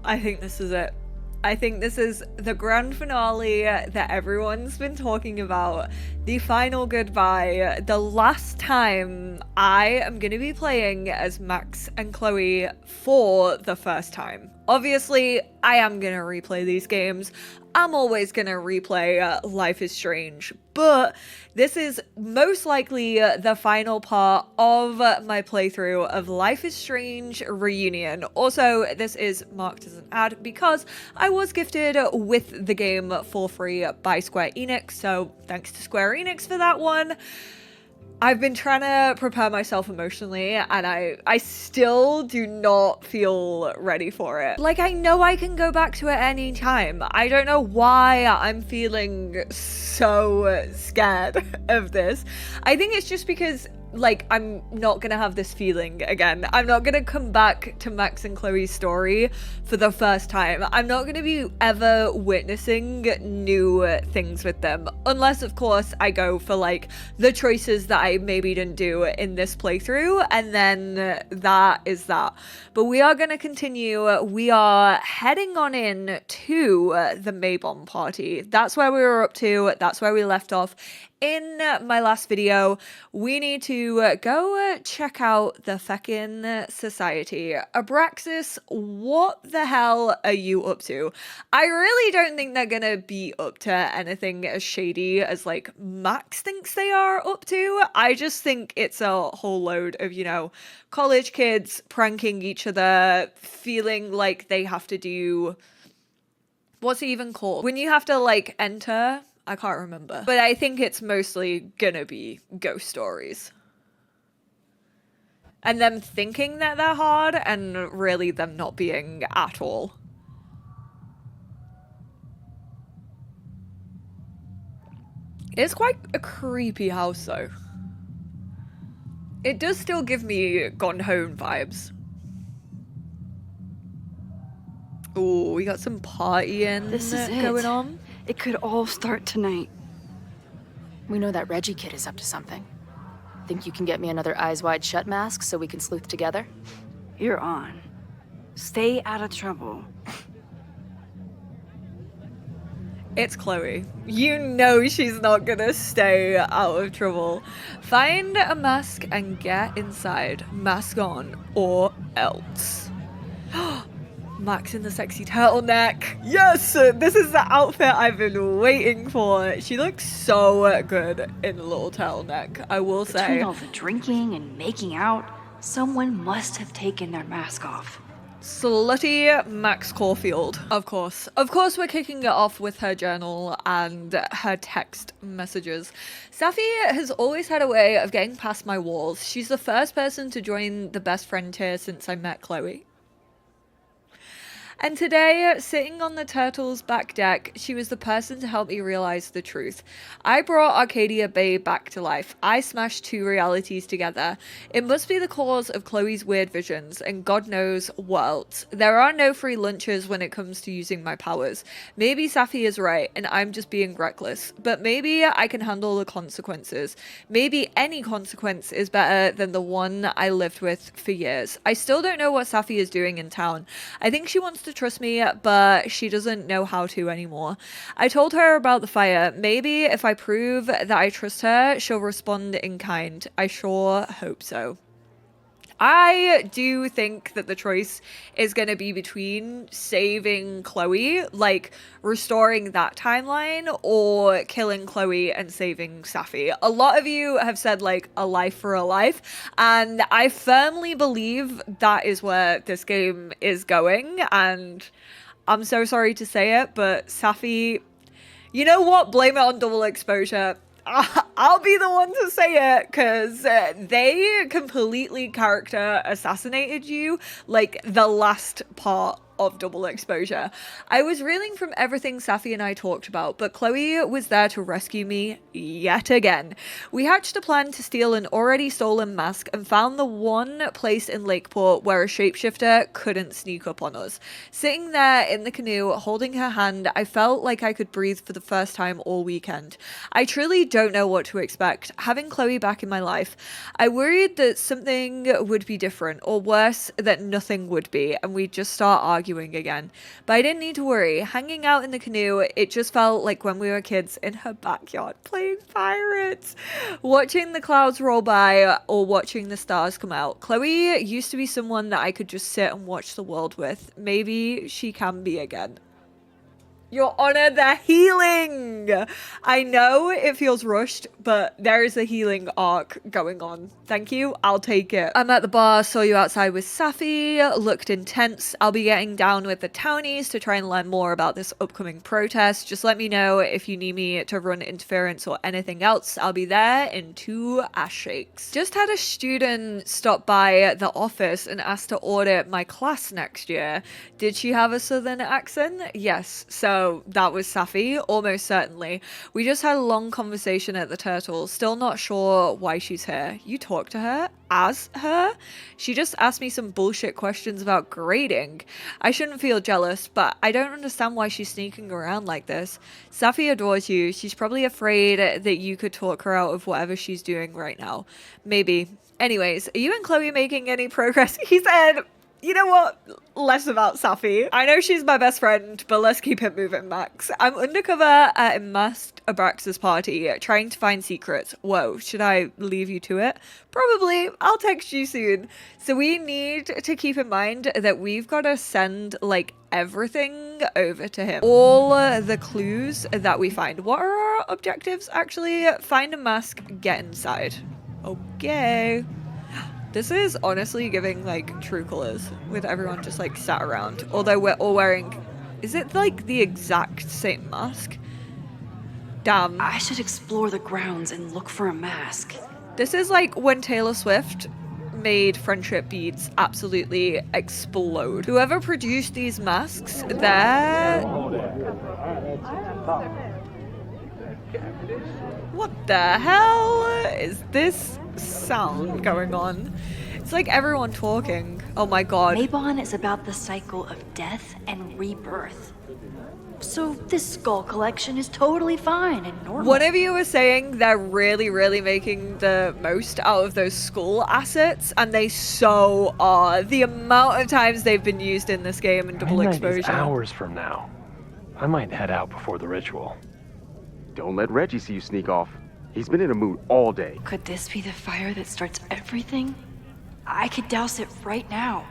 I think this is it. I think this is the grand finale that everyone's been talking about. The final goodbye. The last time I am going to be playing as Max and Chloe for the first time. Obviously, I am going to replay these games. I'm always going to replay Life is Strange, but this is most likely the final part of my playthrough of Life is Strange Reunion. Also, this is marked as an ad because I was gifted with the game for free by Square Enix, so thanks to Square Enix for that one. I've been trying to prepare myself emotionally, and I still do not feel ready for it. Like, I know I can go back to it any time. I don't know why I'm feeling so scared of this. I think it's just because, like, I'm not gonna have this feeling again. I'm not gonna come back to Max and Chloe's story for the first time. I'm not gonna be ever witnessing new things with them. Unless, of course, I go for, like, the choices that I maybe didn't do in this playthrough, and then that is that. But we are gonna continue. We are heading on in to the Maybomb party. That's where we were up to. That's where we left off in my last video. We need to go check out the feckin' society. Abraxas, what the hell are you up to? I really don't think they're gonna be up to anything as shady as, like, Max thinks they are up to. I just think it's a whole load of, you know, college kids pranking each other, feeling like they have to do... what's it even called? When you have to, like, enter... I can't remember. But I think it's mostly gonna be ghost stories. And them thinking that they're hard, and really them not being at all. It's quite a creepy house, though. It does still give me Gone Home vibes. Ooh, we got some partying going on. It could all start tonight. We know that Reggie kid is up to something. Think you can get me another Eyes Wide Shut mask so we can sleuth together? You're on. Stay out of trouble. It's Chloe. You know she's not gonna stay out of trouble. Find a mask and get inside. Mask on, or else. Max in the sexy turtleneck. Yes! This is the outfit I've been waiting for. She looks so good in the little turtleneck, I will say. Between all the drinking and making out, someone must have taken their mask off. Slutty Max Caulfield. Of course. Of course we're kicking it off with her journal and her text messages. Safi has always had a way of getting past my walls. She's the first person to join the best friend tier since I met Chloe. And today, sitting on the turtle's back deck, she was the person to help me realize the truth. I brought Arcadia Bay back to life. I smashed two realities together. It must be the cause of Chloe's weird visions, and God knows what else. There are no free lunches when it comes to using my powers. Maybe Safi is right, and I'm just being reckless. But maybe I can handle the consequences. Maybe any consequence is better than the one I lived with for years. I still don't know what Safi is doing in town. I think she wants to trust me, but she doesn't know how to anymore. I told her about the fire. Maybe if I prove that I trust her, she'll respond in kind. I sure hope so. I do think that the choice is going to be between saving Chloe, like restoring that timeline, or killing Chloe and saving Safi. A lot of you have said, like, a life for a life, and I firmly believe that is where this game is going, and I'm so sorry to say it, but Safi, you know what? Blame it on double exposure. I'll be the one to say it, because they completely character assassinated you, like, the last part of double exposure. I was reeling from everything Safi and I talked about, but Chloe was there to rescue me yet again. We hatched a plan to steal an already stolen mask and found the one place in Lakeport where a shapeshifter couldn't sneak up on us. Sitting there in the canoe, holding her hand, I felt like I could breathe for the first time all weekend. I truly don't know what to expect. Having Chloe back in my life, I worried that something would be different, or worse, that nothing would be, and we'd just start arguing arguing again. But I didn't need to worry. Hanging out in the canoe, it just felt like when we were kids in her backyard playing pirates. Watching the clouds roll by or watching the stars come out. Chloe used to be someone that I could just sit and watch the world with. Maybe she can be again. Your Honor, the healing! I know it feels rushed, but there is a healing arc going on. Thank you, I'll take it. I'm at the bar, saw you outside with Safi, looked intense. I'll be getting down with the townies to try and learn more about this upcoming protest. Just let me know if you need me to run interference or anything else. I'll be there in 2 ass shakes. Just had a student stop by the office and asked to audit my class next year. Did she have a southern accent? Yes, so that was Safi, almost certainly. We just had a long conversation at the Turtle, still not sure why she's here. You talk to her? As her? She just asked me some bullshit questions about grading. I shouldn't feel jealous, but I don't understand why she's sneaking around like this. Safi adores you. She's probably afraid that you could talk her out of whatever she's doing right now. Maybe. Anyways, are you and Chloe making any progress? He said... You know what? Less about Safi. I know she's my best friend, but let's keep it moving, Max. I'm undercover at a masked Abraxas party, trying to find secrets. Whoa, should I leave you to it? Probably. I'll text you soon. So we need to keep in mind that we've got to send, like, everything over to him. All the clues that we find. What are our objectives, actually? Find a mask, get inside. Okay. This is honestly giving, like, True Colors, with everyone just, like, sat around. Although we're all wearing... Is it, like, the exact same mask? Damn. I should explore the grounds and look for a mask. This is, like, when Taylor Swift made friendship beads absolutely explode. Whoever produced these masks, they're... What the hell is this sound going on? It's like everyone talking. Oh my god. Mabon is about the cycle of death and rebirth. So this skull collection is totally fine and normal. One of you was saying they're really making the most out of those school assets, and they so are. The amount of times they've been used in this game in double exposure. Is hours from now. I might head out before the ritual. Don't let Reggie see you sneak off. He's been in a mood all day. Could this be the fire that starts everything? I could douse it right now.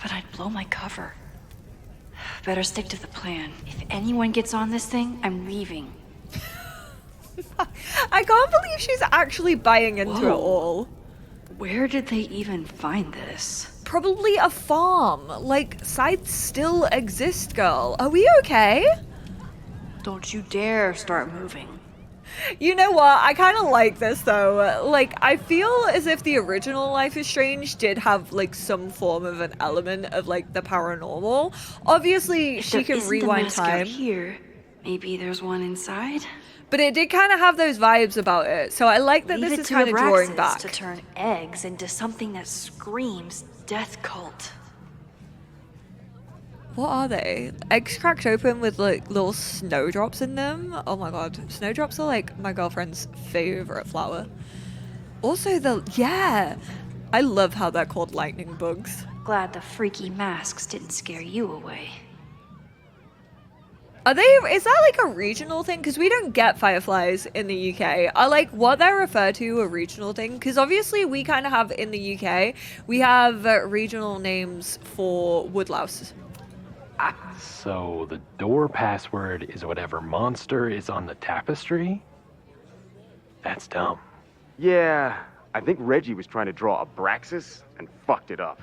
But I'd blow my cover. Better stick to the plan. If anyone gets on this thing, I'm leaving. I can't believe she's actually buying into it all. Where did they even find this? Probably a farm. Like, sites still exist, girl. Are we okay? Don't you dare start moving. You know what? I kind of like this, though. Like, I feel as if the original Life is Strange did have, like, some form of an element of, like, the paranormal. Obviously, she can rewind time. Here, maybe there's one inside. But it did kind of have those vibes about it. So I like that this is kind of drawing back. To turn eggs into something that screams death cult. What are they? Eggs cracked open with, like, little snowdrops in them? Oh my god. Snowdrops are, like, my girlfriend's favorite flower. Also, yeah. I love how they're called lightning bugs. Glad the freaky masks didn't scare you away. Are they, is that, like, a regional thing? Because we don't get fireflies in the UK. Are, like, what they're referred to a regional thing? Because obviously we kind of have, in the UK, we have regional names for woodlouse. So the door password is whatever monster is on the tapestry? That's dumb. Yeah, I think Reggie was trying to draw Abraxas and fucked it up.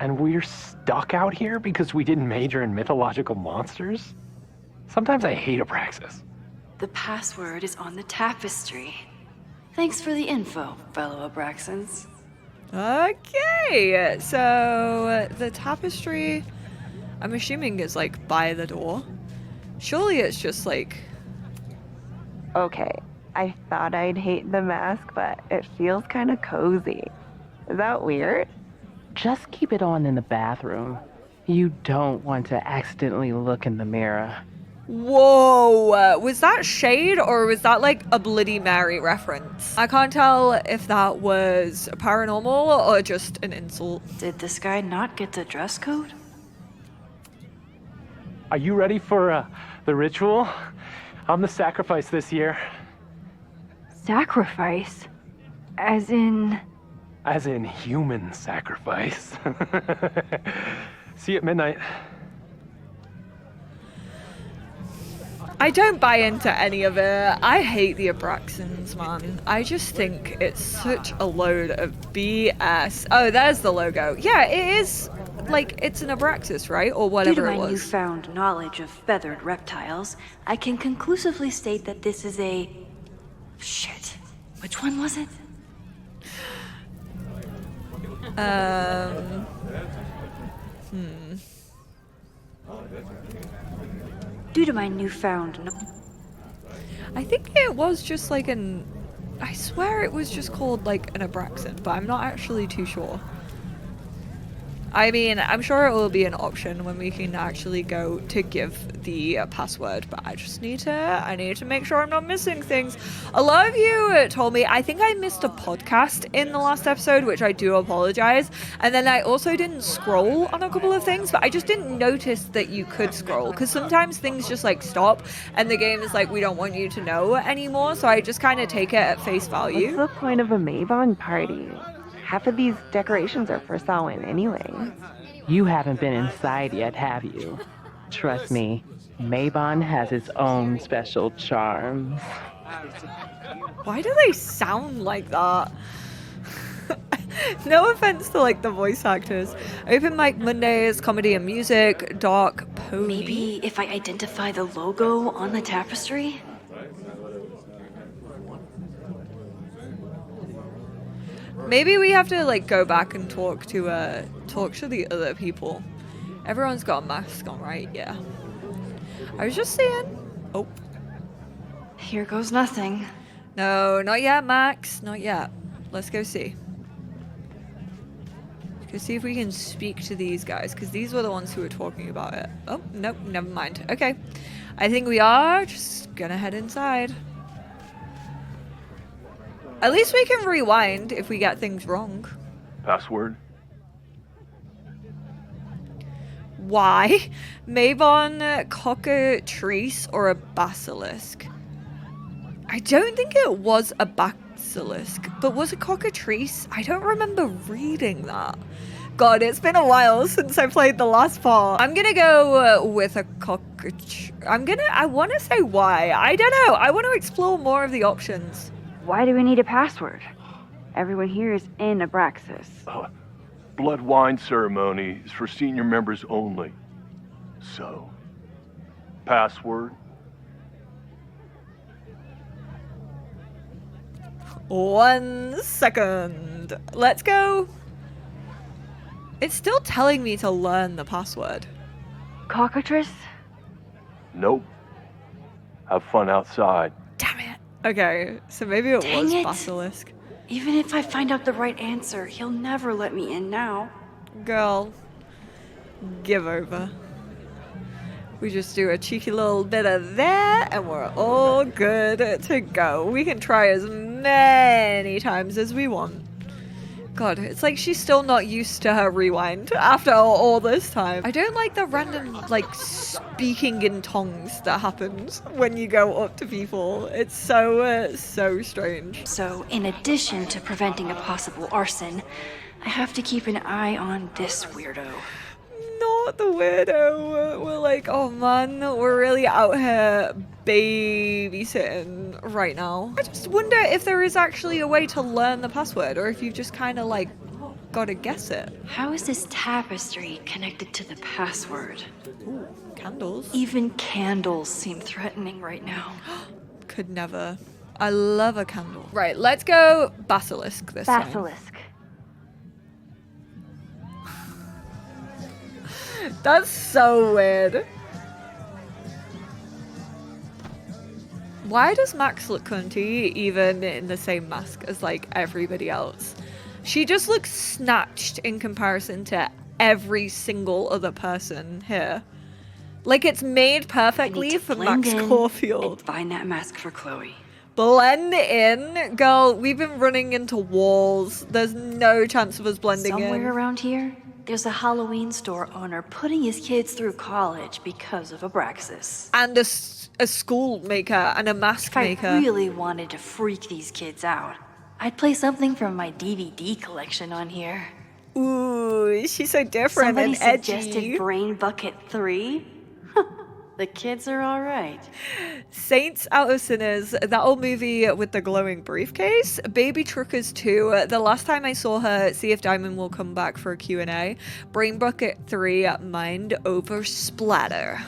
And we're stuck out here because we didn't major in mythological monsters? Sometimes I hate Abraxas. The password is on the tapestry. Thanks for the info, fellow Abraxans. Okay, so the tapestry, I'm assuming is like by the door. Surely it's just like... Okay, I thought I'd hate the mask, but it feels kind of cozy. Is that weird? Just keep it on in the bathroom. You don't want to accidentally look in the mirror. Whoa, was that shade or was that like a Bloody Mary reference? I can't tell if that was paranormal or just an insult. Did this guy not get the dress code? Are you ready for the ritual? I'm the sacrifice this year. Sacrifice? As in... As in human sacrifice. See you at midnight. I don't buy into any of it. I hate the Abraxans, man. I just think it's such a load of BS. Oh, there's the logo. Yeah, it is, like, it's an Abraxas, right? Or whatever Due it to my was. newfound knowledge of feathered reptiles, I can conclusively state that this is a... Shit. Which one was it? Due to my newfound I think it was just like an... I swear it was just called like an Abraxan, but I'm not actually too sure. I mean, I'm sure it will be an option when we can actually go to give the password, but I need to make sure I'm not missing things. A lot of you told me, I think I missed a podcast in the last episode, which I do apologize. And then I also didn't scroll on a couple of things, but I just didn't notice that you could scroll, because sometimes things just like stop and the game is like, we don't want you to know anymore. So I just kind of take it at face value. What's the point of a Mavon party? Half of these decorations are for Samhain anyway. You haven't been inside yet, have you? Trust me, Mabon has its own special charms. Why do they sound like that? No offense to like the voice actors. Open mic Mondays, comedy and music, dark pony. Maybe if I identify the logo on the tapestry? Maybe we have to like go back and talk to the other people. Everyone's got a mask on, right? Yeah. I was just saying. Oh. Here goes nothing. No, not yet, Max. Not yet. Let's go see. Let's go see if we can speak to these guys, because these were the ones who were talking about it. Oh, nope, never mind. Okay. I think we are just gonna head inside. At least we can rewind if we get things wrong. Password? Why? Mabon, cockatrice, or a basilisk? I don't think it was a basilisk, but was a cockatrice? I don't remember reading that. God, it's been a while since I played the last part. I'm gonna go with a cockatrice. I want to say why. I don't know. I want to explore more of the options. Why do we need a password? Everyone here is in Abraxas. Blood wine ceremony is for senior members only. So, password? 1 second. Let's go. It's still telling me to learn the password. Cockatrice? Nope. Have fun outside. Damn it. Okay, so maybe it Dang was it. basilisk. Even if I find out the right answer, he'll never let me in now. Girl, give over. We just do a cheeky little bit of that and we're all good to go. We can try as many times as we want. God, it's like she's still not used to her rewind after all this time. I don't like the random, like, speaking in tongues that happens when you go up to people. It's so strange. So, in addition to preventing a possible arson, I have to keep an eye on this weirdo. Not the weirdo. We're like, oh man, we're really out here babysitting right now. I just wonder if there is actually a way to learn the password, or if you just kind of like gotta guess it. How is this tapestry connected to the password? Ooh, candles. Even candles seem threatening right now. Could never. I love a candle. Right, let's go basilisk this time. Basilisk. That's so weird. Why does Max look cunty even in the same mask as like everybody else? She just looks snatched in comparison to every single other person here. Like it's made perfectly for Max Caulfield. And find that mask for Chloe. Blend in? Girl, we've been running into walls. There's no chance of us blending in. Somewhere around here, There's a Halloween store owner putting his kids through college because of Abraxas. And a school maker and a mask If I maker. really wanted to freak these kids out, I'd play something from my DVD collection on here. Ooh, she's so different Somebody and edgy. suggested Brain Bucket 3? The kids are all right. Saints Out of Sinners, that old movie with the glowing briefcase. Baby Truckers 2, the last time I saw her, see if Diamond will come back for a Q&A. Brain Bucket 3, Mind Over Splatter.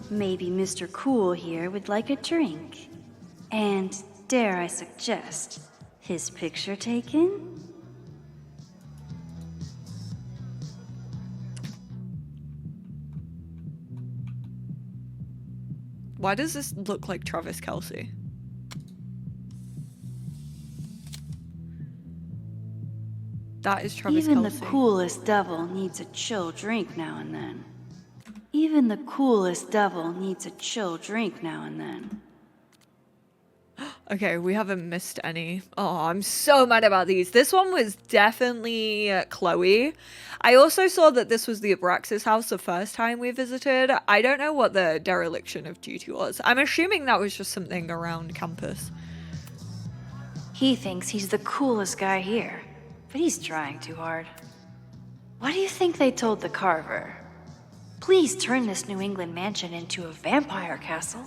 Maybe Mr. Cool here would like a drink. And dare I suggest, his picture taken? Why does this look like Travis Kelce? That is Travis Even Kelce. the coolest devil needs a chill drink now and then. Even the coolest devil needs a chill drink now and then. Okay, we haven't missed any. Oh, I'm so mad about these. This one was definitely Chloe. I also saw that this was the Abraxas house the first time we visited. I don't know what the dereliction of duty was. I'm assuming that was just something around campus. He thinks he's the coolest guy here, but he's trying too hard. What do you think they told the Carver? Please turn this New England mansion into a vampire castle.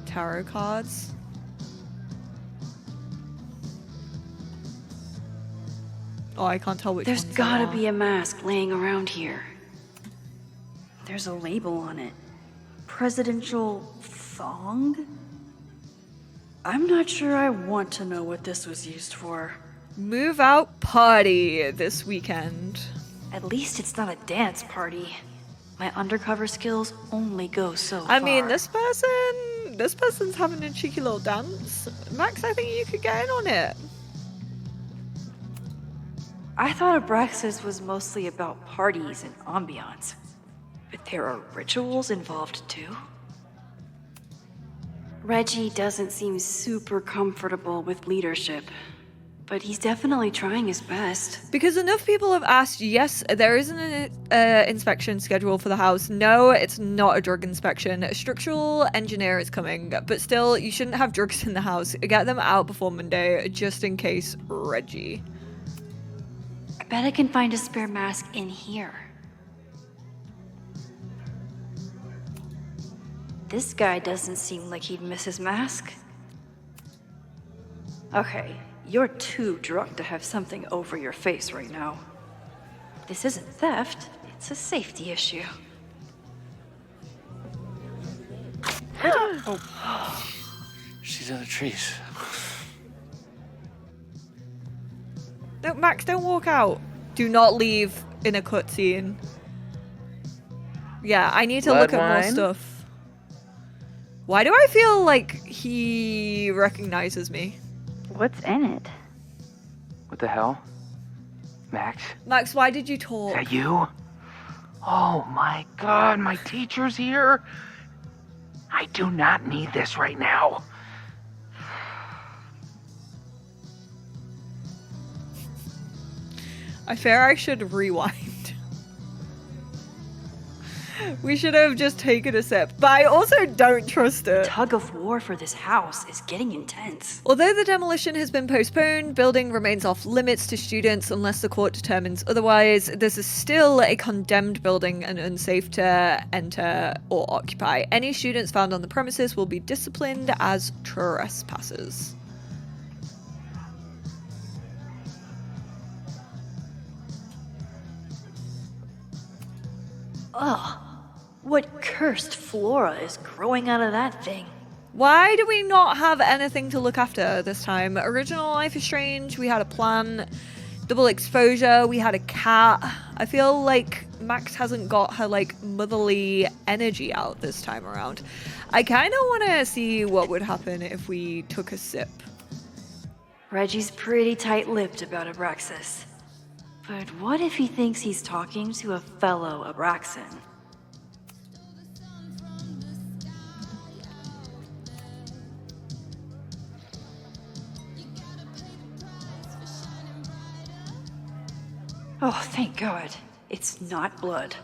Tarot cards. Oh, I can't tell which There's ones gotta they are. be a mask laying around here. There's a label on it. Presidential thong? I'm not sure I want to know what this was used for. Move out party this weekend. At least it's not a dance party. My undercover skills only go so far. I mean, this person's having a cheeky little dance. Max, I think you could get in on it. I thought Abraxas was mostly about parties and ambiance. But there are rituals involved too? Reggie doesn't seem super comfortable with leadership, but he's definitely trying his best. Because enough people have asked, yes, there is an inspection scheduled for the house. No, it's not a drug inspection. A structural engineer is coming, but still, you shouldn't have drugs in the house. Get them out before Monday, just in case, Reggie. I bet I can find a spare mask in here. This guy doesn't seem like he'd miss his mask. Okay, you're too drunk to have something over your face right now. This isn't theft, it's a safety issue. She's in the trees. No, Max, don't walk out. Do not leave in a cutscene. Yeah, I need to look at more Bloodwine? stuff. Why do I feel like he recognizes me? What's in it? What the hell? Max? Max, why did you Is talk? that you? Oh my god, my teacher's here? I do not need this right now. I fear I should rewind. We should have just taken a sip, but I also don't trust it. Tug of war for this house is getting intense. Although the demolition has been postponed, building remains off limits to students unless the court determines otherwise. This is still a condemned building and unsafe to enter or occupy. Any students found on the premises will be disciplined as trespassers. Ugh. What cursed flora is growing out of that thing? Why do we not have anything to look after this time? Original Life is Strange, we had a plant. Double Exposure, we had a cat. I feel like Max hasn't got her like motherly energy out this time around. I kind of want to see what would happen if we took a sip. Reggie's pretty tight-lipped about Abraxas. But what if he thinks he's talking to a fellow Abraxan? Oh, thank God. It's not blood.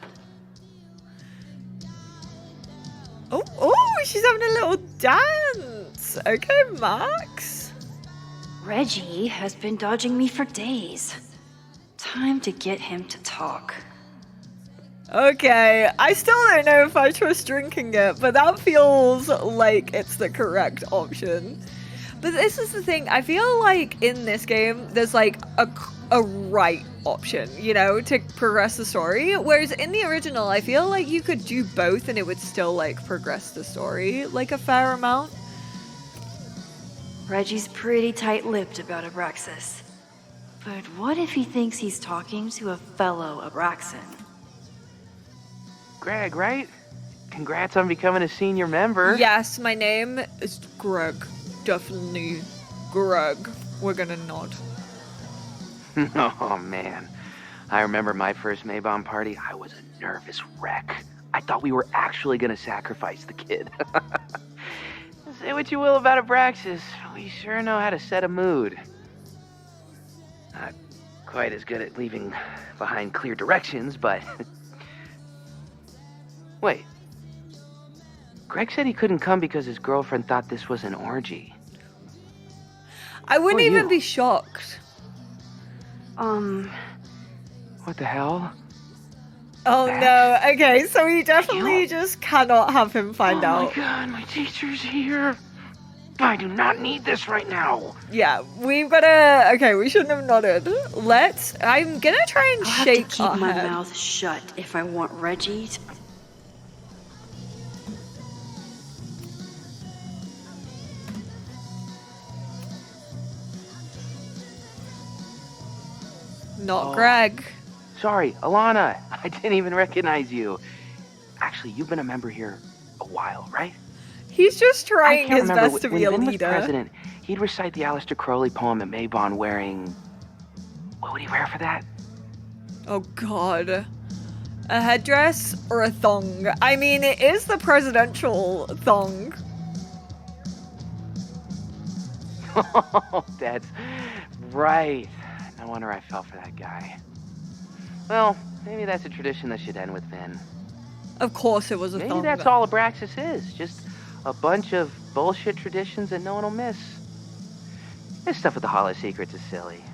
Oh, she's having a little dance. Okay, Max. Reggie has been dodging me for days. Time to get him to talk. Okay, I still don't know if I trust drinking it, but that feels like it's the correct option. But this is the thing, I feel like in this game, there's like a right option, you know, to progress the story. Whereas in the original, I feel like you could do both and it would still like progress the story like a fair amount. Reggie's pretty tight-lipped about Abraxas. But what if he thinks he's talking to a fellow Abraxan? Greg, right? Congrats on becoming a senior member. Yes, my name is Greg. Definitely Greg. We're gonna nod. Oh, man. I remember my first Maybon party. I was a nervous wreck. I thought we were actually going to sacrifice the kid. Say what you will about Abraxas, we sure know how to set a mood. Not quite as good at leaving behind clear directions, but... Wait. Greg said he couldn't come because his girlfriend thought this was an orgy. I wouldn't even be shocked. What the hell? Oh no, okay, so we definitely just cannot have him find out. Oh my God, my teacher's here. I do not need this right now. Yeah, we've gotta, okay, we shouldn't have nodded. I'm gonna try and I'll shake have to keep our my head. mouth shut if I want Reggie to... Not Greg. Sorry, Alana. I didn't even recognize you. Actually, you've been a member here a while, right? He's just trying his remember, best to when be a Ben was leader. president, he'd recite the Aleister Crowley poem at Maybon wearing... What would he wear for that? Oh god. A headdress or a thong? I mean, it is the presidential thong. Oh, that's right. No wonder I fell for that guy. Well, maybe that's a tradition that should end with Ben. Of course it was a Maybe thong. that's all Abraxas is. Just a bunch of bullshit traditions that no one will miss. This stuff with the Hollow Secrets is silly.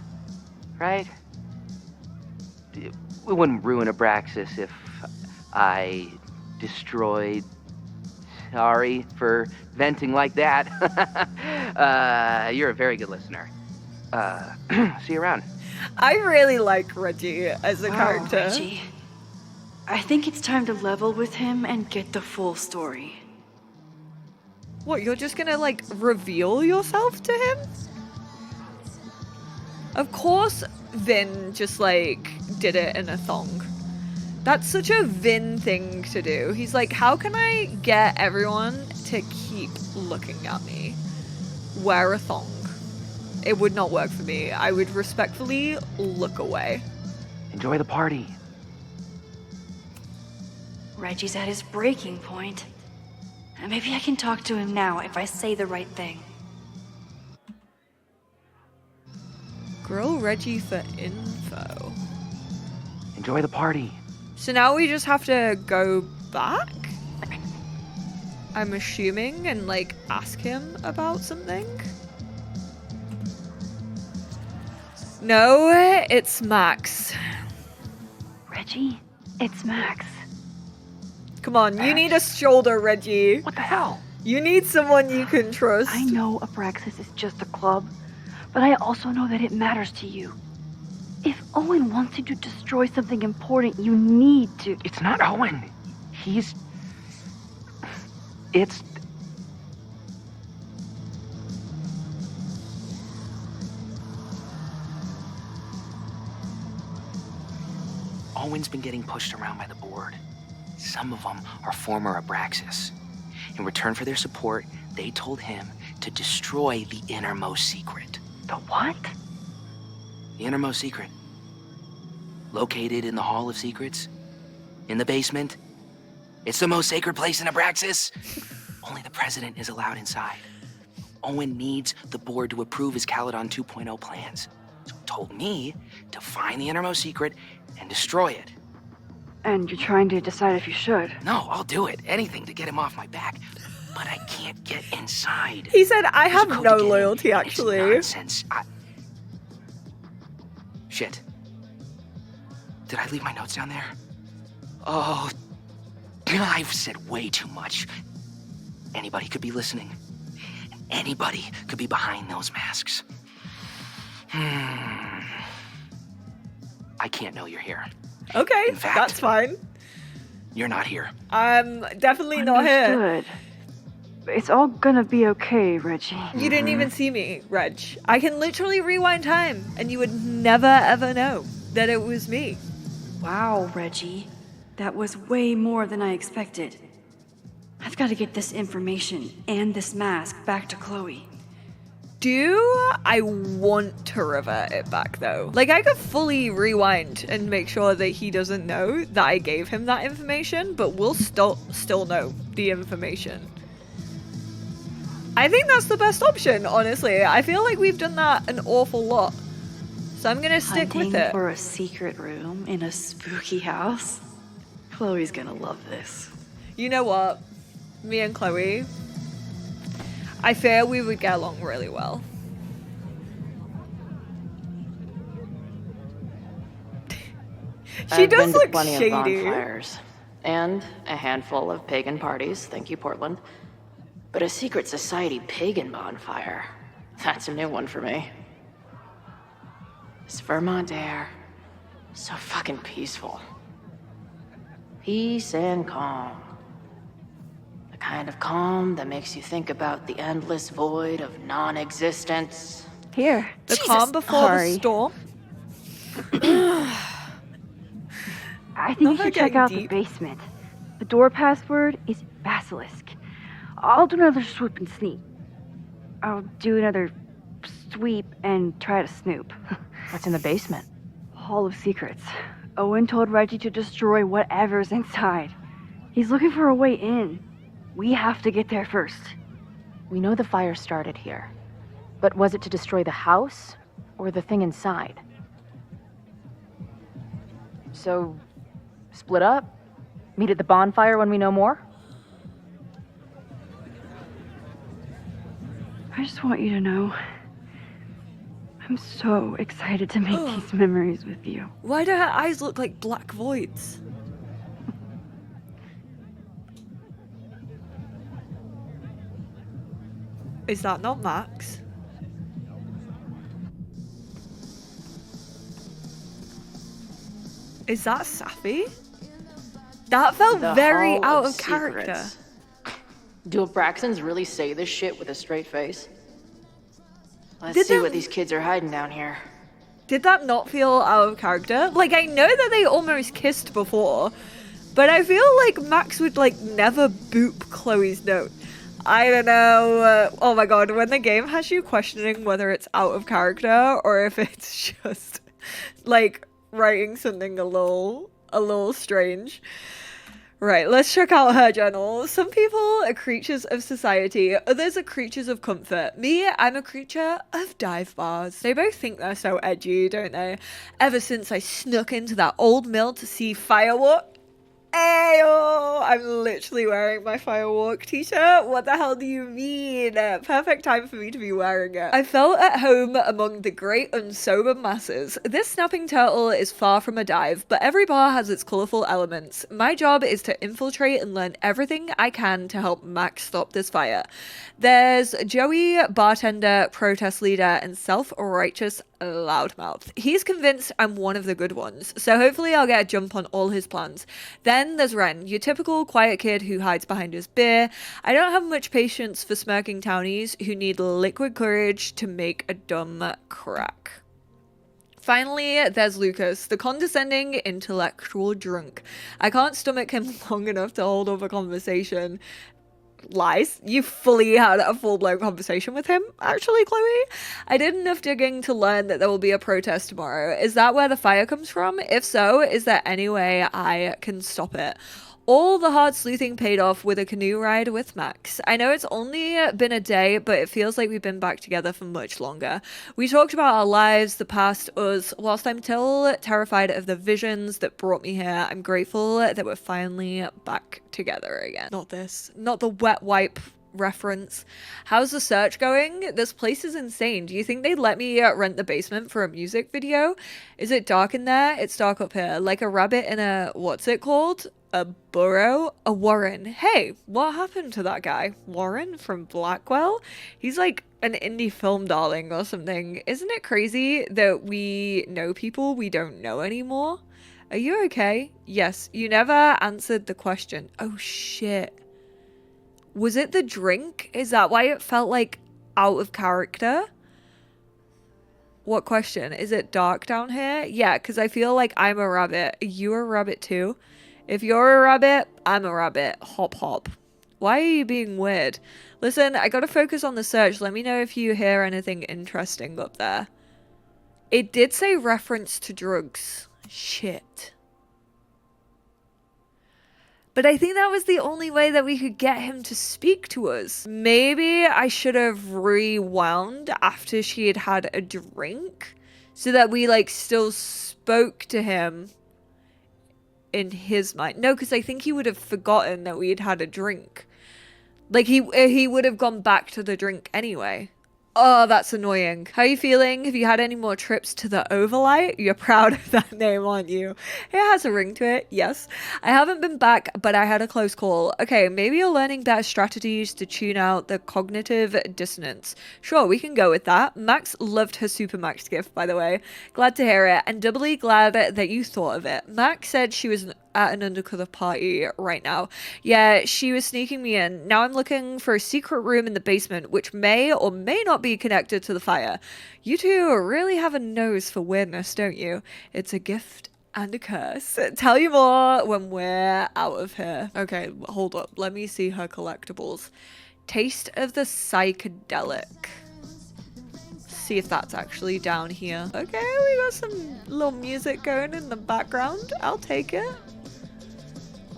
Right? We wouldn't ruin Abraxas if I destroyed... Sorry for venting like that. You're a very good listener. See you around. I really like Reggie as a character. Reggie. I think it's time to level with him and get the full story. What, you're just gonna, like, reveal yourself to him? Of course Vin just, like, did it in a thong. That's such a Vin thing to do. He's like, how can I get everyone to keep looking at me? Wear a thong. It would not work for me. I would respectfully look away. Enjoy the party. Reggie's at his breaking point. And maybe I can talk to him now if I say the right thing. Grill Reggie for info. Enjoy the party. So now we just have to go back? I'm assuming, and like ask him about something? No, it's Max. Reggie, it's Max. Come on, you need a shoulder, Reggie. What the hell? You need someone you can trust. I know Abraxas is just a club, but I also know that it matters to you. If Owen wants you to destroy something important, you need to... It's not Owen. It's... Owen's been getting pushed around by the board. Some of them are former Abraxas. In return for their support, they told him to destroy the innermost secret. The what? The innermost secret. Located in the Hall of Secrets. In the basement. It's the most sacred place in Abraxas. Only the president is allowed inside. Owen needs the board to approve his Caledon 2.0 plans. told me to find the innermost secret and destroy it. And you're trying to decide if you should. No, I'll do it. Anything to get him off my back. But I can't get inside. He said, I There's a have code no to get in, loyalty, and it's actually. nonsense. Shit. Did I leave my notes down there? Oh, I've said way too much. Anybody could be listening. Anybody could be behind those masks. I can't know you're here. Okay, In fact, that's fine. You're not here. I'm definitely not here. Understood. It's all gonna be okay, Reggie. You didn't even see me, Reg. I can literally rewind time, and you would never ever know that it was me. Wow, Reggie. That was way more than I expected. I've got to get this information and this mask back to Chloe. Do I want to revert it back, though? Like, I could fully rewind and make sure that he doesn't know that I gave him that information, but we'll still know the information. I think that's the best option, honestly. I feel like we've done that an awful lot. So I'm gonna stick with Hunting it. for a secret room in a spooky house? Chloe's gonna love this. You know what? Me and Chloe, I fear we would get along really well. She I've does been to look plenty shady. of bonfires and a handful of pagan parties. Thank you, Portland. But a secret society pagan bonfire, that's a new one for me. This Vermont air, so fucking peaceful. Peace and calm. The kind of calm that makes you think about the endless void of non-existence. Here. The calm before the storm. I think Not you her should check getting out deep. the basement. The door password is basilisk. I'll do another swoop and sneak. I'll do another sweep and try to snoop. What's in the basement? Hall of Secrets. Owen told Reggie to destroy whatever's inside. He's looking for a way in. We have to get there first. We know the fire started here. But was it to destroy the house or the thing inside? So, split up? Meet at the bonfire when we know more? I just want you to know, I'm so excited to make these memories with you. Why do her eyes look like black voids? Is that not Max? Is that Safi? That felt The very Hall out of of character. Secrets. Do Abraxans really say this shit with a straight face? Let's Did see them- what these kids are hiding down here. Did that not feel out of character? Like, I know that they almost kissed before, but I feel like Max would, like, never boop Chloe's note. I don't know. Oh my god, when the game has you questioning whether it's out of character or if it's just, like, writing something a little strange. Right, let's check out her journal. Some people are creatures of society, others are creatures of comfort. Me, I'm a creature of dive bars. They both think they're so edgy, don't they? Ever since I snuck into that old mill to see firework. Ayo! I'm literally wearing my firework t-shirt. What the hell do you mean? Perfect time for me to be wearing it. I felt at home among the great unsober masses. This snapping turtle is far from a dive, but every bar has its colourful elements. My job is to infiltrate and learn everything I can to help Max stop this fire. There's Joey, bartender, protest leader, and self-righteous loudmouth. He's convinced I'm one of the good ones, so hopefully I'll get a jump on all his plans. Then there's Ren, your typical quiet kid who hides behind his beer. I don't have much patience for smirking townies who need liquid courage to make a dumb crack. Finally, there's Lucas, the condescending intellectual drunk. I can't stomach him long enough to hold up a conversation. Lies. You fully had a full-blown conversation with him, actually, Chloe? I did enough digging to learn that there will be a protest tomorrow. Is that where the fire comes from? If so, is there any way I can stop it? All the hard sleuthing paid off with a canoe ride with Max. I know it's only been a day, but it feels like we've been back together for much longer. We talked about our lives, the past, us. Whilst I'm still terrified of the visions that brought me here, I'm grateful that we're finally back together again. Not this. Not the wet wipe reference. How's the search going? This place is insane. Do you think they'd let me rent the basement for a music video? Is it dark in there? It's dark up here. Like a rabbit in a... what's it called? A burrow? A warren. Hey, what happened to that guy? Warren from Blackwell? He's like an indie film darling or something. Isn't it crazy that we know people we don't know anymore? Are you okay? Yes, you never answered the question. Oh shit. Was it the drink? Is that why it felt like out of character? What question? Is it dark down here? Yeah, because I feel like I'm a rabbit. Are you a rabbit too? If you're a rabbit, I'm a rabbit. Hop hop. Why are you being weird? Listen, I gotta focus on the search. Let me know if you hear anything interesting up there. It did say reference to drugs. Shit. But I think that was the only way that we could get him to speak to us. Maybe I should have rewound after she had had a drink so that we like still spoke to him in his mind. No, because I think he would have forgotten that we had had a drink. Like he would have gone back to the drink anyway. Oh, that's annoying. How are you feeling? Have you had any more trips to the Overlight? You're proud of that name, aren't you? It has a ring to it, yes. I haven't been back, but I had a close call. Okay, maybe you're learning better strategies to tune out the cognitive dissonance. Sure, we can go with that. Max loved her Super Max gift, by the way. Glad to hear it, and doubly glad that you thought of it. Max said she was at an undercover party right now. Yeah, she was sneaking me in. Now I'm looking for a secret room in the basement, which may or may not be connected to the fire. You two really have a nose for weirdness, don't you? It's a gift and a curse. Tell you more when we're out of here. Okay, hold up. Let me see her collectibles. Taste of the psychedelic. See if that's actually down here. Okay, we got some little music going in the background. I'll take it.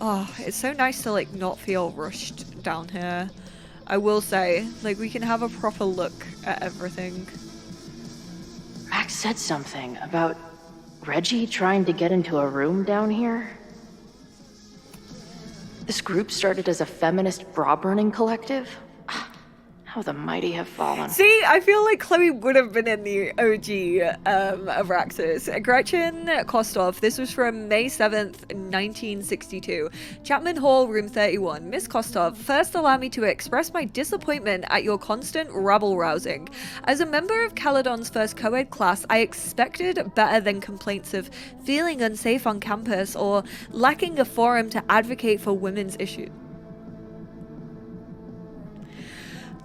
Oh, it's so nice to like not feel rushed down here. I will say, like, we can have a proper look at everything. Max said something about Reggie trying to get into a room down here. This group started as a feminist bra-burning collective. How the mighty have fallen. See, I feel like Chloe would have been in the OG Abraxas. Gretchen Kostov. This was from May 7th, 1962. Chapman Hall, room 31. Miss Kostov, first allow me to express my disappointment at your constant rabble-rousing. As a member of Caledon's first co-ed class, I expected better than complaints of feeling unsafe on campus or lacking a forum to advocate for women's issues.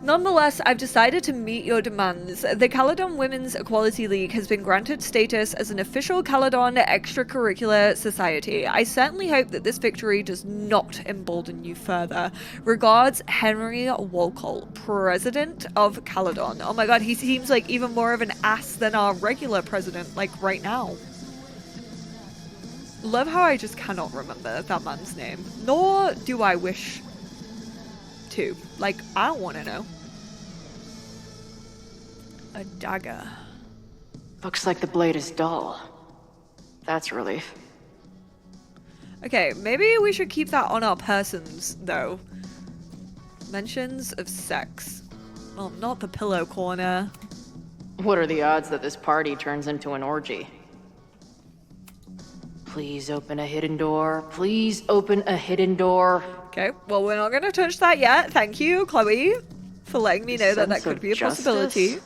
Nonetheless, I've decided to meet your demands. The Caledon Women's Equality League has been granted status as an official Caledon extracurricular society. I certainly hope that this victory does not embolden you further. Regards, Henry Walcott, President of Caledon. Oh my god, he seems like even more of an ass than our regular president, like right now. Love how I just cannot remember that man's name. Nor do I wish to. Like, I don't want to know. A dagger. Looks like the blade is dull. That's a relief. Okay, maybe we should keep that on our persons, though. Mentions of sex. Well, not the pillow corner. What are the odds that this party turns into an orgy? Please open a hidden door. Please open a hidden door. Okay, well, we're not going to touch that yet. Thank you, Chloe, for letting me know that that could be a possibility.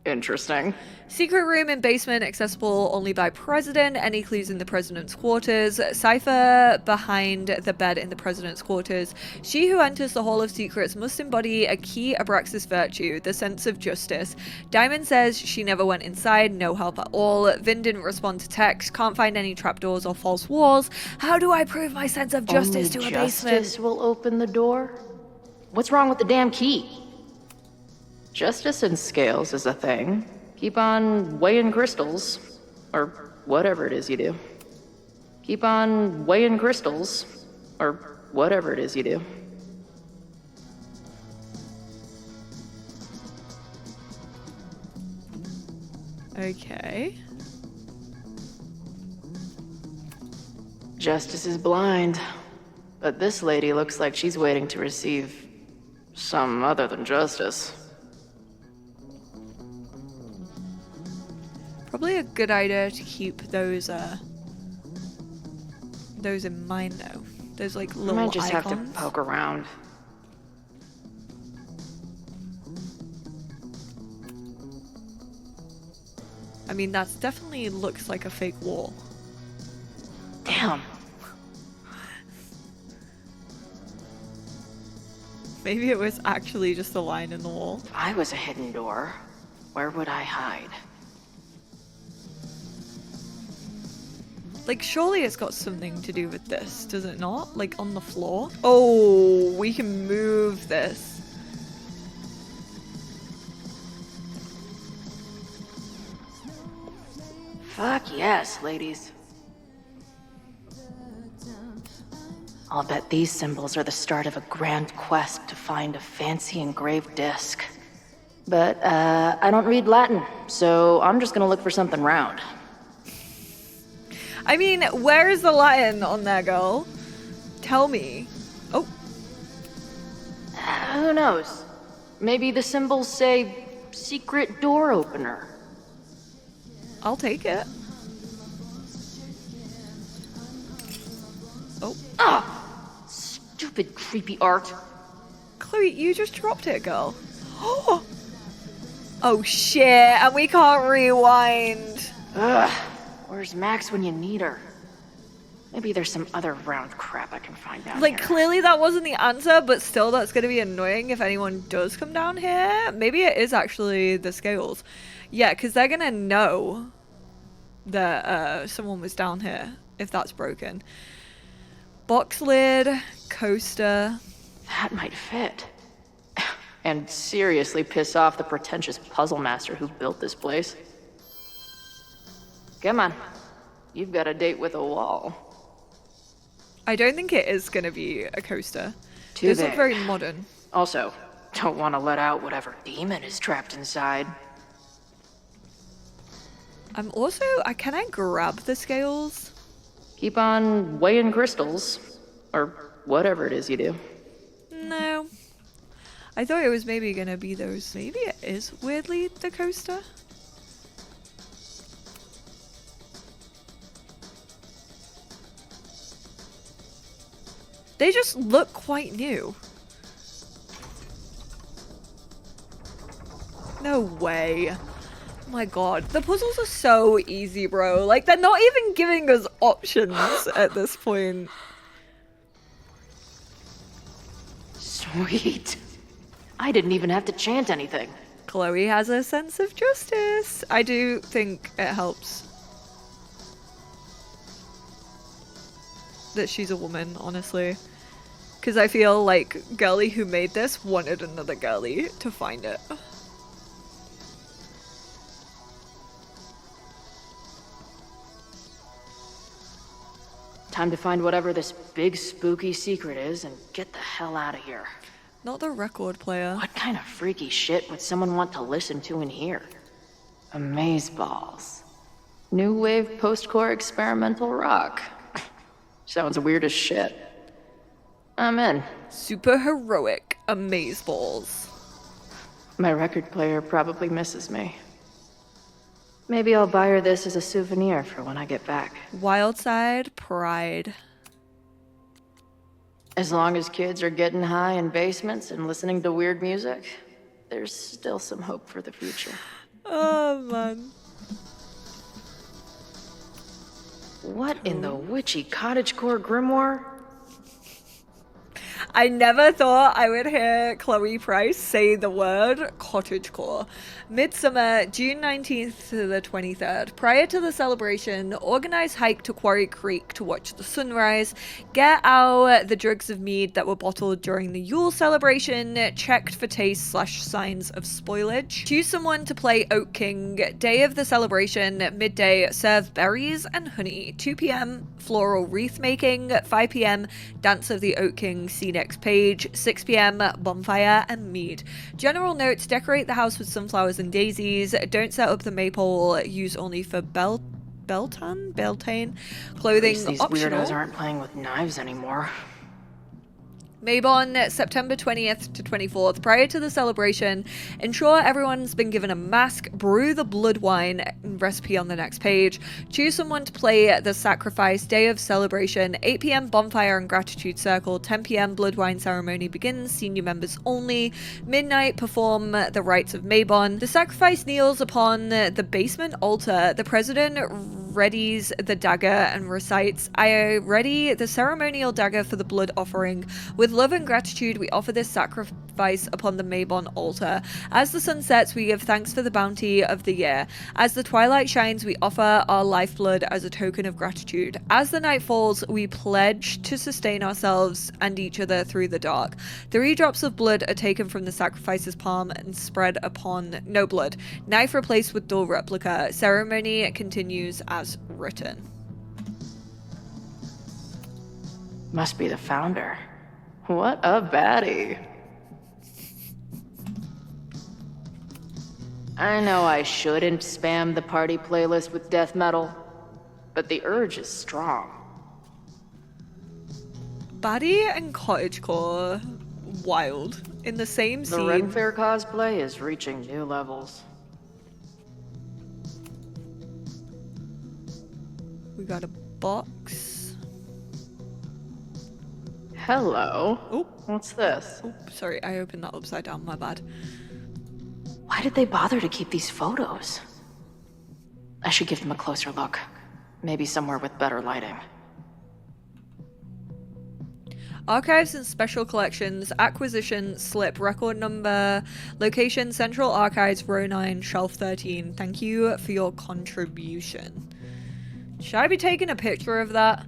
Interesting. Secret room in basement, accessible only by president. Any clues in the president's quarters. Cipher behind the bed in the president's quarters. She who enters the Hall of Secrets must embody a key Abraxas virtue, the sense of justice. Diamond says she never went inside, no help at all. Vin didn't respond to text, can't find any trapdoors or false walls. How do I prove my sense of justice Only to a basement? justice will open the door? What's wrong with the damn key? Justice in scales is a thing. Keep on weighing crystals. Or whatever it is you do. Keep on weighing crystals. Or whatever it is you do. Okay. Justice is blind. But this lady looks like she's waiting to receive some other than justice. Probably a good idea to keep those in mind though. Those like I little might just icons. have to poke around. I mean, that definitely looks like a fake wall. Damn. Maybe it was actually just a line in the wall. If I was a hidden door, where would I hide? Like, surely it's got something to do with this, does it not? Like, on the floor? Oh, we can move this. Fuck yes, ladies. I'll bet these symbols are the start of a grand quest to find a fancy engraved disc. But, I don't read Latin, so I'm just gonna look for something round. I mean, where is the Latin on there, girl? Tell me. Oh. Who knows? Maybe the symbols say secret door opener. I'll take it. Oh. Ah! Stupid creepy art. Chloe, you just dropped it, girl. Oh shit, and we can't rewind. Ugh. Where's Max when you need her? Maybe there's some other round crap I can find down Like, here. clearly that wasn't the answer, but still that's going to be annoying if anyone does come down here. Maybe it is actually the scales. Yeah, because they're going to know that someone was down here if that's broken. Box lid, coaster. That might fit. And seriously piss off the pretentious puzzle master who built this place. Come on. You've got a date with a wall. I don't think it is going to be a coaster. Too Those look big. very modern. Also, don't want to let out whatever demon is trapped inside. Can I grab the scales? Keep on weighing crystals. Or whatever it is you do. No. I thought it was maybe going to be those. Maybe it is weirdly the coaster. They just look quite new. No way. Oh my god. The puzzles are so easy, bro. Like, they're not even giving us options at this point. Sweet. I didn't even have to chant anything. Chloe has a sense of justice. I do think it helps that she's a woman, honestly. Because I feel like girly who made this wanted another girly to find it. Time to find whatever this big spooky secret is and get the hell out of here. Not the record player. What kind of freaky shit would someone want to listen to in here? Amazeballs. New wave post-core experimental rock. Sounds weird as shit. I'm in. Super heroic amazeballs. My record player probably misses me. Maybe I'll buy her this as a souvenir for when I get back. Wildside Pride. As long as kids are getting high in basements and listening to weird music, there's still some hope for the future. Oh, man. What in the witchy cottagecore grimoire? I never thought I would hear Chloe Price say the word cottagecore. Midsummer, June 19th to the 23rd. Prior to the celebration, organize hike to Quarry Creek to watch the sunrise. Get out the jugs of mead that were bottled during the Yule celebration. Checked for taste / signs of spoilage. Choose someone to play Oak King. Day of the celebration, midday, serve berries and honey. 2 p.m, floral wreath making. 5 p.m, dance of the Oak King, see next page. 6 p.m, bonfire and mead. General notes, decorate the house with sunflowers and daisies. Don't set up the maypole, use only for Beltane clothing. These optional. weirdos aren't playing with knives anymore. Mabon, September 20th to 24th. Prior to the celebration, ensure everyone's been given a mask. Brew the blood wine recipe on the next page. Choose someone to play the sacrifice. Day of celebration, 8 p.m. bonfire and gratitude circle. 10 p.m. blood wine ceremony begins. Senior members only. Midnight, perform the rites of Mabon. The sacrifice kneels upon the basement altar. The president readies the dagger and recites, I ready the ceremonial dagger for the blood offering. With love and gratitude, we offer this sacrifice upon the Mabon altar. As the sun sets, we give thanks for the bounty of the year. As the twilight shines, we offer our lifeblood as a token of gratitude. As the night falls, we pledge to sustain ourselves and each other through the dark. 3 drops of blood are taken from the sacrifice's palm and spread upon no blood. Knife replaced with dull replica. Ceremony continues as written. Must be the founder. What a baddie. I know I shouldn't spam the party playlist with death metal, but the urge is strong. Baddie and cottagecore, wild. In the same The scene. Ren Fair cosplay is reaching new levels. We got a box. Hello. Oh, What's this? oh, sorry, I opened that upside down, my bad. Why did they bother to keep these photos? I should give them a closer look. Maybe somewhere with better lighting. Archives and special collections, acquisition, slip, record number, location, Central Archives, row 9, shelf 13. Thank you for your contribution. Should I be taking a picture of that?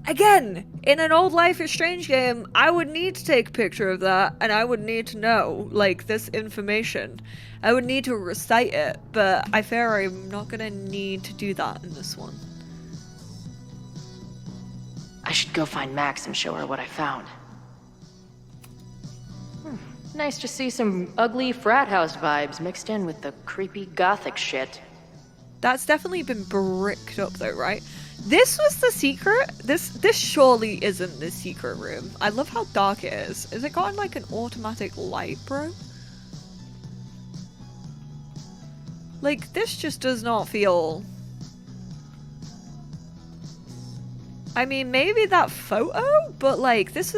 Again, in an old Life is Strange game, I would need to take a picture of that, and I would need to know, like, this information. I would need to recite it, but I fear I'm not gonna need to do that in this one. I should go find Max and show her what I found. Nice to see some ugly frat house vibes mixed in with the creepy gothic shit. That's definitely been bricked up though, right? This was the secret? This surely isn't the secret room. I love how dark it is. Is it got like an automatic light, bro? Like, this just does not feel... I mean, maybe that photo, but like, this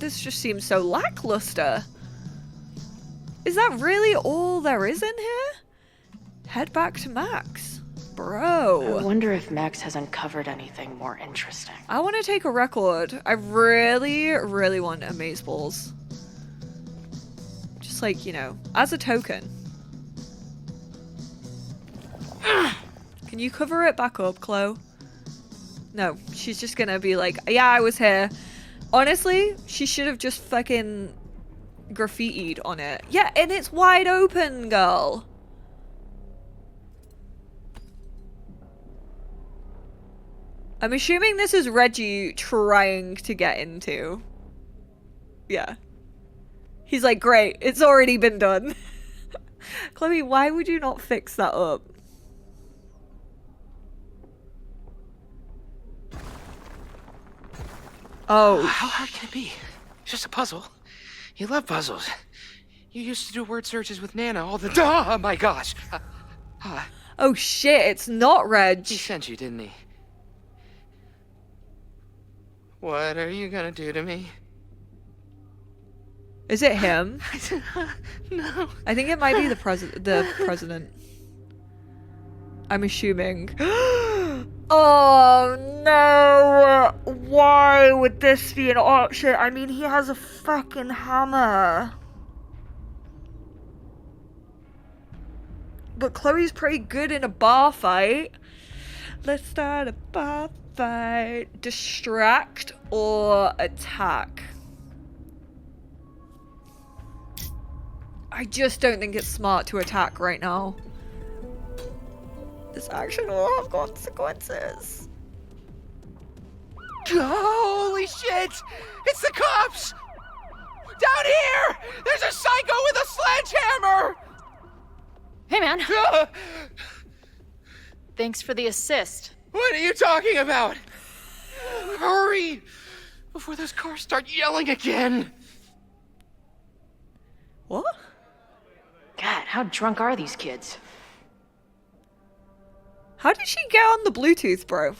just seems so lackluster. Is that really all there is in here? Head back to Max. Bro. I wonder if Max has uncovered anything more interesting. I want to take a record. I really, really want amazeballs. Just like, you know, as a token. Can you cover it back up, Chloe? No, she's just gonna be like, yeah, I was here. Honestly, she should have just fucking graffitied on it. Yeah, and it's wide open, girl. I'm assuming this is Reggie trying to get into. Yeah. He's like, great, it's already been done. Chloe, why would you not fix that up? Oh. How hard can it be? It's just a puzzle. You love puzzles. You used to do word searches with Nana all the time. Oh my gosh. Oh shit, it's not Reg. He sent you, didn't he? What are you gonna do to me? Is it him? No. I think it might be the president. I'm assuming. Oh no! Why would this be an option? I mean, he has a fucking hammer. But Chloe's pretty good in a bar fight. Let's start a bar fight. Distract or attack? I just don't think it's smart to attack right now. This action will have consequences. Holy shit! It's the cops! Down here! There's a psycho with a sledgehammer! Hey, man. Thanks for the assist. What are you talking about? Hurry! Before those cars start yelling again! What? God, how drunk are these kids? How did she get on the Bluetooth, bro?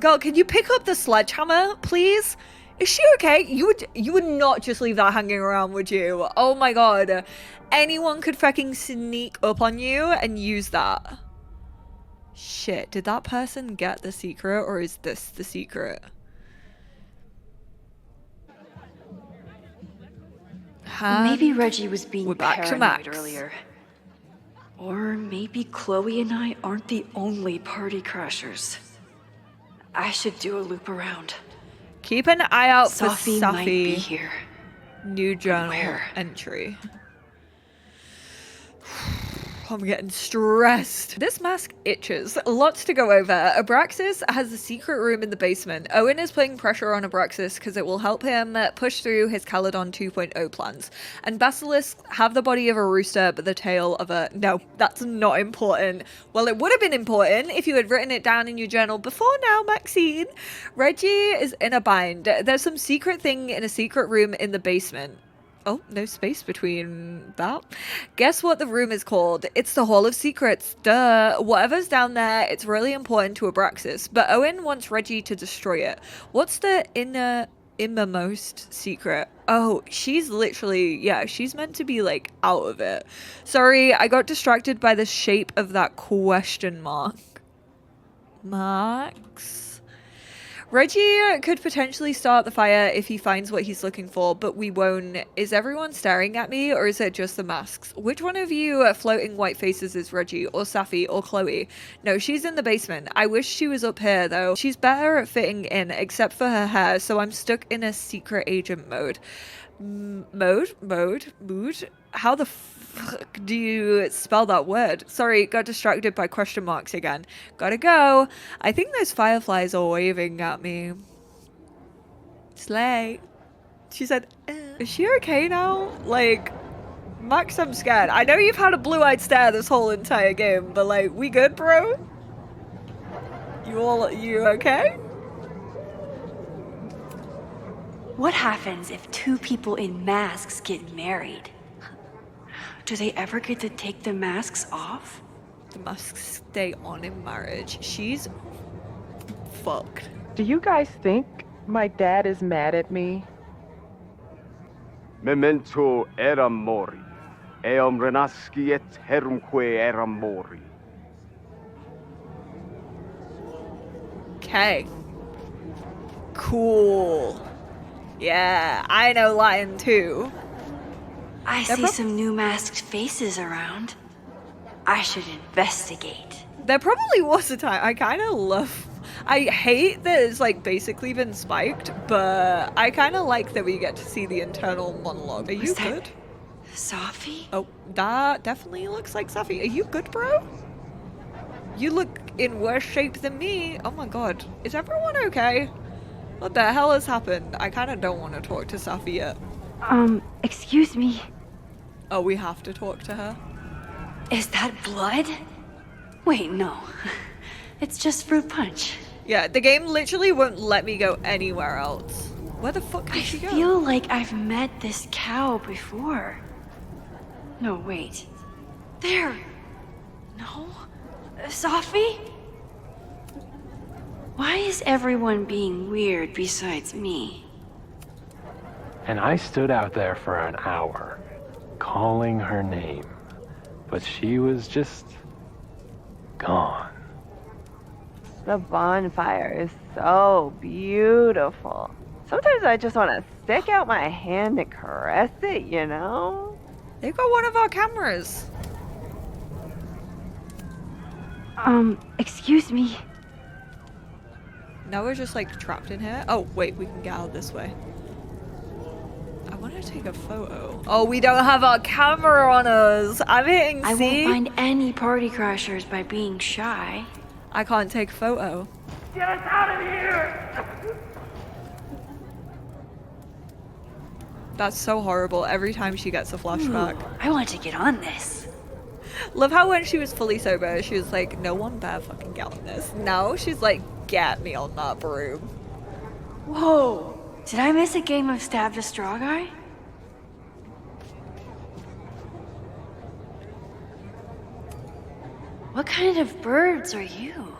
Girl, can you pick up the sledgehammer, please? Is she okay? You would not just leave that hanging around, would you? Oh my god. Anyone could fucking sneak up on you and use that. Shit, did that person get the secret, or is this the secret? Maybe Reggie was being we're back to paranoid Max. earlier. Or maybe Chloe and I aren't the only party crashers. I should do a loop around. Keep an eye out for Sophie might be Safi. here. New journal Where? entry. I'm getting stressed. This mask itches. Lots to go over. Abraxas has a secret room in the basement. Owen is putting pressure on Abraxas because it will help him push through his Caledon 2.0 plans. And basilisks have the body of a rooster but the tail of a... No, that's not important. Well, it would have been important if you had written it down in your journal before now, Maxine. Reggie is in a bind. There's some secret thing in a secret room in the basement. Oh, no space between that. Guess what the room is called? It's the Hall of Secrets. Duh. Whatever's down there, it's really important to Abraxas. But Owen wants Reggie to destroy it. What's the innermost secret? Oh, she's literally, yeah, she's meant to be like out of it. Sorry, I got distracted by the shape of that question mark. Max? Reggie could potentially start the fire if he finds what he's looking for, but we won't. Is everyone staring at me, or is it just the masks? Which one of you floating white faces is Reggie, or Safi, or Chloe? No, she's in the basement. I wish she was up here, though. She's better at fitting in, except for her hair, so I'm stuck in a secret agent mode. Mood? How the fuck do you spell that word? Sorry, got distracted by question marks again. Gotta go. I think those fireflies are waving at me. Slay. She said, is she okay now? Like, Max, I'm scared. I know you've had a blue-eyed stare this whole entire game, but like, we good, bro? You okay? What happens if two people in masks get married? Do they ever get to take the masks off? The masks stay on in marriage. She's fucked. Do you guys think my dad is mad at me? Memento eram mori. Eum renasciet herumque eram mori. Okay. Cool. Yeah, I know Latin too. I see some new masked faces around. I should investigate. There probably was a time. I hate that it's like basically been spiked, but I kind of like that we get to see the internal monologue. Are you good? Safi? Oh, that definitely looks like Safi. Are you good, bro? You look in worse shape than me. Oh my god. Is everyone okay? What the hell has happened? I kind of don't want to talk to Safi yet. Excuse me. Oh, we have to talk to her? Is that blood? Wait, no. It's just fruit punch. Yeah, the game literally won't let me go anywhere else. Where the fuck did she go? I feel like I've met this cow before. No, wait. There! No? Safi? Why is everyone being weird besides me? And I stood out there for an hour, calling her name. But she was just gone. The bonfire is so beautiful. Sometimes I just want to stick out my hand and caress it, you know? They got one of our cameras. Excuse me. Now we're just like trapped in here. Oh, wait, we can get out this way. I want to take a photo. Oh, we don't have our camera on us. I'm hitting C. I won't find any party crashers by being shy. I can't take a photo. Get us out of here! That's so horrible every time she gets a flashback. Ooh, I want to get on this. Love how when she was fully sober, she was like, no one better fucking get on this. Now she's like, get me on that broom. Whoa! Did I miss a game of Stab the Straw Guy? What kind of birds are you?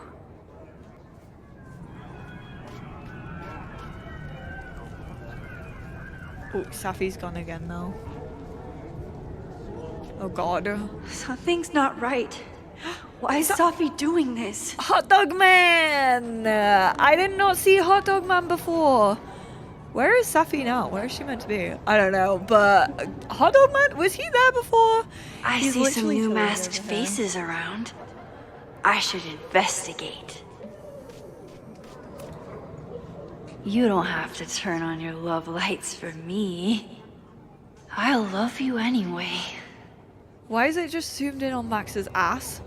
Oh, Safi's gone again now. Oh god. Something's not right. Why is Safi doing this? Hot Dog Man! I did not see Hot Dog Man before. Where is Safi now? Where is she meant to be? I don't know, but Hot Dog Man, was he there before? I He's see some literally new chilling masked over here. faces around. I should investigate. You don't have to turn on your love lights for me. I'll love you anyway. Why is it just zoomed in on Max's ass?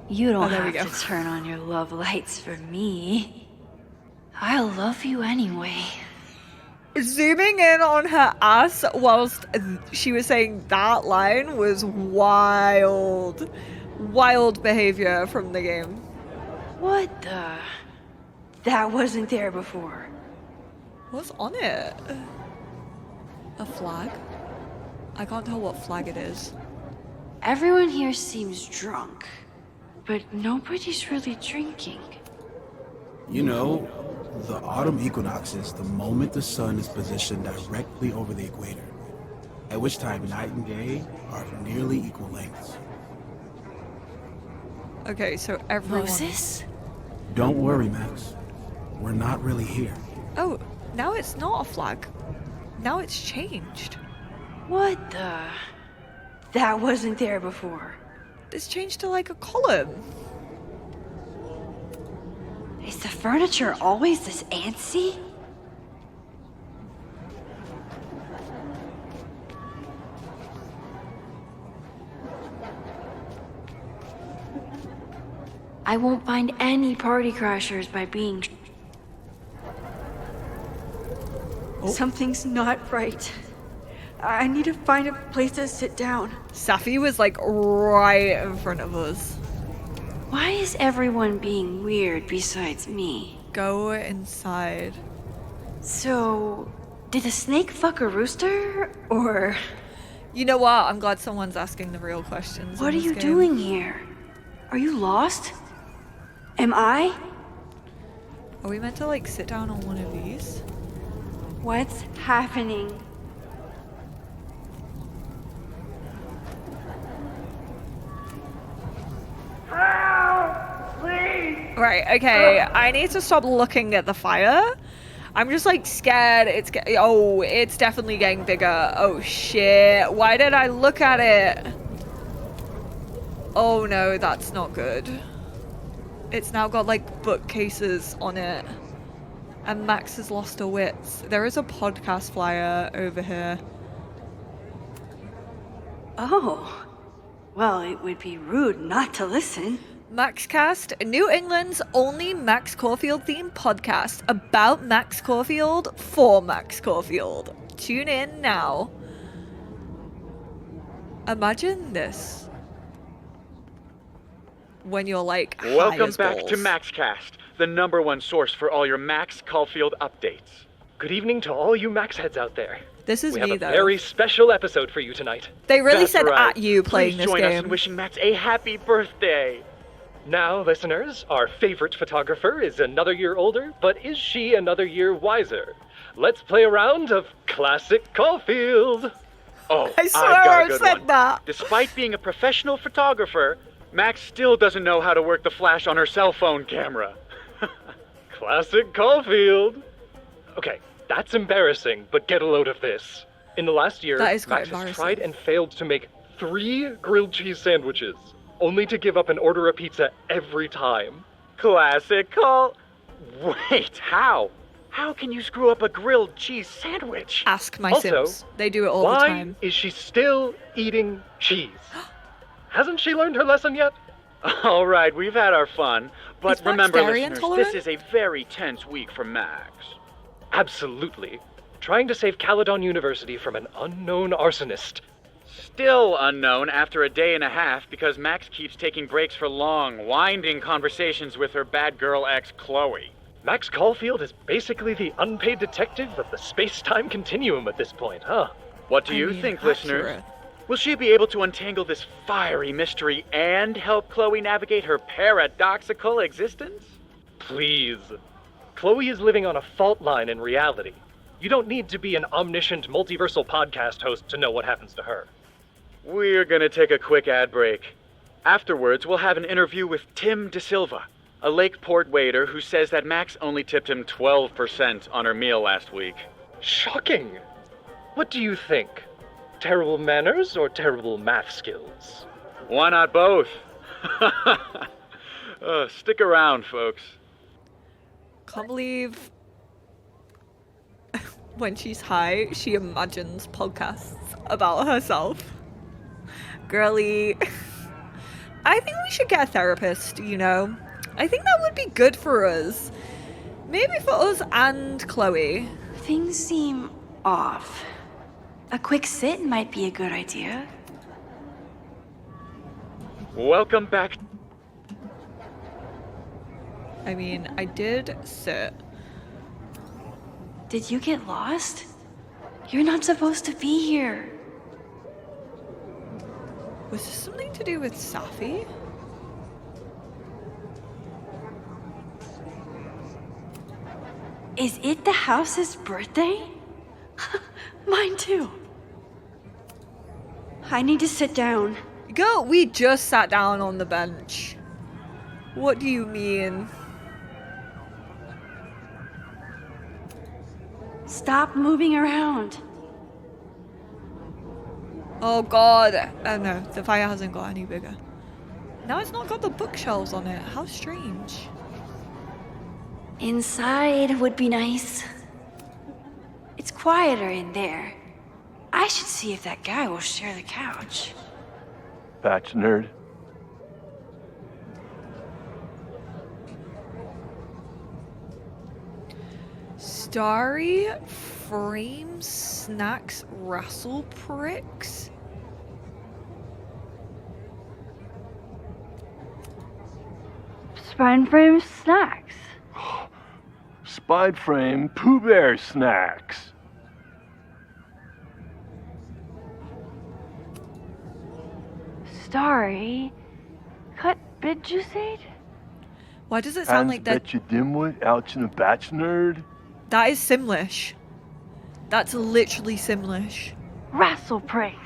You don't there we have go. to turn on your love lights for me. I'll love you anyway. Zooming in on her ass whilst she was saying that line was wild. Wild behavior from the game. What the? That wasn't there before. What's on it? A flag? I can't tell what flag it is. Everyone here seems drunk, but nobody's really drinking. You know, the autumn equinox is the moment the sun is positioned directly over the equator, at which time night and day are of nearly equal lengths. Okay, so everyone... Moses? Don't worry, Max. We're not really here. Oh, now it's not a flag. Now it's changed. What the? That wasn't there before. It's changed to like a column. Is the furniture always this antsy? I won't find any party crashers by being... Something's not right. I need to find a place to sit down. Safi was like right in front of us. Why is everyone being weird besides me? Go inside. So, did a snake fuck a rooster? Or... You know what? I'm glad someone's asking the real questions. What in are this you game. doing here? Are you lost? Am I? Are we meant to like sit down on one of these? What's happening? Right, okay. I need to stop looking at the fire. I'm just like scared. It's definitely getting bigger. Oh shit. Why did I look at it? Oh no, that's not good. It's now got like bookcases on it. And Max has lost her wits. There is a podcast flyer over here. Oh. Well, it would be rude not to listen. MaxCast, New England's only Max Caulfield themed podcast about Max Caulfield for Max Caulfield. Tune in now. Imagine this. When you're like, welcome back to MaxCast, the #1 source for all your Max Caulfield updates. Good evening to all you Max heads out there. This is we me, have a though. very special episode for you tonight. They really That's said right. at you playing Please this join game. us in wishing Max a happy birthday. Now, listeners, our favorite photographer is another year older, but is she another year wiser? Let's play a round of Classic Caulfield. Oh, I swear I've got a I good said one. that. Despite being a professional photographer, Max still doesn't know how to work the flash on her cell phone camera. Classic Caulfield. Okay, that's embarrassing, but get a load of this. In the last year, That is quite Max has tried and failed to make 3 grilled cheese sandwiches, only to give up and order a pizza every time. Classic Call. Wait, how? How can you screw up a grilled cheese sandwich? Ask my Also, Sims. They do it all the why time. is she still eating cheese? Hasn't she learned her lesson yet? All right, we've had our fun, but Is Max remember, dairy listeners, intolerant? this is a very tense week for Max. Absolutely. Trying to save Caledon University from an unknown arsonist. Still unknown after a day and a half because Max keeps taking breaks for long, winding conversations with her bad girl ex, Chloe. Max Caulfield is basically the unpaid detective of the space-time continuum at this point, huh? What do you think, listeners? Will she be able to untangle this fiery mystery and help Chloe navigate her paradoxical existence? Please. Chloe is living on a fault line in reality. You don't need to be an omniscient multiversal podcast host to know what happens to her. We're gonna take a quick ad break. Afterwards, we'll have an interview with Tim DeSilva, a Lakeport waiter who says that Max only tipped him 12% on her meal last week. Shocking! What do you think? Terrible manners or terrible math skills? Why not both? Stick around, folks. Can't believe when she's high, she imagines podcasts about herself. Girly. I think we should get a therapist, you know? I think that would be good for us. Maybe for us and Chloe. Things seem off. A quick sit might be a good idea. Welcome back. I mean, I did sit. Did you get lost? You're not supposed to be here. Was this something to do with Safi? Is it the house's birthday? Mine too. I need to sit down. Girl, we just sat down on the bench. What do you mean? Stop moving around. Oh god. Oh no, the fire hasn't got any bigger. Now it's not got the bookshelves on it. How strange. Inside would be nice. It's quieter in there. I should see if that guy will share the couch. Batch nerd. Starry frame snacks rustle pricks. Spine frame snacks. Spide frame Pooh Bear snacks. Starry. Cut bit juiceade? Why does it sound like that? Bet you dimwit, ouch in a batch nerd. That is Simlish. That's literally Simlish. Wrestle pricks.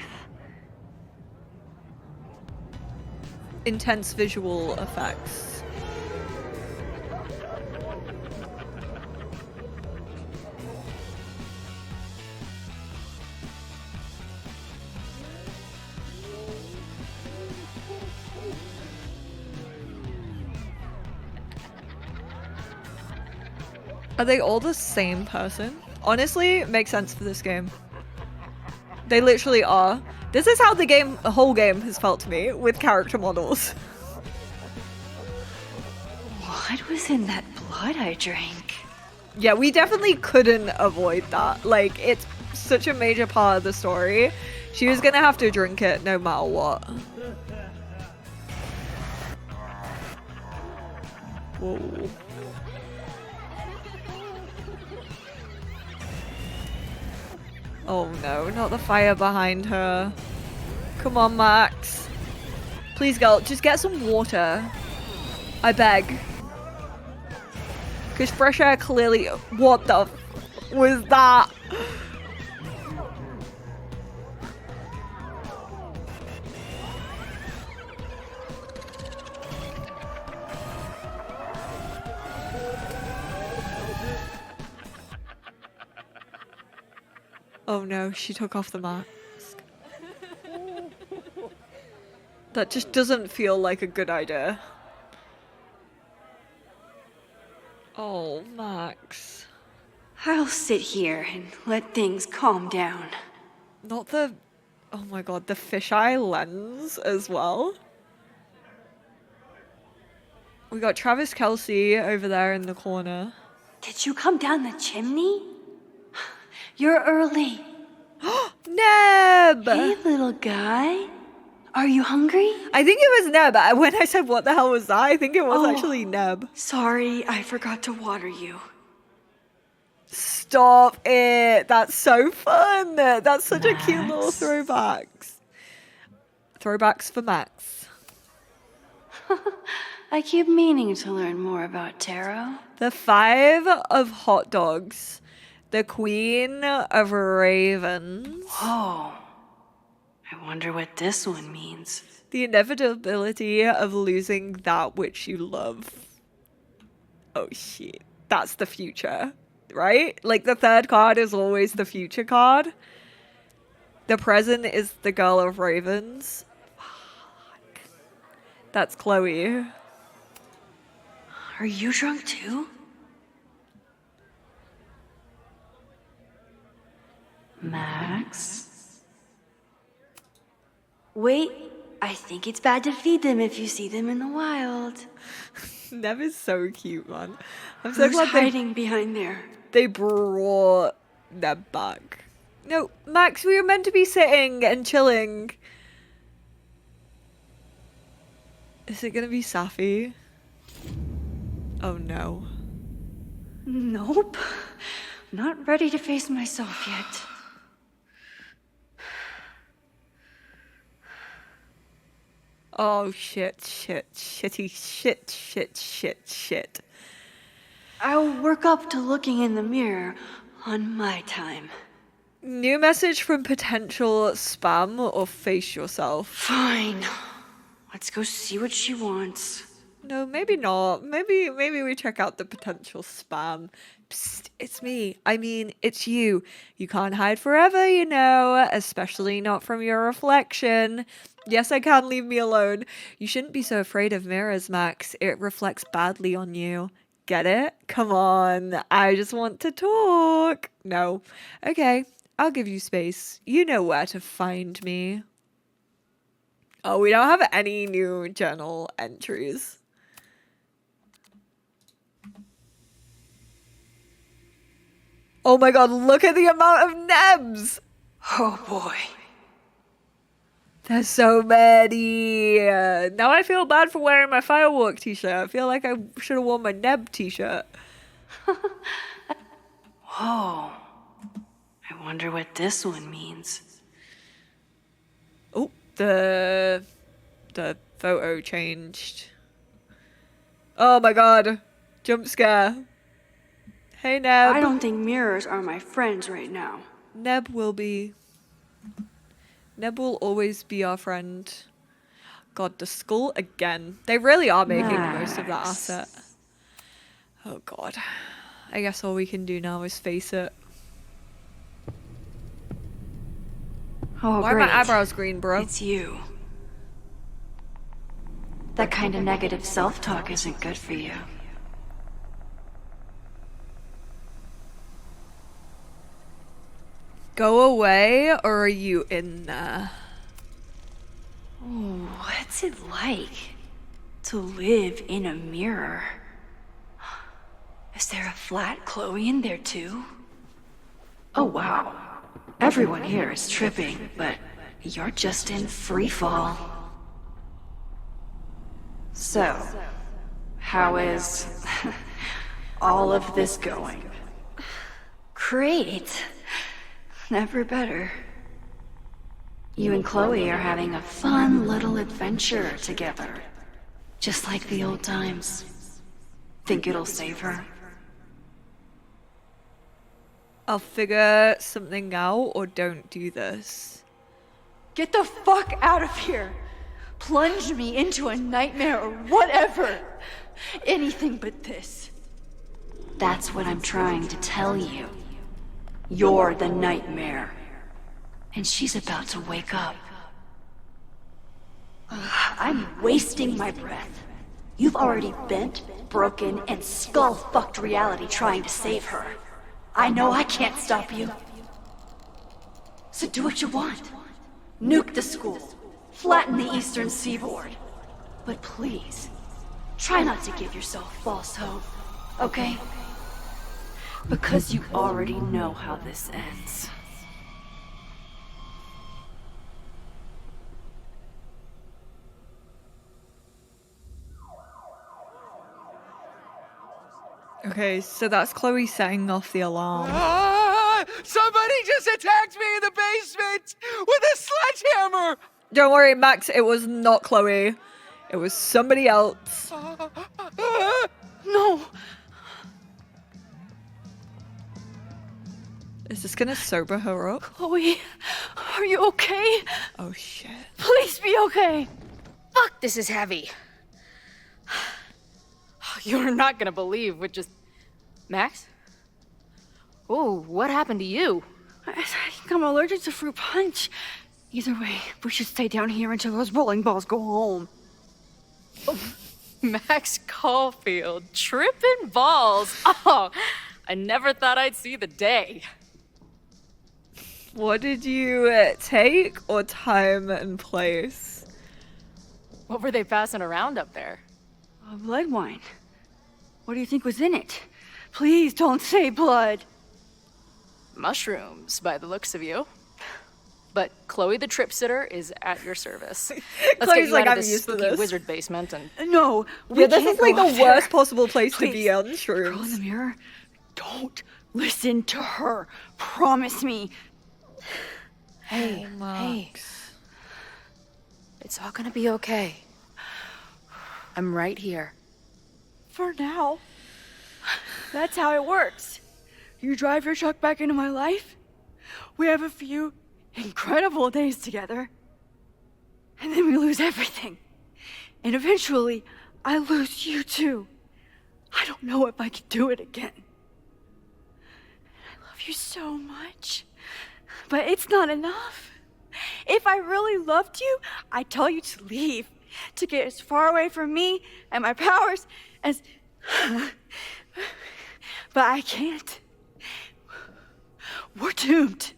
Intense visual effects. Are they all the same person? Honestly, it makes sense for this game. They literally are. This is how the whole game has felt to me, with character models. What was in that blood I drank? Yeah, we definitely couldn't avoid that. Like, it's such a major part of the story. She was gonna have to drink it no matter what. Whoa. Oh no, not the fire behind her. Come on, Max. Please, girl, just get some water. I beg. Because fresh air clearly... What the was that? Oh no, she took off the mask. That just doesn't feel like a good idea. Oh, Max. I'll sit here and let things calm down. Not the... Oh my god, the fisheye lens as well. We got Travis Kelce over there in the corner. Did you come down the chimney? You're early. Neb! Hey, little guy. Are you hungry? I think it was Neb. When I said what the hell was that, I think it was actually Neb. Sorry, I forgot to water you. Stop it. That's so fun. That's such a cute little throwbacks. Throwbacks for Max. I keep meaning to learn more about Taro. The 5 of hot dogs. The queen of ravens. Whoa. I wonder what this one means. The inevitability of losing that which you love. Oh shit. That's the future, right? Like the third card is always the future card. The present is the girl of ravens. Fuck. That's Chloe. Are you drunk too? Max? Wait, I think it's bad to feed them if you see them in the wild. Nev is so cute, man. I'm so Who's glad hiding behind there? They brought Neb back. No, Max, we were meant to be sitting and chilling. Is it gonna be Safi? Oh no. Nope. Not ready to face myself yet. Oh shitty shit. I'll work up to looking in the mirror on my time. New message from potential spam or face yourself. Fine. Let's go see what she wants. No, maybe not. Maybe we check out the potential spam. Psst, it's me. I mean, it's you. You can't hide forever, you know, especially not from your reflection. Yes, I can. Leave me alone. You shouldn't be so afraid of mirrors, Max. It reflects badly on you. Get it? Come on. I just want to talk. No. Okay, I'll give you space. You know where to find me. Oh, we don't have any new journal entries. Oh my god, look at the amount of Nebs! Oh boy. There's so many. Now I feel bad for wearing my firework t-shirt. I feel like I should have worn my Neb t-shirt. Whoa. I wonder what this one means. Oh, the photo changed. Oh my god. Jump scare. Hey, Neb. I don't think mirrors are my friends right now. Neb will be. Neb will always be our friend. God, the skull again. They really are making the most of that asset. Oh god. I guess all we can do now is face it. Oh, why great. are my eyebrows green, bro? It's you. That kind of negative self-talk isn't good for you. Go away, or are you in there? Oh, what's it like to live in a mirror? Is there a flat Chloe in there too? Oh wow. Everyone here is tripping, but you're just in free fall. So, how is all of this going? Great. Never better. You and Chloe are having a fun little adventure together. Just like the old times. Think it'll save her? I'll figure something out, or don't do this. Get the fuck out of here! Plunge me into a nightmare or whatever! Anything but this. That's what I'm trying to tell you. You're the nightmare. And she's about to wake up. I'm wasting my breath. You've already bent, broken, and skull-fucked reality trying to save her. I know I can't stop you. So do what you want. Nuke the school. Flatten the eastern seaboard. But please, try not to give yourself false hope, okay? Because you already know how this ends. Okay, so that's Chloe setting off the alarm. Ah! Somebody just attacked me in the basement with a sledgehammer! Don't worry, Max, it was not Chloe. It was somebody else. No! Is this gonna sober her up? Chloe, are you okay? Oh shit. Please be okay! Fuck, this is heavy. You're not gonna believe what just... Max? Oh, what happened to you? I think I'm allergic to fruit punch. Either way, we should stay down here until those bowling balls go home. Max Caulfield, tripping balls. Oh, I never thought I'd see the day. What did you take, or time and place? What were they passing around up there? Blood wine. What do you think was in it? Please don't say blood. Mushrooms, by the looks of you. But Chloe the Trip Sitter is at your service. Let's Chloe's get you like, out I'm of this used to spooky this. wizard basement and... No, we Yeah, this can't is like go the up there. worst possible place to be Please. on Girl in the shrooms. mirror, don't listen to her. Promise me. Hey, hey. It's all gonna be okay. I'm right here. For now. That's how it works. You drive your truck back into my life. We have a few incredible days together. And then we lose everything. And eventually, I lose you too. I don't know if I can do it again. I love you so much. But it's not enough. If I really loved you, I'd tell you to leave. To get as far away from me and my powers as... But I can't. We're doomed.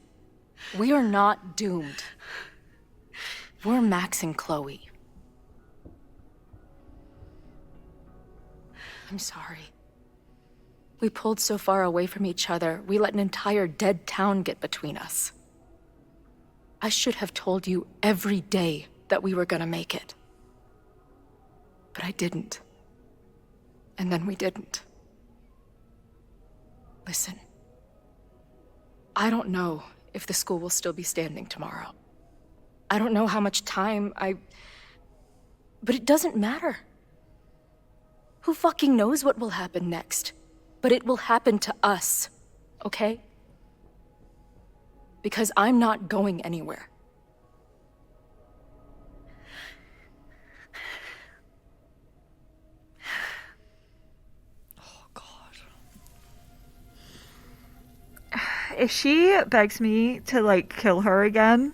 We are not doomed. We're Max and Chloe. I'm sorry. We pulled so far away from each other, we let an entire dead town get between us. I should have told you every day that we were gonna make it. But I didn't. And then we didn't. Listen. I don't know if the school will still be standing tomorrow. I don't know how much time But it doesn't matter. Who fucking knows what will happen next? But it will happen to us, okay? Because I'm not going anywhere. If she begs me to, like, kill her again,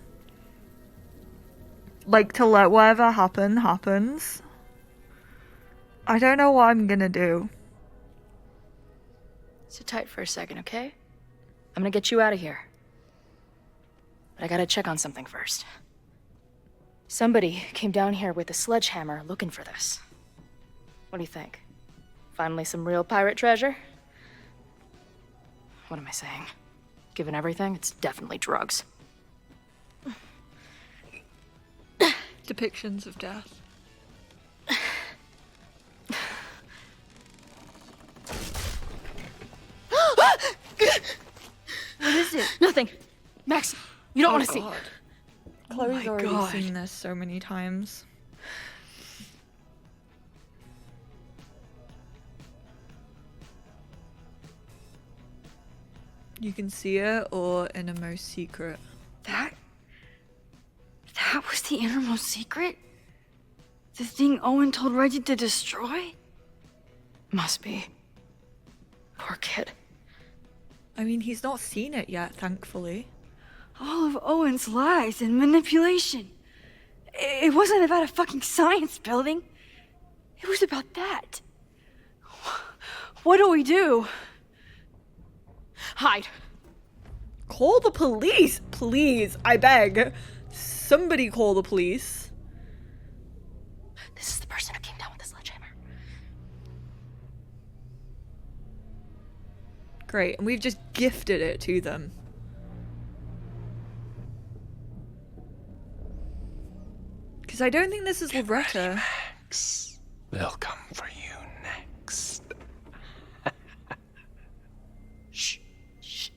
like, to let whatever happen, happens, I don't know what I'm gonna do. Sit tight for a second, okay? I'm gonna get you out of here. But I gotta check on something first. Somebody came down here with a sledgehammer looking for this. What do you think? Finally some real pirate treasure? What am I saying? Given everything, it's definitely drugs. Depictions of death. What is it? Nothing. Max, you don't want to see. Chloe's my already God. seen this so many times. You can see it, or innermost secret. That was the innermost secret? The thing Owen told Reggie to destroy? Must be. Poor kid. I mean, he's not seen it yet, thankfully. All of Owen's lies and manipulation. It wasn't about a fucking science building. It was about that. What do we do? Hide. Call the police, please. I beg. Somebody call the police. This is the person who came down with the sledgehammer. Great, and we've just gifted it to them. Because I don't think this is Loretta. Max. They'll come for you next. Shh. Shh.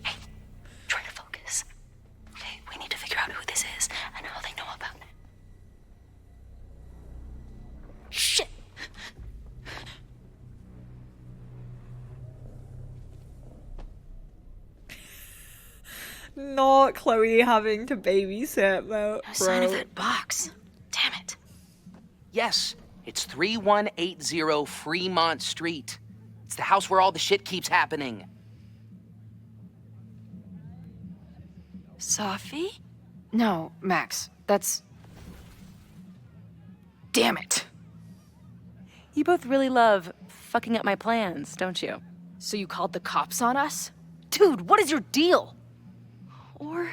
Hey, try to focus. Okay, we need to figure out who this is and how they know about it. Shit. Not Chloe having to babysit, bro. No sign of that box. Damn it. Yes, it's 3180 Fremont Street. It's the house where all the shit keeps happening. Sophie? No, Max. That's... Damn it. You both really love fucking up my plans, don't you? So you called the cops on us? Dude, what is your deal? Or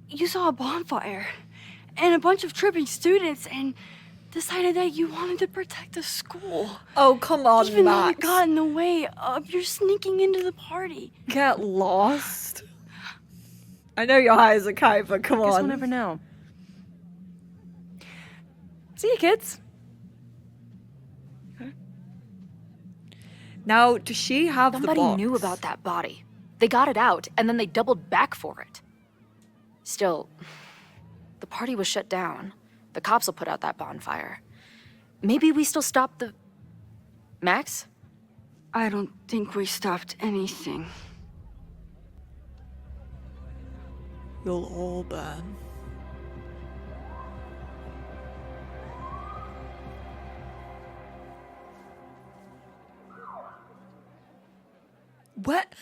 you saw a bonfire and a bunch of tripping students and decided that you wanted to protect the school. Oh, come on, Even though Max. it got in the way of your sneaking into the party. Get lost. I know you're high as a kite, but come Guess on. we'll never know. See you, kids. Now, does she have Somebody the box? knew about that body. They got it out, and then they doubled back for it. Still, the party was shut down. The cops will put out that bonfire. Maybe we still stop the... Max? I don't think we stopped anything. You'll all burn. What?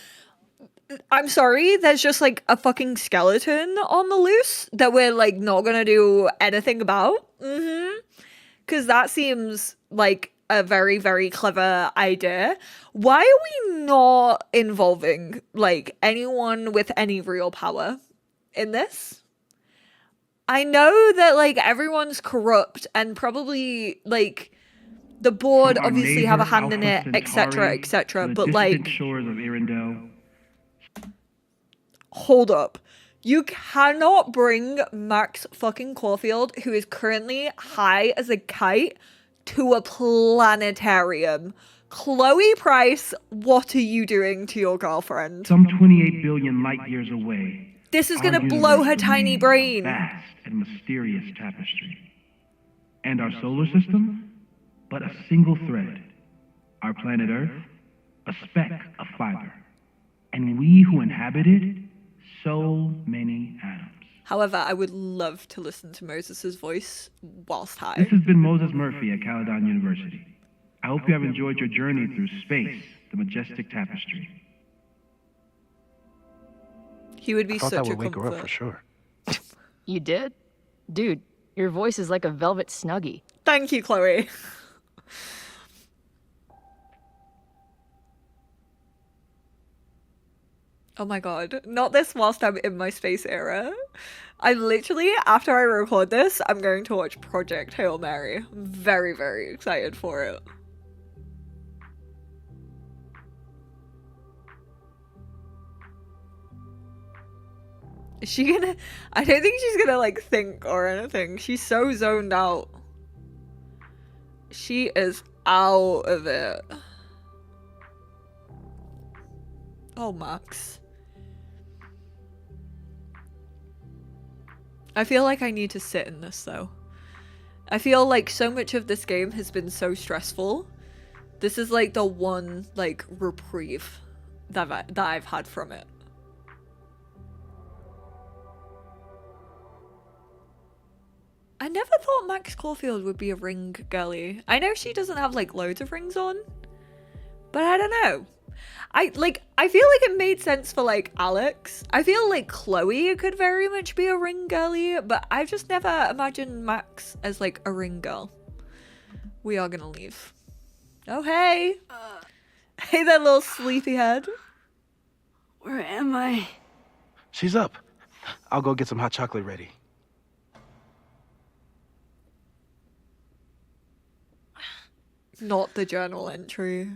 I'm sorry, there's just like a fucking skeleton on the loose that we're like not gonna do anything about? Because that seems like a very, very clever idea. Why are we not involving like anyone with any real power in this? I know that like everyone's corrupt and probably like the board From our obviously have a neighbor, hand in it, Alpha etc., Centauri, etc. to the But distant like, shores of Arendelle. hold up. You cannot bring Max fucking Caulfield, who is currently high as a kite, to a planetarium. Chloe Price, what are you doing to your girlfriend? Some 28 billion light years away. This is our gonna blow universe her tiny remains brain. A vast and mysterious tapestry. And our solar system? But a single thread. Our planet Earth? A speck of fiber. And we who inhabit it? So many atoms. However, I would love to listen to Moses' voice whilst high. This has been Moses Murphy at Caledon University. I hope you have enjoyed your journey through space, the majestic tapestry. He would be I thought such that a would wake her up comfort. for sure. You did? Dude, your voice is like a velvet snuggie. Thank you, Chloe. Oh my god, not this whilst I'm in my space era. I literally, after I record this, I'm going to watch Project Hail Mary. I'm very, very excited for it. Is she gonna... I don't think she's gonna, like, think or anything. She's so zoned out. She is out of it. Oh, Max. I feel like I need to sit in this, though. I feel like so much of this game has been so stressful. This is, like, the one, like, reprieve that I've had from it. I never thought Max Caulfield would be a ring girly. I know she doesn't have like loads of rings on, but I don't know. I feel like it made sense for like Alex. I feel like Chloe could very much be a ring girly, but I've just never imagined Max as like a ring girl. We are gonna leave. Oh hey. Hey there, little sleepyhead. Where am I? She's up. I'll go get some hot chocolate ready. Not the journal entry.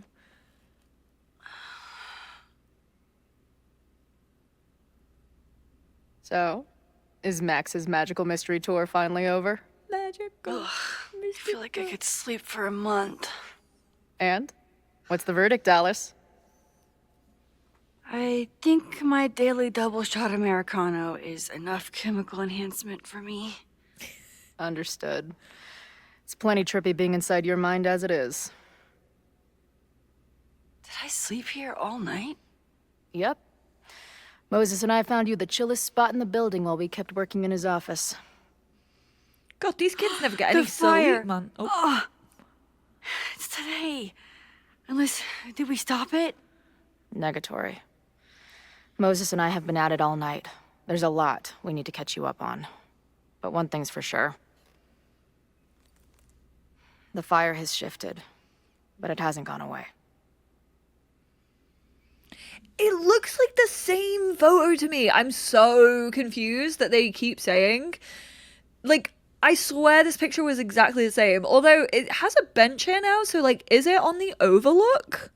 So, is Max's magical mystery tour finally over? Magical. I feel like I could sleep for a month. And? What's the verdict, Alice? I think my daily double shot Americano is enough chemical enhancement for me. Understood. It's plenty trippy being inside your mind as it is. Did I sleep here all night? Yep. Moses and I found you the chillest spot in the building while we kept working in his office. God, these kids never get The any fire. sleep, man. Oh. Oh, it's today. Unless, did we stop it? Negatory. Moses and I have been at it all night. There's a lot we need to catch you up on. But one thing's for sure. The fire has shifted, but it hasn't gone away. It looks like the same photo to me. I'm so confused that they keep saying. Like, I swear this picture was exactly the same. Although it has a bench here now, so like, is it on the overlook?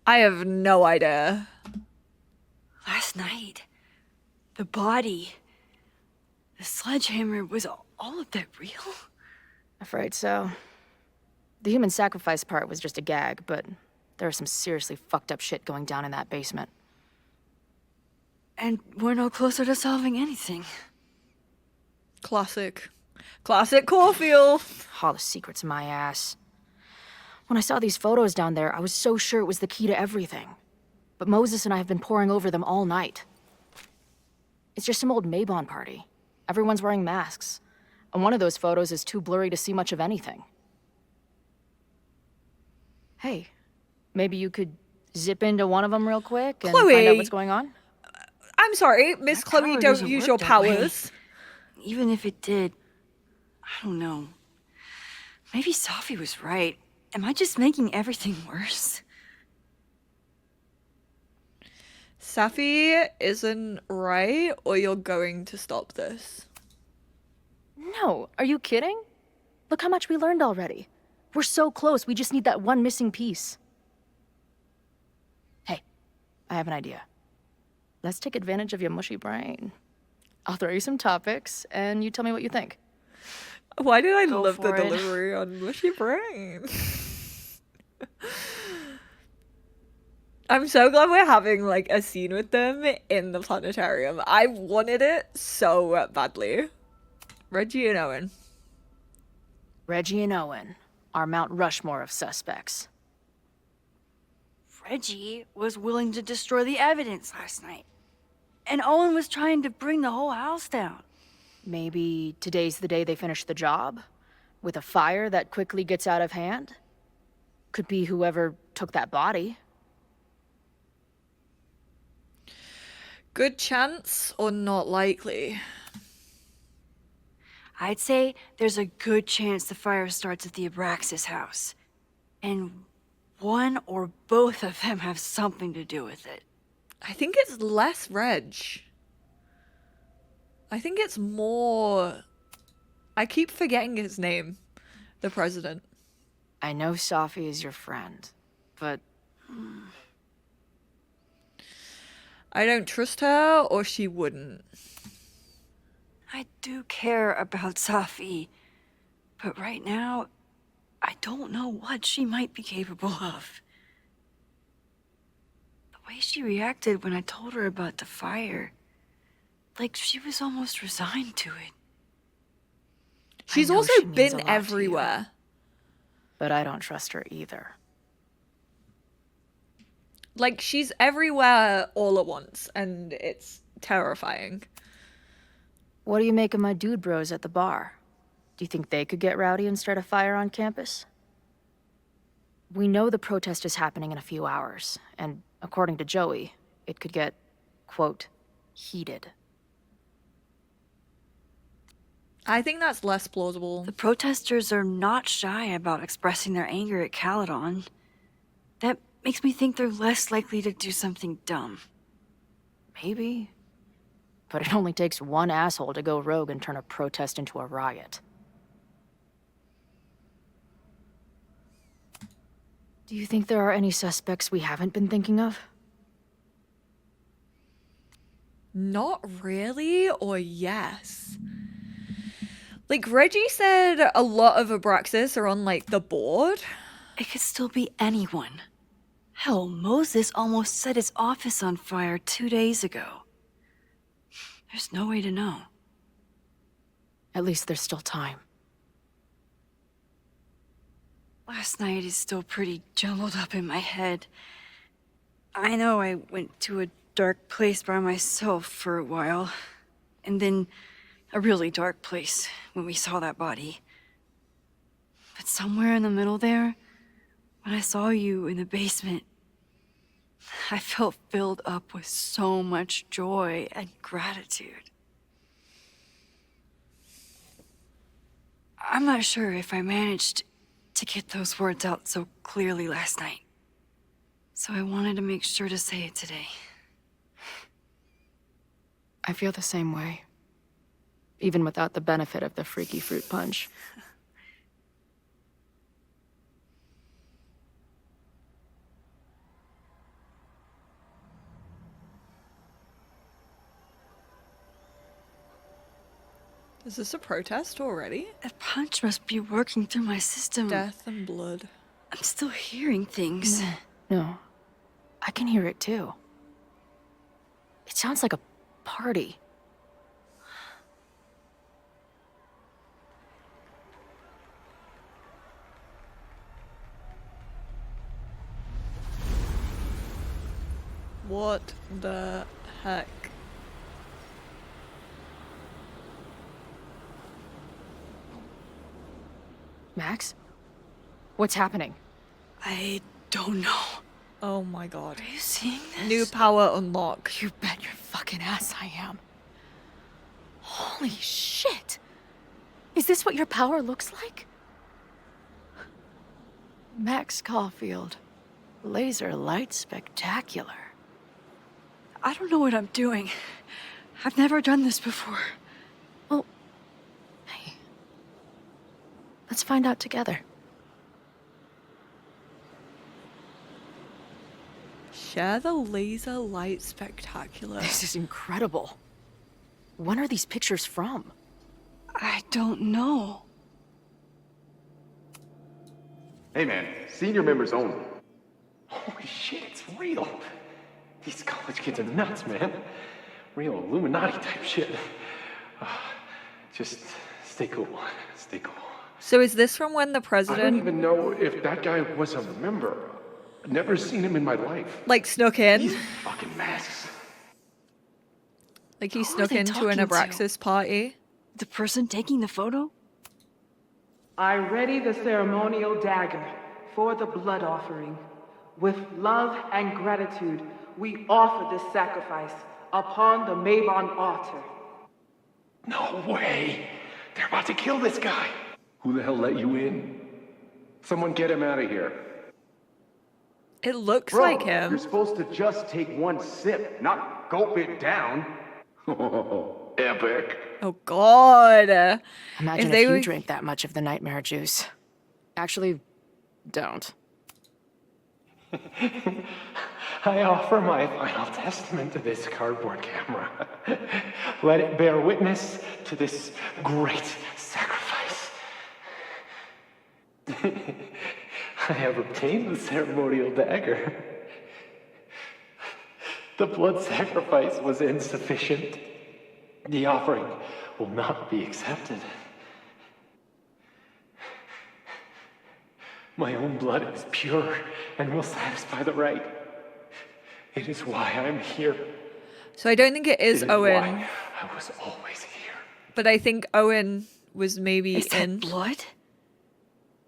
I have no idea. Last night, the body, the sledgehammer, was all of that real? Afraid so. The human sacrifice part was just a gag, but there was some seriously fucked up shit going down in that basement. And we're no closer to solving anything. Classic. Classic Caulfield. All the secrets, my ass. When I saw these photos down there, I was so sure it was the key to everything. But Moses and I have been poring over them all night. It's just some old Maybon party. Everyone's wearing masks. And one of those photos is too blurry to see much of anything. Hey, maybe you could zip into one of them real quick and Chloe. find out what's going on? I'm sorry, Miss That Chloe, power don't doesn't use work your that way. powers. Even if it did, I don't know. Maybe Safi was right. Am I just making everything worse? Safi isn't right, or you're going to stop this. No, are you kidding? Look how much we learned already. We're so close, we just need that one missing piece. Hey, I have an idea. Let's take advantage of your mushy brain. I'll throw you some topics, and you tell me what you think. Why did I Go love the for it. delivery on mushy brain? I'm so glad we're having like a scene with them in the planetarium. I wanted it so badly. Reggie and Owen. Reggie and Owen, our Mount Rushmore of suspects. Reggie was willing to destroy the evidence last night. And Owen was trying to bring the whole house down. Maybe today's the day they finish the job? With a fire that quickly gets out of hand? Could be whoever took that body. Good chance or not likely? I'd say there's a good chance the fire starts at the Abraxas house. And one or both of them have something to do with it. I think it's less Reg. I think it's more... I keep forgetting his name. The president. I know Safi is your friend, but... I don't trust her, or she wouldn't. I do care about Safi, but right now, I don't know what she might be capable of. The way she reacted when I told her about the fire, like she was almost resigned to it. She's know also she means a been lot to you. everywhere. But I don't trust her either. Like, she's everywhere all at once, and it's terrifying. What do you make of my dude bros at the bar? Do you think they could get rowdy and start a fire on campus? We know the protest is happening in a few hours, and according to Joey, it could get, quote, heated. I think that's less plausible. The protesters are not shy about expressing their anger at Caledon. That makes me think they're less likely to do something dumb. Maybe. But it only takes one asshole to go rogue and turn a protest into a riot. Do you think there are any suspects we haven't been thinking of? Not really, or yes. Like, Reggie said a lot of Abraxas are on, like, the board. It could still be anyone. Hell, Moses almost set his office on fire 2 days ago. There's no way to know. At least there's still time. Last night is still pretty jumbled up in my head. I know I went to a dark place by myself for a while, and then a really dark place when we saw that body. But somewhere in the middle there, when I saw you in the basement, I felt filled up with so much joy and gratitude. I'm not sure if I managed to get those words out so clearly last night. So I wanted to make sure to say it today. I feel the same way. Even without the benefit of the freaky fruit punch. Is this a protest already? That punch must be working through my system. Death and blood. I'm still hearing things. No. I can hear it too. It sounds like a party. What the heck? Max? What's happening? I don't know. Oh my god. Are you seeing this? New power unlock. You bet your fucking ass I am. Holy shit! Is this what your power looks like? Max Caulfield. Laser light spectacular. I don't know what I'm doing. I've never done this before. Well, hey. Let's find out together. Share the laser light spectacular. This is incredible. When are these pictures from? I don't know. Hey man, senior members only. Holy shit, it's real. These college kids are nuts, man. Real Illuminati type shit. Just stay cool. Stay cool. So is this from when the I don't president, even know if that guy was a member. Never seen him in my life. like, snuck in? These fucking masks. Like he Who are snuck they into an talking to? Abraxas party? The person taking the photo? I ready the ceremonial dagger for the blood offering. With love and gratitude, we offer this sacrifice upon the Mabon altar. No way. They're about to kill this guy. Who the hell let you in? Someone get him out of here. It looks Bro, like him. You're supposed to just take one sip, not gulp it down. Epic. Oh god. Imagine if you drink that much of the nightmare juice. Actually, don't. I offer my final testament to this cardboard camera. Let it bear witness to this great sacrifice. I have obtained the ceremonial dagger. The blood sacrifice was insufficient. The offering will not be accepted. My own blood is pure and will satisfy the rite. It is why I'm here. So I don't think it is It is Owen. why I was always here. But I think Owen was maybe Is that in. blood?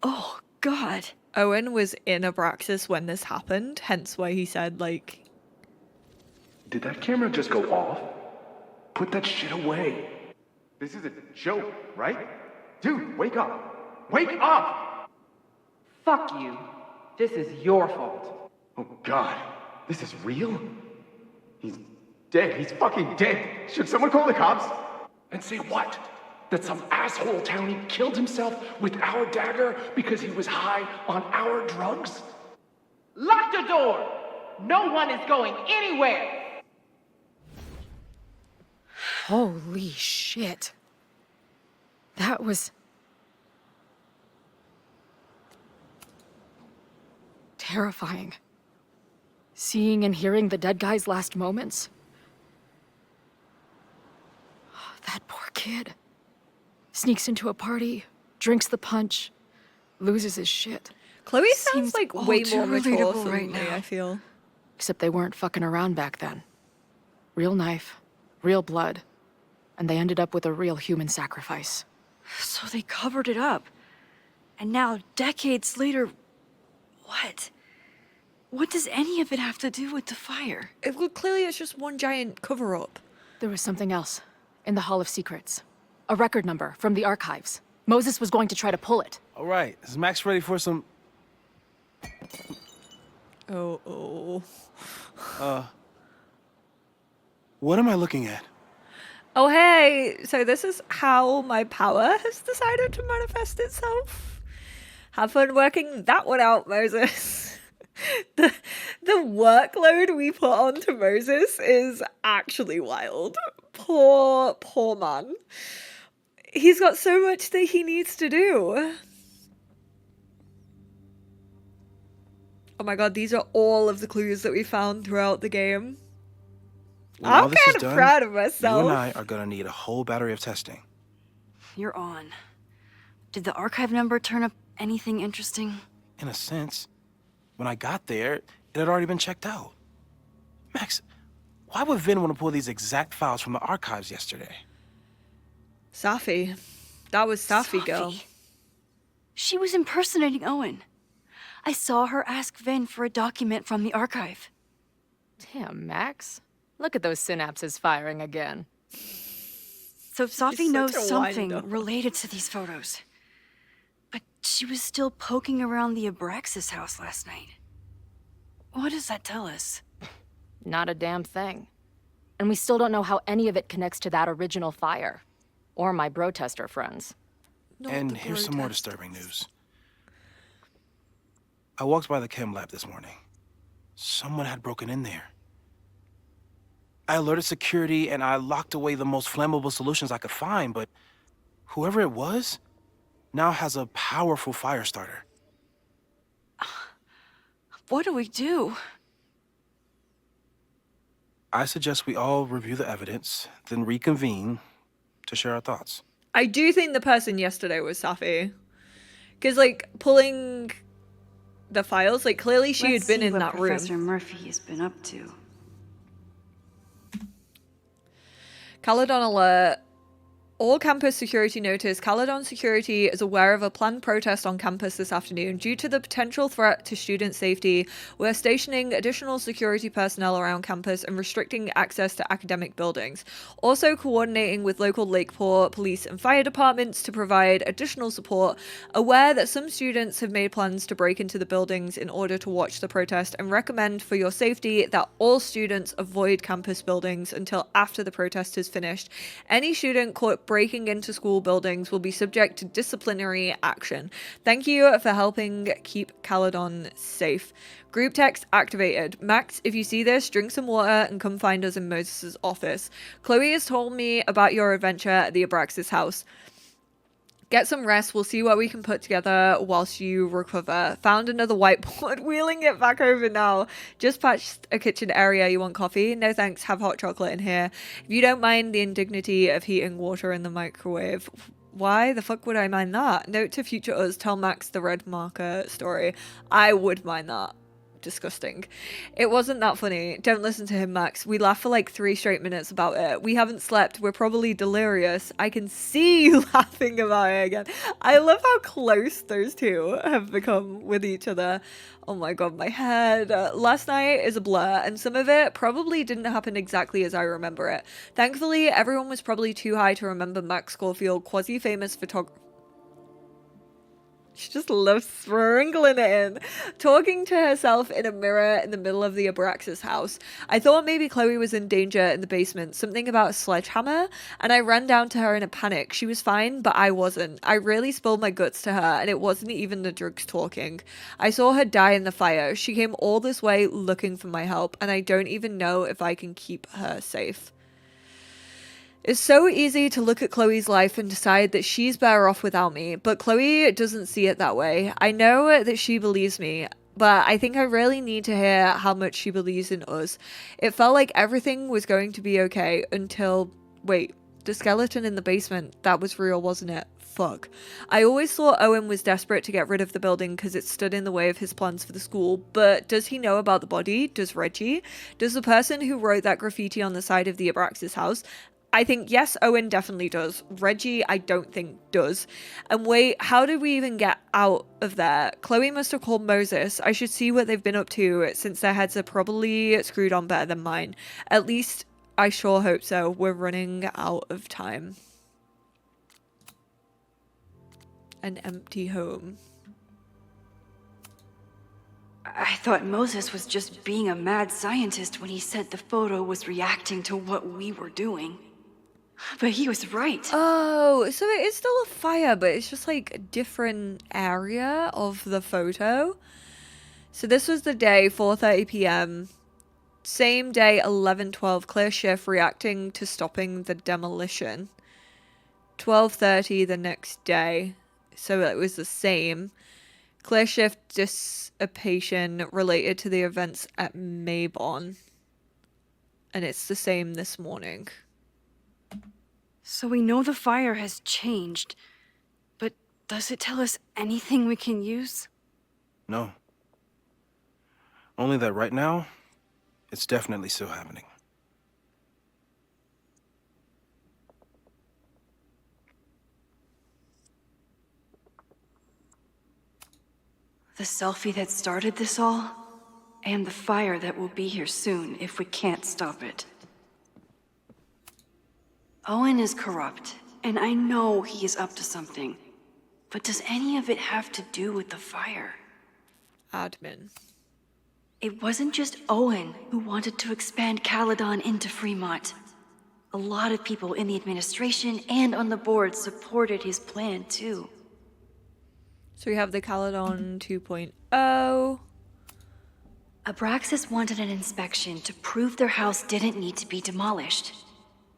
Oh, God. Owen was in Abraxas when this happened, hence why he said, like... Did that camera just go off? Put that shit away. This is a joke, right? Dude, wake up! Wake up! Fuck you. This is your fault. Oh God, this is real? He's dead. He's fucking dead. Should someone call the cops? And say what? That some asshole townie killed himself with our dagger because he was high on our drugs? Lock the door! No one is going anywhere! Holy shit. That was... terrifying. Seeing and hearing the dead guy's last moments. That poor kid. Sneaks into a party, drinks the punch, loses his shit. Chloe sounds like way more mature relatable right now, I feel. Except they weren't fucking around back then. Real knife, real blood, and they ended up with a real human sacrifice. So they covered it up. And now, decades later, what? What does any of it have to do with the fire? Clearly it's just one giant cover-up. There was something else. In the Hall of Secrets. A record number from the archives. Moses was going to try to pull it. All right, is Max ready for some... Oh. What am I looking at? Oh, hey! So this is how my power has decided to manifest itself. Have fun working that one out, Moses. The workload we put onto Moses is actually wild. Poor man. He's got so much that he needs to do. Oh my god, these are all of the clues that we found throughout the game. When all I'm this is kind of done, proud of myself. You and I are gonna need a whole battery of testing. You're on. Did the archive number turn up anything interesting? In a sense. When I got there, it had already been checked out. Max, why would Vin want to pull these exact files from the archives yesterday? Safi. That was Safi, girl. She was impersonating Owen. I saw her ask Vin for a document from the archive. Damn, Max. Look at those synapses firing again. So Safi such knows a something wind-up. related to these photos. But she was still poking around the Abraxas house last night. What does that tell us? Not a damn thing. And we still don't know how any of it connects to that original fire. Or my bro-tester friends. And here's some more disturbing news. I walked by the chem lab this morning. Someone had broken in there. I alerted security and I locked away the most flammable solutions I could find, but whoever it was now has a powerful fire starter. What do we do? I suggest we all review the evidence, then reconvene to share our thoughts. I do think the person yesterday was Safi. Because, like, pulling the files, like, clearly she had been in that room. Professor Murphy has been up to. Caledon alert. All campus security notice. Caledon security is aware of a planned protest on campus this afternoon. Due to the potential threat to student safety, we're stationing additional security personnel around campus and restricting access to academic buildings. Also coordinating with local Lakeport police and fire departments to provide additional support. Aware that some students have made plans to break into the buildings in order to watch the protest, and recommend for your safety that all students avoid campus buildings until after the protest is finished. Any student caught breaking into school buildings will be subject to disciplinary action. Thank you for helping keep Caledon safe. Group text activated. Max, if you see this, drink some water and come find us in Moses' office. Chloe has told me about your adventure at the Abraxas house. Get some rest. We'll see what we can put together whilst you recover. Found another whiteboard. Wheeling it back over now. Just patched a kitchen area. You want coffee? No thanks. Have hot chocolate in here. If you don't mind the indignity of heating water in the microwave. Why the fuck would I mind that? Note to future us. Tell Max the red marker story. I would mind that. disgusting. It wasn't that funny. Don't listen to him, Max. We laughed for like 3 straight minutes about it. We haven't slept. We're probably delirious. I can see you laughing about it again. I love how close those two have become with each other. Oh my god, my head. Last night is a blur, and some of it probably didn't happen exactly as I remember it. Thankfully, everyone was probably too high to remember Max Caulfield, quasi-famous photographer. She just loves sprinkling it in. Talking to herself in a mirror in the middle of the Abraxas house. I thought maybe Chloe was in danger in the basement, something about a sledgehammer, and I ran down to her in a panic. She was fine, but I wasn't. I really spilled my guts to her, and it wasn't even the drugs talking. I saw her die in the fire. She came all this way looking for my help, and I don't even know if I can keep her safe. It's so easy to look at Chloe's life and decide that she's better off without me, but Chloe doesn't see it that way. I know that she believes me, but I think I really need to hear how much she believes in us. It felt like everything was going to be okay until... Wait, the skeleton in the basement, that was real, wasn't it? Fuck. I always thought Owen was desperate to get rid of the building because it stood in the way of his plans for the school, but does he know about the body? Does Reggie? Does the person who wrote that graffiti on the side of the Abraxas house? I think, yes, Owen definitely does. Reggie, I don't think does. And wait, how did we even get out of there? Chloe must have called Moses. I should see what they've been up to, since their heads are probably screwed on better than mine. At least, I sure hope so. We're running out of time. An empty home. I thought Moses was just being a mad scientist when he said the photo was reacting to what we were doing. But he was right. Oh, so it is still a fire, but it's just like a different area of the photo. So this was the day, 4:30 p.m. Same day, 11:12, clear shift reacting to stopping the demolition. 12:30 the next day. So it was the same. Clear shift dissipation related to the events at Maybon. And it's the same this morning. So we know the fire has changed, but does it tell us anything we can use? No. Only that right now, it's definitely still happening. The selfie that started this all, and the fire that will be here soon if we can't stop it. Owen is corrupt, and I know he is up to something. But does any of it have to do with the fire? Admin. It wasn't just Owen who wanted to expand Caledon into Fremont. A lot of people in the administration and on the board supported his plan, too. So we have the Caledon 2.0. Abraxas wanted an inspection to prove their house didn't need to be demolished.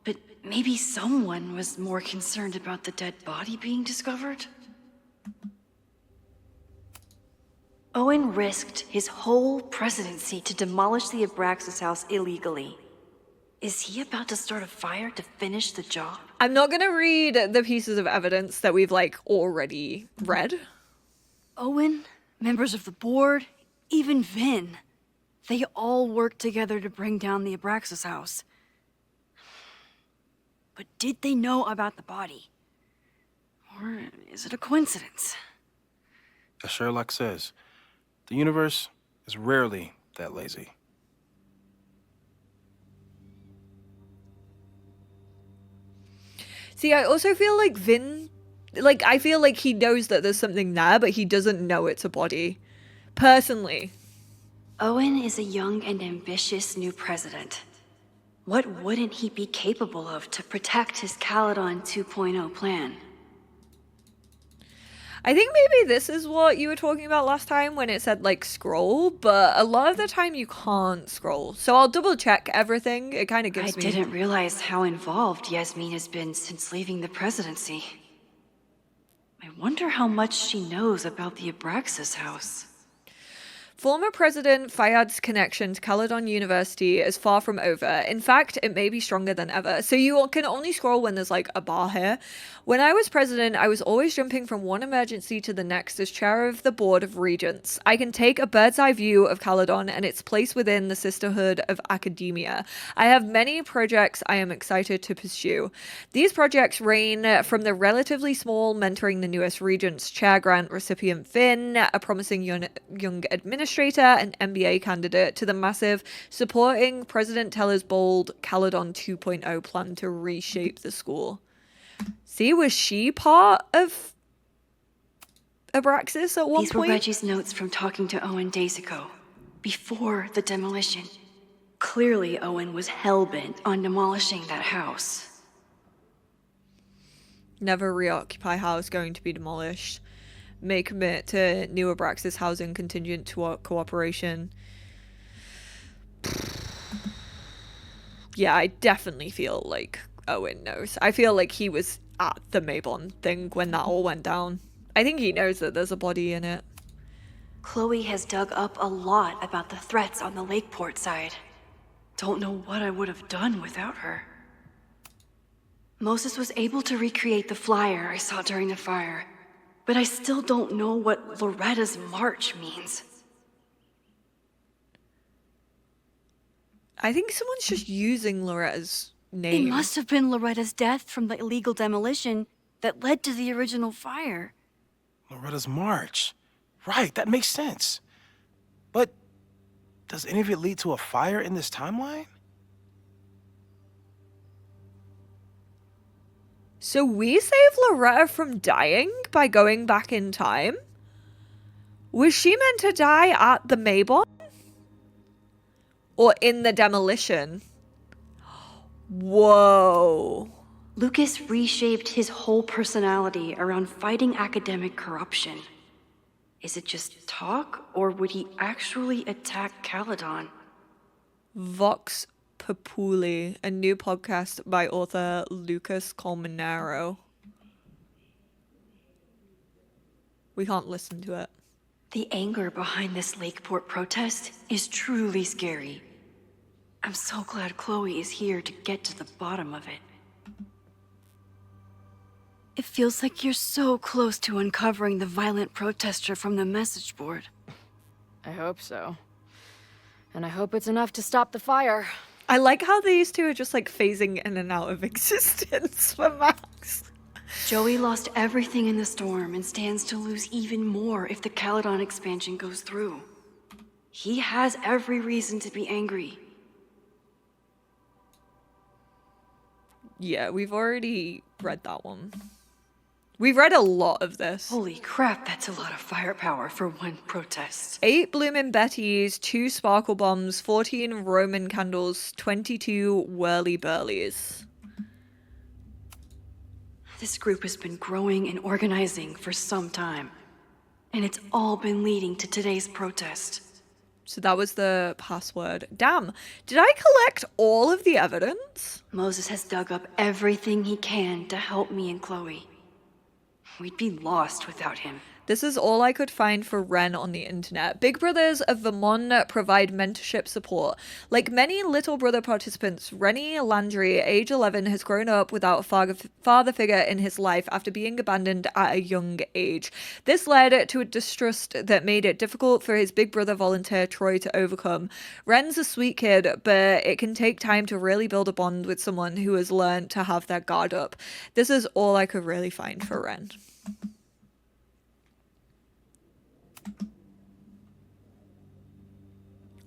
But maybe someone was more concerned about the dead body being discovered? Owen risked his whole presidency to demolish the Abraxas house illegally. Is he about to start a fire to finish the job? I'm not gonna read the pieces of evidence that we've, like, already read. Owen, members of the board, even Vin. They all worked together to bring down the Abraxas house. But did they know about the body? Or is it a coincidence? As Sherlock says, the universe is rarely that lazy. See, I also feel like Vin... Like, I feel like he knows that there's something there, but he doesn't know it's a body. Personally. Owen is a young and ambitious new president. What wouldn't he be capable of to protect his Caledon 2.0 plan? I think maybe this is what you were talking about last time when it said, like, scroll, but a lot of the time you can't scroll. So I'll double check everything. It kind of gives me... I didn't realize how involved Yasmin has been since leaving the presidency. I wonder how much she knows about the Abraxas house. Former President Fayyad's connection to Caledon University is far from over. In fact, it may be stronger than ever. So you can only scroll when there's like a bar here. When I was president, I was always jumping from one emergency to the next as chair of the Board of Regents. I can take a bird's eye view of Caledon and its place within the sisterhood of academia. I have many projects I am excited to pursue. These projects range from the relatively small mentoring the newest Regents chair grant recipient Finn, a promising young administrator and MBA candidate, to the massive supporting President Teller's bold Caledon 2.0 plan to reshape the school. See, was she part of Abraxas at one These point? were Reggie's notes from talking to Owen days ago, before the demolition. Clearly, Owen was hell-bent on demolishing that house. Never reoccupy house going to be demolished. May commit to new Abraxas housing contingent to cooperation. Yeah, I definitely feel like Owen knows. I feel like he was at the Maybon thing when that all went down. I think he knows that there's a body in it. Chloe has dug up a lot about the threats on the Lakeport side. Don't know what I would have done without her. Moses was able to recreate the flyer I saw during the fire, but I still don't know what Loretta's march means. I think someone's just using Loretta's name. It must have been Loretta's death from the illegal demolition that led to the original fire. Loretta's march. Right, that makes sense. But does any of it lead to a fire in this timeline? So we saved Loretta from dying by going back in time? Was she meant to die at the Maybon? Or in the demolition? Whoa. Lucas reshaped his whole personality around fighting academic corruption. Is it just talk, or would he actually attack Caledon? Vox Populi, a new podcast by author Lucas Colmenero. We can't listen to it. The anger behind this Lakeport protest is truly scary. I'm so glad Chloe is here to get to the bottom of it. It feels like you're so close to uncovering the violent protester from the message board. I hope so. And I hope it's enough to stop the fire. I like how these two are just like phasing in and out of existence for Max. Joey lost everything in the storm and stands to lose even more if the Caledon expansion goes through. He has every reason to be angry. Yeah, we've already read that one. We've read a lot of this. Holy crap, that's a lot of firepower for one protest. 8 Bloomin' Bettys, 2 Sparkle Bombs, 14 Roman Candles, 22 Whirly Burlies. This group has been growing and organizing for some time. And it's all been leading to today's protest. So that was the password. Damn, did I collect all of the evidence? Moses has dug up everything he can to help me and Chloe. We'd be lost without him. This is all I could find for Ren on the internet. Big Brothers of Vermont provide mentorship support. Like many Little Brother participants, Rennie Landry, age 11, has grown up without a father figure in his life after being abandoned at a young age. This led to a distrust that made it difficult for his big brother volunteer Troy to overcome. Ren's a sweet kid, but it can take time to really build a bond with someone who has learned to have their guard up. This is all I could really find for Ren.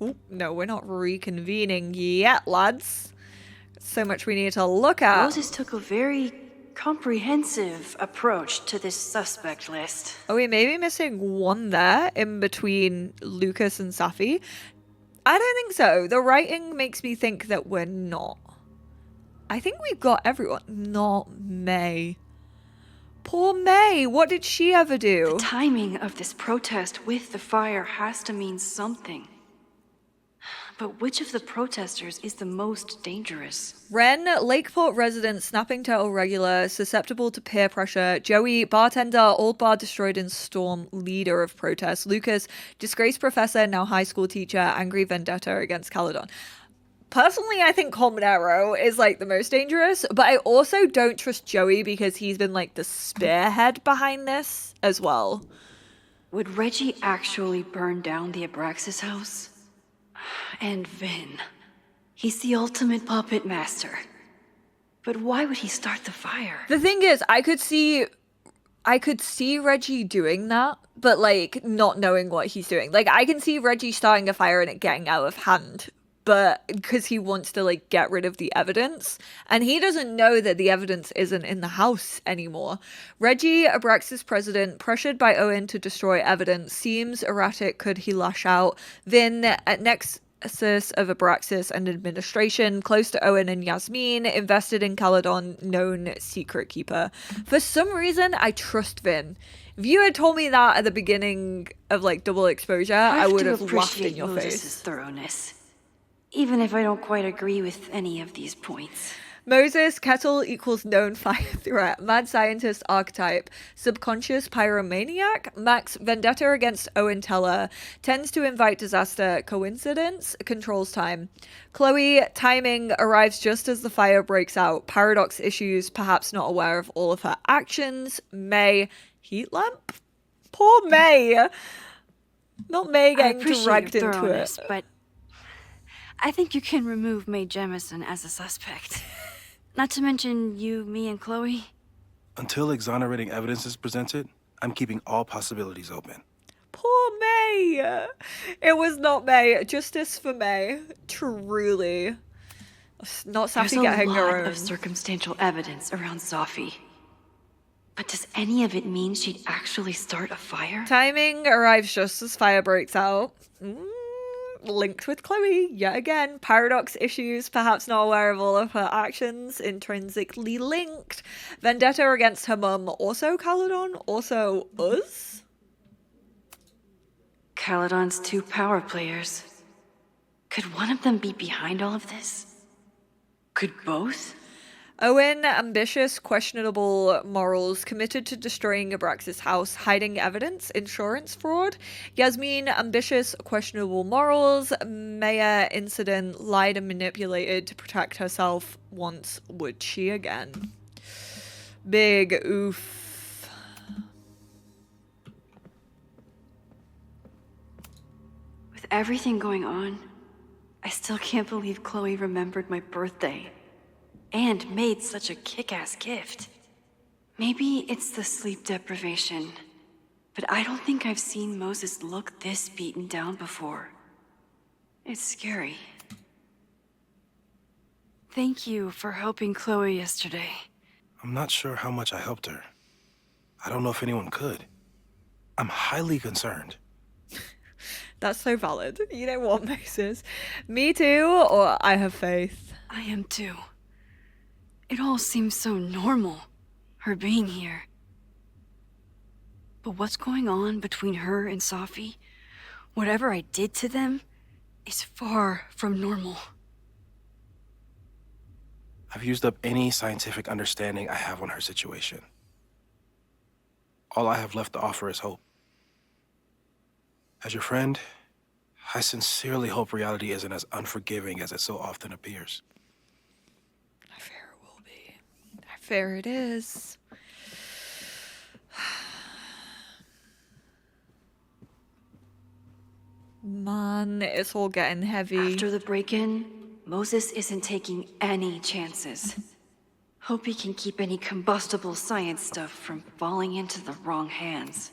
Oh, no, we're not reconvening yet, lads. So much we need to look at. Moses took a very comprehensive approach to this suspect list. Are we maybe missing one there in between Lucas and Safi? I don't think so. The writing makes me think that we're not. I think we've got everyone. Not May. Poor May. What did she ever do? The timing of this protest with the fire has to mean something. But which of the protesters is the most dangerous? Ren, Lakeport resident, snapping turtle regular, susceptible to peer pressure. Joey, bartender, old bar destroyed in storm, leader of protest. Lucas, disgraced professor, now high school teacher, angry vendetta against Caledon. Personally, I think Colmenero is like the most dangerous, but I also don't trust Joey because he's been like the spearhead behind this as well. Would Reggie actually burn down the Abraxas house? And Vin. He's the ultimate puppet master. But why would he start the fire? The thing is, I could see Reggie doing that, but like not knowing what he's doing. Like I can see Reggie starting a fire and it getting out of hand, but because he wants to like get rid of the evidence, and he doesn't know that the evidence isn't in the house anymore. Reggie, Abraxas president, pressured by Owen to destroy evidence, seems erratic. Could he lash out? Vin, at nexus of Abraxas and administration, close to Owen and Yasmin, invested in Caledon, known secret keeper. For some reason, I trust Vin. If you had told me that at the beginning of like Double Exposure, I would have laughed in your face. Thoroughness. Even if I don't quite agree with any of these points. Moses, Kettle equals known fire threat, mad scientist archetype, subconscious pyromaniac, Max, vendetta against Owen Teller, tends to invite disaster, coincidence, controls time. Chloe, timing, arrives just as the fire breaks out, paradox issues, perhaps not aware of all of her actions. May, heat lamp? Poor May. Not May getting dragged into it. But I think you can remove Mae Jemison as a suspect. Not to mention you, me, and Chloe. Until exonerating evidence is presented, I'm keeping all possibilities open. Poor May. It was not May. Justice for May. Truly. Not Safi getting her own. There's a lot of circumstantial evidence around Safi. But does any of it mean she'd actually start a fire? Timing arrives just as fire breaks out. Linked with Chloe, yet again. Paradox issues, perhaps not aware of all of her actions, intrinsically linked. Vendetta against her mum, also Caledon, also us? Caledon's two power players. Could one of them be behind all of this? Could both? Owen, ambitious, questionable morals, committed to destroying Abraxas' house, hiding evidence, insurance fraud. Yasmin, ambitious, questionable morals, Maya, incident, lied and manipulated to protect herself. Once would she again? Big oof. With everything going on, I still can't believe Chloe remembered my birthday. And made such a kick-ass gift. Maybe it's the sleep deprivation, but I don't think I've seen Moses look this beaten down before. It's scary. Thank you for helping Chloe yesterday. I'm not sure how much I helped her. I don't know if anyone could. I'm highly concerned. That's so valid. You know what, Moses? Me too, or I have faith. I am too. It all seems so normal, her being here. But what's going on between her and Safi, whatever I did to them, is far from normal. I've used up any scientific understanding I have on her situation. All I have left to offer is hope. As your friend, I sincerely hope reality isn't as unforgiving as it so often appears. Fair it is. Man, it's all getting heavy. After the break-in, Moses isn't taking any chances. Hope he can keep any combustible science stuff from falling into the wrong hands.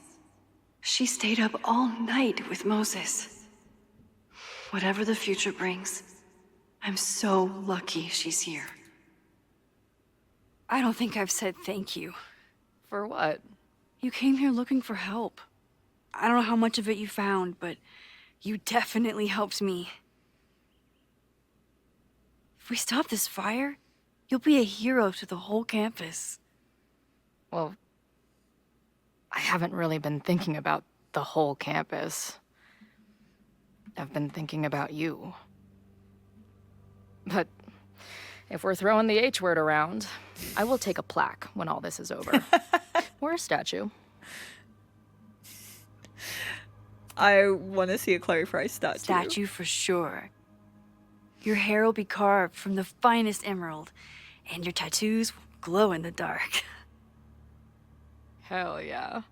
She stayed up all night with Moses. Whatever the future brings, I'm so lucky she's here. I don't think I've said thank you. For what? You came here looking for help. I don't know how much of it you found, but you definitely helped me. If we stop this fire, you'll be a hero to the whole campus. Well, I haven't really been thinking about the whole campus. I've been thinking about you. But if we're throwing the H word around, I will take a plaque when all this is over. Or a statue. I want to see a Chloe Price statue. Statue for sure. Your hair will be carved from the finest emerald, and your tattoos will glow in the dark. Hell yeah.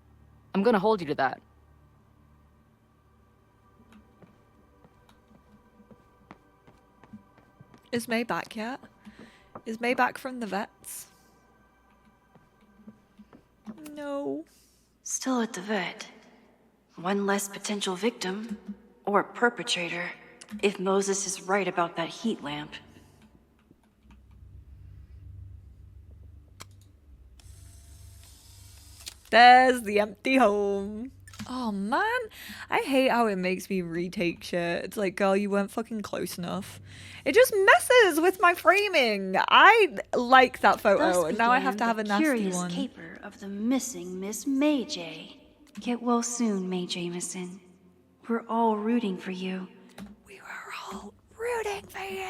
I'm gonna hold you to that. Is May back yet? Is May back from the vets? No. Still at the vet. One less potential victim, or perpetrator, if Moses is right about that heat lamp. There's the empty home. Oh man, I hate how it makes me retake shit. It's like, girl, you weren't fucking close enough. It just messes with my framing. I like that photo, and now I have to have a nasty curious one. caper of the missing Miss May J. Get well soon, May Jameson. We're all rooting for you. We were all rooting for you.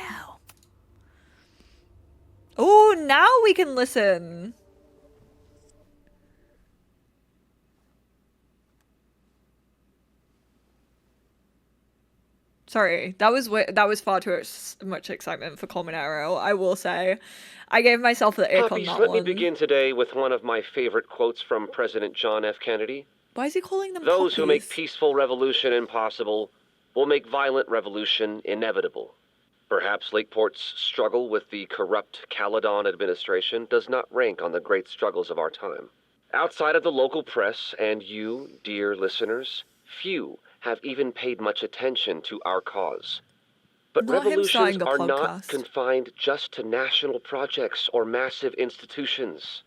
Oh, now we can listen. Sorry, that was far too much excitement for Colmenero, I will say. I gave myself the ick on Puppies, that let one. me begin today with one of my favorite quotes from President John F. Kennedy. Why is he calling them Those who make puppies? peaceful revolution impossible will make violent revolution inevitable. Perhaps Lakeport's struggle with the corrupt Caledon administration does not rank on the great struggles of our time. Outside of the local press and you, dear listeners, few have even paid much attention to our cause. But Not him starting revolutions the are not podcast. confined just to national projects or massive institutions.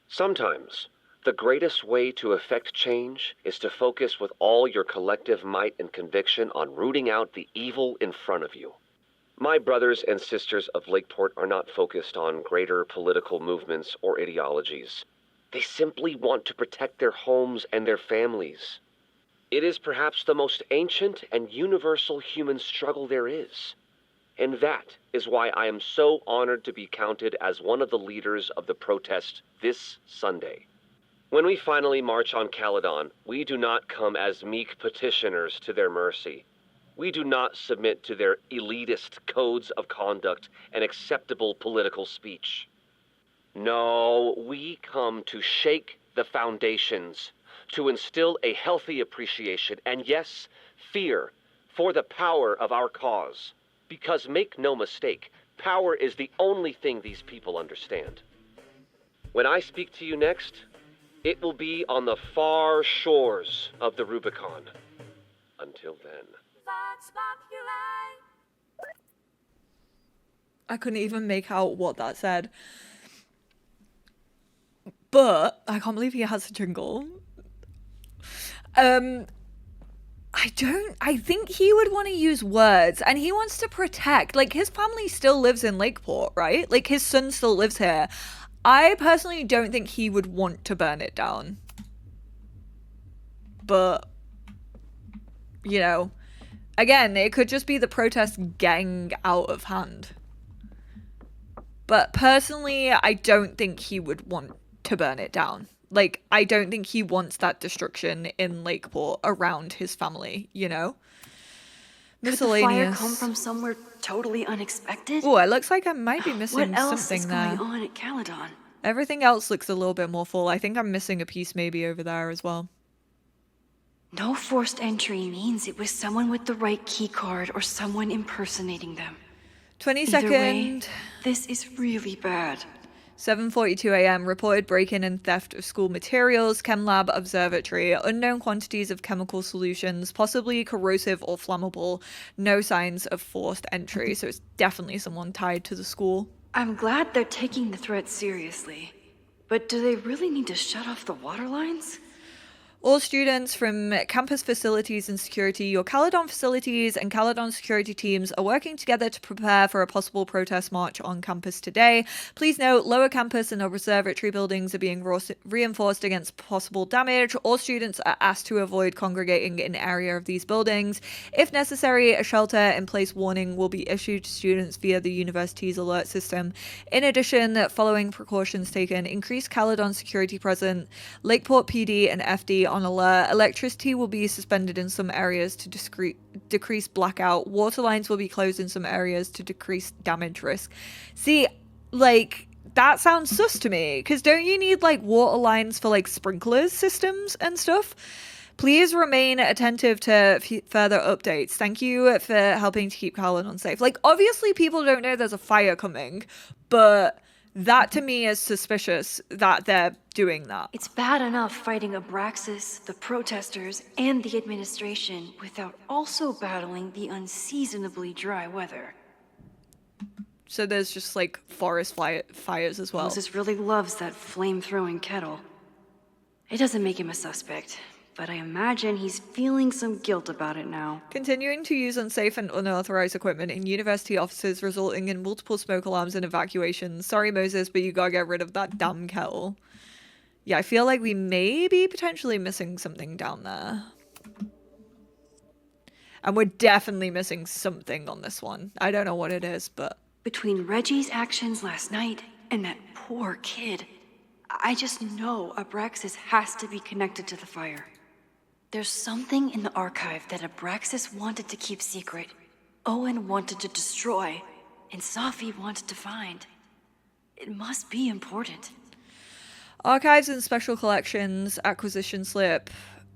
Sometimes, the greatest way to effect change is to focus with all your collective might and conviction on rooting out the evil in front of you. My brothers and sisters of Lakeport are not focused on greater political movements or ideologies. They simply want to protect their homes and their families. It is perhaps the most ancient and universal human struggle there is. And that is why I am so honored to be counted as one of the leaders of the protest this Sunday. When we finally march on Caledon, we do not come as meek petitioners to their mercy. We do not submit to their elitist codes of conduct and acceptable political speech. No, we come to shake the foundations, to instill a healthy appreciation and, yes, fear for the power of our cause. Because make no mistake, power is the only thing these people understand. When I speak to you next, it will be on the far shores of the Rubicon. Until then. I couldn't even make out what that said. But I can't believe he has a jingle. I think he would want to use words, and he wants to protect, like, his family still lives in Lakeport, right? Like, his son still lives here. I personally don't think he would want to burn it down. But, you know, again, it could just be the protest getting out of hand. But personally, I don't think he would want to burn it down. Like, I don't think he wants that destruction in Lakeport around his family, you know? Miscellaneous. Could the fire come from somewhere totally unexpected? Oh, it looks like I might be missing what else something is there. going on at Caledon? Everything else looks a little bit more full. I think I'm missing a piece maybe over there as well. No forced entry means it was someone with the right keycard or someone impersonating them. 22nd. Way, this is really bad. 7:42 a.m. Reported break-in and theft of school materials, chem lab, observatory, unknown quantities of chemical solutions, possibly corrosive or flammable. No signs of forced entry, so it's definitely someone tied to the school. I'm glad they're taking the threat seriously, but do they really need to shut off the water lines? All students from campus facilities and security, your Caledon facilities and Caledon security teams are working together to prepare for a possible protest march on campus today. Please note, lower campus and observatory buildings are being reinforced against possible damage. All students are asked to avoid congregating in area of these buildings. If necessary, a shelter-in-place warning will be issued to students via the university's alert system. In addition, following precautions taken, increased Caledon security present, Lakeport PD and FD on alert. Electricity will be suspended in some areas to decrease blackout. Water lines will be closed in some areas to decrease damage risk. See, like, that sounds sus to me, because don't you need, like, water lines for, like, sprinklers systems and stuff? Please remain attentive to further updates. Thank you for helping to keep Caledon safe. Like, obviously people don't know there's a fire coming, but that to me is suspicious that they're doing that. It's bad enough fighting Abraxas, the protesters, and the administration without also battling the unseasonably dry weather. So there's just like forest fires as well. Moses really loves that flame-throwing kettle. It doesn't make him a suspect, but I imagine he's feeling some guilt about it now. Continuing to use unsafe and unauthorized equipment in university offices, resulting in multiple smoke alarms and evacuations. Sorry, Moses, but you gotta get rid of that damn kettle. Yeah, I feel like we may be potentially missing something down there. And we're definitely missing something on this one. I don't know what it is, but... Between Reggie's actions last night and that poor kid, I just know Abraxas has to be connected to the fire. There's something in the archive that Abraxas wanted to keep secret, Owen wanted to destroy, and Safi wanted to find. It must be important. Archives and special collections, acquisition slip.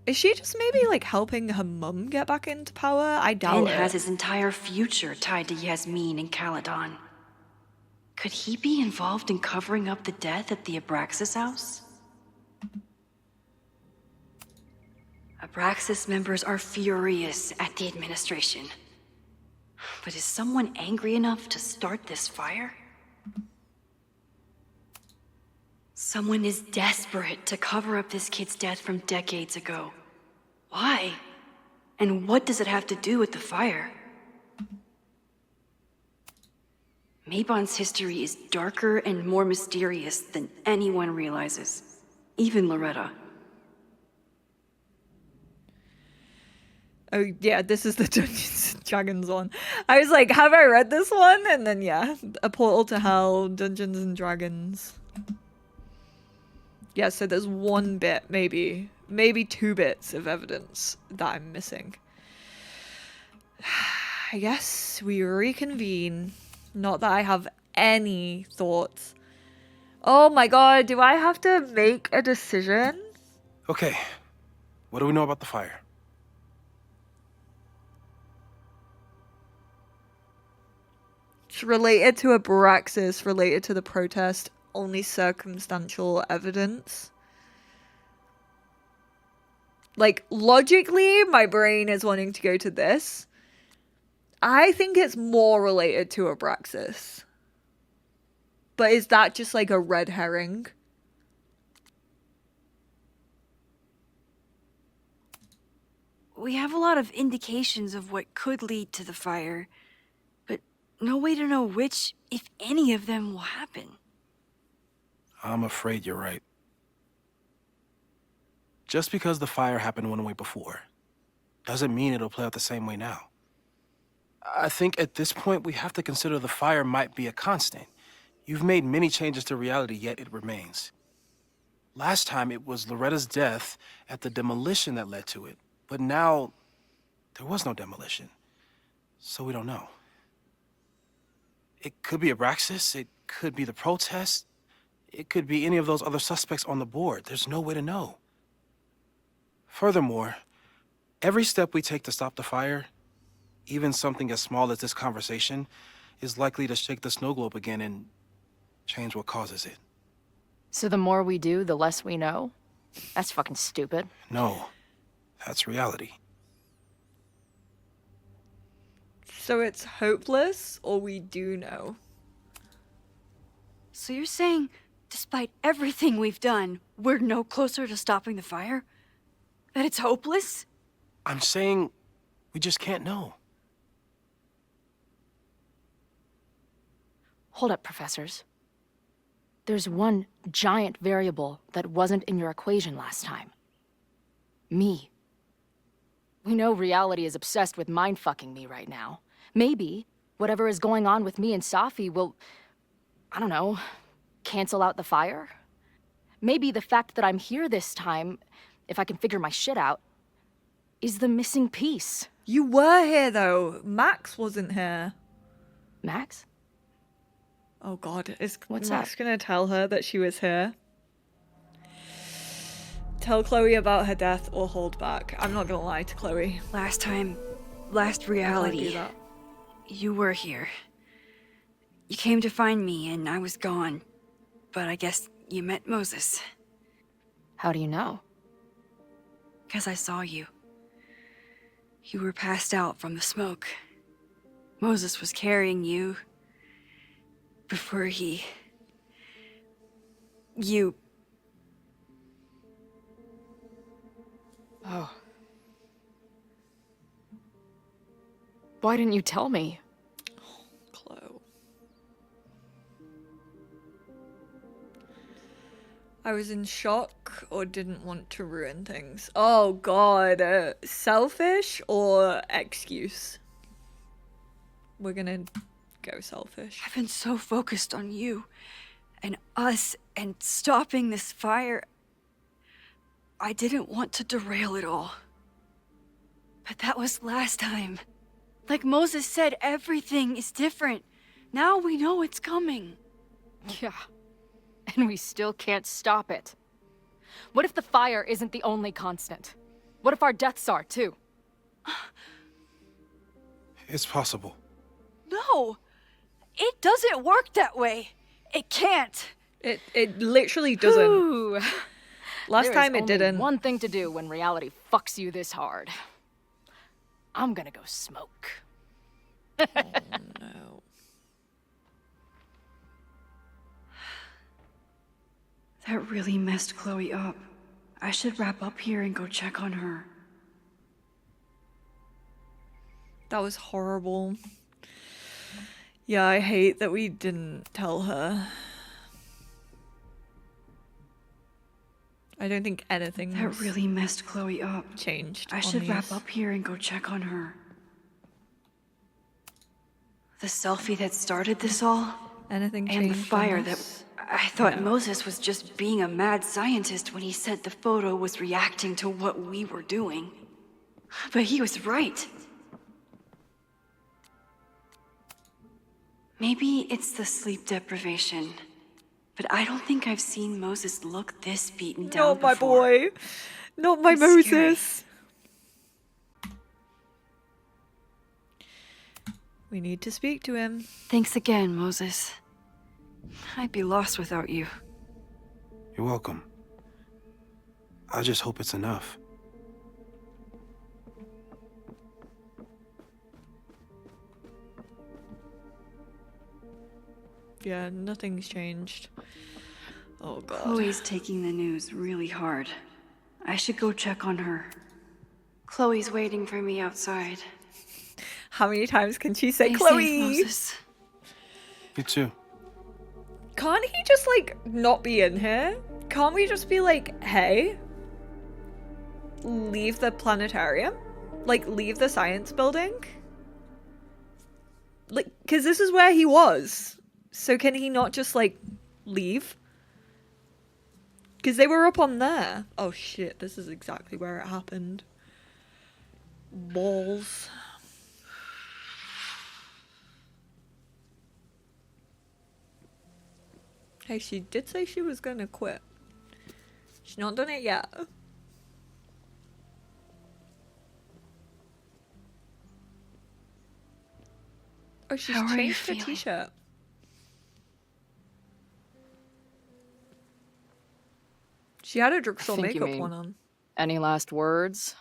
Is she just maybe like helping her mum get back into power? I doubt it. Ben has his entire future tied to Yasmin and Caledon. Could he be involved in covering up the death at the Abraxas house? Abraxas members are furious at the administration. But is someone angry enough to start this fire? Someone is desperate to cover up this kid's death from decades ago. Why? And what does it have to do with the fire? Mabon's history is darker and more mysterious than anyone realizes. Even Loretta. Oh, yeah, this is the Dungeons & Dragons one. I was like, have I read this one? And then, yeah, A Portal to Hell, Dungeons & Dragons. Yeah, so there's one bit, maybe 2 bits of evidence that I'm missing. I guess we reconvene. Not that I have any thoughts. Oh my god, do I have to make a decision? Okay, what do we know about the fire? It's related to Abraxas, related to the protest, only circumstantial evidence. Like, logically, my brain is wanting to go to this. I think it's more related to Abraxas. But is that just like a red herring? We have a lot of indications of what could lead to the fire, but no way to know which, if any of them, will happen. I'm afraid you're right. Just because the fire happened one way before, doesn't mean it'll play out the same way now. I think at this point we have to consider the fire might be a constant. You've made many changes to reality, yet it remains. Last time it was Loretta's death at the demolition that led to it, but now there was no demolition, so we don't know. It could be Abraxas, it could be the protest, it could be any of those other suspects on the board. There's no way to know. Furthermore, every step we take to stop the fire, even something as small as this conversation, is likely to shake the snow globe again and change what causes it. So the more we do, the less we know? That's fucking stupid. No, that's reality. So it's hopeless, or we do know? So you're saying, despite everything we've done, we're no closer to stopping the fire? That it's hopeless? I'm saying we just can't know. Hold up, professors. There's one giant variable that wasn't in your equation last time. Me. We know reality is obsessed with mind-fucking me right now. Maybe whatever is going on with me and Safi will, I don't know, cancel out the fire? Maybe the fact that I'm here this time, if I can figure my shit out, is the missing piece. You were here, though. Max wasn't here. Max? Oh god, is What's Max up? gonna tell her that she was here? Tell Chloe about her death or hold back. I'm not gonna lie to Chloe. Last I reality. can't do that. You were here. You came to find me and I was gone. But I guess you met Moses. How do you know? 'Cause I saw you. You were passed out from the smoke. Moses was carrying you before you. Oh. Why didn't you tell me? Chloe. I was in shock or didn't want to ruin things. Oh god, selfish or excuse? We're gonna go selfish. I've been so focused on you and us and stopping this fire. I didn't want to derail it all. But that was last time. Like Moses said, everything is different. Now we know it's coming. Yeah. And we still can't stop it. What if the fire isn't the only constant? What if our deaths are, too? It's possible. No! It doesn't work that way. It can't. It literally doesn't. Ooh. Last time There it is didn't. only one thing to do when reality fucks you this hard. I'm gonna go smoke. Oh no. That really messed Chloe up. I should wrap up here and go check on her. That was horrible. Yeah, I hate that we didn't tell her. I don't think anything That really messed Chloe up. changed. I on should wrap these. up here and go check on her. The selfie that started this all? Anything And the changed fire on that... this? I thought Moses was just being a mad scientist when he said the photo was reacting to what we were doing. But he was right. Maybe it's the sleep deprivation. But I don't think I've seen Moses look this beaten down Not my before. boy. Not my It's Moses. We need to speak to him. Thanks again, Moses. I'd be lost without you. You're welcome. I just hope it's enough. Yeah, nothing's changed. Oh god. Chloe's taking the news really hard. I should go check on her. Chloe's waiting for me outside. How many times can she say Stay Chloe? safe, Moses. You too. Can't he just like not be in here? Can't we just be like, hey, leave the planetarium? Like, leave the science building? Like, because this is where he was. So can he not just like leave? Because they were up on there. Oh shit, this is exactly where it happened. Balls. Hey, she did say she was gonna quit. She's not done it yet. Oh, she's How are you changed her feeling? t-shirt. She had a drugstore think you makeup mean- one on. Any last words?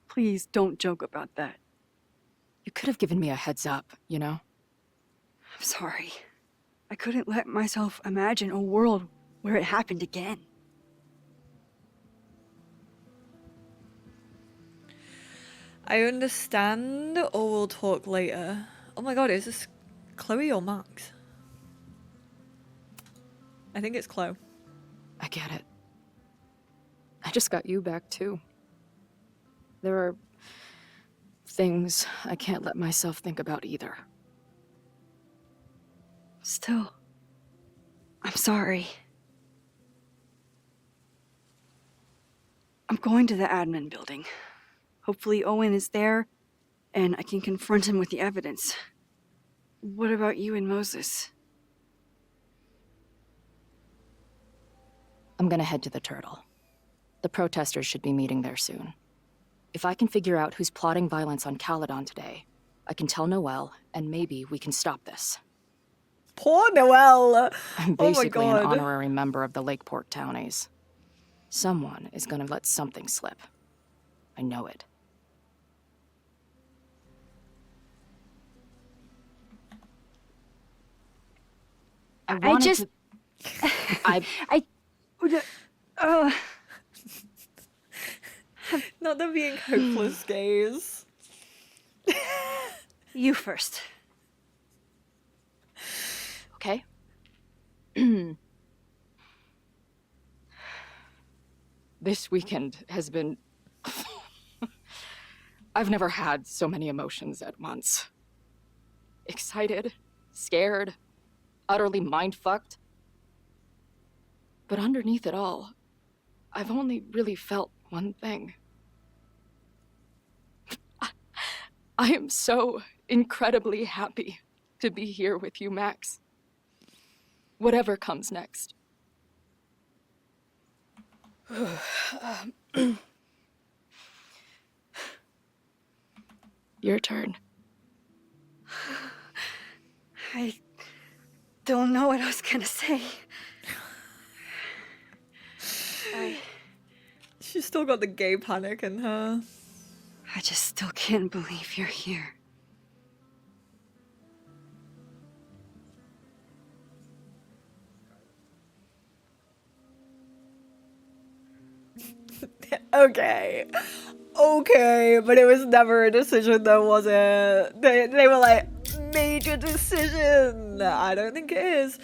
Please don't joke about that. You could have given me a heads up, you know? I'm sorry. I couldn't let myself imagine a world where it happened again. I understand, or we'll talk later. Oh my god, is this Chloe or Max? I think it's Chloe. I get it. I just got you back, too. There are things I can't let myself think about either. Still, I'm sorry. I'm going to the admin building. Hopefully Owen is there, and I can confront him with the evidence. What about you and Moses? I'm gonna head to the Turtle. The protesters should be meeting there soon. If I can figure out who's plotting violence on Caledon today, I can tell Noelle, and maybe we can stop this. Poor Noelle! I'm Oh my basically an god. honorary member of the Lakeport Townies. Someone is gonna let something slip. I know it. I just... Not the being hopeless gaze. You first. Okay. This weekend has been... I've never had so many emotions at once. Excited, scared, utterly mind-fucked. But underneath it all, I've only really felt one thing. I am so incredibly happy to be here with you, Max. Whatever comes next. Your turn. I don't know what I was gonna say. She's still got the gay panic in her. I just still can't believe you're here. Okay. Okay, but it was never a decision though, was it? They were like, major decision. I don't think it is.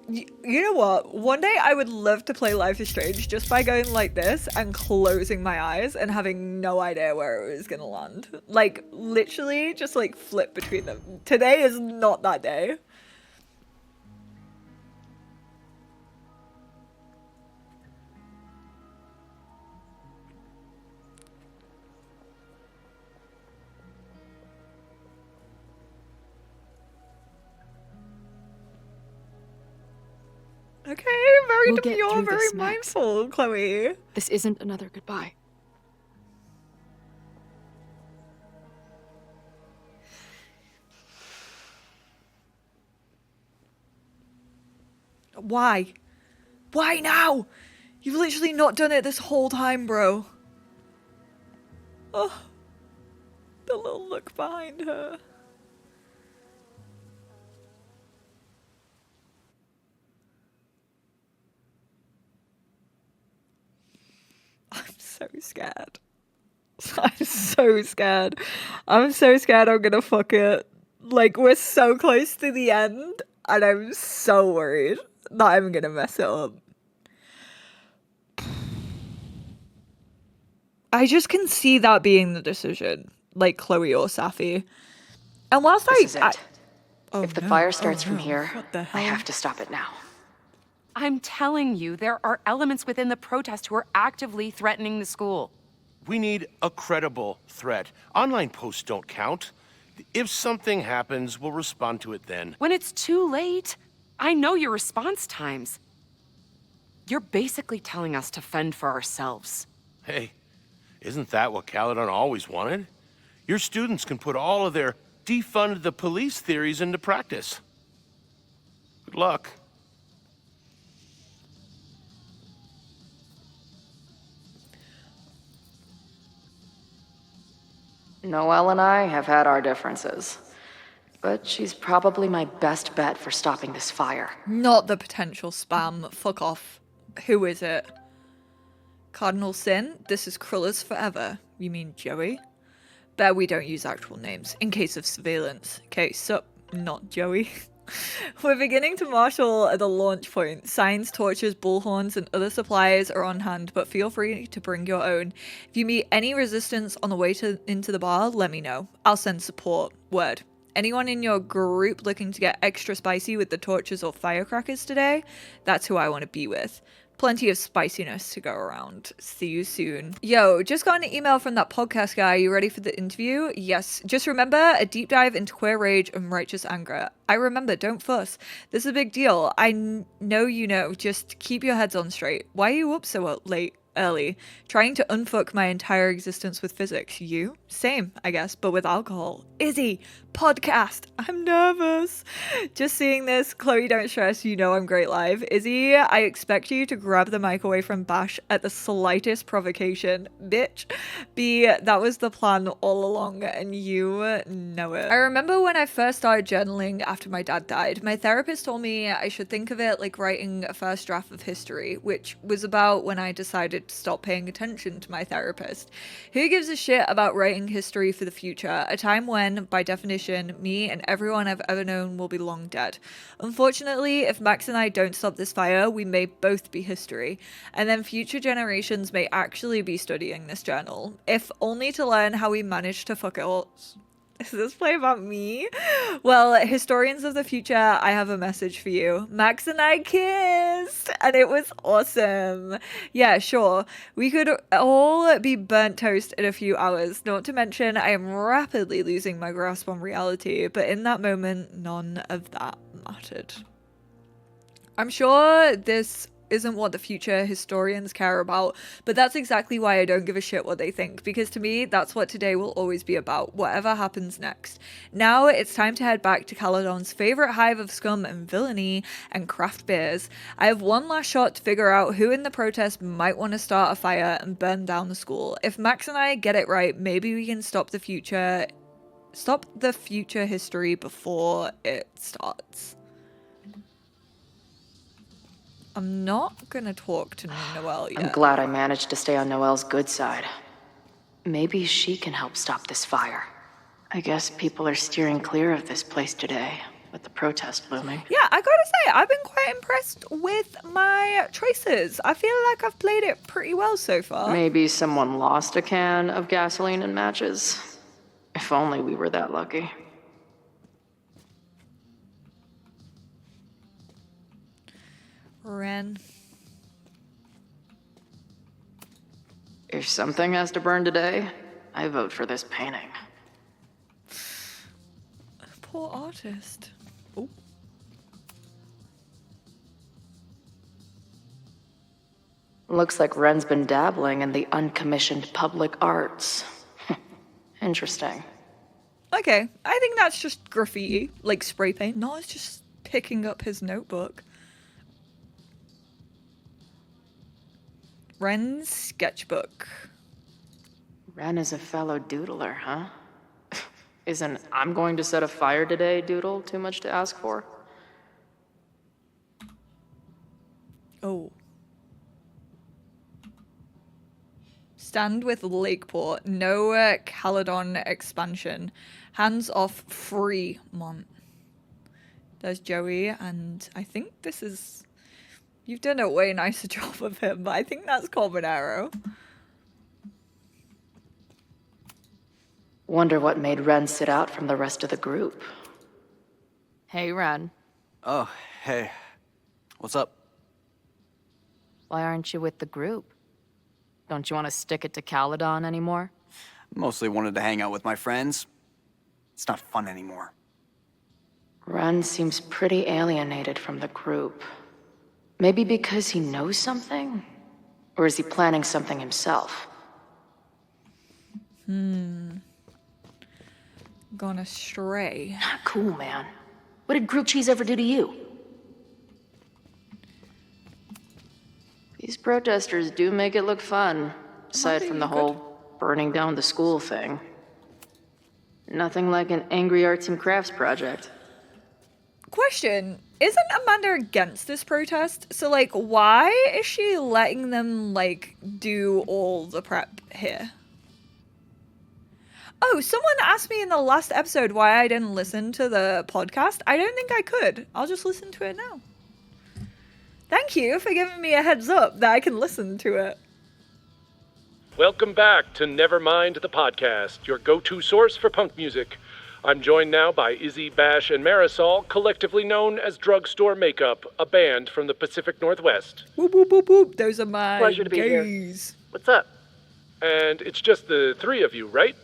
You know what? One day I would love to play Life is Strange just by going like this and closing my eyes and having no idea where it was gonna land. Like, literally just like flip between them. Today is not that day. Okay, very demure, very mindful, Chloe. This isn't another goodbye. Why? Why now? You've literally not done it this whole time, bro. Oh, the little look behind her. I'm so scared. I'm so scared. I'm so scared I'm gonna fuck it. Like, we're so close to the end, and I'm so worried that I'm gonna mess it up. I just can see that being the decision, like Chloe or Safi. And whilst This is it. Oh, if the no. fire starts Oh, from no. here, What the I hell? have to stop it now. I'm telling you, there are elements within the protest who are actively threatening the school. We need a credible threat. Online posts don't count. If something happens, we'll respond to it then. When it's too late, I know your response times. You're basically telling us to fend for ourselves. Hey, isn't that what Caledon always wanted? Your students can put all of their defund the police theories into practice. Good luck. Noelle and I have had our differences, but she's probably my best bet for stopping this fire. Not the potential spam. Fuck off. Who is it? Cardinal Sin? This is Krulla's forever. You mean Joey? Bet we don't use actual names in case of surveillance. Okay, sup, not Joey. We're beginning to marshal at the launch point. Signs, torches, bullhorns, and other supplies are on hand, but feel free to bring your own. If you meet any resistance on the way into the bar, let me know. I'll send support. Word. Anyone in your group looking to get extra spicy with the torches or firecrackers today? That's who I want to be with. Plenty of spiciness to go around. See you soon. Yo, just got an email from that podcast guy. You ready for the interview? Yes. Just remember, a deep dive into queer rage and righteous anger. I remember, don't fuss. This is a big deal. I know you know. Just keep your heads on straight. Why are you up so late? Early, trying to unfuck my entire existence with physics. You? Same, I guess, but with alcohol. Izzy, podcast. I'm nervous. Just seeing this, Chloe, don't stress, you know I'm great live. Izzy, I expect you to grab the mic away from Bash at the slightest provocation. Bitch. B, that was the plan all along, and you know it. I remember when I first started journaling after my dad died, my therapist told me I should think of it like writing a first draft of history, which was about when I decided to stop paying attention to my therapist. Who gives a shit about writing history for the future? A time when, by definition, me and everyone I've ever known will be long dead. Unfortunately, if Max and I don't stop this fire, we may both be history, and then future generations may actually be studying this journal, if only to learn how we managed to fuck it all. Is this play about me? Well, historians of the future, I have a message for you. Max and I kissed, and it was awesome. Yeah, sure. We could all be burnt toast in a few hours. Not to mention, I am rapidly losing my grasp on reality, but in that moment, none of that mattered. I'm sure this isn't what the future historians care about, but that's exactly why I don't give a shit what they think, because to me, that's what today will always be about, whatever happens next. Now it's time to head back to Caledon's favorite hive of scum and villainy and craft beers. I have one last shot to figure out who in the protest might want to start a fire and burn down the school. If Max and I get it right, maybe we can stop the future history before it starts. I'm not gonna talk to Noelle yet. I'm glad I managed to stay on Noelle's good side. Maybe she can help stop this fire. I guess people are steering clear of this place today, with the protest looming. Yeah, I gotta say, I've been quite impressed with my choices. I feel like I've played it pretty well so far. Maybe someone lost a can of gasoline and matches. If only we were that lucky. Ren. If something has to burn today, I vote for this painting. Poor artist. Oh. Looks like Ren's been dabbling in the uncommissioned public arts. Interesting. Okay, I think that's just graffiti, like spray paint. No, it's just picking up his notebook. Ren's sketchbook. Ren is a fellow doodler, huh? Isn't "I'm going to set a fire today" doodle too much to ask for? Oh. Stand with Lakeport. No Caledon expansion. Hands off Fremont. There's Joey, and I think this is... You've done a way nicer job of him, but I think that's Carbonaro. Wonder what made Ren sit out from the rest of the group. Hey, Ren. Oh, hey. What's up? Why aren't you with the group? Don't you want to stick it to Caledon anymore? Mostly wanted to hang out with my friends. It's not fun anymore. Ren seems pretty alienated from the group. Maybe because he knows something? Or is he planning something himself? Gone astray. Not cool, man. What did grilled cheese ever do to you? These protesters do make it look fun, aside from the whole burning down the school thing. Nothing like an angry arts and crafts project. Question. Isn't Amanda against this protest? So, like, why is she letting them, like, do all the prep here? Oh, someone asked me in the last episode why I didn't listen to the podcast. I don't think I could. I'll just listen to it now. Thank you for giving me a heads up that I can listen to it. Welcome back to Nevermind the Podcast, your go-to source for punk music. I'm joined now by Izzy, Bash, and Marisol, collectively known as Drugstore Makeup, a band from the Pacific Northwest. Whoop, whoop, whoop, whoop. Those are my Pleasure to be here. gays. What's up? And it's just the three of you, right?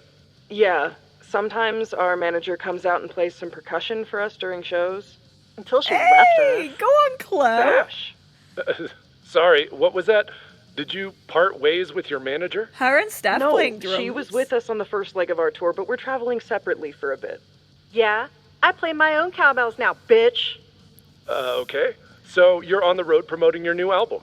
Yeah, sometimes our manager comes out and plays some percussion for us during shows. Until she left us. Go on, Chloe. Bash. Sorry, what was that? Did you part ways with your manager? Her and Steph No, playing drums. she was with us on the first leg of our tour, but we're traveling separately for a bit. Yeah, I play my own cowbells now, bitch. Okay. So you're on the road promoting your new album?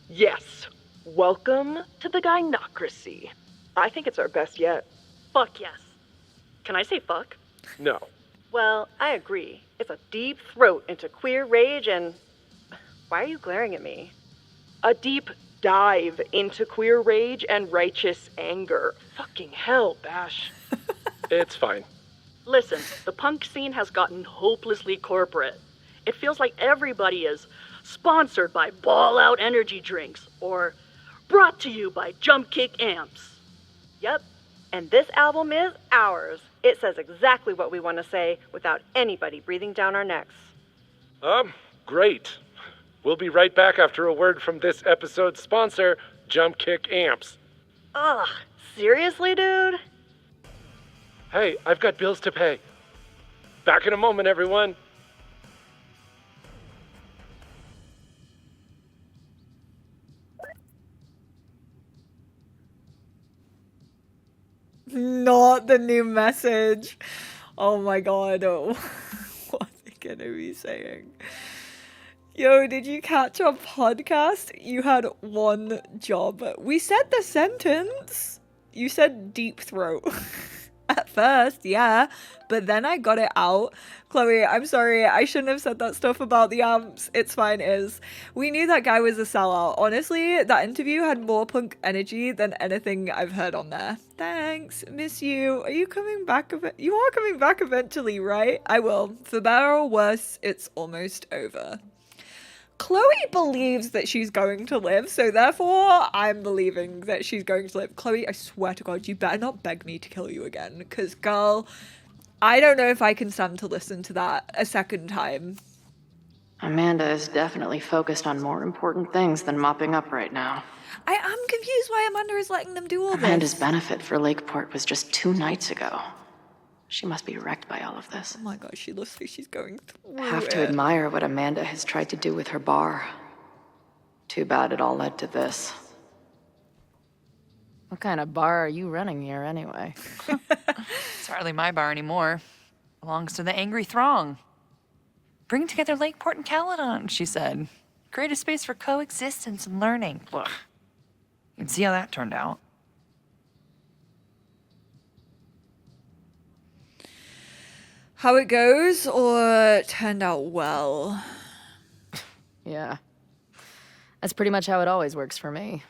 Yes. Welcome to the Gynocracy. I think it's our best yet. Fuck yes. Can I say fuck? No. Well, I agree. It's a deep throat into queer rage and... Why are you glaring at me? A deep dive into queer rage and righteous anger. Fucking hell, Bash. It's fine. Listen, the punk scene has gotten hopelessly corporate. It feels like everybody is sponsored by Ball Out energy drinks or brought to you by Jump Kick amps. Yep, and this album is ours. It says exactly what we want to say without anybody breathing down our necks. Great. We'll be right back after a word from this episode's sponsor, Jump Kick Amps. Ugh, seriously, dude? Hey, I've got bills to pay. Back in a moment, everyone. Not the new message. Oh my god. Oh. What are they gonna be saying? Yo, did you catch our podcast? You had one job. We said the sentence. You said deep throat. At first, yeah. But then I got it out. Chloe, I'm sorry. I shouldn't have said that stuff about the amps. It's fine, we knew that guy was a sellout. Honestly, that interview had more punk energy than anything I've heard on there. Thanks. Miss you. Are you coming back? You are coming back eventually, right? I will. For better or worse, it's almost over. Chloe believes that she's going to live, so therefore I'm believing that she's going to live. Chloe, I swear to God, you better not beg me to kill you again, because, girl, I don't know if I can stand to listen to that a second time. Amanda is definitely focused on more important things than mopping up right now. I am confused why Amanda is letting them do all this. Amanda's benefit for Lakeport was just 2 nights ago. She must be wrecked by all of this. Oh my gosh, she looks like she's going through Have to admire what Amanda has tried to do with her bar. Too bad it all led to this. What kind of bar are you running here anyway? It's hardly my bar anymore. Belongs to the Angry Throng. Bring together Lakeport and Caledon, she said. Create a space for coexistence and learning. Ugh. You can see how that turned out. How it goes, or turned out well? Yeah. That's pretty much how it always works for me.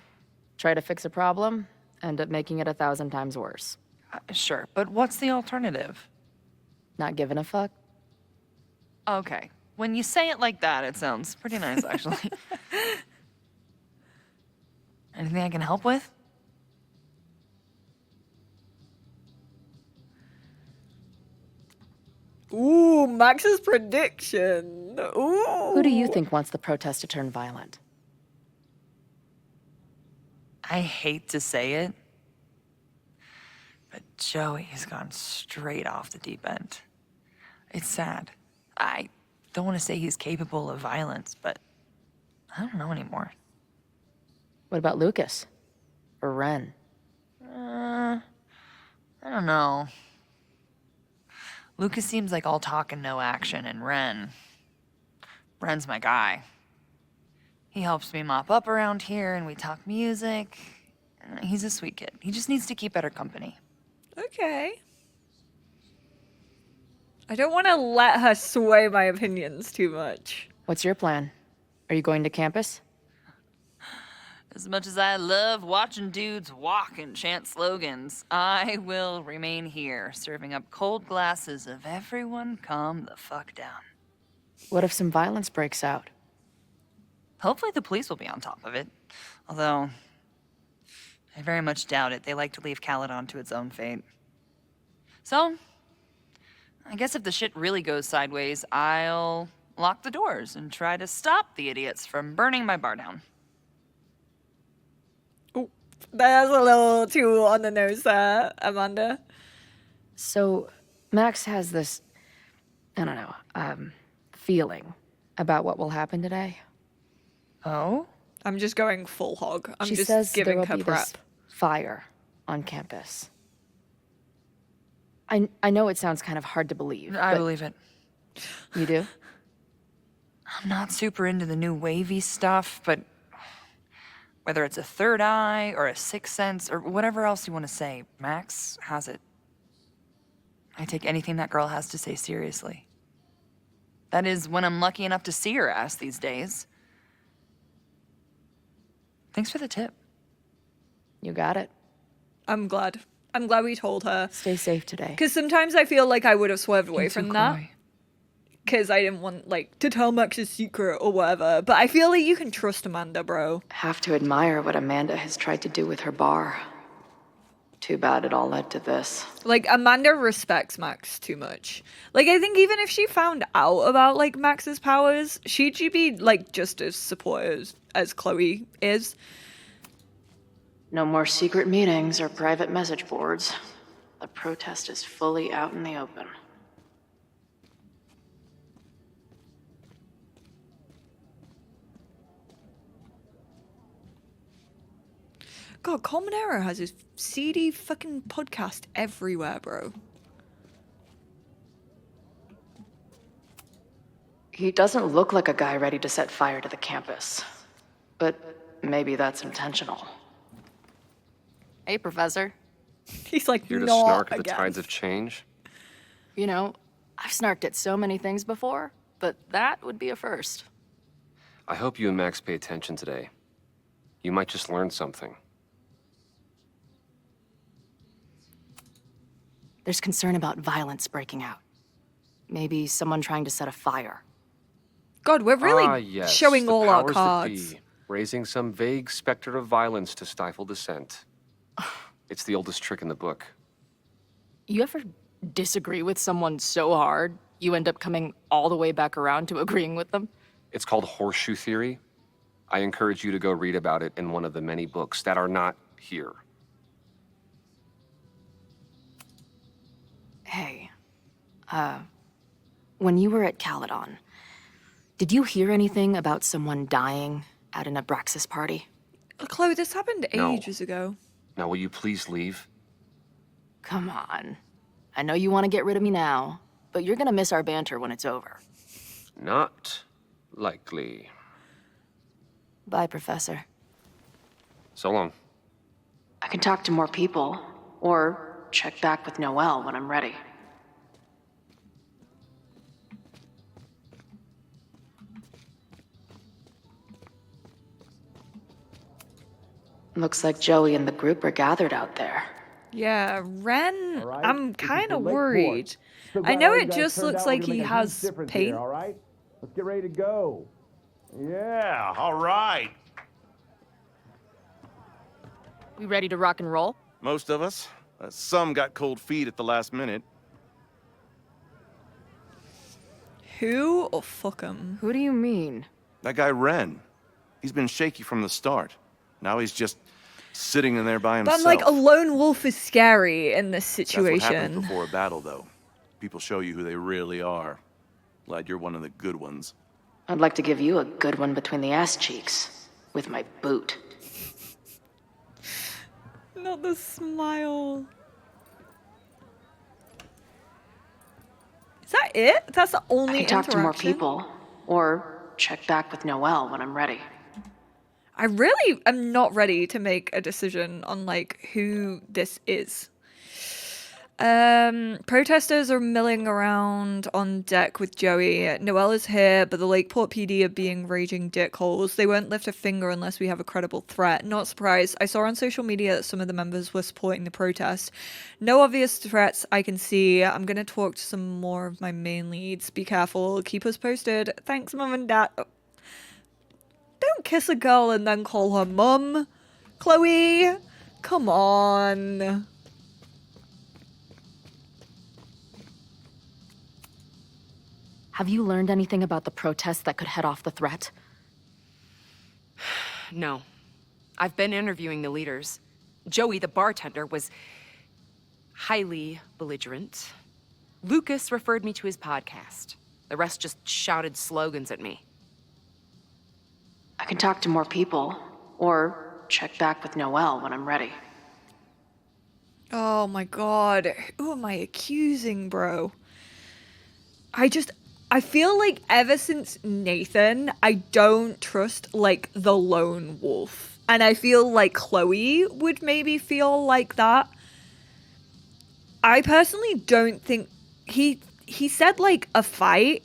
Try to fix a problem, end up making it 1,000 times worse. Sure, but what's the alternative? Not giving a fuck? Okay. When you say it like that, it sounds pretty nice, actually. Anything I can help with? Ooh, Max's prediction. Ooh. Who do you think wants the protest to turn violent? I hate to say it, but Joey has gone straight off the deep end. It's sad. I don't want to say he's capable of violence, but I don't know anymore. What about Lucas? Or Ren? I don't know. Lucas seems like all talk and no action, and Ren's my guy. He helps me mop up around here, and we talk music. He's a sweet kid. He just needs to keep better company. Okay. I don't want to let her sway my opinions too much. What's your plan? Are you going to campus? As much as I love watching dudes walk and chant slogans, I will remain here, serving up cold glasses of everyone calm the fuck down. What if some violence breaks out? Hopefully the police will be on top of it. Although, I very much doubt it. They like to leave Caledon to its own fate. So, I guess if the shit really goes sideways, I'll lock the doors and try to stop the idiots from burning my bar down. That's a little too on the nose, Amanda. So, Max has this, I don't know, feeling about what will happen today. Oh? I'm just going full hog. I'm She just says there giving will her be prep. this fire on campus. I know it sounds kind of hard to believe. I but believe it. You do? I'm not super into the new wavy stuff, but whether it's a third eye or a sixth sense or whatever else you want to say, Max has it. I take anything that girl has to say seriously. That is, when I'm lucky enough to see her ass these days. Thanks for the tip. You got it. I'm glad. I'm glad we told her. Stay safe today. Because sometimes I feel like I would have swerved away You're too from that. coy. Because I didn't want, like, to tell Max's secret or whatever. But I feel like you can trust Amanda, bro. Have to admire what Amanda has tried to do with her bar. Too bad it all led to this. Like, Amanda respects Max too much. Like, I think even if she found out about, like, Max's powers, she'd be, like, just as supportive as Chloe is. No more secret meetings or private message boards. The protest is fully out in the open. God, Colmenero has his seedy fucking podcast everywhere, bro. He doesn't look like a guy ready to set fire to the campus. But maybe that's intentional. Hey, Professor. He's like, Here to not snark at the again. tides of change? You know, I've snarked at so many things before, but that would be a first. I hope you and Max pay attention today. You might just learn something. There's concern about violence breaking out. Maybe someone trying to set a fire. God, we're really yes, showing the all our powers that cards. be, raising some vague specter of violence to stifle dissent. It's the oldest trick in the book. You ever disagree with someone so hard, you end up coming all the way back around to agreeing with them? It's called horseshoe theory. I encourage you to go read about it in one of the many books that are not here. Hey, when you were at Caledon, did you hear anything about someone dying at an Abraxas party? Chloe, this happened No. ages ago. Now, will you please leave? Come on. I know you want to get rid of me now, but you're gonna miss our banter when it's over. Not likely. Bye, Professor. So long. I can talk to more people, or check back with Noelle when I'm ready. Looks like Joey and the group are gathered out there. Yeah, Ren, right, I'm this is kind the of Lake worried. Port. I know glad it you guys just turned looks out. We're like gonna he make a huge has difference paint. here, all right? Let's get ready to go. Yeah, all right. We ready to rock and roll? Most of us. Some got cold feet at the last minute. Who or fuck 'em? Who do you mean? That guy Ren. He's been shaky from the start. Now he's just sitting in there by But himself. I'm like, a lone wolf is scary in this That's what happens situation. before a battle, though. People show you who they really are. Glad you're one of the good ones. I'd like to give you a good one between the ass cheeks. With my boot. Not the smile. Is that it? That's the only I can talk to more interaction? people, or check back with Noelle when I'm ready. I really am not ready to make a decision on like who this is. Protesters are milling around on deck with Joey. Noelle is here, but the Lakeport PD are being raging dickholes. They won't lift a finger unless we have a credible threat. Not surprised. I saw on social media that some of the members were supporting the protest. No obvious threats I can see. I'm gonna talk to some more of my main leads. Be careful. Keep us posted. Thanks, Mum and Dad. Don't kiss a girl and then call her mum. Chloe, come on. Have you learned anything about the protests that could head off the threat? No. I've been interviewing the leaders. Joey, the bartender, was highly belligerent. Lucas referred me to his podcast. The rest just shouted slogans at me. I can talk to more people, or check back with Noelle when I'm ready. Oh my god. Who am I accusing, bro? I feel like ever since Nathan, I don't trust, like, the lone wolf. And I feel like Chloe would maybe feel like that. I personally don't think... He said, like, a fight.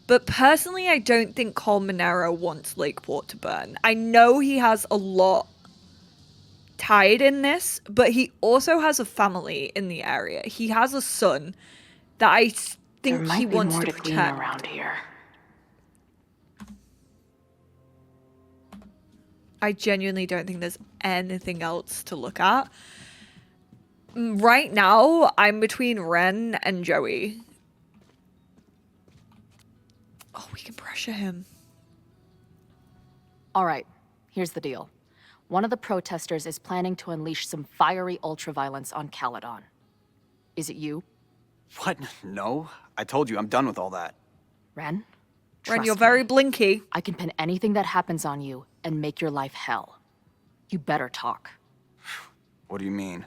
But personally, I don't think Colmenero wants Lakeport to burn. I know he has a lot tied in this, but he also has a family in the area. He has a son that I think he wants to protect. There might be more to glean around here. I genuinely don't think there's anything else to look at. Right now, I'm between Ren and Joey. Oh, we can pressure him. All right, here's the deal. One of the protesters is planning to unleash some fiery ultraviolence on Caledon. Is it you? What? No. I told you, I'm done with all that. Ren? Ren, you're Trust very me. blinky. I can pin anything that happens on you and make your life hell. You better talk. What do you mean?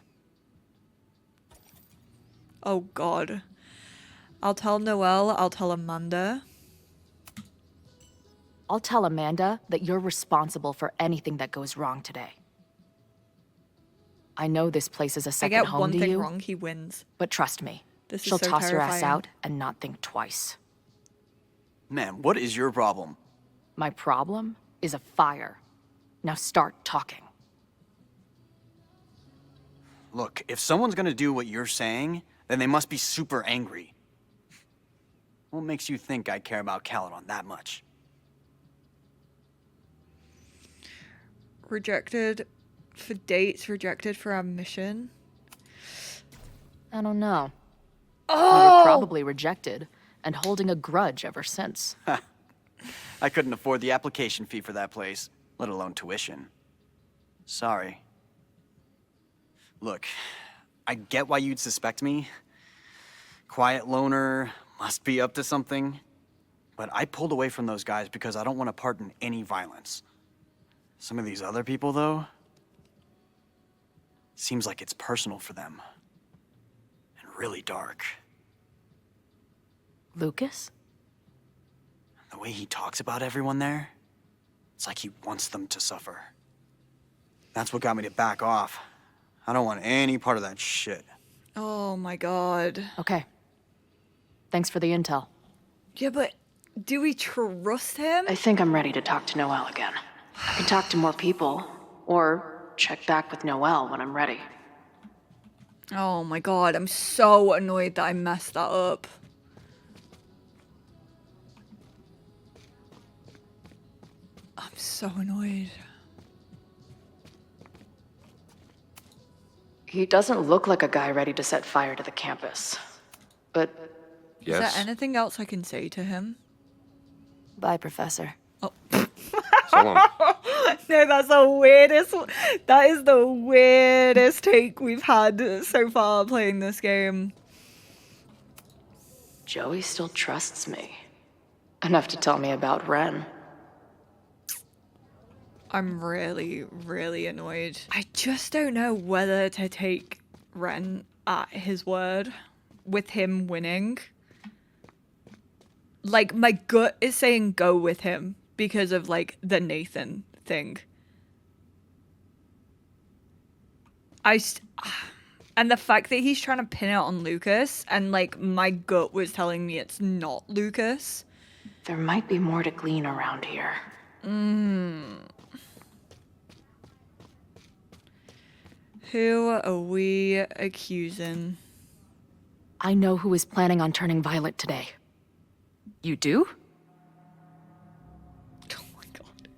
Oh, God. I'll tell Noelle. I'll tell Amanda. I'll tell Amanda that you're responsible for anything that goes wrong today. I know this place is a I second get home one to thing you, wrong, he wins. but trust me, This is she'll so toss your ass terrifying. out and not think twice. Man, what is your problem? My problem is a fire. Now start talking. Look, if someone's gonna do what you're saying, then they must be super angry. What makes you think I care about Caledon that much? Rejected for dates, rejected for our mission. I don't know. Oh! Well, you're probably rejected and holding a grudge ever since. I couldn't afford the application fee for that place, let alone tuition. Sorry. Look, I get why you'd suspect me. Quiet loner, must be up to something. But I pulled away from those guys because I don't want to part in any violence. Some of these other people, though, seems like it's personal for them. And really dark. Lucas? The way he talks about everyone there, it's like he wants them to suffer. That's what got me to back off. I don't want any part of that shit. Oh my god. Okay. Thanks for the intel. Yeah, but do we trust him? I think I'm ready to talk to Noelle again. I can talk to more people, or check back with Noelle when I'm ready. Oh my god, I'm so annoyed that I messed that up. I'm so annoyed. He doesn't look like a guy ready to set fire to the campus. But... Is there anything else I can say to him? Bye, Professor. Oh. So long. No, that's the weirdest. That is the weirdest take we've had so far playing this game. Joey still trusts me. Enough to tell me about Ren. I'm really, really annoyed. I just don't know whether to take Ren at his word with him winning. Like, my gut is saying go with him because of, like, the Nathan thing. And the fact that he's trying to pin it on Lucas, and like my gut was telling me it's not Lucas. There might be more to glean around here. Who are we accusing? I know who is planning on turning Violet today. You do? Oh my god.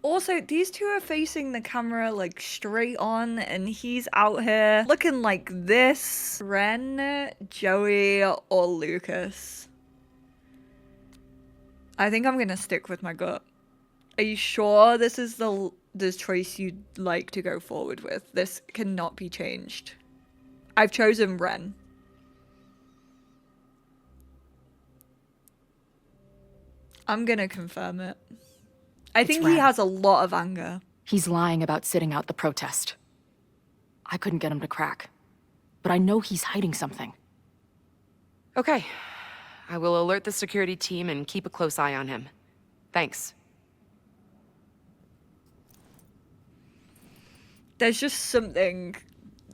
Also, these two are facing the camera like straight on, and he's out here looking like this. Ren, Joey, or Lucas? I think I'm gonna stick with my gut. Are you sure this is the choice you'd like to go forward with? This cannot be changed. I've chosen Ren. I'm gonna confirm it. I think he has a lot of anger. He's lying about sitting out the protest. I couldn't get him to crack. But I know he's hiding something. Okay. I will alert the security team and keep a close eye on him. Thanks. There's just something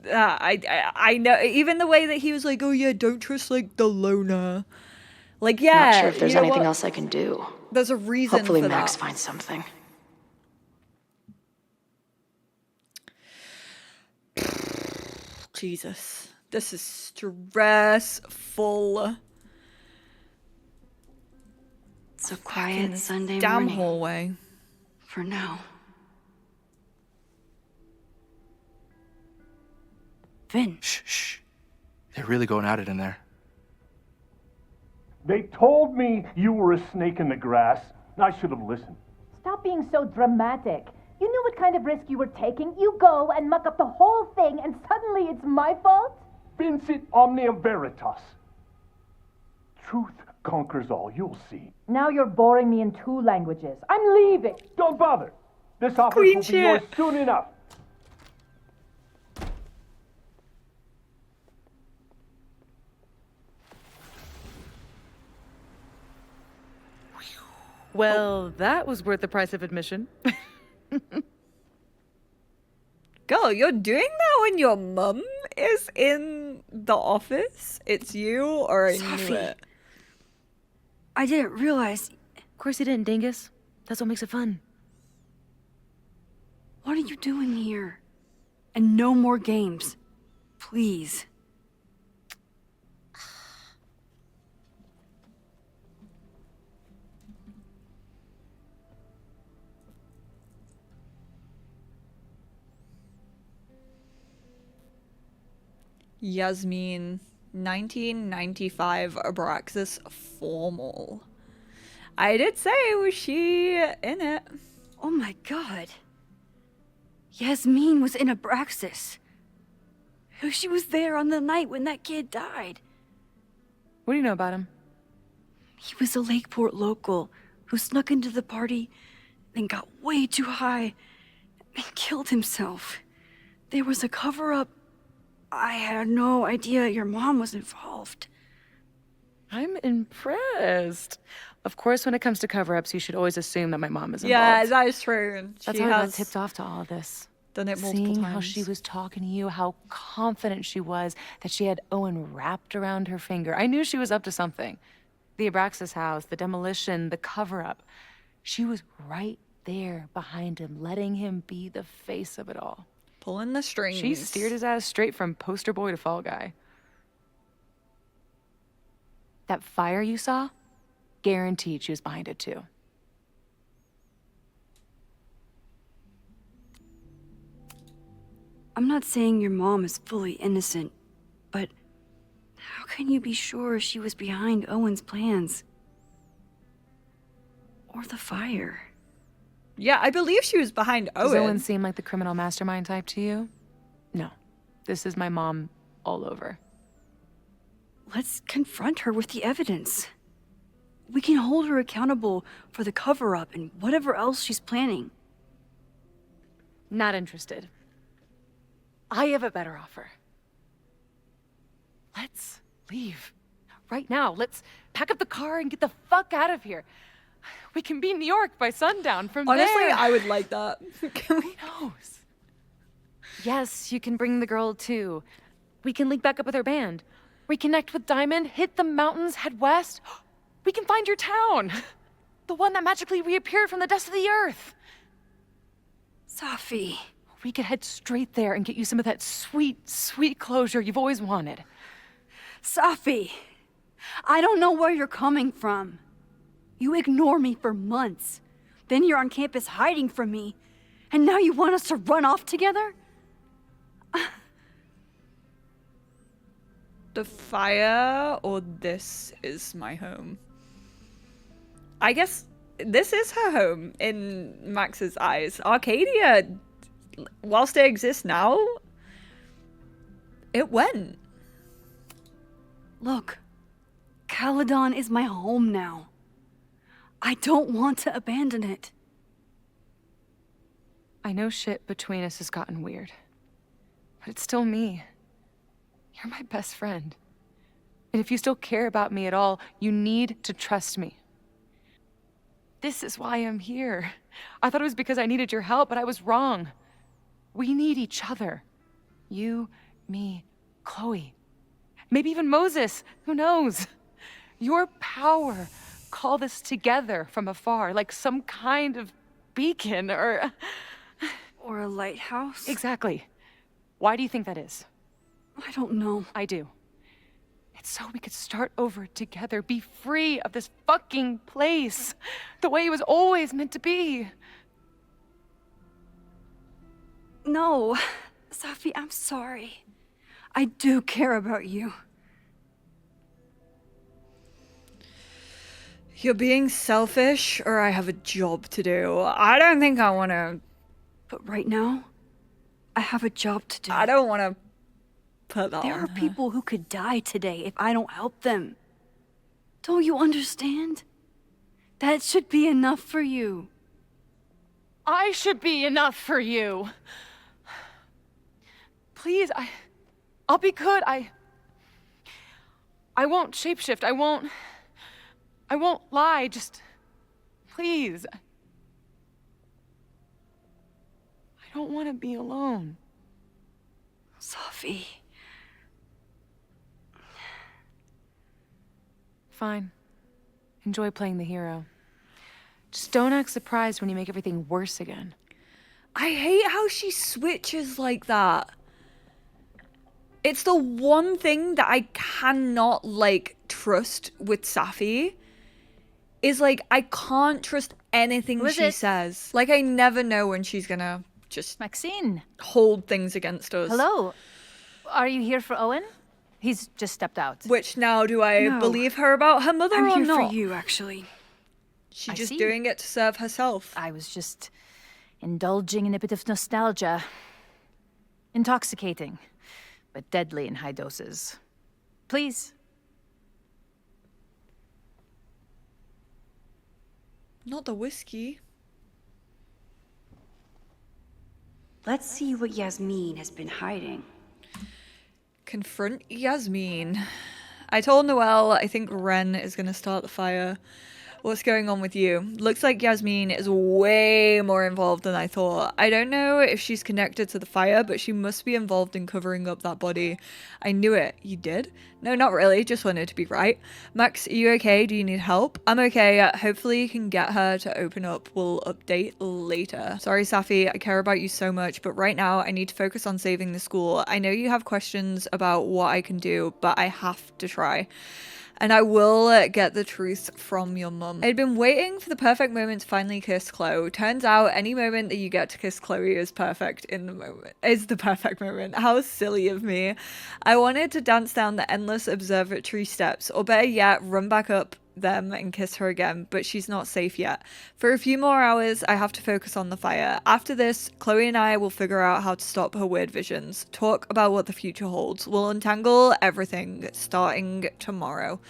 that I know, even the way that he was like, oh yeah, don't trust like the loner. Like, yeah. Not sure if there's you know anything what? else I can do. There's a reason Hopefully for Max that. finds something. Jesus. This is stressful. It's a quiet Sunday Damn morning. hallway. For now. Vin. Shh. They're really going at it in there. They told me you were a snake in the grass. I should have listened. Stop being so dramatic. You knew what kind of risk you were taking. You go and muck up the whole thing, and suddenly it's my fault? Vincit omnia veritas. Truth conquers all, you'll see. Now you're boring me in 2 languages. I'm leaving. Don't bother. This office Queen will be yours shit. soon enough. Well, that was worth the price of admission. Girl, you're doing that when your mum is in the office? It's you, or I knew Sophie. it? I didn't realize. Of course you didn't, dingus. That's what makes it fun. What are you doing here? And no more games. Please. Yasmin, 1995 Abraxas formal. I did say, was she in it? Oh my god. Yasmin was in Abraxas. She was there on the night when that kid died. What do you know about him? He was a Lakeport local who snuck into the party, then got way too high and killed himself. There was a cover-up. I had no idea your mom was involved. I'm impressed. Of course, when it comes to cover-ups, you should always assume that my mom is involved. Yeah, that is true. And That's she how I got has tipped off to all of this. done it multiple Seeing times. how she was talking to you, how confident she was that she had Owen wrapped around her finger. I knew she was up to something. The Abraxas house, the demolition, the cover-up. She was right there behind him, letting him be the face of it all. Pulling the strings. She steered his ass straight from poster boy to fall guy. That fire you saw? Guaranteed she was behind it too. I'm not saying your mom is fully innocent, but how can you be sure she was behind Owen's plans? Or the fire? Yeah, I believe she was behind Does Owen. Owen seem like the criminal mastermind type to you? No. This is my mom all over. Let's confront her with the evidence. We can hold her accountable for the cover-up and whatever else she's planning. Not interested. I have a better offer. Let's leave. Right now. Let's pack up the car and get the fuck out of here. We can be in New York by sundown from Honestly, there. I would like that. Can we? Who knows? Yes, you can bring the girl too. We can link back up with our band. Reconnect with Diamond, hit the mountains, head west. We can find your town. The one that magically reappeared from the dust of the earth. Safi. We could head straight there and get you some of that sweet, sweet closure you've always wanted. Safi, I don't know where you're coming from. You ignore me for months. Then you're on campus hiding from me. And now you want us to run off together? The fire or this is my home? I guess this is her home in Max's eyes. Arcadia, whilst it exists now, it went. Look, Caledon is my home now. I don't want to abandon it. I know shit between us has gotten weird, but it's still me. You're my best friend. And if you still care about me at all, you need to trust me. This is why I'm here. I thought it was because I needed your help, but I was wrong. We need each other. You, me, Chloe. Maybe even Moses. Who knows? Your power called us together from afar, like some kind of beacon or a lighthouse? Exactly. Why do you think that is? I don't know. I do. It's so we could start over together, be free of this fucking place, the way it was always meant to be. No, Safi, I'm sorry. I do care about you. You're being selfish, or I have a job to do. I don't think I want to... But right now, I have a job to do. I don't want to put that There on are her. people who could die today if I don't help them. Don't you understand? That should be enough for you. I should be enough for you. Please, I'll be good. I won't shapeshift. I won't lie. Just, please. I don't want to be alone. Safi. Fine. Enjoy playing the hero. Just don't act surprised when you make everything worse again. I hate how she switches like that. It's the one thing that I cannot, like, trust with Safi. Is, like, I can't trust anything she says. Like, I never know when she's gonna just... Maxine. Hold things against us. Hello. Are you here for Owen? He's just stepped out. Which now, do I No. believe her about her mother I'm or here not? for you, actually. She's I just see. doing it to serve herself. I was just indulging in a bit of nostalgia. Intoxicating, but deadly in high doses. Please. Not the whiskey. Let's see what Yasmin has been hiding. Confront Yasmin. I told Noelle I think Ren is going to start the fire. What's going on with you? Looks like Yasmin is way more involved than I thought. I don't know if she's connected to the fire, but she must be involved in covering up that body. I knew it. You did? No, not really. Just wanted to be right. Max, are you okay? Do you need help? I'm okay. Hopefully you can get her to open up. We'll update later. Sorry, Safi. I care about you so much, but right now I need to focus on saving the school. I know you have questions about what I can do, but I have to try. And I will get the truth from your mum. I'd been waiting for the perfect moment to finally kiss Chloe. Turns out any moment that you get to kiss Chloe is perfect in the moment. Is the perfect moment. How silly of me. I wanted to dance down the endless observatory steps, or better yet, run back up them and kiss her again, but she's not safe yet. For a few more hours, I have to focus on the fire. After this, Chloe and I will figure out how to stop her weird visions, talk about what the future holds. We'll untangle everything starting tomorrow.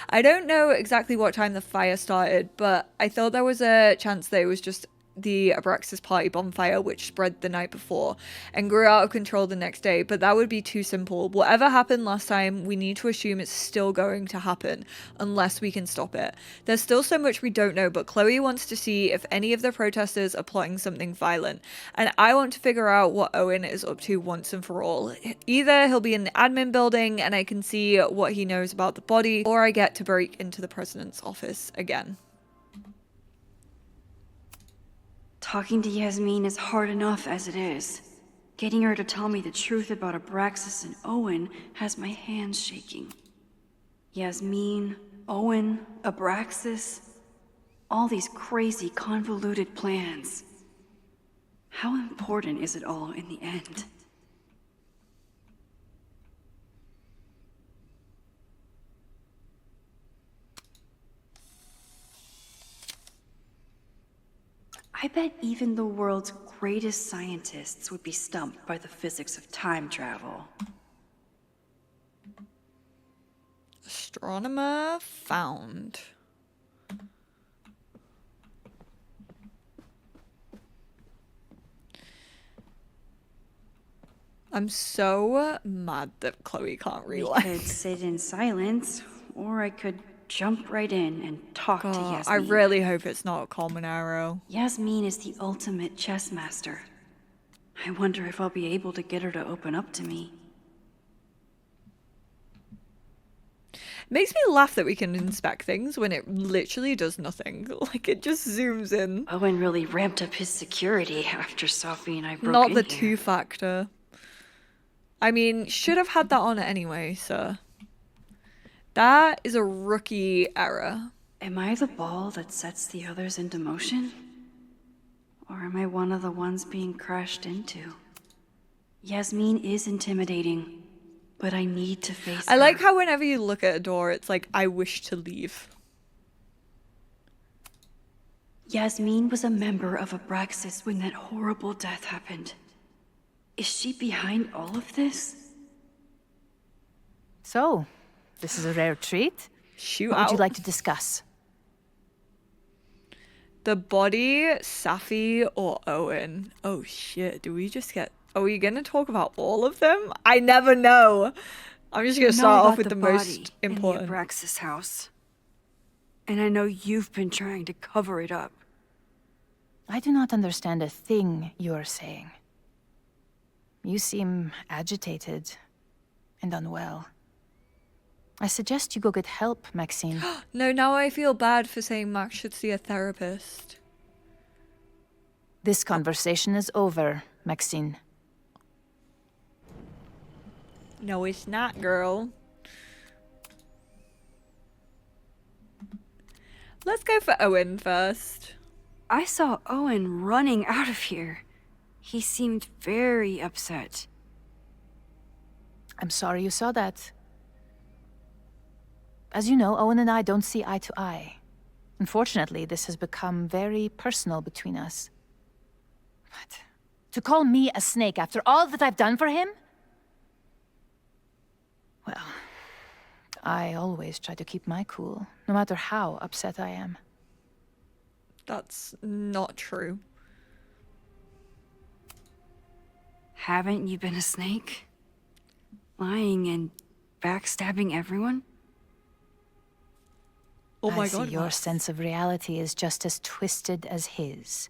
I don't know exactly what time the fire started, but I thought there was a chance that it was just the Abraxas party bonfire, which spread the night before and grew out of control the next day, but that would be too simple. Whatever happened last time, we need to assume it's still going to happen unless we can stop it. There's still so much we don't know, but Chloe wants to see if any of the protesters are plotting something violent, and I want to figure out what Owen is up to once and for all. Either he'll be in the admin building and I can see what he knows about the body, or I get to break into the president's office again. Talking to Yasmin is hard enough as it is. Getting her to tell me the truth about Abraxas and Owen has my hands shaking. Yasmin, Owen, Abraxas, all these crazy, convoluted plans. How important is it all in the end? I bet even the world's greatest scientists would be stumped by the physics of time travel. Astronomer found. I'm so mad that Chloe can't realize. I could sit in silence, or I could jump right in and talk to Yasmin. I really hope it's not a common arrow. Yasmin is the ultimate chess master. I wonder if I'll be able to get her to open up to me. Makes me laugh that we can inspect things when it literally does nothing. Like, it just zooms in. Owen really ramped up his security after Sophie and I broke Not in the here. two-factor. I mean, should have had that on it anyway, so... That is a rookie error. Am I the ball that sets the others into motion? Or am I one of the ones being crashed into? Yasmin is intimidating, but I need to face her. I like how whenever you look at a door, it's like, I wish to leave. Yasmin was a member of Abraxas when that horrible death happened. Is she behind all of this? So, this is a rare treat. Shoot What would you out. like to discuss? The body, Safi, or Owen? Oh shit, do we just get... Are we gonna talk about all of them? I never know. I'm just gonna start off with the most important. In the Abraxas house. And I know you've been trying to cover it up. I do not understand a thing you're saying. You seem agitated and unwell. I suggest you go get help, Maxine. No, now I feel bad for saying Max should see a therapist. This conversation is over, Maxine. No, it's not, girl. Let's go for Owen first. I saw Owen running out of here. He seemed very upset. I'm sorry you saw that. As you know, Owen and I don't see eye to eye. Unfortunately, this has become very personal between us. But to call me a snake after all that I've done for him? Well, I always try to keep my cool, no matter how upset I am. That's not true. Haven't you been a snake? Lying and backstabbing everyone? Oh my I see god, your what? sense of reality is just as twisted as his.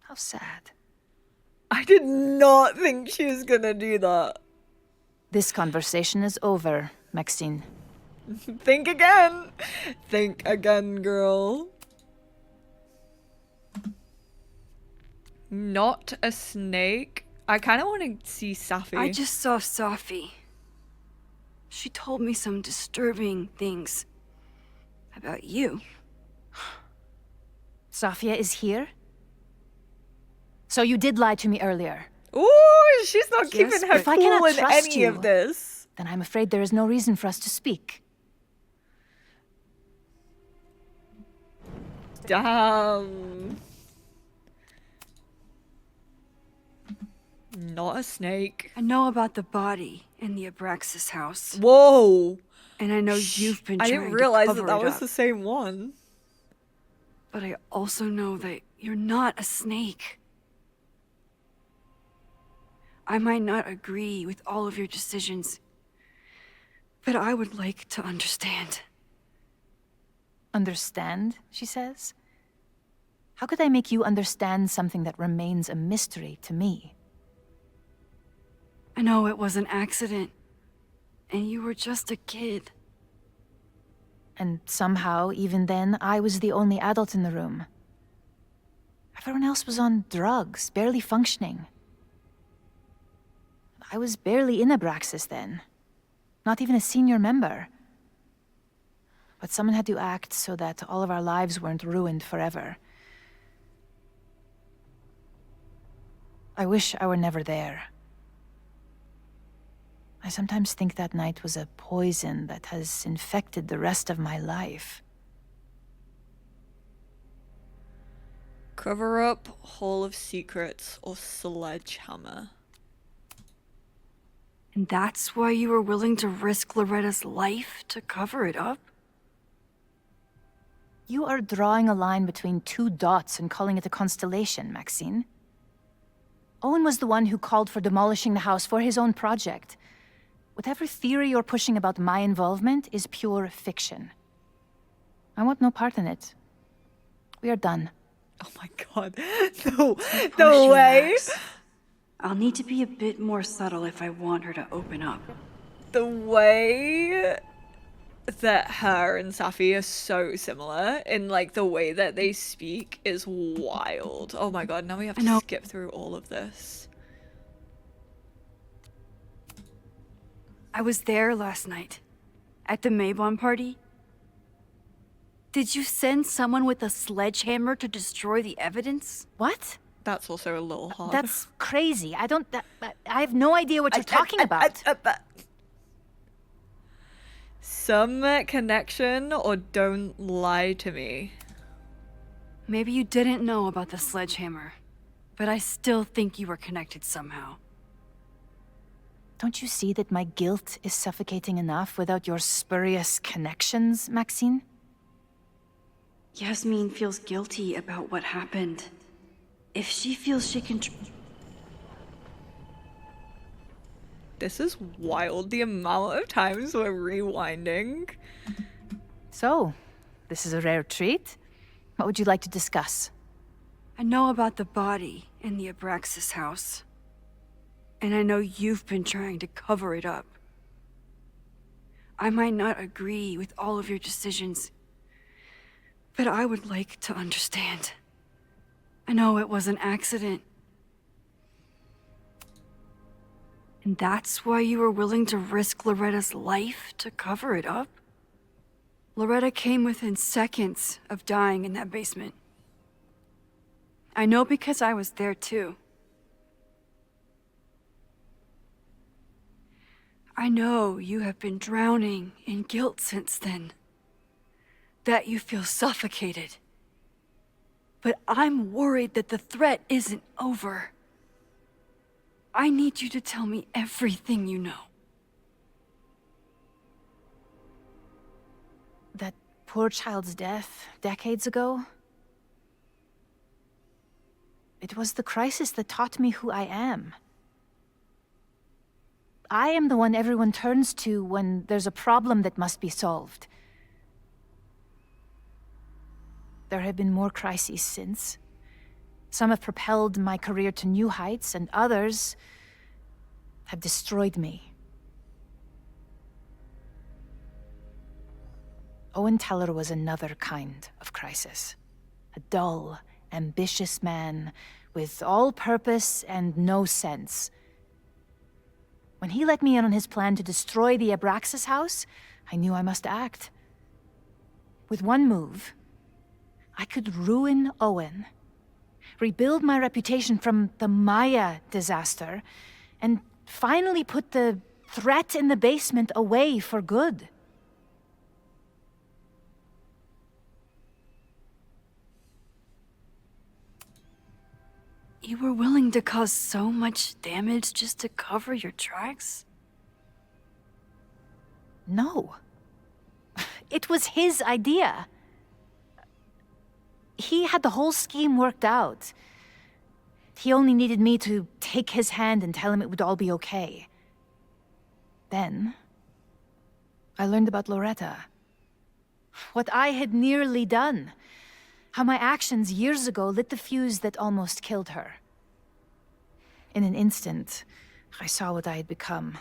How sad. I did not think she was gonna do that. This conversation is over, Maxine. Think again. Think again, girl. Not a snake. I kind of want to see Safi. I just saw Sophie. She told me some disturbing things about you. Sophia is here? So you did lie to me earlier. Ooh, she's not keeping Yes, her but if I cool cannot in trust any you, of this. then I'm afraid there is no reason for us to speak. Damn. Not a snake. I know about the body in the Abraxas house. Whoa. And I know you've been I trying didn't realize to that cover that it was up. the same one. But I also know that you're not a snake. I might not agree with all of your decisions, but I would like to understand. Understand, she says? How could I make you understand something that remains a mystery to me? I know it was an accident, and you were just a kid. And somehow, even then, I was the only adult in the room. Everyone else was on drugs, barely functioning. I was barely in Abraxas then. Not even a senior member. But someone had to act so that all of our lives weren't ruined forever. I wish I were never there. I sometimes think that night was a poison that has infected the rest of my life. Cover up, Hall of Secrets, or Sledgehammer. And that's why you were willing to risk Loretta's life to cover it up? You are drawing a line between two dots and calling it a constellation, Maxine. Owen was the one who called for demolishing the house for his own project. Whatever theory you're pushing about my involvement is pure fiction. I want no part in it. We are done. Oh my god. No way! Max. I'll need to be a bit more subtle if I want her to open up. The way that her and Safi are so similar in like the way that they speak is wild. Oh my god, now we have to skip through all of this. I was there last night, at the Maybon party. Did you send someone with a sledgehammer to destroy the evidence? What? That's also a little hard. That's crazy. I have no idea what you're talking about. Some connection or don't lie to me. Maybe you didn't know about the sledgehammer, but I still think you were connected somehow. Don't you see that my guilt is suffocating enough without your spurious connections, Maxine? Yasmin feels guilty about what happened. If she feels she can... This is wild, the amount of times we're rewinding. So, this is a rare treat. What would you like to discuss? I know about the body in the Abraxas house. And I know you've been trying to cover it up. I might not agree with all of your decisions, but I would like to understand. I know it was an accident. And that's why you were willing to risk Loretta's life to cover it up? Loretta came within seconds of dying in that basement. I know because I was there too. I know you have been drowning in guilt since then. That you feel suffocated. But I'm worried that the threat isn't over. I need you to tell me everything you know. That poor child's death decades ago? It was the crisis that taught me who I am. I am the one everyone turns to when there's a problem that must be solved. There have been more crises since. Some have propelled my career to new heights, and others have destroyed me. Owen Teller was another kind of crisis. A dull, ambitious man with all purpose and no sense. When he let me in on his plan to destroy the Abraxas house, I knew I must act. With one move, I could ruin Owen, rebuild my reputation from the Maya disaster, and finally put the threat in the basement away for good. You were willing to cause so much damage just to cover your tracks? No. It was his idea. He had the whole scheme worked out. He only needed me to take his hand and tell him it would all be okay. Then, I learned about Loretta. What I had nearly done. How my actions years ago lit the fuse that almost killed her. In an instant, I saw what I had become.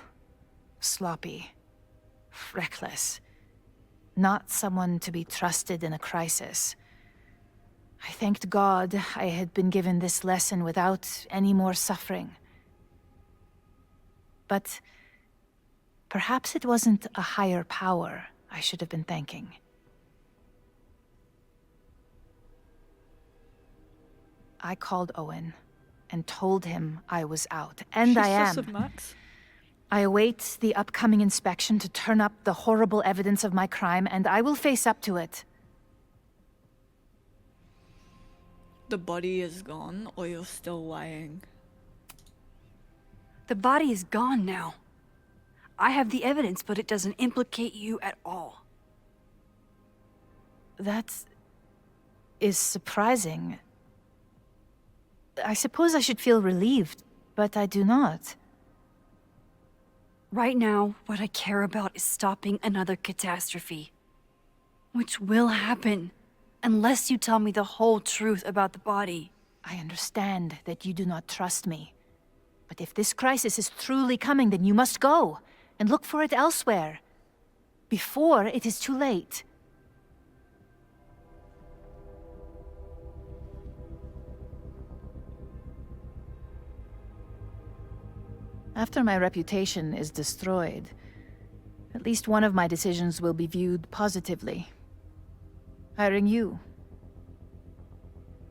Sloppy. Reckless. Not someone to be trusted in a crisis. I thanked God I had been given this lesson without any more suffering. But perhaps it wasn't a higher power I should have been thanking. I called Owen and told him I was out, and I am. Max. I await the upcoming inspection to turn up the horrible evidence of my crime, and I will face up to it. The body is gone, or you're still lying? The body is gone now. I have the evidence, but it doesn't implicate you at all. That is surprising. I suppose I should feel relieved, but I do not. Right now, what I care about is stopping another catastrophe. Which will happen, unless you tell me the whole truth about the body. I understand that you do not trust me. But if this crisis is truly coming, then you must go, and look for it elsewhere. Before it is too late. After my reputation is destroyed, at least one of my decisions will be viewed positively. Hiring you.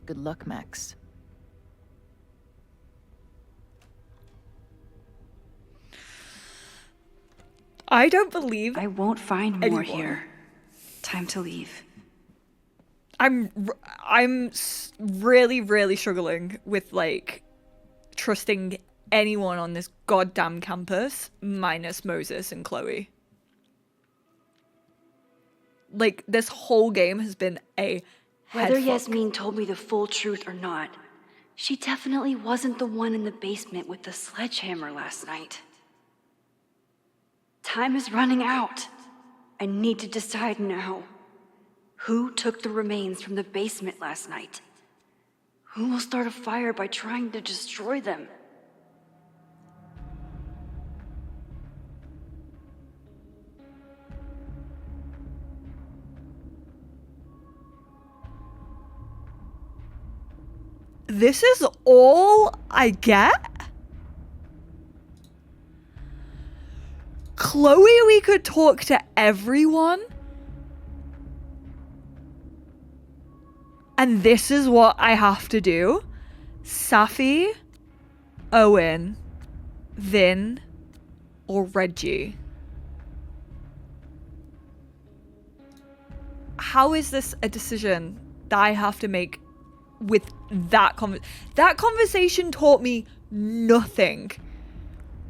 Good luck, Max. I don't believe I won't find more anyone. here. Time to leave. I'm really, really struggling with, like, trusting anyone on this goddamn campus, minus Moses and Chloe. Like, this whole game has been a Whether headfuck. Yasmin told me the full truth or not, she definitely wasn't the one in the basement with the sledgehammer last night. Time is running out. I need to decide now. Who took the remains from the basement last night? Who will start a fire by trying to destroy them? This is all I get? Chloe, we could talk to everyone? And this is what I have to do? Safi, Owen, Vin, or Reggie? How is this a decision that I have to make with that conversation taught me nothing.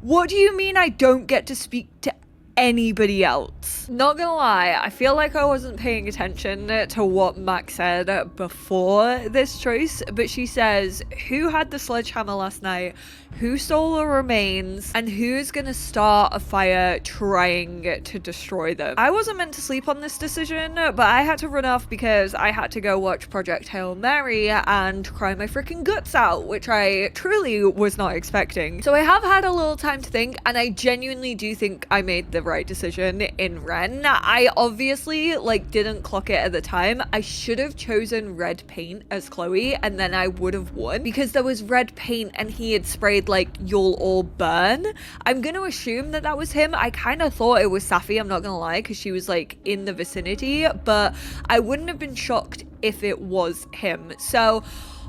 What do you mean I don't get to speak to anybody else? Not gonna lie, I feel like I wasn't paying attention to what Max said before this choice, but she says, who had the sledgehammer last night, who stole the remains, and who's gonna start a fire trying to destroy them. I wasn't meant to sleep on this decision, but I had to run off because I had to go watch Project Hail Mary and cry my freaking guts out, which I truly was not expecting. So I have had a little time to think, and I genuinely do think I made the right decision in Ren. I obviously didn't clock it at the time. I should have chosen red paint as Chloe, and then I would have won because there was red paint and he had sprayed you'll all burn. I'm gonna assume that that was him. I kind of thought it was Safi, I'm not gonna lie, because she was in the vicinity, but I wouldn't have been shocked if it was him. So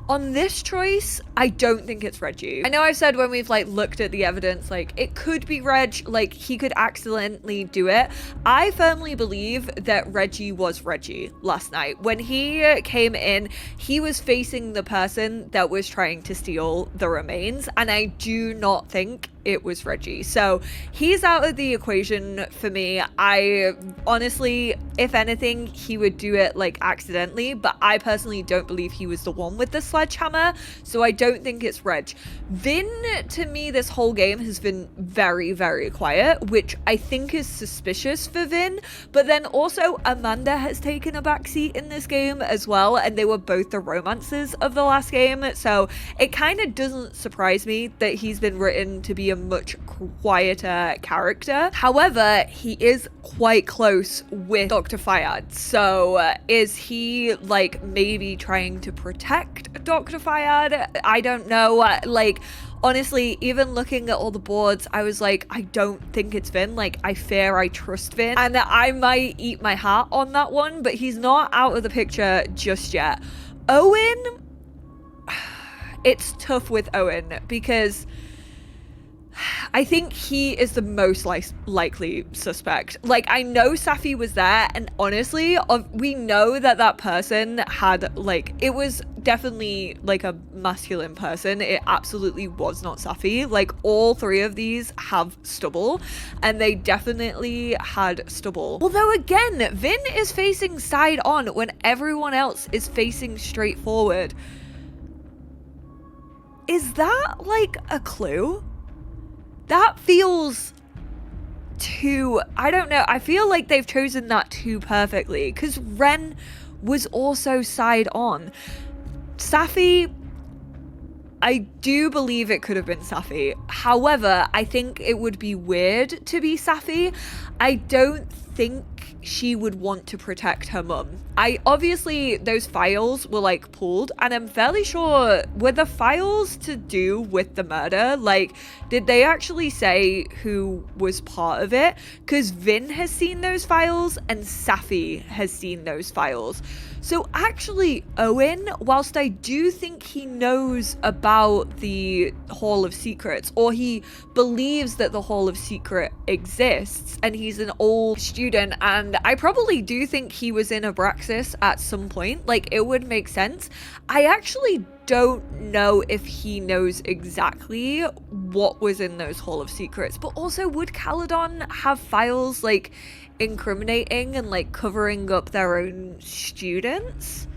on this choice, I don't think it's Reggie. I know I've said when we've looked at the evidence, it could be Reg, he could accidentally do it. I firmly believe that Reggie was Reggie last night. When he came in, he was facing the person that was trying to steal the remains, and I do not think it was Reggie. So he's out of the equation for me. I honestly, if anything, he would do it like accidentally, but I personally don't believe he was the one with the sledgehammer, so I don't think it's Reg. Vin, to me, this whole game has been very, very quiet, which I think is suspicious for Vin, but then also Amanda has taken a backseat in this game as well, and they were both the romances of the last game, so it kind of doesn't surprise me that he's been written to be a much quieter character. However, he is quite close with Dr. Fayad, so is he like maybe trying to protect Dr. Fayad? I don't know. Like, honestly, even looking at all the boards, I was like, I don't think it's Vin. Like, I fear I trust Vin, and I might eat my heart on that one, but he's not out of the picture just yet. Owen, it's tough with Owen because I think he is the most likely suspect. Like, I know Safi was there, and honestly, we know that that person had, like, it was definitely, like, a masculine person. It absolutely was not Safi. Like, all three of these have stubble, and they definitely had stubble. Although, again, Vin is facing side on when everyone else is facing straight forward. Is that, like, a clue? That feels too, I don't know, I feel like they've chosen that too perfectly, because Ren was also side on. Safi, I do believe it could have been Safi. However, I think it would be weird to be Safi. I don't think she would want to protect her mum. Obviously those files were like pulled, and I'm fairly sure, were the files to do with the murder? Like, did they actually say who was part of it? Because Vin has seen those files and Safi has seen those files. So actually, Owen, whilst I do think he knows about the Hall of Secrets, or he believes that the Hall of Secret exists, and he's an old student, and I probably do think he was in Abraxas at some point, like, it would make sense. I actually don't know if he knows exactly what was in those Hall of Secrets, but also, would Caledon have files, like, incriminating and like covering up their own students?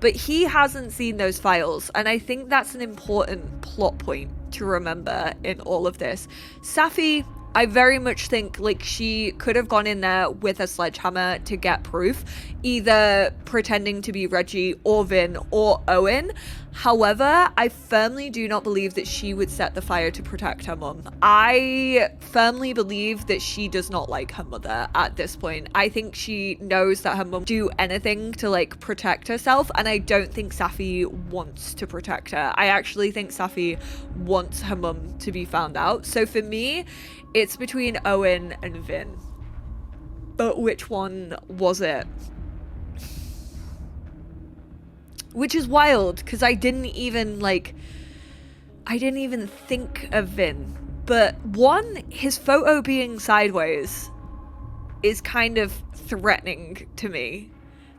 But he hasn't seen those files, and I think that's an important plot point to remember in all of this. Safi, I very much think like she could have gone in there with a sledgehammer to get proof, either pretending to be Reggie or Vin or Owen. However, I firmly do not believe that she would set the fire to protect her mum. I firmly believe that she does not like her mother at this point. I think she knows that her mum do anything to like protect herself, and I don't think Safi wants to protect her. I actually think Safi wants her mum to be found out. So for me, it's between Owen and Vin. But which one was it? Which is wild, because I didn't even think of Vin. But one, his photo being sideways is kind of threatening to me.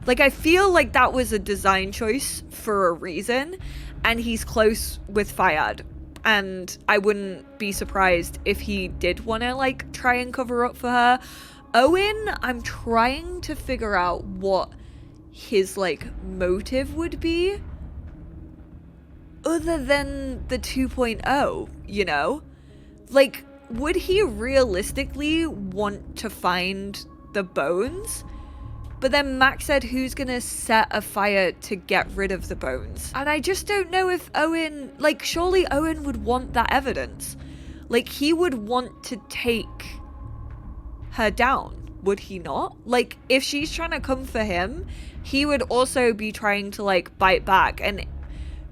Like, I feel like that was a design choice for a reason, and he's close with Fayad. And I wouldn't be surprised if he did want to, like, try and cover up for her. Owen, I'm trying to figure out what his, like, motive would be. Other than the 2.0, you know? Like, would he realistically want to find the bones? But then Max said, who's gonna set a fire to get rid of the bones? And I just don't know if Owen, like, surely Owen would want that evidence. Like, he would want to take her down, would he not? Like, if she's trying to come for him, he would also be trying to, like, bite back.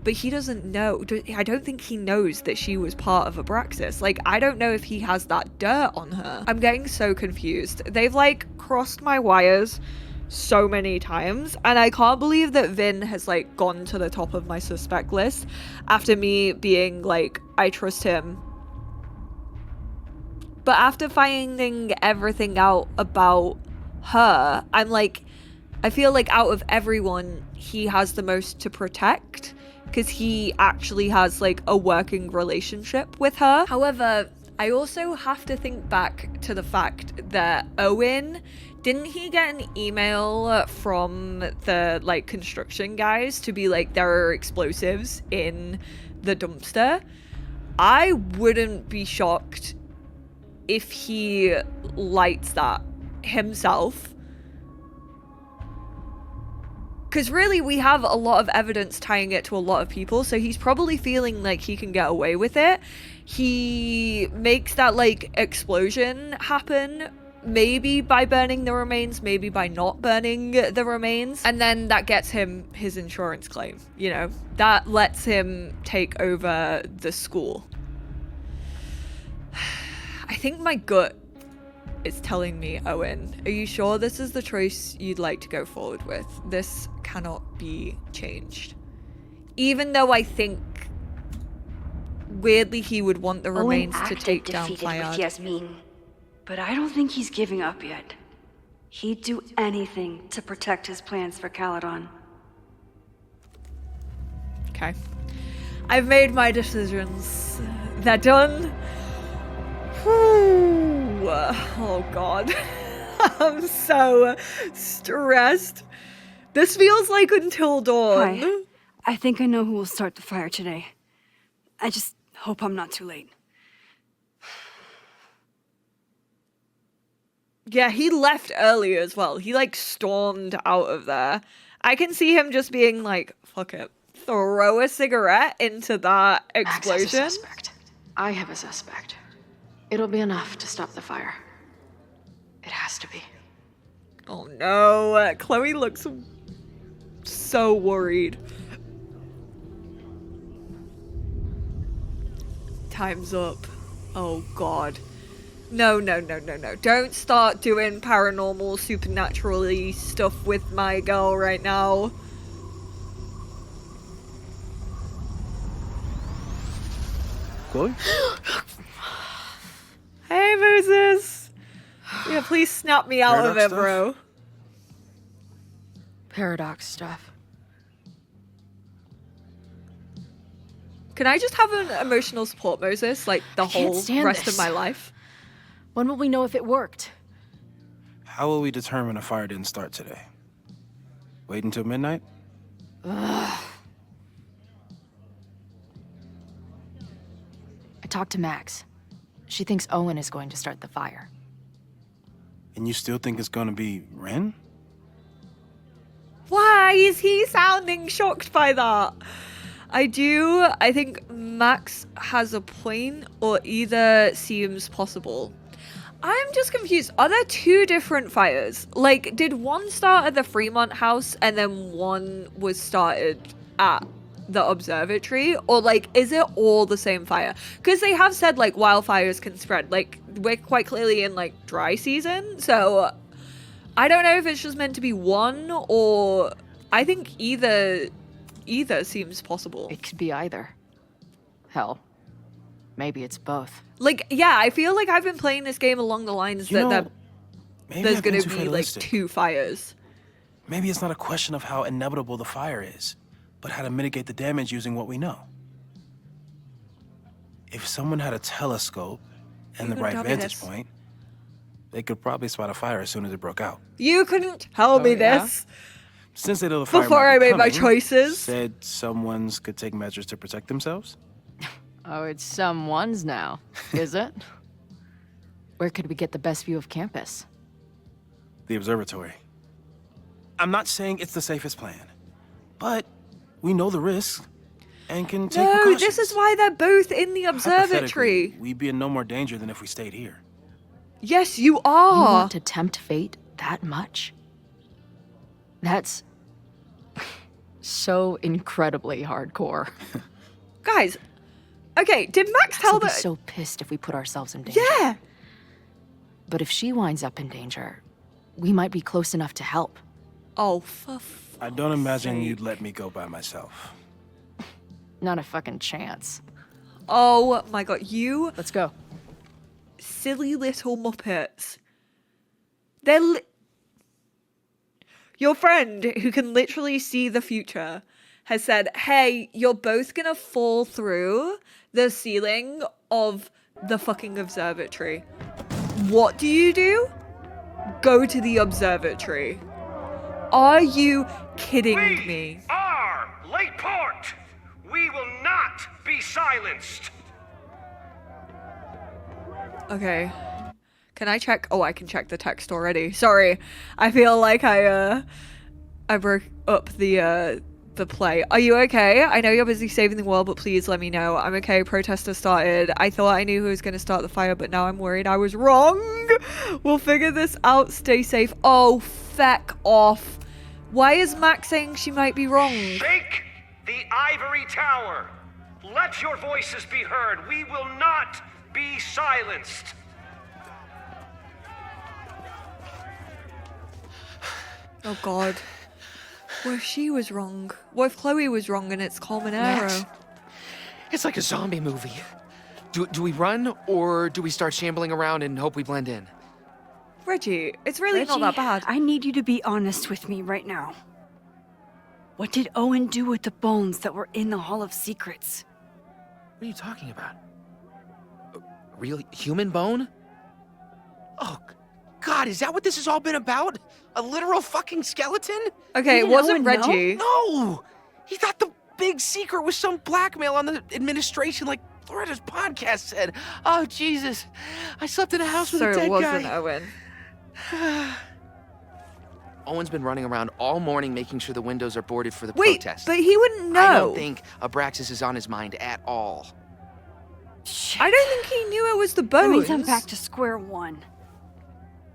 But he doesn't know. I don't think he knows that she was part of Abraxas. Like, I don't know if he has that dirt on her. I'm getting so confused. They've, like, crossed my wires so many times, and I can't believe that Vin has like gone to the top of my suspect list after me being like, I trust him. But after finding everything out about her, I'm like, I feel like out of everyone, he has the most to protect, because he actually has like a working relationship with her. However, I also have to think back to the fact that Owen, didn't he get an email from the like construction guys to be like, there are explosives in the dumpster? I wouldn't be shocked if he lights that himself. Because really, we have a lot of evidence tying it to a lot of people, so he's probably feeling like he can get away with it. He makes that, like, explosion happen, maybe by burning the remains, maybe by not burning the remains, and then that gets him his insurance claim, you know? That lets him take over the school. I think my gut is telling me, Owen, are you sure this is the choice you'd like to go forward with? This cannot be changed. Even though I think, weirdly, he would want the remains to take down Fayad. With Yasmin, but I don't think he's giving up yet. He'd do anything to protect his plans for Caledon. Okay. I've made my decisions. They're done. Whew. Oh god. I'm so stressed. This feels like Until Dawn. Hi. I think I know who will start the fire today. I just hope I'm not too late. Yeah, he left early as well. He like stormed out of there. I can see him just being like, fuck it. Throw a cigarette into that explosion. Max has a suspect. I have a suspect. It'll be enough to stop the fire. It has to be. Oh no, Chloe looks so worried. Time's up. Oh god. No. Don't start doing paranormal, supernaturally stuff with my girl right now. Chloe? Hey, Moses. Yeah, please snap me out of it, bro. Paradox stuff. Can I just have an emotional support, Moses? Like, the whole rest of my life? When will we know if it worked? How will we determine a fire didn't start today? Wait until midnight? Ugh. I talked to Max. She thinks Owen is going to start the fire. And you still think it's gonna be Ren? Why is he sounding shocked by that? I think Max has a point, or either seems possible. I'm just confused. Are there two different fires? Like, did one start at the Fremont house and then one was started at the observatory? Or, like, is it all the same fire? Because they have said, like, wildfires can spread. Like, we're quite clearly in, like, dry season. So, I don't know if it's just meant to be one, or I think either seems possible. It could be either. Hell, maybe it's both. Like, yeah, I feel like I've been playing this game along the lines that there's going to be, like, two fires. Maybe it's not a question of how inevitable the fire is, but how to mitigate the damage using what we know. If someone had a telescope and the right vantage point, they could probably spot a fire as soon as it broke out. You couldn't tell me this. Since they know the fire before I made my choices. Said someone's could take measures to protect themselves? Oh, it's someone's now, is it? Where could we get the best view of campus? The observatory. I'm not saying it's the safest plan, but we know the risks and can take precautions. This is why they're both in the observatory. We'd be in no more danger than if we stayed here. Yes, you are. You want to tempt fate that much? That's so incredibly hardcore. Guys, okay, did Max tell I'll be that? So pissed if we put ourselves in danger. Yeah. But if she winds up in danger, we might be close enough to help. Oh, I don't imagine you'd let me go by myself. Not a fucking chance. Oh my god, you. Let's go. Silly little Muppets. Your friend, who can literally see the future, has said, hey, you're both gonna fall through the ceiling of the fucking observatory. What do you do? Go to the observatory. Are you kidding me? Are Lakeport. We will not be silenced. Okay. Can I check? Oh, I can check the text already. Sorry. I feel like I broke up the play. Are you okay? I know you're busy saving the world, but please let me know. I'm okay. Protesters started. I thought I knew who was going to start the fire, but now I'm worried I was wrong. We'll figure this out. Stay safe. Oh, feck off. Why is Max saying she might be wrong? Shake the ivory tower. Let your voices be heard. We will not be silenced. Oh god. What if she was wrong? What if Chloe was wrong and it's Coleman Arrow? Max, it's like a zombie movie. Do we run or do we start shambling around and hope we blend in? Reggie, it's really not that bad. I need you to be honest with me right now. What did Owen do with the bones that were in the Hall of Secrets? What are you talking about? A real human bone? Oh, God, is that what this has all been about? A literal fucking skeleton? Okay, it wasn't Reggie. No! He thought the big secret was some blackmail on the administration, like Loretta's podcast said. Oh, Jesus. I slept in a house with a dead guy. So it wasn't Owen. Owen's been running around all morning making sure the windows are boarded for the Wait, protest. but he wouldn't know. I don't think Abraxas is on his mind at all. I don't think he knew it was the bones. That means I'm back to square one.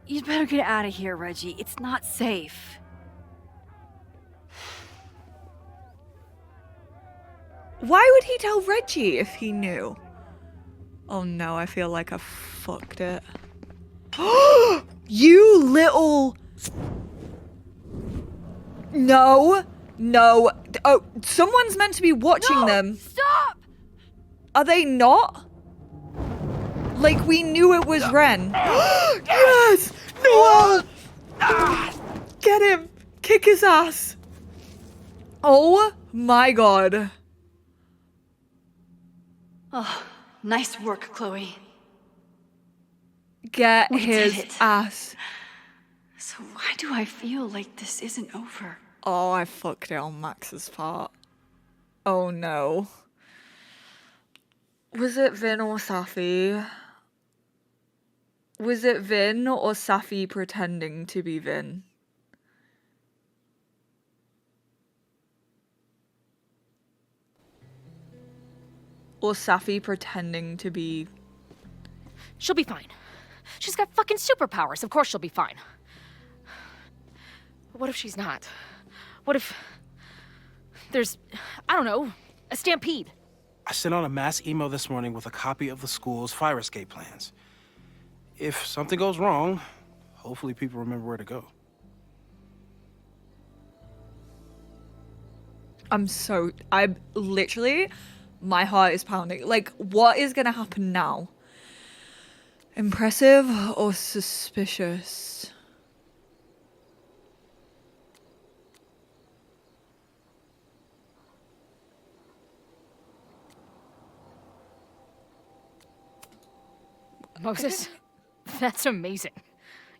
You'd better get out of here, Reggie. It's not safe. Why would he tell Reggie if he knew? Oh no, I feel like I fucked it. You little... No. No. Oh, someone's meant to be watching them. Stop! Are they not? Like, we knew it was Ren. Yes! Noah! Get him! Kick his ass! Oh my god. Oh, nice work, Chloe. Get We did his it. ass. So why do I feel like this isn't over? Oh, I fucked it on Max's part. Oh no. Was it Vin or Safi? Was it Vin or Safi pretending to be Vin? Or Safi pretending to be... She'll be fine. She's got fucking superpowers. Of course she'll be fine. What if she's not? What if there's, I don't know, a stampede? I sent out a mass email this morning with a copy of the school's fire escape plans. If something goes wrong, hopefully people remember where to go. I'm literally, my heart is pounding. Like, what is gonna happen now? Impressive or suspicious? Moses, that's amazing.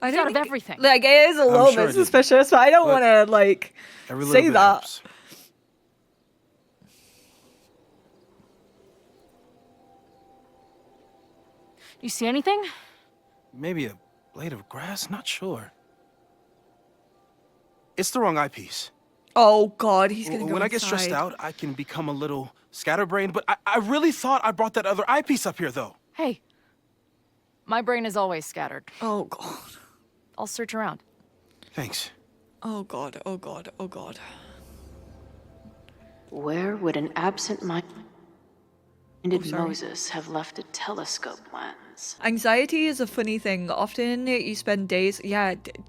I You don't thought of think- everything. Like, it is a little sure I bit did. suspicious, but I don't But want to, like, every little say bit that. helps. You see anything? Maybe a blade of grass? Not sure. It's the wrong eyepiece. Oh god, he's gonna go When I get stressed inside. out, I can become a little scatterbrained, but I really thought I brought that other eyepiece up here, though. Hey, my brain is always scattered. Oh god. I'll search around. Thanks. Oh god, oh god, oh god. Where would an absent-minded sorry. Moses have left a telescope lens? Anxiety is a funny thing. Often you spend days,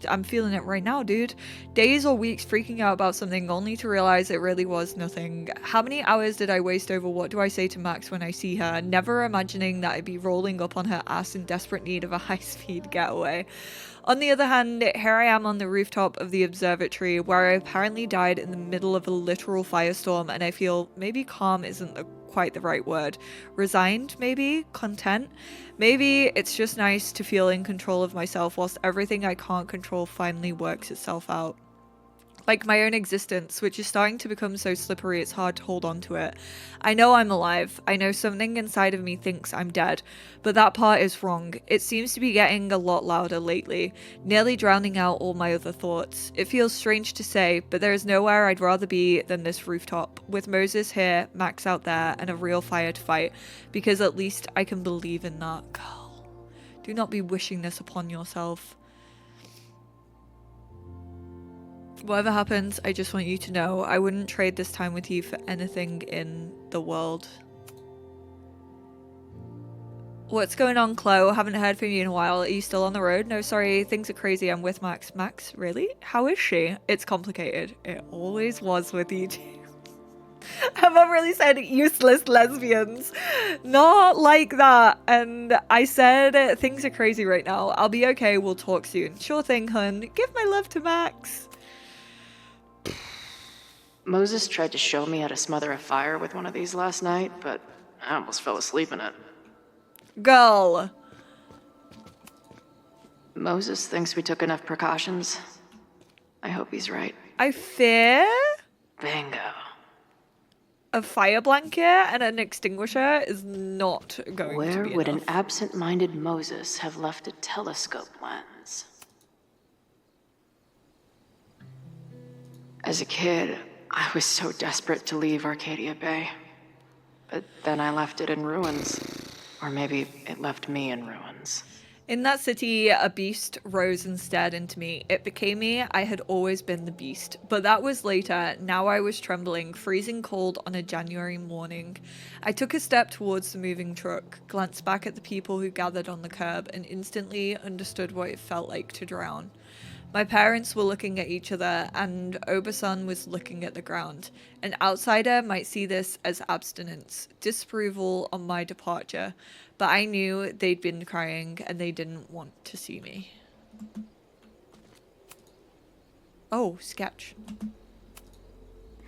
I'm feeling it right now, dude. Days or weeks freaking out about something only to realize it really was nothing. How many hours did I waste over what do I say to Max when I see her? Never imagining that I'd be rolling up on her ass in desperate need of a high-speed getaway. On the other hand, here I am on the rooftop of the observatory where I apparently died in the middle of a literal firestorm, and I feel maybe calm isn't the quite the right word. Resigned, maybe? Content? Maybe it's just nice to feel in control of myself whilst everything I can't control finally works itself out. Like my own existence, which is starting to become so slippery it's hard to hold on to it. I know I'm alive. I know something inside of me thinks I'm dead, but that part is wrong. It seems to be getting a lot louder lately, nearly drowning out all my other thoughts. It feels strange to say, but there is nowhere I'd rather be than this rooftop, with Moses here, Max out there, and a real fire to fight, because at least I can believe in that. Girl, do not be wishing this upon yourself. Whatever happens, I just want you to know I wouldn't trade this time with you for anything in the world. What's going on, Chloe? Haven't heard from you in a while. Are you still on the road? No, sorry, things are crazy. I'm with Max. Max, really? How is she? It's complicated. It always was with you two. I've really said useless lesbians. Not like that. And I said things are crazy right now. I'll be okay. We'll talk soon. Sure thing, hun. Give my love to Max. Moses tried to show me how to smother a fire with one of these last night, but I almost fell asleep in it. Girl. Moses thinks we took enough precautions. I hope he's right. I fear Bingo. a fire blanket and an extinguisher is not going to Where be would enough. an absent-minded Moses have left a telescope lens? As a kid, I was so desperate to leave Arcadia Bay. But then I left it in ruins. Or maybe it left me in ruins. In that city, a beast rose and stared into me. It became me. I had always been the beast. But that was later. Now I was trembling, freezing cold on a January morning. I took a step towards the moving truck, glanced back at the people who gathered on the curb, and instantly understood what it felt like to drown. My parents were looking at each other, and Obasan was looking at the ground. An outsider might see this as abstinence, disapproval on my departure, but I knew they'd been crying and they didn't want to see me. Oh, sketch.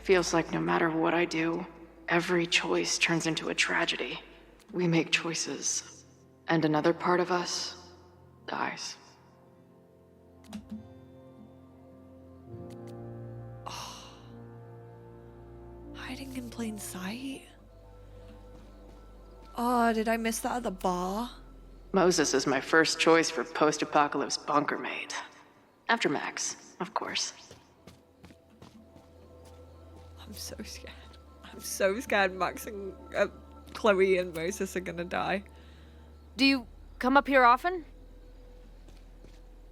Feels like no matter what I do, every choice turns into a tragedy. We make choices, and another part of us dies. Hiding in plain sight? Oh, did I miss that at the bar? Moses is my first choice for post-apocalypse bunker mate. After Max, of course. I'm so scared. I'm so scared Max and Chloe and Moses are gonna die. Do you come up here often?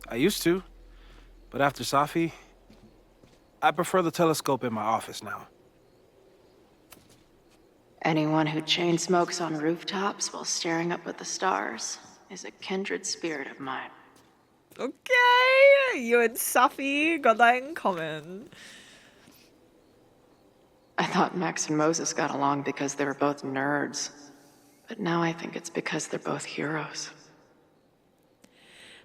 I used to, but after Safi, I prefer the telescope in my office now. Anyone who chain smokes on rooftops while staring up at the stars is a kindred spirit of mine. Okay, you and Safi got that in common. I thought Max and Moses got along because they were both nerds. But now I think it's because they're both heroes.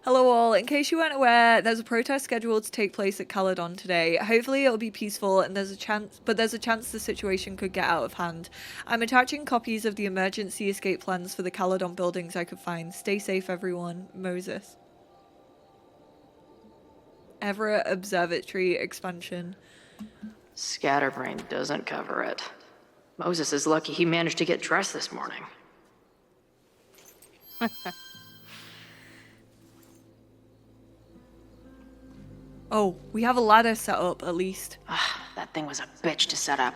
Hello all, in case you weren't aware, there's a protest scheduled to take place at Caledon today. Hopefully it'll be peaceful and there's a chance the situation could get out of hand. I'm attaching copies of the emergency escape plans for the Caledon buildings I could find. Stay safe everyone. Moses. Everett Observatory expansion. Scatterbrain doesn't cover it. Moses is lucky he managed to get dressed this morning. Oh, we have a ladder set up, at least. That thing was a bitch to set up.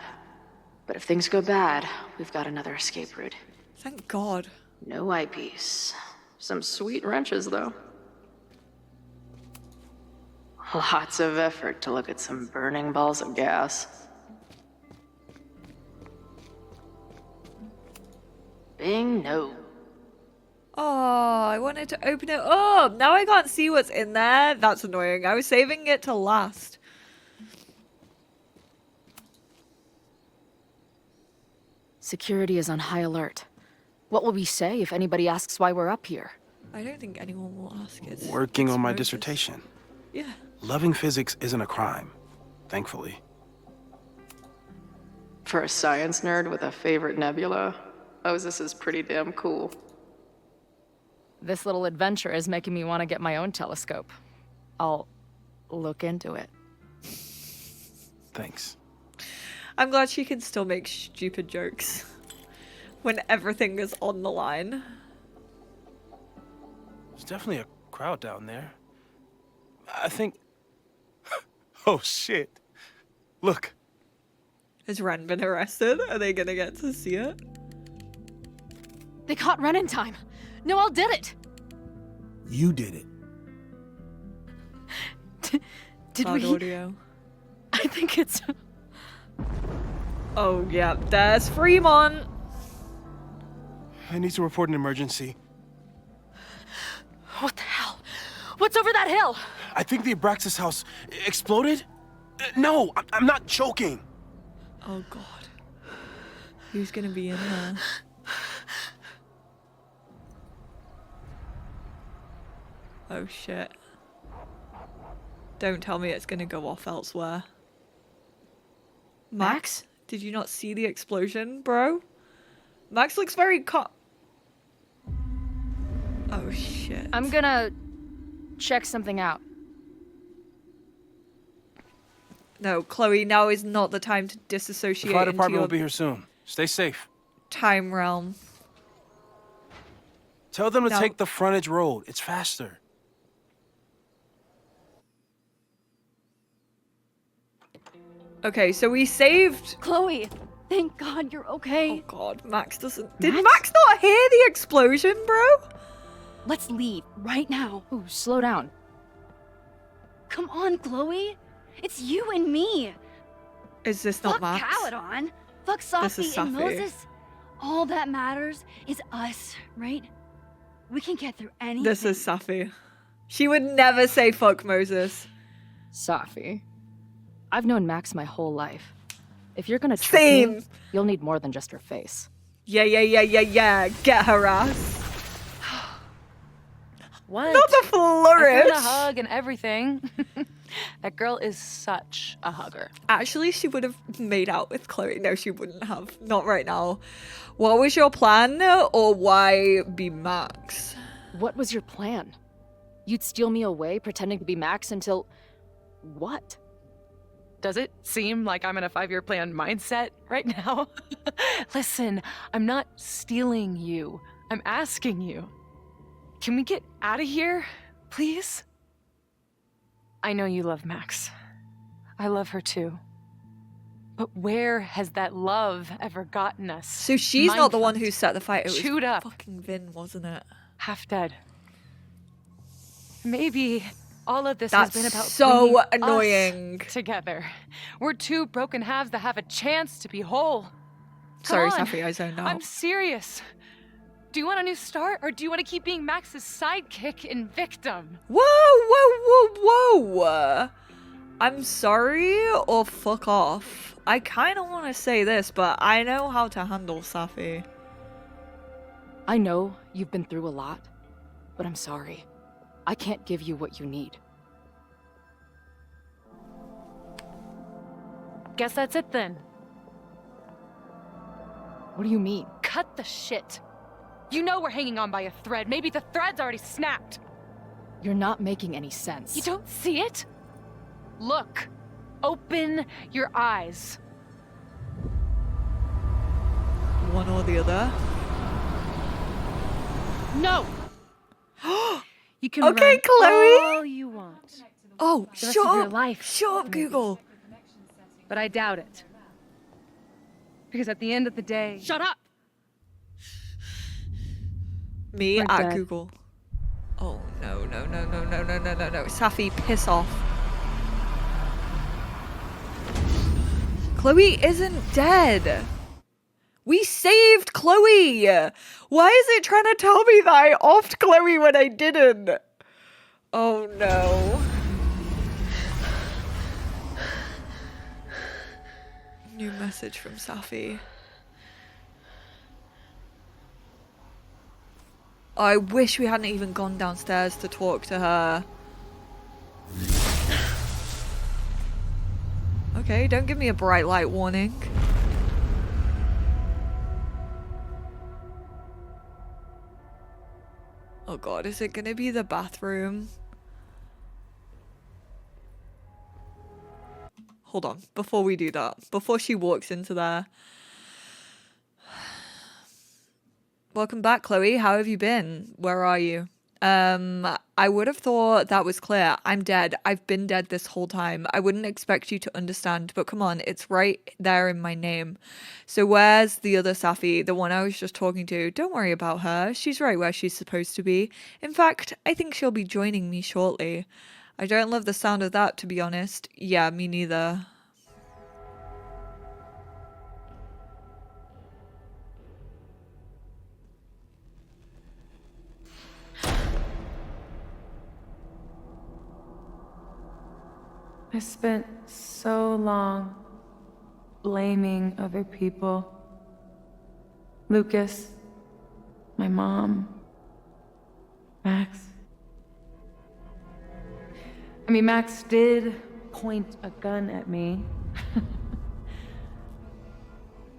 But if things go bad, we've got another escape route. Thank God. No eyepiece. Some sweet wrenches, though. Lots of effort to look at some burning balls of gas. Bing, no. Oh, I wanted to open it up. Now I can't see what's in there. That's annoying. I was saving it to last. Security is on high alert. What will we say if anybody asks why we're up here? I don't think anyone will ask it. Working on my dissertation. Yeah. Loving physics isn't a crime, thankfully. For a science nerd with a favorite nebula, Moses is pretty damn cool. This little adventure is making me want to get my own telescope. I'll look into it. Thanks. I'm glad she can still make stupid jokes when everything is on the line. There's definitely a crowd down there. I think... Oh, shit. Look. Has Ren been arrested? Are they gonna get to see it? They caught Ren in time. Noel did it. You did it. Did Bad we? audio. I think it's... Oh, yeah. There's Fremont. I need to report an emergency. What the hell? What's over that hill? I think the Abraxas house exploded? No, I'm not joking. Oh, God. Who's gonna be in there? Oh, shit. Don't tell me it's gonna go off elsewhere. Max? Did you not see the explosion, bro? Max looks very Oh, shit. I'm gonna check something out. No, Chloe, now is not the time to disassociate The fire into department your will be here soon. Stay safe. time realm. Tell them to No. take the frontage road. It's faster. Okay, so we saved... Chloe, thank God you're okay. Oh, God, Max doesn't... Did Max not hear the explosion, bro? Let's leave right now. Ooh, slow down. Come on, Chloe. It's you and me. Is this not Fuck Max? Caledon. Fuck This is Safi and Safi. Moses. All that matters is us, right? We can get through anything. This is Safi. She would never say fuck Moses. Safi. I've known Max my whole life. If you're gonna trick me, you'll need more than just her face. Yeah. Get her ass. What? Not the I threw flourish. the hug and everything. That girl is such a hugger. Actually, she would have made out with Chloe. No, she wouldn't have. Not right now. What was your plan, or why be Max? What was your plan? You'd steal me away, pretending to be Max until... what? Does it seem like I'm in a 5-year plan mindset right now? Listen, I'm not stealing you. I'm asking you. Can we get out of here, please? I know you love Max. I love her too. But where has that love ever gotten us? So she's not the one who set the fight. It was chewed up, fucking Vin, wasn't it? half dead. Maybe all of this That's has been about so bringing annoying. us together. We're two broken halves that have a chance to be whole. Sorry, Come on. Safi, I zoned out. I'm serious. Do you want a new start, or do you want to keep being Max's sidekick and victim? Whoa. I'm sorry, or fuck off. I kind of want to say this, but I know how to handle Safi. I know you've been through a lot, but I'm sorry. I can't give you what you need. Guess that's it then. What do you mean? Cut the shit. You know we're hanging on by a thread. Maybe the thread's already snapped. You're not making any sense. You don't see it? Look. Open your eyes. One or the other. No. You can Okay, run Chloe. all you want. Oh, The rest shut of your up. life, Shut up, Google. But I doubt it. Because at the end of the day... Shut up! Me We're at dead. Google. Oh, no. Safi, piss off. Chloe isn't dead. We saved Chloe. Why is it trying to tell me that I offed Chloe when I didn't? Oh, no. New message from Safi. I wish we hadn't even gone downstairs to talk to her. Okay, don't give me a bright light warning. Oh god, is it gonna be the bathroom? Hold on, before we do that, before she walks into there. Welcome back, Chloe. How have you been? Where are you? I would have thought that was clear. I'm dead. I've been dead this whole time. I wouldn't expect you to understand, but come on, it's right there in my name. So where's the other Safi, the one I was just talking to? Don't worry about her. She's right where she's supposed to be. In fact, I think she'll be joining me shortly. I don't love the sound of that, to be honest. Yeah, me neither. I spent so long blaming other people. Lucas, my mom, Max. I mean, Max did point a gun at me.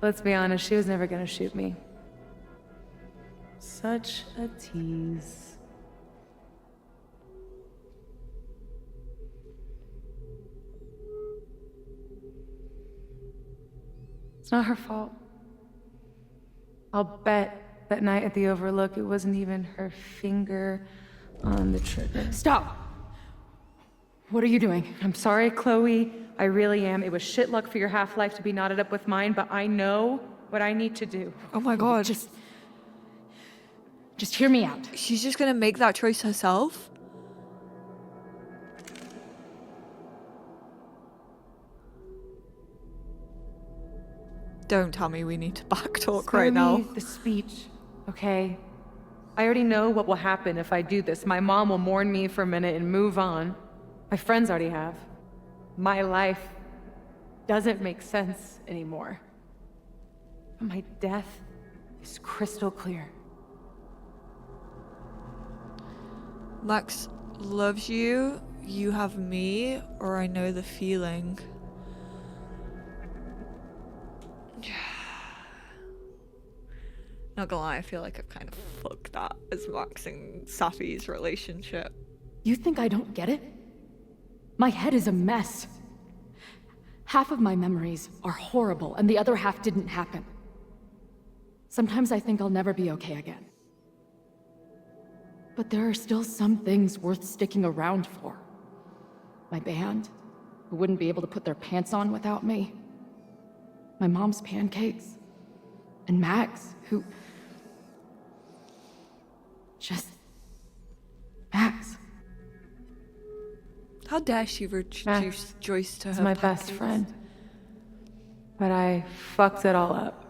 Let's be honest, she was never gonna shoot me. Such a tease. It's not her fault. I'll bet that night at the Overlook, it wasn't even her finger on the trigger. Stop! What are you doing? I'm sorry, Chloe. I really am. It was shit luck for your half-life to be knotted up with mine, but I know what I need to do. Oh my god. Just hear me out. She's just gonna make that choice herself? Don't tell me we need to backtalk Spare right now. me the speech, okay? I already know what will happen if I do this. My mom will mourn me for a minute and move on. My friends already have. My life doesn't make sense anymore. But my death is crystal clear. Max loves you, you have me, or I know the feeling. Not gonna lie, I feel like I've kind of fucked that as Max and Safi's relationship. You think I don't get it? My head is a mess. Half of my memories are horrible, and the other half didn't happen. Sometimes I think I'll never be okay again. But there are still some things worth sticking around for. My band, who wouldn't be able to put their pants on without me. My mom's pancakes. And Max, who... just... Max. How dare she reduce Joyce to He's her my pancakes? best friend. But I fucked it all up.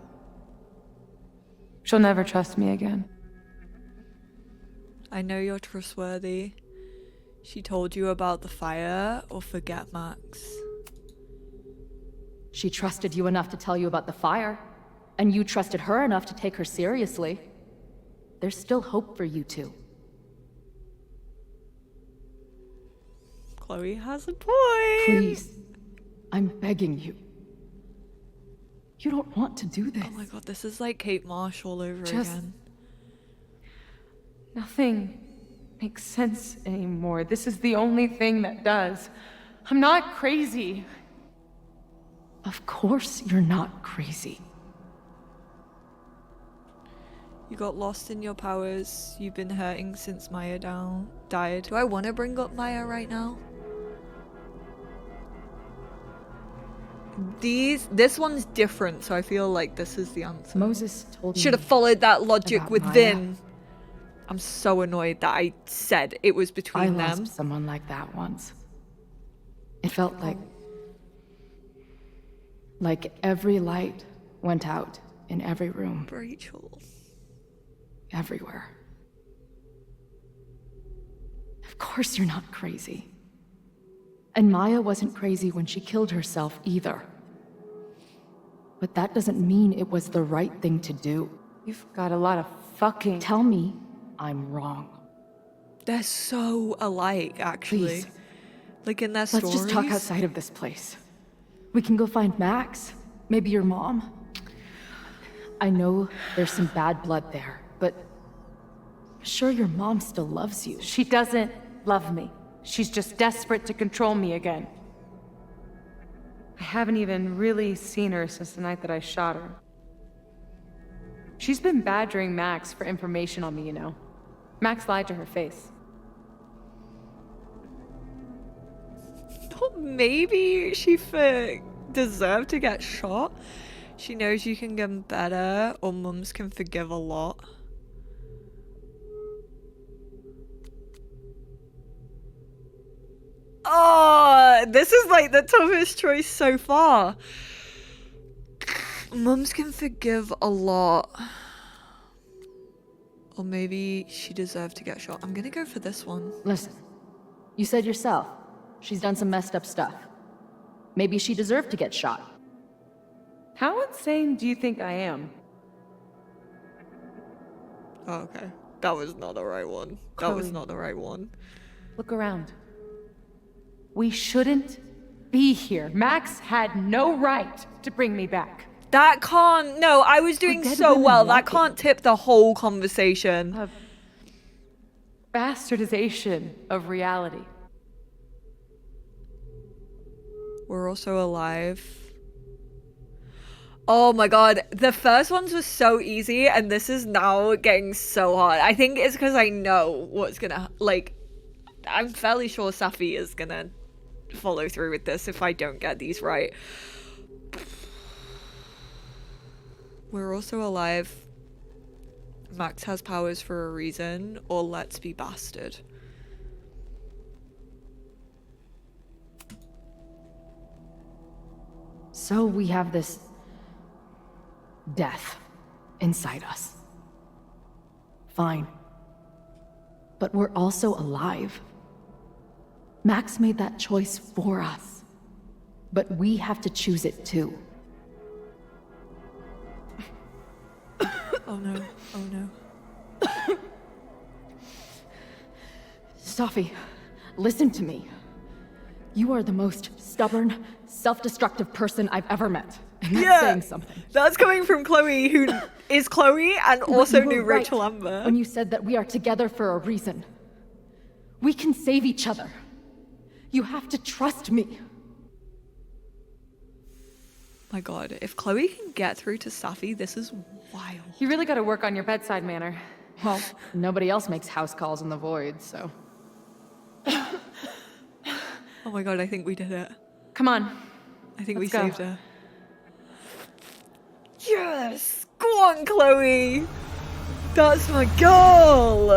She'll never trust me again. I know you're trustworthy. She told you about the fire, or forget Max. She trusted you enough to tell you about the fire. And you trusted her enough to take her seriously. There's still hope for you two. Chloe has a point. Please. I'm begging you. You don't want to do this. Oh my god, this is like Kate Marsh all over Just- again. Nothing makes sense anymore. This is the only thing that does. I'm not crazy. Of course you're not crazy. You got lost in your powers. You've been hurting since Maya died. Do I want to bring up Maya right now? This one's different, so I feel like this is the answer. Moses told me Should have followed that logic about with Maya. Vin. I'm so annoyed that I said it was I between them. lost someone like that once. It felt like every light went out in every room. Rachel. Everywhere. Of course you're not crazy. And Maya wasn't crazy when she killed herself either. But that doesn't mean it was the right thing to do. You've got a lot of fucking... Tell me I'm wrong. They're so alike, actually. Please. Like in their stories. Let's just talk outside of this place. We can go find Max. Maybe your mom. I know there's some bad blood there, but Sure, your mom still loves you. She doesn't love me. She's just desperate to control me again. I haven't even really seen her since the night that I shot her. She's been badgering Max for information on me, you know. Max lied to her face. Maybe she deserved to get shot. She knows you can get better, or mums can forgive a lot. Oh, this is like the toughest choice so far. Mums can forgive a lot. Or maybe she deserved to get shot. I'm gonna go for this one. Listen, you said yourself, she's done some messed up stuff. Maybe she deserved to get shot. How insane do you think I am? Oh, okay. That was not the right one. That was Chloe. not the right one. Look around. We shouldn't be here. Max had no right to bring me back. That can't... No, I was doing so well. That can't tip the whole conversation. A bastardization of reality. We're also alive. Oh my god, the first ones were so easy, and this is now getting so hard. I think it's because I know what's gonna... Like, I'm fairly sure Safi is gonna follow through with this if I don't get these right. We're also alive. Max has powers for a reason, or let's be bastard. So we have this death inside us. Fine. But we're also alive. Max made that choice for us. But we have to choose it too. Oh no, oh no. Safi, listen to me. You are the most stubborn, self-destructive person I've ever met. And that's saying something. That's coming from Chloe, who is Chloe and also You were knew right Rachel Amber. when you said that we are together for a reason. We can save each other. You have to trust me. My god, if Chloe can get through to Safi, this is wild. You really gotta work on your bedside manner. Well, nobody else makes house calls in the void, so... Oh my god, I think we did it. Come on. I think Let's we go. saved her. Yes! Go on, Chloe! That's my goal!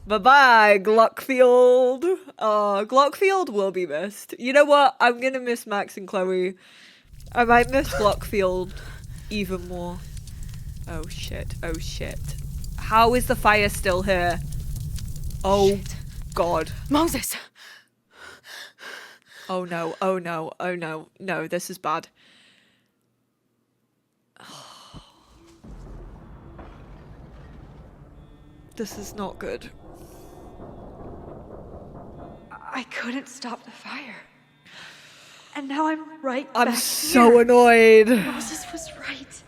Bye-bye, Glockfield. Oh, Glockfield will be missed. You know what? I'm gonna miss Max and Chloe. I might miss Glockfield even more. Oh shit, oh shit. How is the fire still here? Oh god. Moses! Oh no, oh no, oh no. No, this is bad. This is not good. I couldn't stop the fire. And now I'm right I'm back so here. annoyed. Moses was right.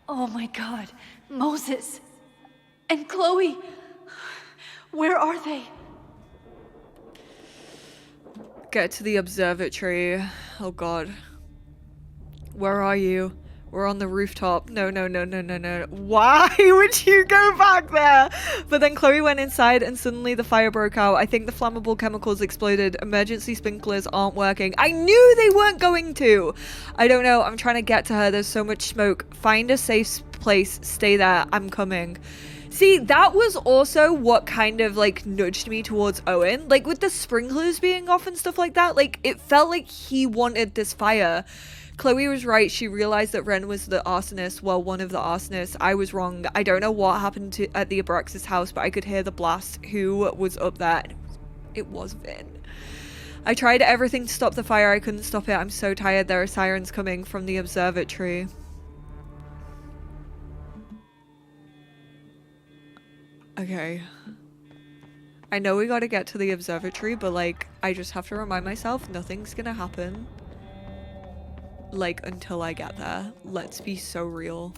Oh my god. Moses. And Chloe. Where are they? Get to the observatory. Oh god. Where are you? We're on the rooftop. No, no, no, no, no, no. Why would you go back there? But then Chloe went inside and suddenly the fire broke out. I think the flammable chemicals exploded. Emergency sprinklers aren't working. I knew they weren't going to. I don't know. I'm trying to get to her. There's so much smoke. Find a safe place. Stay there. I'm coming. See, that was also what kind of like nudged me towards Owen. Like with the sprinklers being off and stuff like that, like it felt like he wanted this fire. Chloe was right. She realized that Ren was the arsonist. Well, one of the arsonists. I was wrong. I don't know what happened at the Abraxas house, but I could hear the blast. Who was up there? It was Vin. I tried everything to stop the fire. I couldn't stop it. I'm so tired. There are sirens coming from the observatory. Okay. I know we gotta get to the observatory, but like, I just have to remind myself nothing's gonna happen. Like, until I get there. Let's be so real.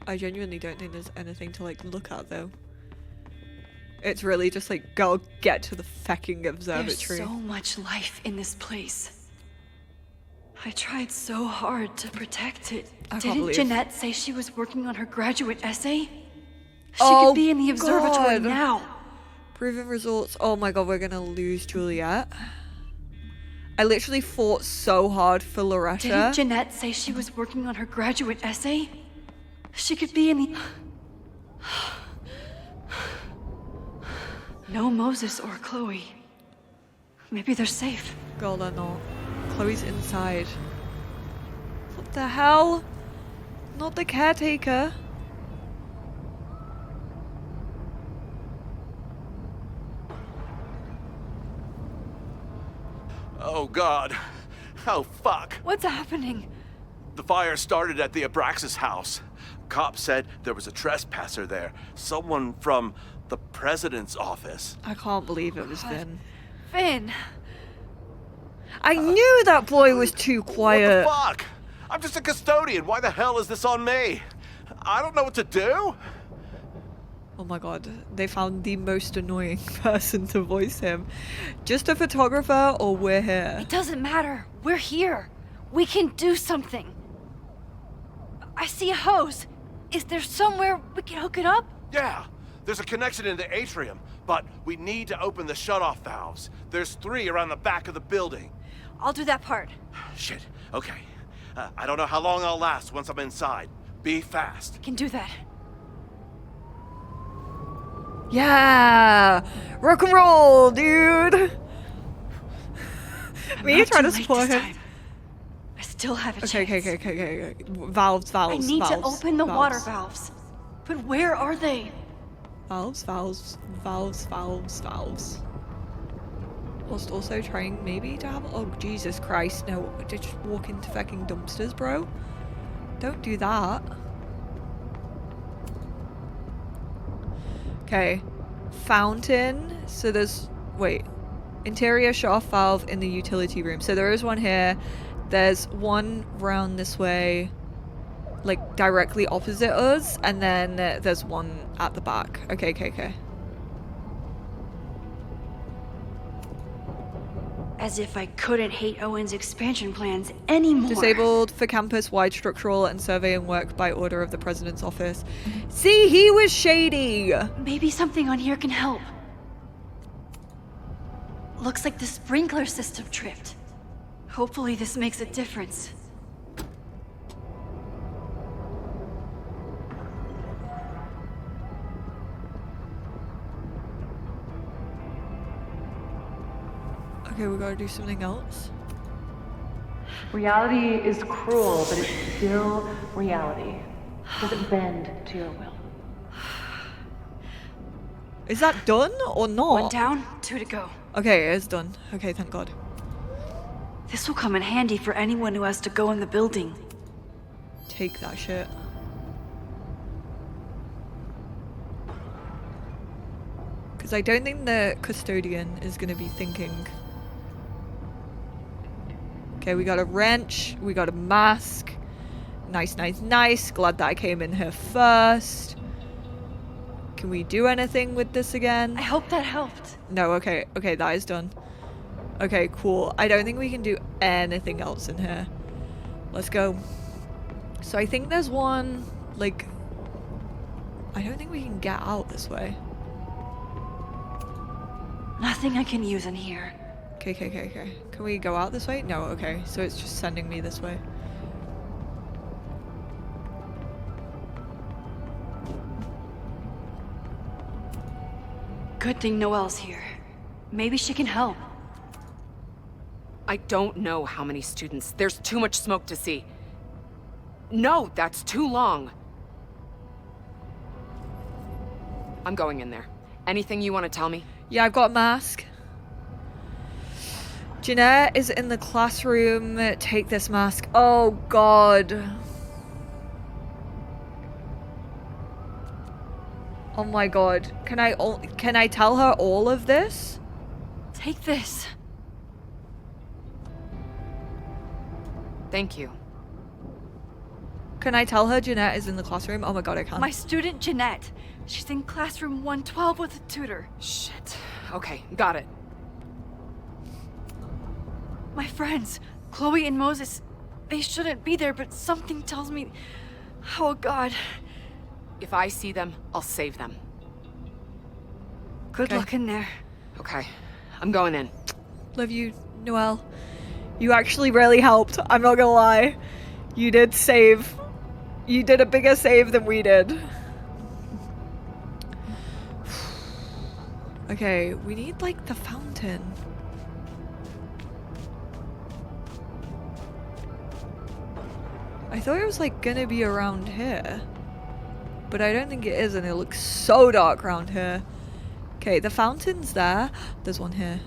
I genuinely don't think there's anything to like look at though. It's really just like go get to the fucking observatory. There's so much life in this place. I tried so hard to protect it. I can't Didn't believe- Jeanette say she was working on her graduate essay? She Oh, could be in the observatory God. now. Proven results. Oh my god, we're gonna lose Juliet. I literally fought so hard for Loretta. Didn't Jeanette say she was working on her graduate essay? She could be in the... No Moses or Chloe. Maybe they're safe. Girl, they're not. Chloe's inside. What the hell? Not the caretaker. Oh, God. Oh, fuck. What's happening? The fire started at the Abraxas house. Cops said there was a trespasser there. Someone from the president's office. I can't believe it was Vin. Finn! I knew that boy was too quiet. What the fuck? I'm just a custodian. Why the hell is this on me? I don't know what to do. Oh my god, they found the most annoying person to voice him. Just a photographer or we're here? It doesn't matter. We're here. We can do something. I see a hose. Is there somewhere we can hook it up? Yeah, there's a connection in the atrium, but we need to open the shutoff valves. There's 3 around the back of the building. I'll do that part. Shit, okay. I don't know how long I'll last once I'm inside. Be fast. Can do that. Yeah! Rock and roll, dude! Me trying to support him. I still have a Okay. Valves. I need to valves, open the valves. water valves. But where are they? Valves. Whilst also trying maybe to have. Oh, Jesus Christ. No, just walk into fucking dumpsters, bro. Don't do that. Okay. Fountain. So there's. Wait. Interior shut-off valve in the utility room. So there is one here. There's one round this way, like directly opposite us, and then there's one at the back. Okay. As if I couldn't hate Owen's expansion plans anymore. Disabled for campus-wide structural and surveying work by order of the president's office. See, he was shady. Maybe something on here can help. Looks like the sprinkler system tripped. Hopefully this makes a difference. Okay, we gotta do something else. Reality is cruel, but it's still reality. It doesn't bend to your will. Is that done or not? 1 down, 2 to go. Okay, it's done. Okay, thank God. This will come in handy for anyone who has to go in the building. Take that shit. Because I don't think the custodian is gonna be thinking. Okay, we got a wrench, we got a mask. Nice. Glad that I came in here first. Can we do anything with this again? I hope that helped. No, okay, that is done. Okay, cool. I don't think we can do anything else in here. Let's go. So I think there's one, like... I don't think we can get out this way. Nothing I can use in here. Okay. Can we go out this way? No, okay. So it's just sending me this way. Good thing Noelle's here. Maybe she can help. I don't know how many students. There's too much smoke to see. No, that's too long. I'm going in there. Anything you want to tell me? Yeah, I've got a mask. Jeanette is in the classroom. Take this mask. Oh, God. Oh my God. Can I tell her all of this? Take this. Thank you. Can I tell her Jeanette is in the classroom? Oh my god, I can. My student Jeanette. She's in classroom 112 with a tutor. Shit. Okay, got it. My friends, Chloe and Moses, they shouldn't be there, but something tells me... Oh god. If I see them, I'll save them. Good luck in there. Okay, I'm going in. Love you, Noelle. You actually really helped. I'm not gonna lie. You did save. You did a bigger save than we did. Okay, we need like the fountain. I thought it was like gonna be around here. But I don't think it is, and it looks so dark around here. Okay, the fountain's there. There's one here.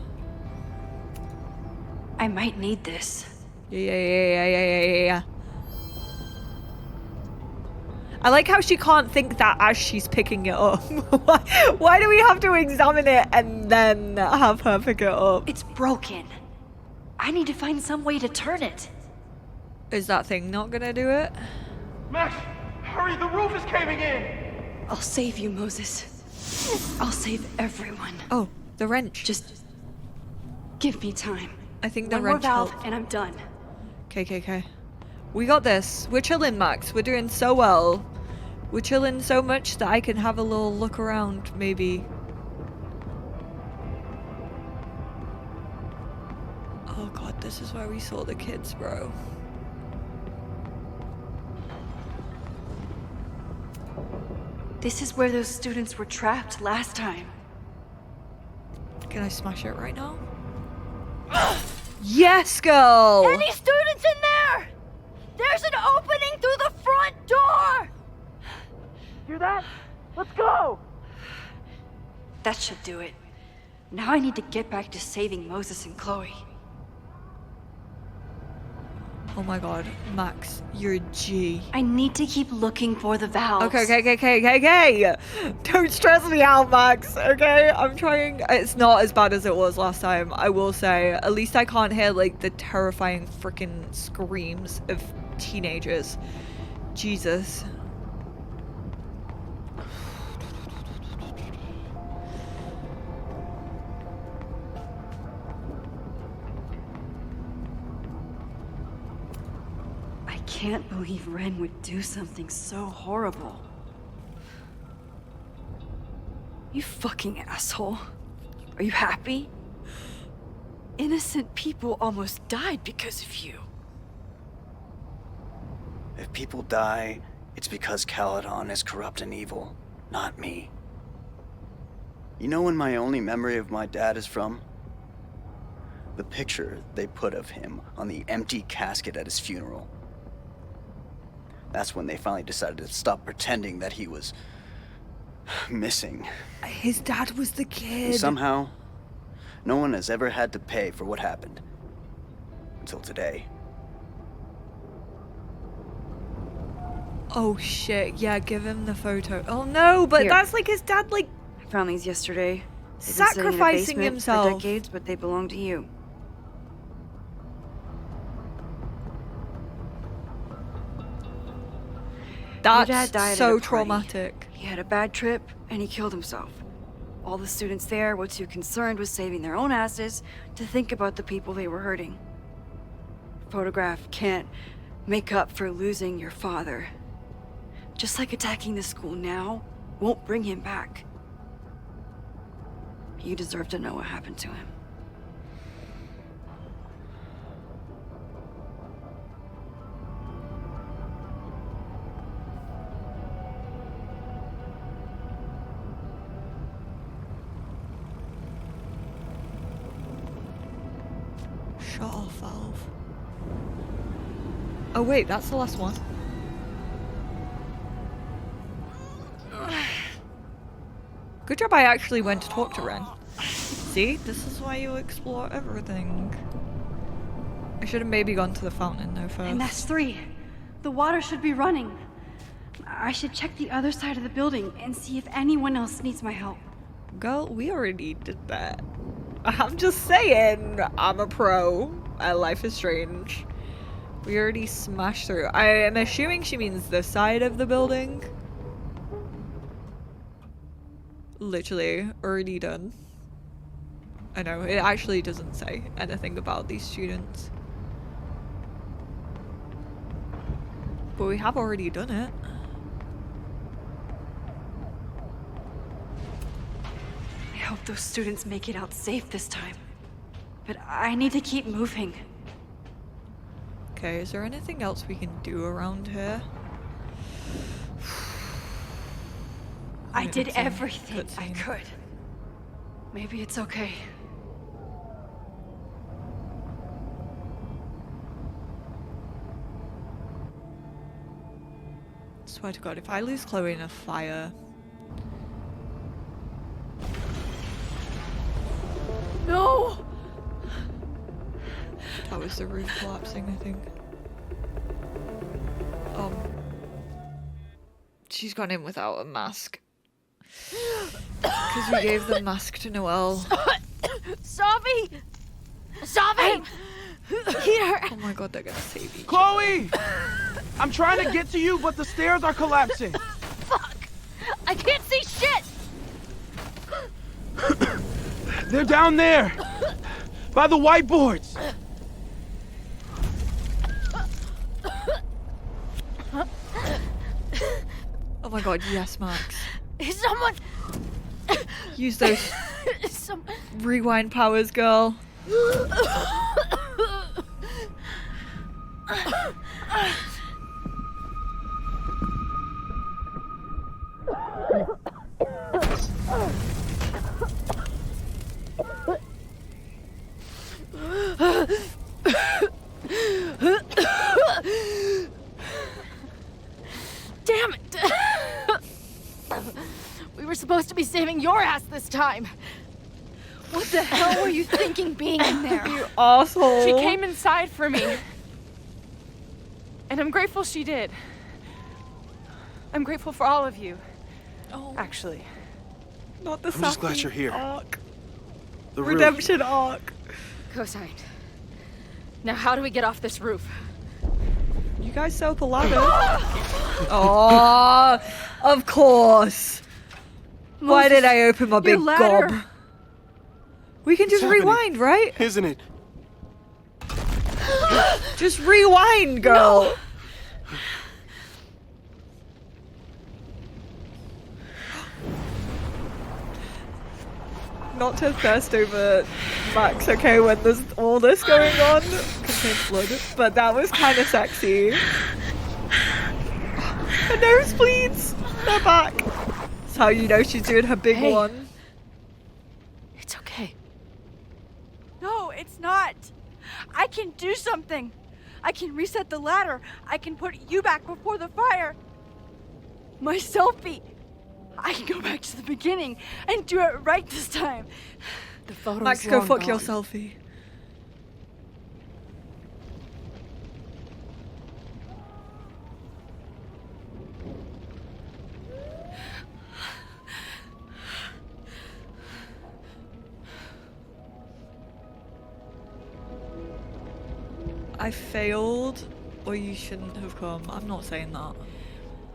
I might need this. Yeah. I like how she can't think that as she's picking it up. Why do we have to examine it and then have her pick it up? It's broken. I need to find some way to turn it. Is that thing not gonna do it? Max, hurry, the roof is caving in! I'll save you, Moses. I'll save everyone. Oh, the wrench. Just give me time. I think the One more wrench valve helped. and I'm done. Okay. We got this. We're chilling, Max. We're doing so well. We're chilling so much that I can have a little look around, maybe. Oh god, this is where we saw the kids, bro. This is where those students were trapped last time. Can I smash it right now? Yes, girl! Any students in there? There's an opening through the front door! Hear that? Let's go! That should do it. Now I need to get back to saving Moses and Chloe. Oh my god, Max, you're a G. I need to keep looking for the valves. Okay. Don't stress me out, Max, okay? I'm trying. It's not as bad as it was last time, I will say. At least I can't hear, like, the terrifying freaking screams of teenagers. Jesus. I can't believe Ren would do something so horrible. You fucking asshole. Are you happy? Innocent people almost died because of you. If people die, it's because Caledon is corrupt and evil, not me. You know when my only memory of my dad is from? The picture they put of him on the empty casket at his funeral. That's when they finally decided to stop pretending that he was missing. His dad was the kid. And somehow, no one has ever had to pay for what happened. Until today. Oh shit, yeah, give him the photo. Oh no, but Here. that's like his dad, like, I found these yesterday. They've been sitting in a sacrificing basement himself. for decades, but they belong to you. That's Your dad died so at a party. traumatic. He had a bad trip, and he killed himself. All the students there were too concerned with saving their own asses to think about the people they were hurting. Photograph can't make up for losing your father. Just like attacking the school now won't bring him back. You deserve to know what happened to him. Shut off valve. Oh wait, that's the last one. Good job I actually went to talk to Ren. See, this is why you explore everything. I should have maybe gone to the fountain though first. And that's 3. The water should be running. I should check the other side of the building and see if anyone else needs my help. Girl, we already did that. I'm just saying, I'm a pro at Life is Strange. We already smashed through. I am assuming she means this side of the building. Literally, already done. I know, it actually doesn't say anything about these students. But we have already done it. I hope those students make it out safe this time. But I need to keep moving. Okay, is there anything else we can do around here? I did everything I could. Maybe it's okay. Swear to God, if I lose Chloe in a fire. No! That was the roof collapsing, I think. She's gone in without a mask. Because we gave the mask to Noelle. Sophie! Sophie! Here! Oh my God, they're gonna save you. Chloe! I'm trying to get to you, but the stairs are collapsing. Fuck! I can't see shit! They're down there! By the whiteboards! Oh my God, yes, Max. Is someone... Use those rewind powers, girl. Damn it! We were supposed to be saving your ass this time. What the hell were you thinking being in there? You asshole. She came inside for me. And I'm grateful she did. I'm grateful for all of you. Oh. Actually. Not the I'm just glad sappy you're here. arc. The roof. Redemption arc. Co-signed. Now how do we get off this roof? You guys set up a ladder. Oh, of course. Why did I open my big ladder. gob? We can just rewind, right? Isn't it? Just rewind, girl. Not to thirst over Max, okay, when there's all this going on. Contains blood, but that was kind of sexy. Her nosebleeds. They're back. That's how you know she's doing her big one. It's okay. No, it's not. I can do something. I can reset the ladder. I can put you back before the fire. My selfie. I can go back to the beginning and do it right this time. The photo's Max, go long fuck gone. your selfie. I failed, or you shouldn't have come. I'm not saying that.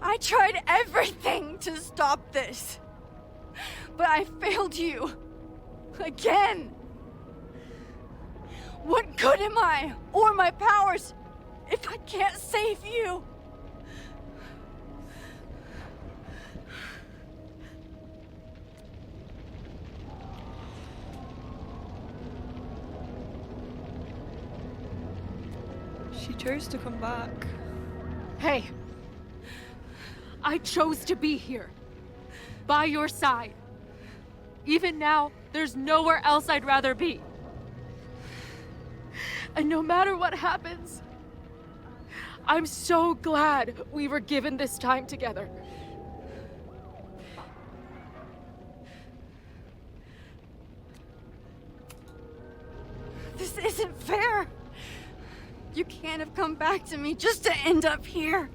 I tried everything to stop this. But I failed you. Again. What good am I, or my powers, if I can't save you? She chose to come back. Hey. I chose to be here. By your side. Even now, there's nowhere else I'd rather be. And no matter what happens, I'm so glad we were given this time together. This isn't fair. You can't have come back to me just to end up here.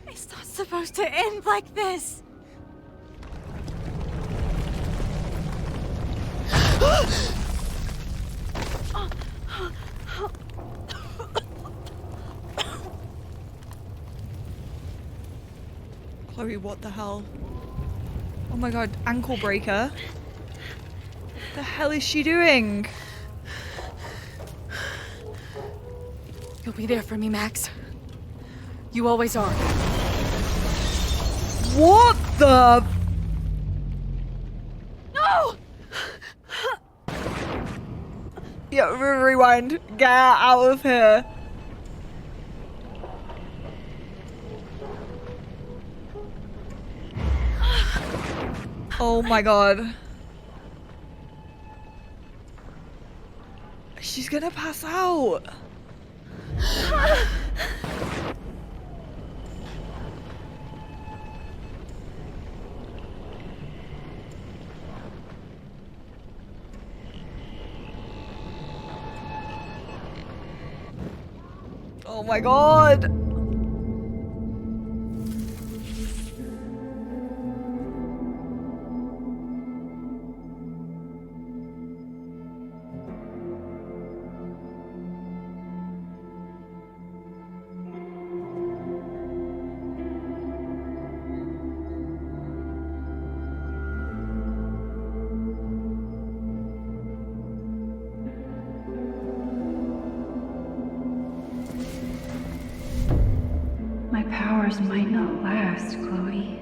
It's not supposed to end like this. Chloe, what the hell? Oh my god, ankle breaker. What the hell is she doing? You'll be there for me, Max. You always are. What the? No! Yeah, rewind. Get out of here. Oh my god. She's gonna pass out. Oh my god. My powers might not last, Chloe.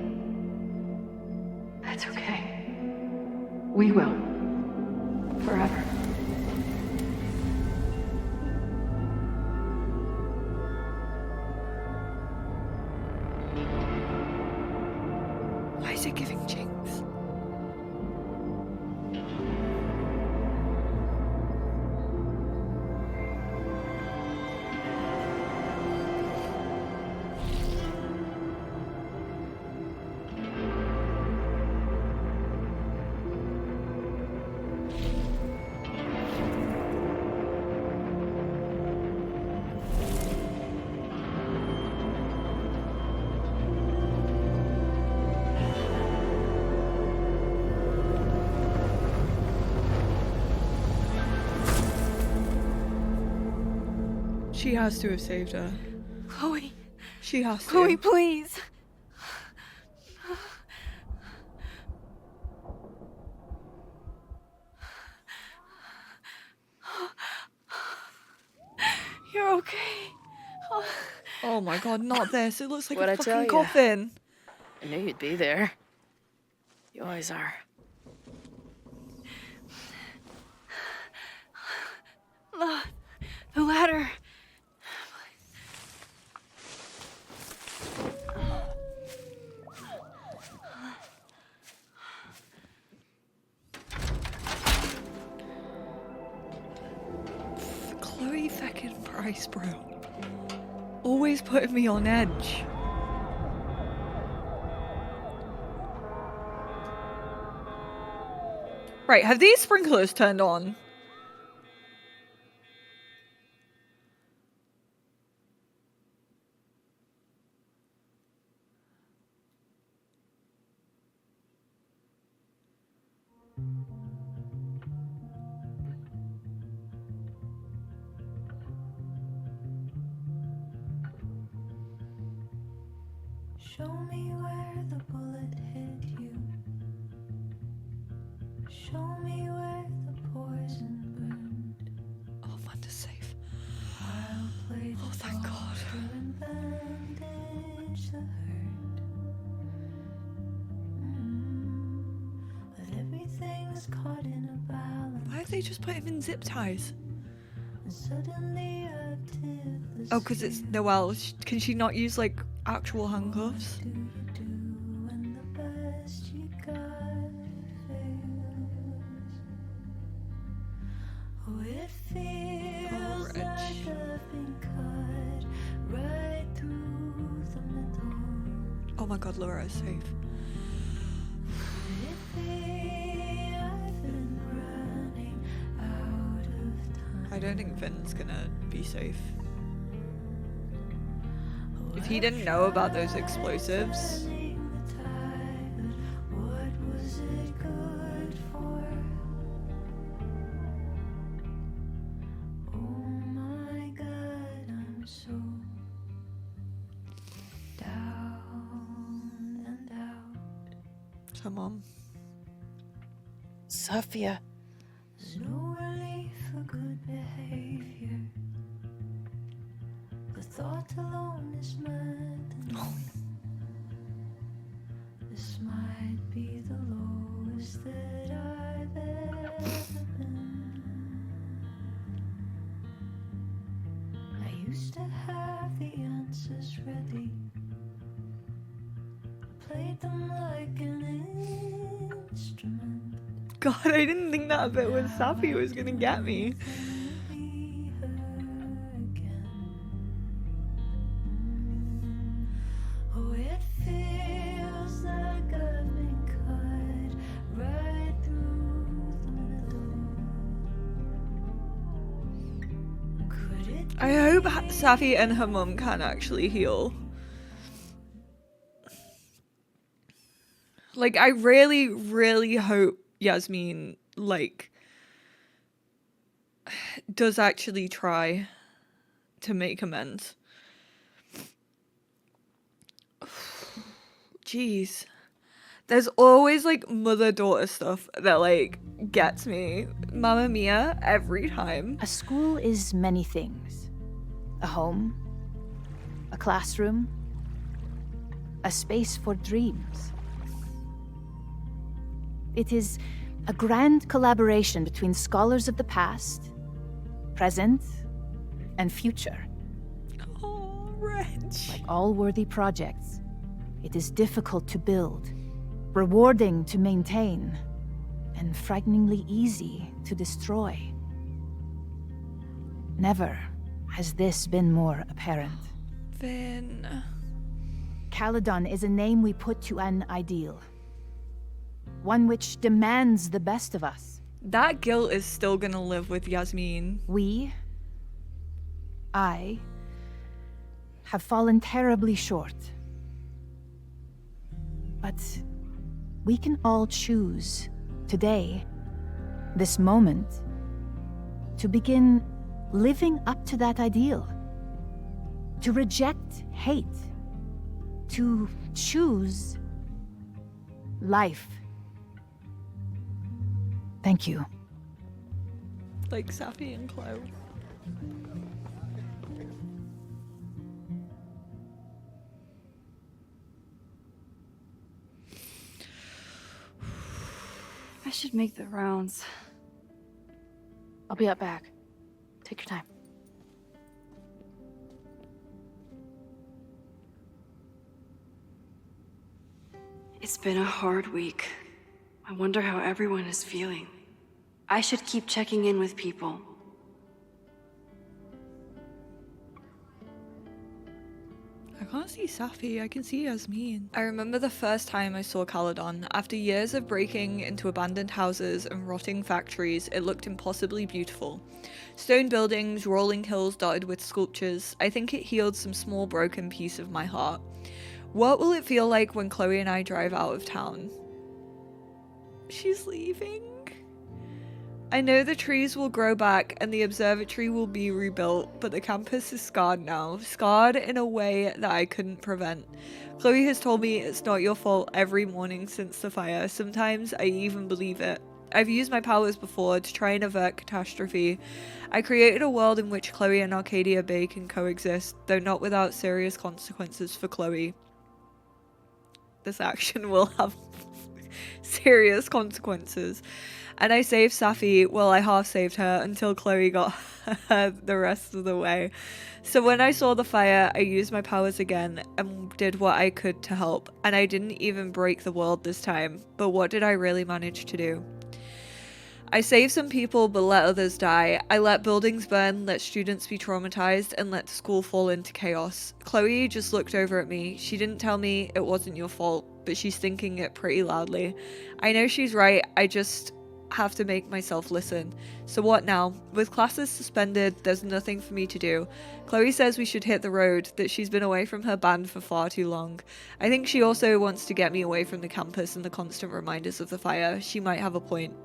That's okay. We will. Forever. Why is it giving jinx? She has to have saved her. Chloe. She has to. Chloe, please. You're okay. Oh my god, not this. It looks like What'd a I tell fucking ya? coffin. I knew you'd be there. You always are. The ladder. Chloe fucking Price, bro. Always putting me on edge. Right, have these sprinklers turned on? Show me where the bullet hit you. Show me where the poison burned. Oh, Amanda's safe. I'll play the thank God. doctor and bandage the hurt. But everything's caught in a balance. Why have they just put him in zip ties? And suddenly a tip Oh, because it's Noelle. Can she not use, like, actual handcuffs? when the best you got fails. Oh, it feels like I've been cut right through the middle. Oh my god, Laura is safe. I've been running out of time. I don't think Finn's gonna be safe. If he didn't know about those explosives... What was it good for? Oh my God, I'm so down Come on. Sophia. There's no relief for good behavior. The thought alone is maddening. This might be the lowest that I've ever been. I used to have the answers ready. I played them like an instrument. God, I didn't think that bit with Safi was gonna get me. Oh, it feels like I've been cut right through the middle. Could it I hope Safi and her mum can actually heal. Like, I really, really hope Yasmin, like, does actually try to make amends. Jeez. There's always, like, mother-daughter stuff that, like, gets me. Mamma mia, every time. A school is many things. A home, a classroom, a space for dreams. It is a grand collaboration between scholars of the past, present, and future. Oh, Rich. Like all worthy projects, it is difficult to build, rewarding to maintain, and frighteningly easy to destroy. Never has this been more apparent. Vin. Caledon is a name we put to an ideal. One which demands the best of us. That guilt is still gonna live with Yasmin. I, have fallen terribly short. But we can all choose today, this moment, to begin living up to that ideal. To reject hate. To choose life. Thank you. Like Safi and Chloe. I should make the rounds. I'll be up back. Take your time. It's been a hard week. I wonder how everyone is feeling. I should keep checking in with people. I can't see Safi, I can see Yasmin. I remember the first time I saw Caledon. After years of breaking into abandoned houses and rotting factories, it looked impossibly beautiful. Stone buildings, rolling hills dotted with sculptures. I think it healed some small broken piece of my heart. What will it feel like when Chloe and I drive out of town? She's leaving. I know the trees will grow back and the observatory will be rebuilt, but the campus is scarred now. Scarred in a way that I couldn't prevent. Chloe has told me it's not your fault every morning since the fire. Sometimes I even believe it. I've used my powers before to try and avert catastrophe. I created a world in which Chloe and Arcadia Bay can coexist, though not without serious consequences for Chloe. This action will have serious consequences. And I saved Safi, well, I half saved her until Chloe got her the rest of the way. So when I saw the fire, I used my powers again and did what I could to help. And I didn't even break the world this time. But what did I really manage to do? I saved some people but let others die. I let buildings burn, let students be traumatized, and let the school fall into chaos. Chloe just looked over at me. She didn't tell me it wasn't your fault, but she's thinking it pretty loudly. I know she's right, I just have to make myself listen. So what now? With classes suspended, there's nothing for me to do. Chloe says we should hit the road, that she's been away from her band for far too long. I think she also wants to get me away from the campus and the constant reminders of the fire. She might have a point.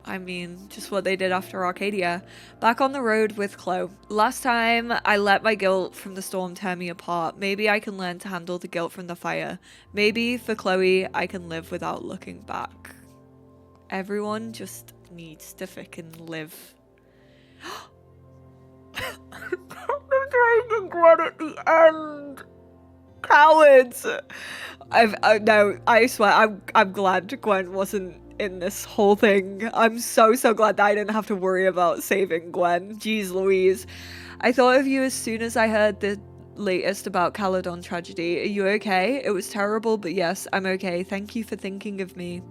I mean, just what they did after Arcadia. Back on the road with Chloe. Last time, I let my guilt from the storm tear me apart. Maybe I can learn to handle the guilt from the fire. Maybe, for Chloe, I can live without looking back. Everyone just needs to frickin' live. I'm trying Gwen at the end. Cowards. No, I swear, I'm glad Gwen wasn't in this whole thing. I'm so glad that I didn't have to worry about saving Gwen. Jeez Louise. I thought of you as soon as I heard the latest about Caledon tragedy. Are you okay? It was terrible, but yes, I'm okay. Thank you for thinking of me.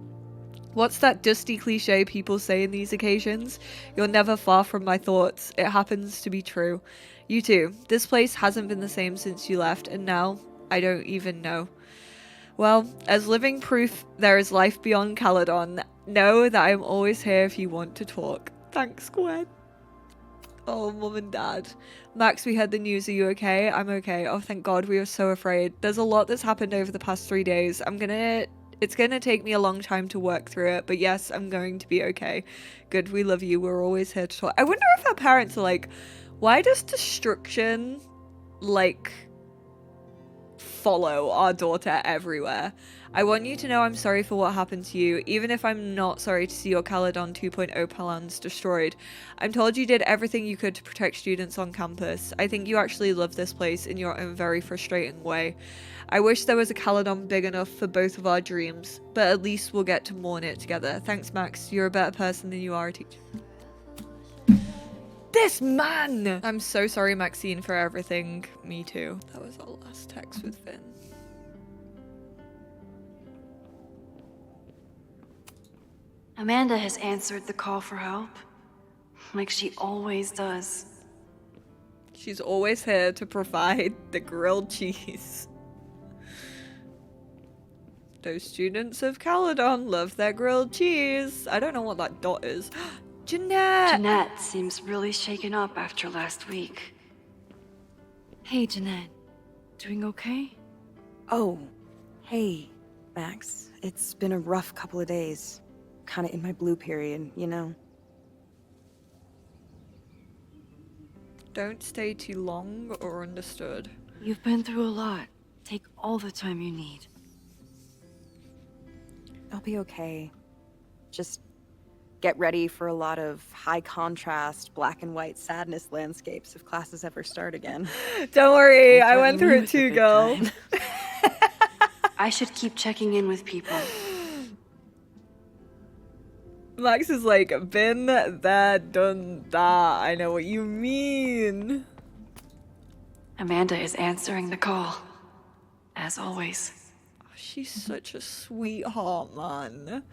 What's that dusty cliche people say in these occasions? You're never far from my thoughts. It happens to be true. You too. This place hasn't been the same since you left, and now I don't even know. Well, as living proof there is life beyond Caledon, know that I'm always here if you want to talk. Thanks, Gwen. Oh, Mum and Dad. Max, we heard the news. Are you okay? I'm okay. Oh, thank God. We were so afraid. There's a lot that's happened over the past 3 days. It's gonna take me a long time to work through it, but yes, I'm going to be okay. Good, we love you. We're always here to talk. I wonder if our parents are like, why does destruction, like, follow our daughter everywhere? I want you to know I'm sorry for what happened to you, even if I'm not sorry to see your Caledon 2.0 plans destroyed. I'm told you did everything you could to protect students on campus. I think you actually love this place in your own very frustrating way. I wish there was a Caledon big enough for both of our dreams, but at least we'll get to mourn it together. Thanks, Max. You're a better person than you are a teacher. This man! I'm so sorry, Maxine, for everything. Me too. That was our last text with Vin. Amanda has answered the call for help, like she always does. She's always here to provide the grilled cheese. Those students of Caledon love their grilled cheese. I don't know what that dot is. Jeanette! Jeanette seems really shaken up after last week. Hey, Jeanette. Doing okay? Oh, hey, Max. It's been a rough couple of days. Kinda in my blue period, you know? Don't stay too long or understood. You've been through a lot. Take all the time you need. I'll be okay. Just get ready for a lot of high contrast, black and white sadness landscapes if classes ever start again. Don't worry, Don't I went threaten through me it with too, a good girl. time. I should keep checking in with people. Max is like, been there, done that. I know what you mean. Amanda is answering the call, as always. She's such a sweetheart, man.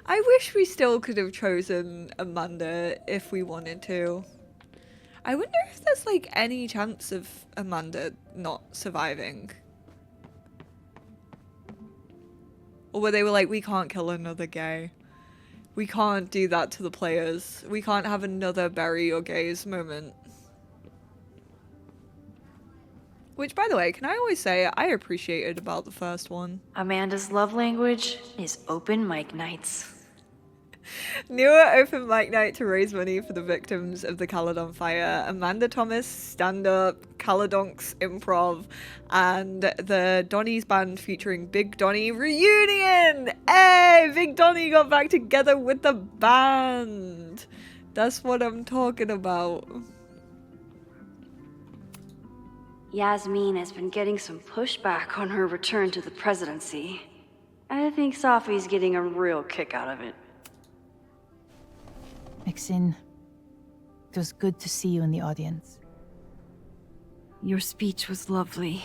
I wish we still could have chosen Amanda if we wanted to. I wonder if there's like any chance of Amanda not surviving. Or where they were like, we can't kill another gay. We can't do that to the players. We can't have another bury your gays moment. Which, by the way, can I always say I appreciated about the first one. Amanda's love language is open mic nights. Newer open mic night to raise money for the victims of the Caledon fire. Amanda Thomas stand-up, Caledonks improv, and the Donnie's band featuring Big Donnie reunion! Hey! Big Donnie got back together with the band! That's what I'm talking about. Yasmin has been getting some pushback on her return to the presidency. I think Safi's getting a real kick out of it. Maxine, it was good to see you in the audience. Your speech was lovely.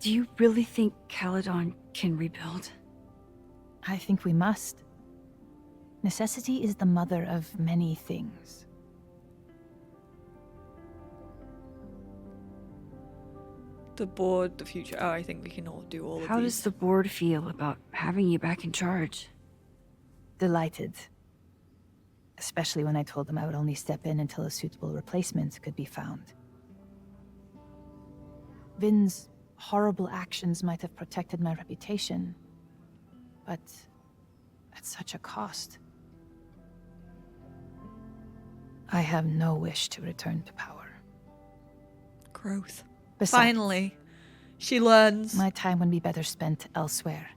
Do you really think Caledon can rebuild? I think we must. Necessity is the mother of many things. The board, the future. Oh, I think we can all do all of these. How does the board feel about having you back in charge? Delighted. Especially when I told them I would only step in until a suitable replacement could be found. Vin's horrible actions might have protected my reputation, but at such a cost. I have no wish to return to power. Growth. Besides, Finally, she learns. My time would be better spent elsewhere.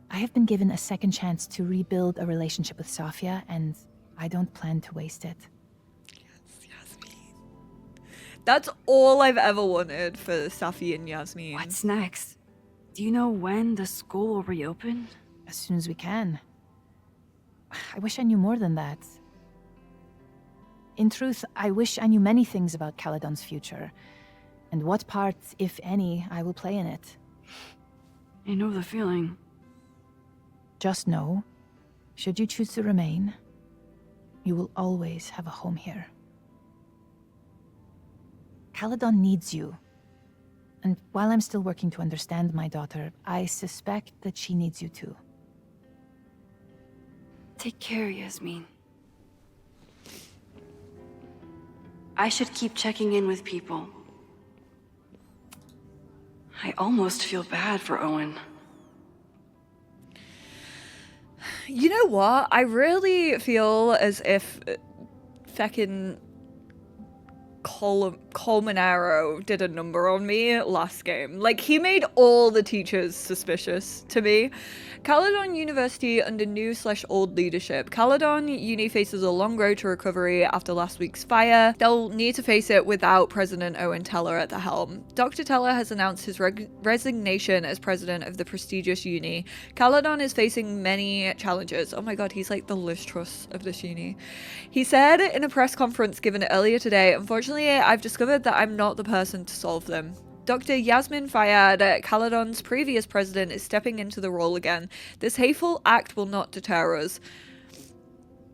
I have been given a second chance to rebuild a relationship with Safia, and I don't plan to waste it. That's all I've ever wanted for Safi and Yasmin. What's next? Do you know when the school will reopen? As soon as we can. I wish I knew more than that. In truth, I wish I knew many things about Caledon's future, and what part, if any, I will play in it. I know the feeling. Just know, should you choose to remain, you will always have a home here. Caledon needs you. And while I'm still working to understand my daughter, I suspect that she needs you too. Take care, Yasmin. I should keep checking in with people. I almost feel bad for Owen. You know what? I really feel as if feckin' Colmenero did a number on me last game. Like, he made all the teachers suspicious to me. Caledon University under new/old leadership. Caledon Uni faces a long road to recovery after last week's fire. They'll need to face it without President Owen Teller at the helm. Dr. Teller has announced his resignation as president of the prestigious uni. Caledon is facing many challenges. Oh my god, he's like the Liz Truss of this uni. He said in a press conference given earlier today, "Unfortunately, I've discovered that I'm not the person to solve them." Dr. Yasmin Fayyad, Caledon's previous president, is stepping into the role again. This hateful act will not deter us.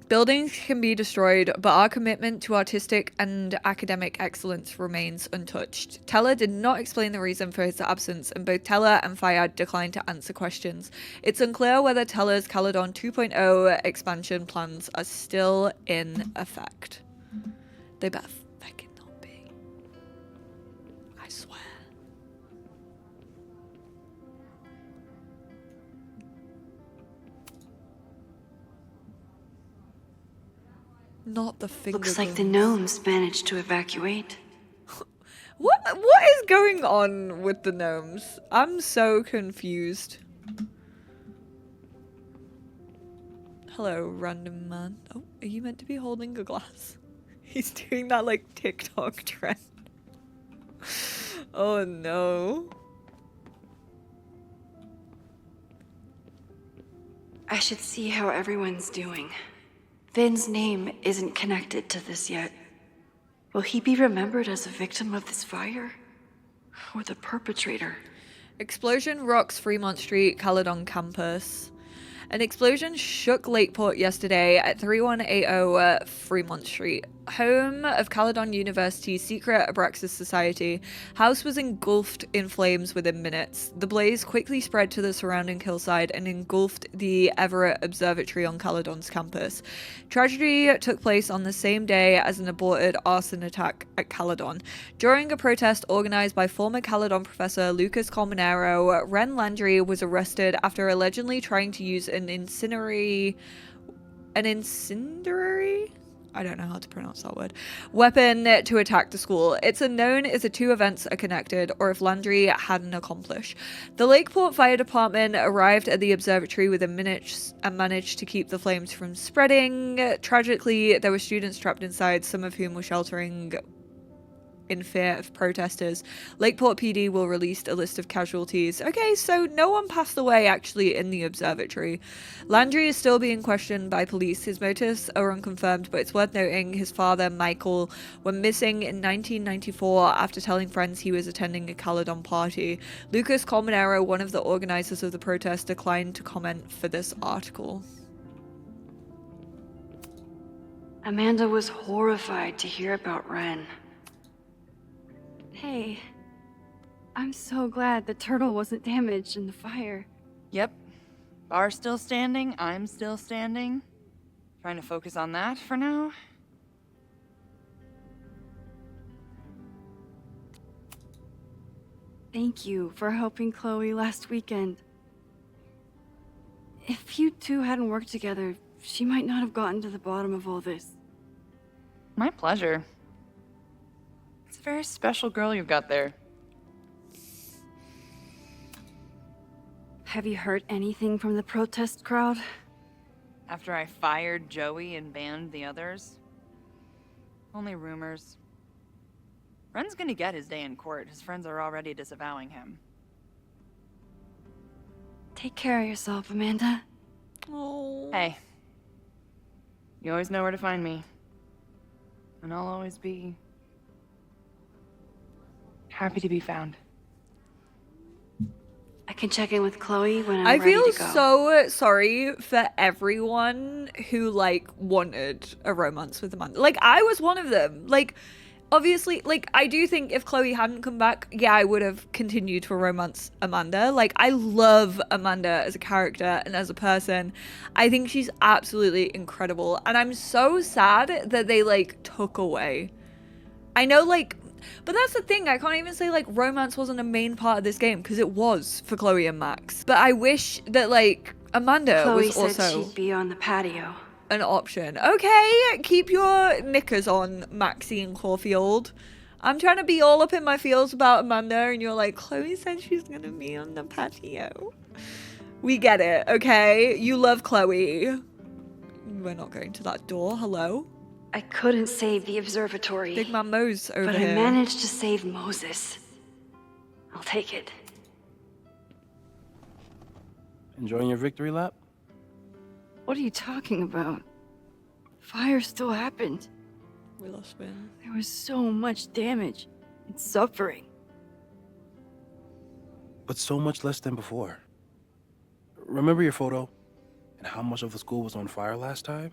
Buildings can be destroyed, but our commitment to artistic and academic excellence remains untouched. Teller did not explain the reason for his absence, and both Teller and Fayyad declined to answer questions. It's unclear whether Teller's Caledon 2.0 expansion plans are still in effect. They better fucking not be. I swear. Not the finger Looks like guns. the gnomes managed to evacuate. What is going on with the gnomes? I'm so confused. Hello, random man. Oh, are you meant to be holding a glass? He's doing that like TikTok trend. Oh no. I should see how everyone's doing. Vin's name isn't connected to this yet. Will he be remembered as a victim of this fire? Or the perpetrator? Explosion rocks Fremont Street, Caledon campus. An explosion shook Lakeport yesterday at 3180 Fremont Street, home of Caledon University's secret Abraxas Society. House was engulfed in flames within minutes. The blaze quickly spread to the surrounding hillside and engulfed the Everett Observatory on Caledon's campus. Tragedy took place on the same day as an aborted arson attack at Caledon. During a protest organized by former Caledon professor Lucas Colmenero, Ren Landry was arrested after allegedly trying to use an incendiary? I don't know how to pronounce that word. Weapon to attack the school. It's unknown if the two events are connected or if Landry had an accomplice. The Lakeport Fire Department arrived at the observatory within minutes and managed to keep the flames from spreading. Tragically, there were students trapped inside, some of whom were sheltering in fear of protesters. Lakeport PD will release a list of casualties. Okay, so no one passed away actually in the observatory. Landry is still being questioned by police. His motives are unconfirmed, but it's worth noting his father, Michael, went missing in 1994 after telling friends he was attending a Caledon party. Lucas Colmenero, one of the organizers of the protest, declined to comment for this article. Amanda was horrified to hear about Ren. Hey, I'm so glad the turtle wasn't damaged in the fire. Yep. Bar's still standing, I'm still standing. Trying to focus on that for now. Thank you for helping Chloe last weekend. If you two hadn't worked together, she might not have gotten to the bottom of all this. My pleasure. It's a very special girl you've got there. Have you heard anything from the protest crowd? After I fired Joey and banned the others? Only rumors. Ren's gonna get his day in court. His friends are already disavowing him. Take care of yourself, Amanda. Oh. Hey. You always know where to find me. And I'll always be happy to be found. I can check in with Chloe when I'm I ready feel to go. so sorry for everyone who like wanted a romance with Amanda. Like I was one of them. Like obviously, like I do think if Chloe hadn't come back, yeah, I would have continued to romance Amanda. Like I love Amanda as a character and as a person. I think she's absolutely incredible, and I'm so sad that they like took away. I know, like, but that's the thing, I can't even say like romance wasn't a main part of this game, because it was for Chloe and Max. But I wish that like Amanda Chloe was said also she'd be on the patio. an option. Okay, keep your knickers on, Maxie and Caulfield. I'm trying to be all up in my feels about Amanda, and you're like, Chloe said she's gonna be on the patio. We get it, okay? You love Chloe. We're not going to that door. Hello? I couldn't save the observatory. Big Man Mo's over but here. I managed to save Moses. I'll take it. Enjoying your victory lap? What are you talking about? Fire still happened. We lost Finn. There was so much damage and suffering. But so much less than before. Remember your photo? And how much of the school was on fire last time?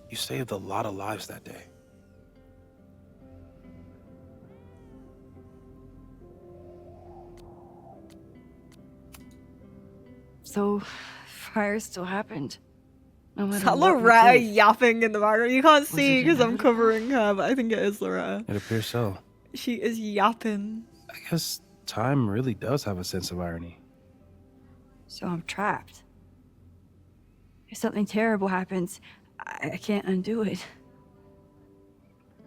You saved a lot of lives that day. So, fire still happened. No Is matter that what we Loretta did. yapping in the background? You can't see it because I'm inevitable? covering her, but I think it is Loretta. It appears so. She is yapping. I guess time really does have a sense of irony. So I'm trapped. If something terrible happens, I can't undo it.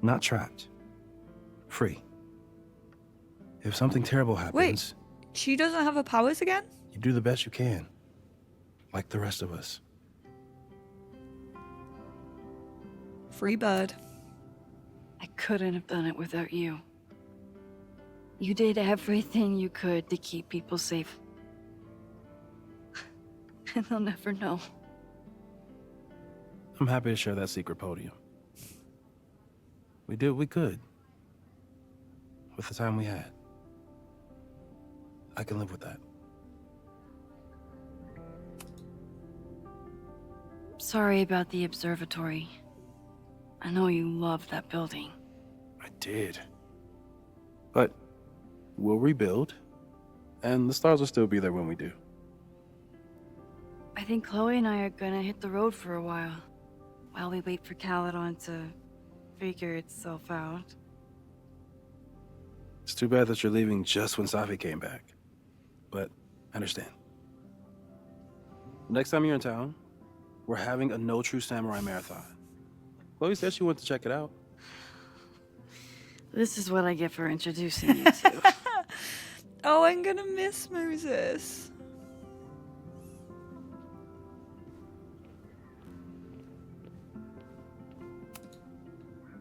Not trapped. Free. If something terrible happens, Wait, she doesn't have her powers again? you do the best you can. Like the rest of us. Free bird. I couldn't have done it without you. You did everything you could to keep people safe. And they'll never know. I'm happy to share that secret podium. We did what we could. With the time we had. I can live with that. Sorry about the observatory. I know you loved that building. I did. But we'll rebuild, and the stars will still be there when we do. I think Chloe and I are gonna hit the road for a while we wait for Caledon to figure itself out. It's too bad that you're leaving just when Safi came back. But I understand. Next time you're in town, we're having a No True Samurai marathon. Chloe said she wanted to check it out. This is what I get for introducing you to. Oh, I'm gonna miss Moses.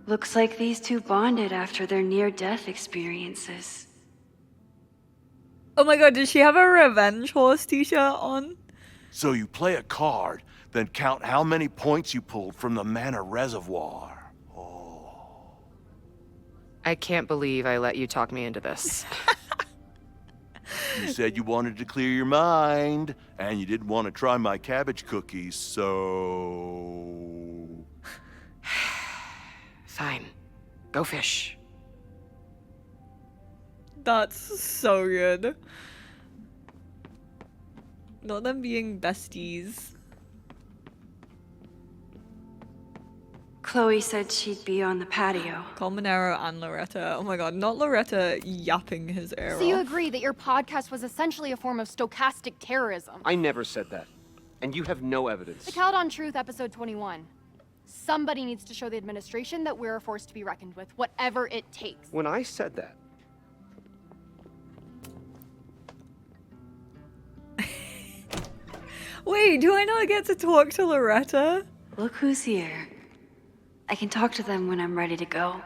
Looks like these two bonded after their near-death experiences. Oh my god, did she have a revenge horse t-shirt on? So you play a card, then count how many points you pulled from the mana reservoir. I can't believe I let you talk me into this. You said you wanted to clear your mind, and you didn't want to try my cabbage cookies, so... Fine. Go fish. That's so good. Not them being besties. Chloe said she'd be on the patio. Colmenero and Loretta. Oh my god, not Loretta yapping his ear So you off. agree that your podcast was essentially a form of stochastic terrorism? I never said that. And you have no evidence. The Caledon Truth, episode 21. Somebody needs to show the administration that we're a force to be reckoned with, whatever it takes. When I said that, Wait, do I not get to talk to Loretta? Look who's here. I can talk to them when I'm ready to go.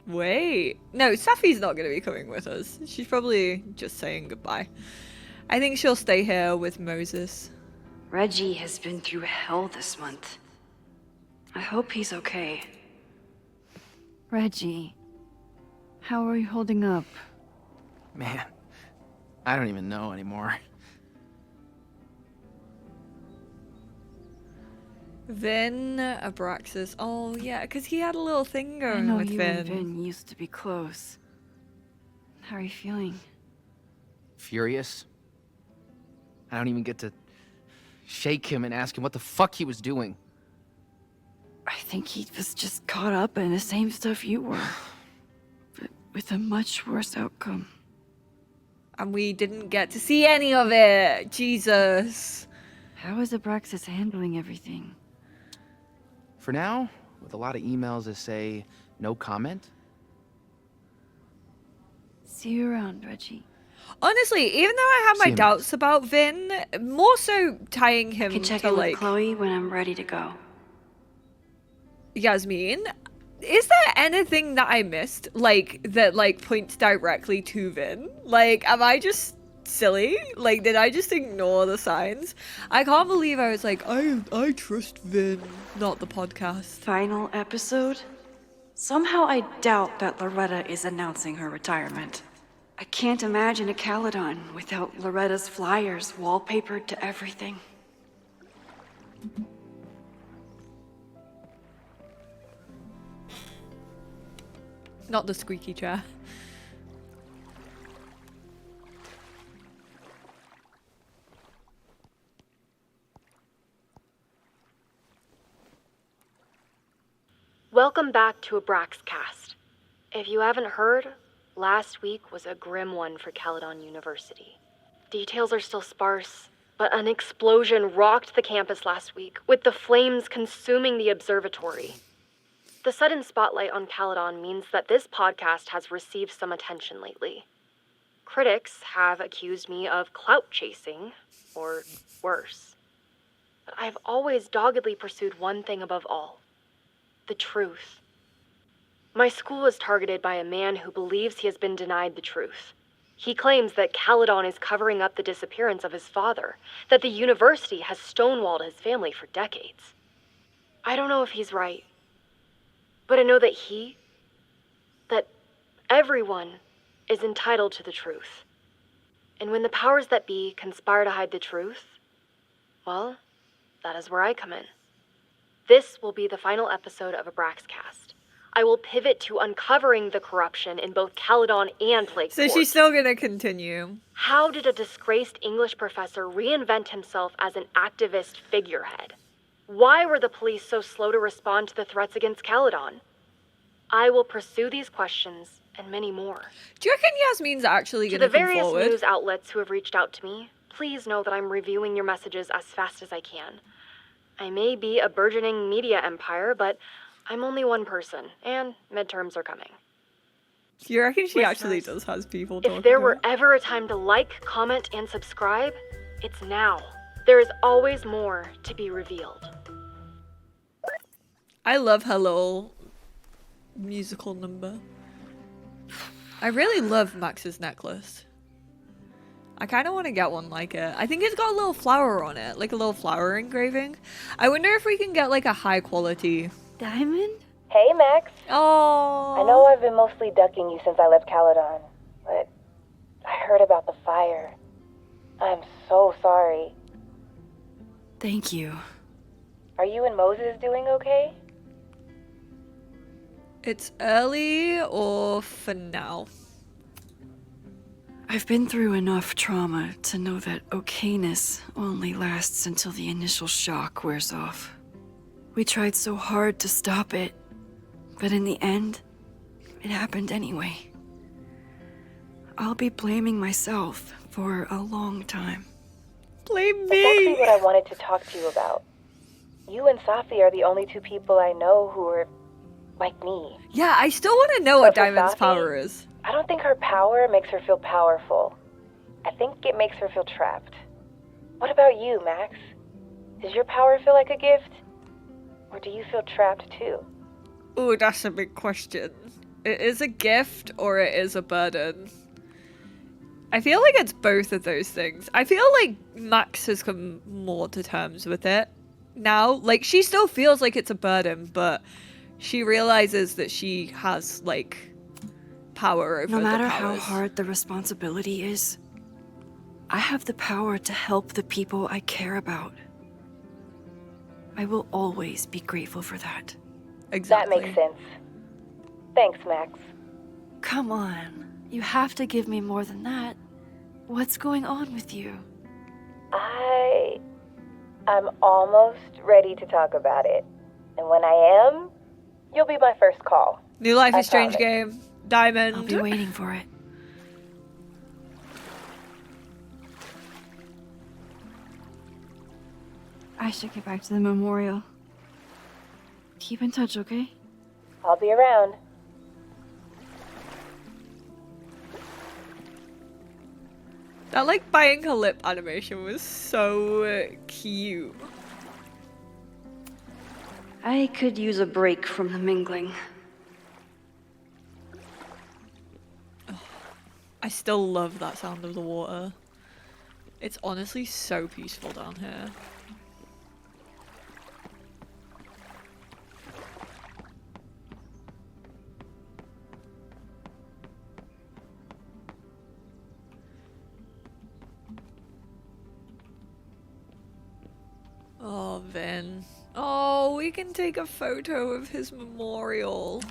Wait. No, Safi's not going to be coming with us. She's probably just saying goodbye. I think she'll stay here with Moses. Reggie has been through hell this month. I hope he's okay. Reggie, how are you holding up? Man, I don't even know anymore. Vin, Abraxas. Oh, yeah, because he had a little thing I going know with you Vin. and Vin used to be close. How are you feeling? Furious. I don't even get to shake him and ask him what the fuck he was doing. I think he was just caught up in the same stuff you were. But with a much worse outcome. And we didn't get to see any of it. Jesus. How is Abraxas handling everything? For now, with a lot of emails that say no comment. See you around, Reggie. Honestly, even though I have my See him. doubts about Vin, more so tying I him can check to, in like, with Chloe when I'm ready to go. Yasmin. Is there anything that I missed, like, that, like, points directly to Vin? Like, am I just silly? Like, did I just ignore the signs? I can't believe I was like, I trust Vin, not the podcast. Final episode? Somehow I doubt that Loretta is announcing her retirement. I can't imagine a Caledon without Loretta's flyers wallpapered to everything. Not the squeaky chair. Welcome back to Abraxcast. If you haven't heard, last week was a grim one for Caledon University. Details are still sparse, but an explosion rocked the campus last week, with the flames consuming the observatory. The sudden spotlight on Caledon means that this podcast has received some attention lately. Critics have accused me of clout chasing, or worse. But I've always doggedly pursued one thing above all: the truth. My school is targeted by a man who believes he has been denied the truth. He claims that Caledon is covering up the disappearance of his father, that the university has stonewalled his family for decades. I don't know if he's right, but I know that that everyone is entitled to the truth. And when the powers that be conspire to hide the truth, well, that is where I come in. This will be the final episode of Abraxcast. I will pivot to uncovering the corruption in both Caledon and Lakeport. So she's still gonna continue. How did a disgraced English professor reinvent himself as an activist figurehead? Why were the police so slow to respond to the threats against Caledon? I will pursue these questions and many more. Do you reckon Yasmin's actually To gonna the come various forward? news outlets who have reached out to me, please know that I'm reviewing your messages as fast as I can. I may be a burgeoning media empire, but I'm only one person, and midterms are coming. Do you reckon she actually Listeners, does have people talking If there to were her? ever a time to like, comment, and subscribe, it's now. There is always more to be revealed. I love her little musical number. I really love Max's necklace. I kind of want to get one like it. I think it's got a little flower on it, like a little flower engraving. I wonder if we can get like a high quality diamond. Hey, Max. Oh. I know I've been mostly ducking you since I left Caledon, but I heard about the fire. I'm so sorry. Thank you. Are you and Moses doing okay? It's early or for now? I've been through enough trauma to know that okayness only lasts until the initial shock wears off. We tried so hard to stop it, but in the end, it happened anyway. I'll be blaming myself for a long time. Blame That's actually what I wanted to talk to you about. You and Safi are the only two people I know who are like me. Yeah, I still want to know what Diamond's power is. I don't think her power makes her feel powerful. I think it makes her feel trapped. What about you, Max? Does your power feel like a gift? Or do you feel trapped too? Ooh, that's a big question. It is a gift or it is a burden. I feel like it's both of those things. I feel like Max has come more to terms with it now. Like, she still feels like it's a burden, but she realizes that she has, like, power over No matter the how powers. hard the responsibility is, I have the power to help the people I care about. I will always be grateful for that. Exactly. That makes sense. Thanks, Max. Come on. You have to give me more than that. What's going on with you? I'm almost ready to talk about it. And when I am, you'll be my first call. New Life I is Strange promise. game. Diamond. I'll be waiting for it. I should get back to the memorial. Keep in touch, okay? I'll be around. That, like, biting her lip animation was so cute. I could use a break from the mingling. I still love that sound of the water. It's honestly so peaceful down here. Oh, Vin. Oh, we can take a photo of his memorial.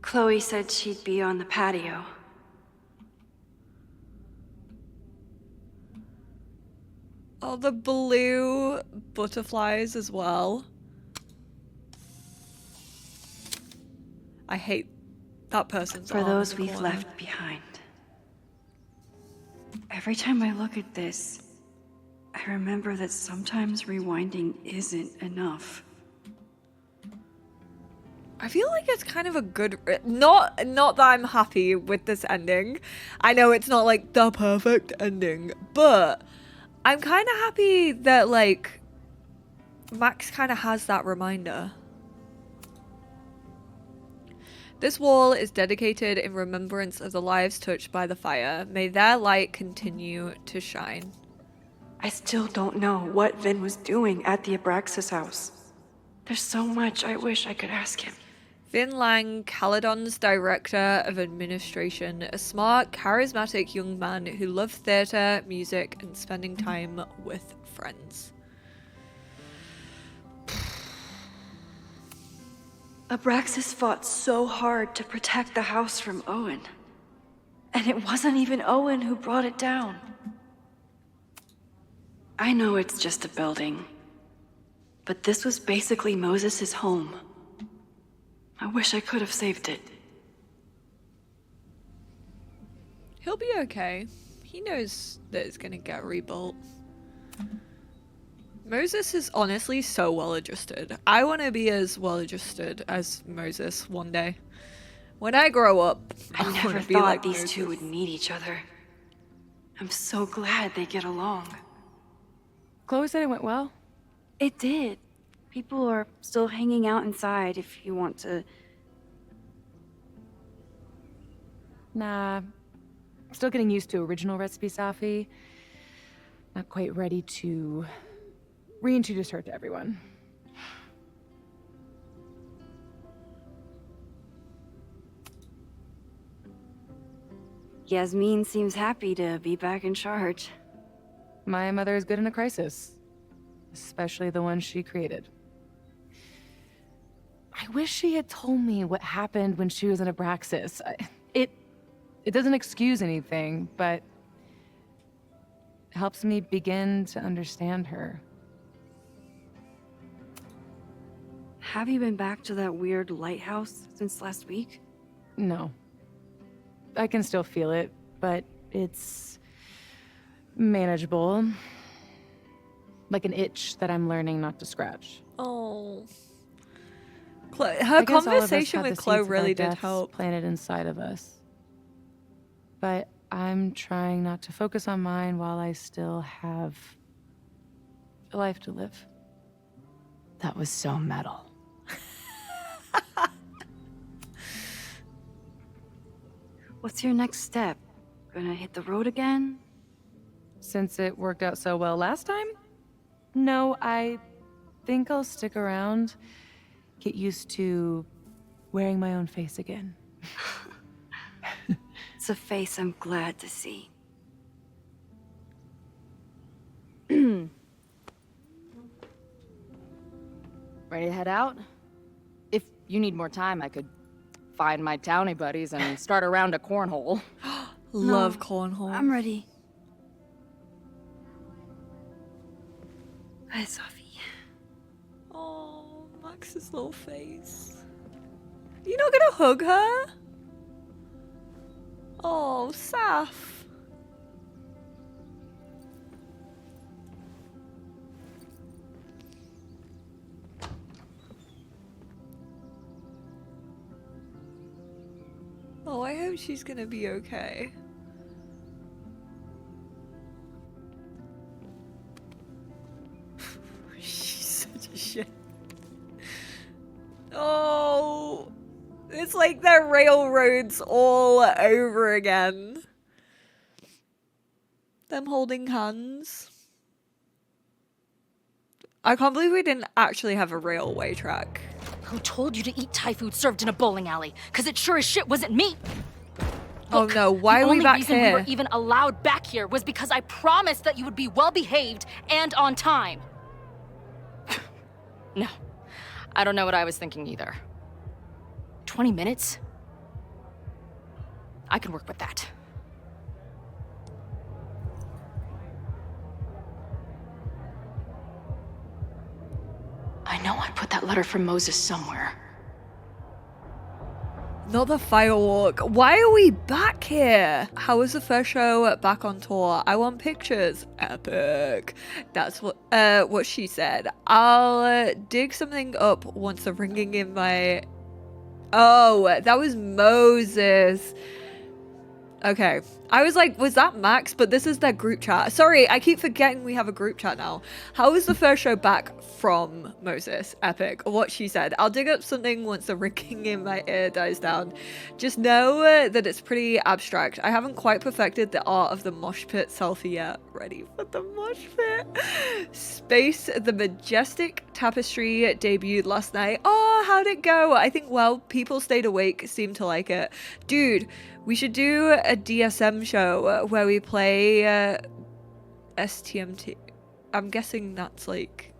Chloe said she'd be on the patio. Oh, the blue butterflies as well. I hate that person's For arm in those the we've corner. left behind. Every time I look at this, I remember that sometimes rewinding isn't enough. I feel like it's kind of a good, not that I'm happy with this ending. I know it's not like the perfect ending, but I'm kind of happy that, like, Max kind of has that reminder. This wall is dedicated in remembrance of the lives touched by the fire. May their light continue to shine. I still don't know what Vin was doing at the Abraxas house. There's so much I wish I could ask him. Vin Lang, Caledon's director of administration, a smart, charismatic young man who loved theatre, music, and spending time with friends. Abraxas fought so hard to protect the house from Owen. And it wasn't even Owen who brought it down. I know it's just a building, but this was basically Moses' home. I wish I could have saved it. He'll be okay. He knows that it's gonna get rebuilt. Moses is honestly so well adjusted. I want to be as well adjusted as Moses one day. When I grow up, I I never want to be thought like these Moses. two would meet each other. I'm so glad they get along. Chloe said it went well. It did. People are still hanging out inside if you want to. Nah. Still getting used to original recipe Safi. Not quite ready to reintroduce her to everyone. Yasmin seems happy to be back in charge. My mother is good in a crisis. Especially the one she created. I wish she had told me what happened when she was in Abraxas. It doesn't excuse anything, but helps me begin to understand her. Have you been back to that weird lighthouse since last week? No. I can still feel it, but it's manageable. Like an itch that I'm learning not to scratch. Oh. Her I guess all of us conversation had with the Chloe seeds of our really did deaths help. planted inside of us. But I'm trying not to focus on mine while I still have a life to live. That was so metal. What's your next step? Gonna hit the road again? Since it worked out so well last time? No, I think I'll stick around, get used to wearing my own face again. It's a face I'm glad to see. Ready to head out? If you need more time, I could find my townie buddies and start a round of cornhole. Love No, cornhole. I'm ready. Hi, Sophie. Oh, Max's little face. You're not gonna hug her? Oh, Saf. Oh, I hope she's gonna be okay. She's such a shit. Oh, it's like the railroads all over again. Them holding hands. I can't believe we didn't actually have a railway track. Who told you to eat Thai food served in a bowling alley? Cause it sure as shit wasn't me. Oh no, why are we back The only reason we here? were even allowed back here was because I promised that you would be well behaved and on time. No, I don't know what I was thinking either. 20 minutes? I can work with that. I know I put that letter from Moses somewhere. Not the firework. Why are we back here? How was the first show back on tour? I want pictures. Epic. That's what she said. I'll dig something up once I'm ringing in my... Oh, that was Moses. Okay. I was like, was that Max? But this is their group chat. Sorry, I keep forgetting we have a group chat now. How was the first show back from Moses? Epic. What she said. I'll dig up something once the ringing in my ear dies down. Just know that it's pretty abstract. I haven't quite perfected the art of the mosh pit selfie yet. Ready for the mosh pit. Space the Majestic Tapestry debuted last night. Oh, how'd it go? I think, well, people stayed awake, seemed to like it. Dude, we should do a DSM show where we play STMT. I'm guessing that's like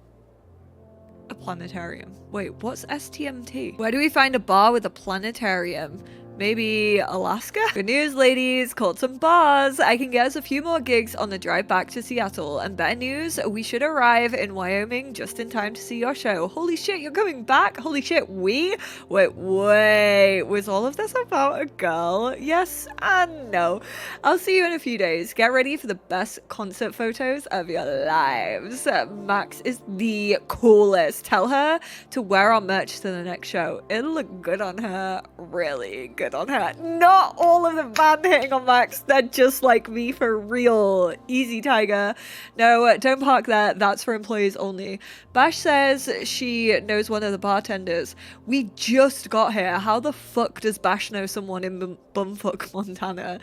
a planetarium. Wait, what's STMT? Where do we find a bar with a planetarium? Maybe Alaska? Good news, ladies. Caught some bars. I can get us a few more gigs on the drive back to Seattle. And better news, we should arrive in Wyoming just in time to see your show. Holy shit, you're coming back? Holy shit, we? Wait. Was all of this about a girl? Yes and no. I'll see you in a few days. Get ready for the best concert photos of your lives. Max is the coolest. Tell her to wear our merch to the next show. It'll look good on her. Really good on her. Not all of the band hitting on Max. They're just like me for real. Easy, Tiger. No, don't park there. That's for employees only. Bash says she knows one of the bartenders. We just got here. How the fuck does Bash know someone in bumfuck Montana?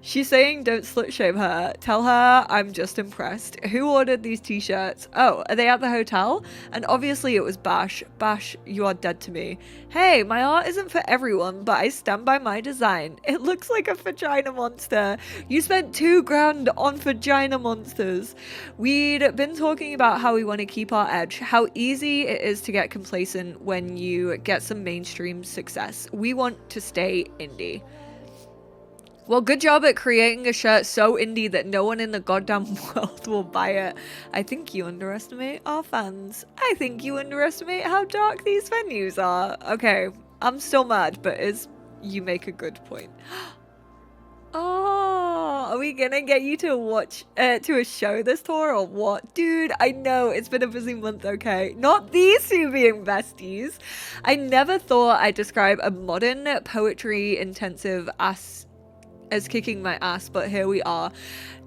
She's saying don't slut shame her. Tell her I'm just impressed. Who ordered these t-shirts? Oh, are they at the hotel? And obviously it was Bash. Bash, you are dead to me. Hey, my art isn't for everyone, but I stand by my design. It looks like a vagina monster. You spent $2,000 on vagina monsters. We'd been talking about how we want to keep our edge, how easy it is to get complacent when you get some mainstream success. We want to stay indie. Well, good job at creating a shirt so indie that no one in the goddamn world will buy it. I think you underestimate our fans. I think you underestimate how dark these venues are. Okay, I'm still mad, but you make a good point. Oh, are we gonna get you to watch to a show this tour or what? Dude, I know it's been a busy month, okay? Not these two being besties. I never thought I'd describe a modern poetry intensive as kicking my ass, but here we are.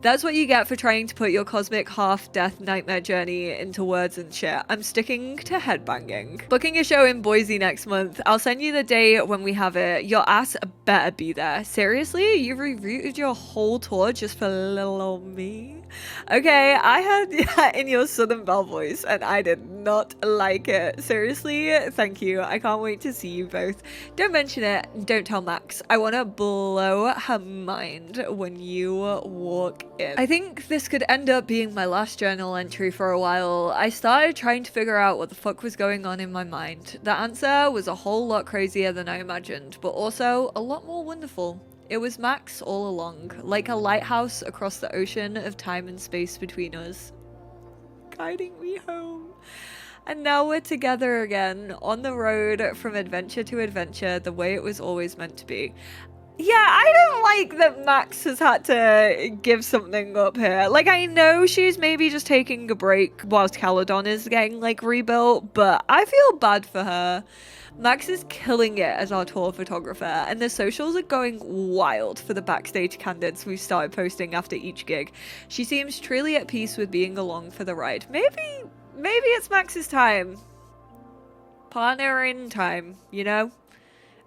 That's what you get for trying to put your cosmic half-death nightmare journey into words and shit. I'm sticking to headbanging. Booking a show in Boise next month. I'll send you the day when we have it. Your ass better be there. Seriously? You rerouted your whole tour just for little old me? Okay, I heard that in your Southern Belle voice and I did not like it. Seriously, thank you. I can't wait to see you both. Don't mention it. Don't tell Max. I want to blow her mind when you walk in. I think this could end up being my last journal entry for a while. I started trying to figure out what the fuck was going on in my mind. The answer was a whole lot crazier than I imagined, but also a lot more wonderful. It was Max all along, like a lighthouse across the ocean of time and space between us, guiding me home. And now we're together again, on the road from adventure to adventure, the way it was always meant to be. Yeah, I don't like that Max has had to give something up here. Like, I know she's maybe just taking a break whilst Caledon is getting, like, rebuilt, but I feel bad for her. Max is killing it as our tour photographer, and the socials are going wild for the backstage candidates we've started posting after each gig. She seems truly at peace with being along for the ride. Maybe it's Max's time. Partner in time, you know?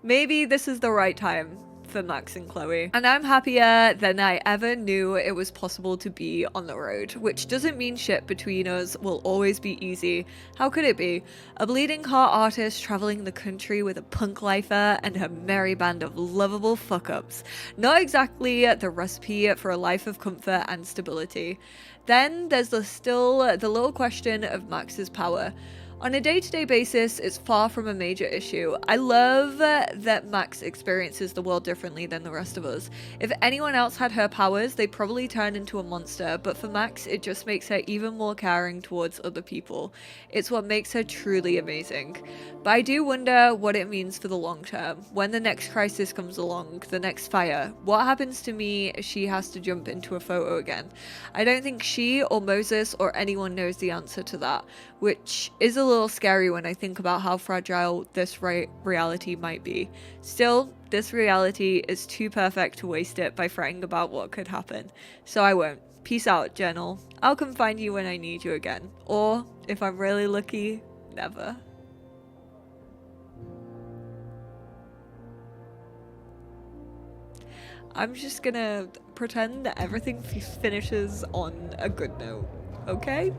Maybe this is the right time for Max and Chloe. And I'm happier than I ever knew it was possible to be on the road, which doesn't mean shit between us will always be easy. How could it be? A bleeding heart artist traveling the country with a punk lifer and her merry band of lovable fuck-ups. Not exactly the recipe for a life of comfort and stability. Then there's the little question of Max's power. On a day-to-day basis, it's far from a major issue. I love that Max experiences the world differently than the rest of us. If anyone else had her powers, they'd probably turn into a monster, but for Max, it just makes her even more caring towards other people. It's what makes her truly amazing. But I do wonder what it means for the long term. When the next crisis comes along, the next fire, what happens to me if she has to jump into a photo again? I don't think she or Moses or anyone knows the answer to that, which is a little scary when I think about how fragile this reality might be. Still, this reality is too perfect to waste it by fretting about what could happen. So I won't. Peace out, Journal. I'll come find you when I need you again. Or, if I'm really lucky, never. I'm just gonna pretend that everything finishes on a good note, okay?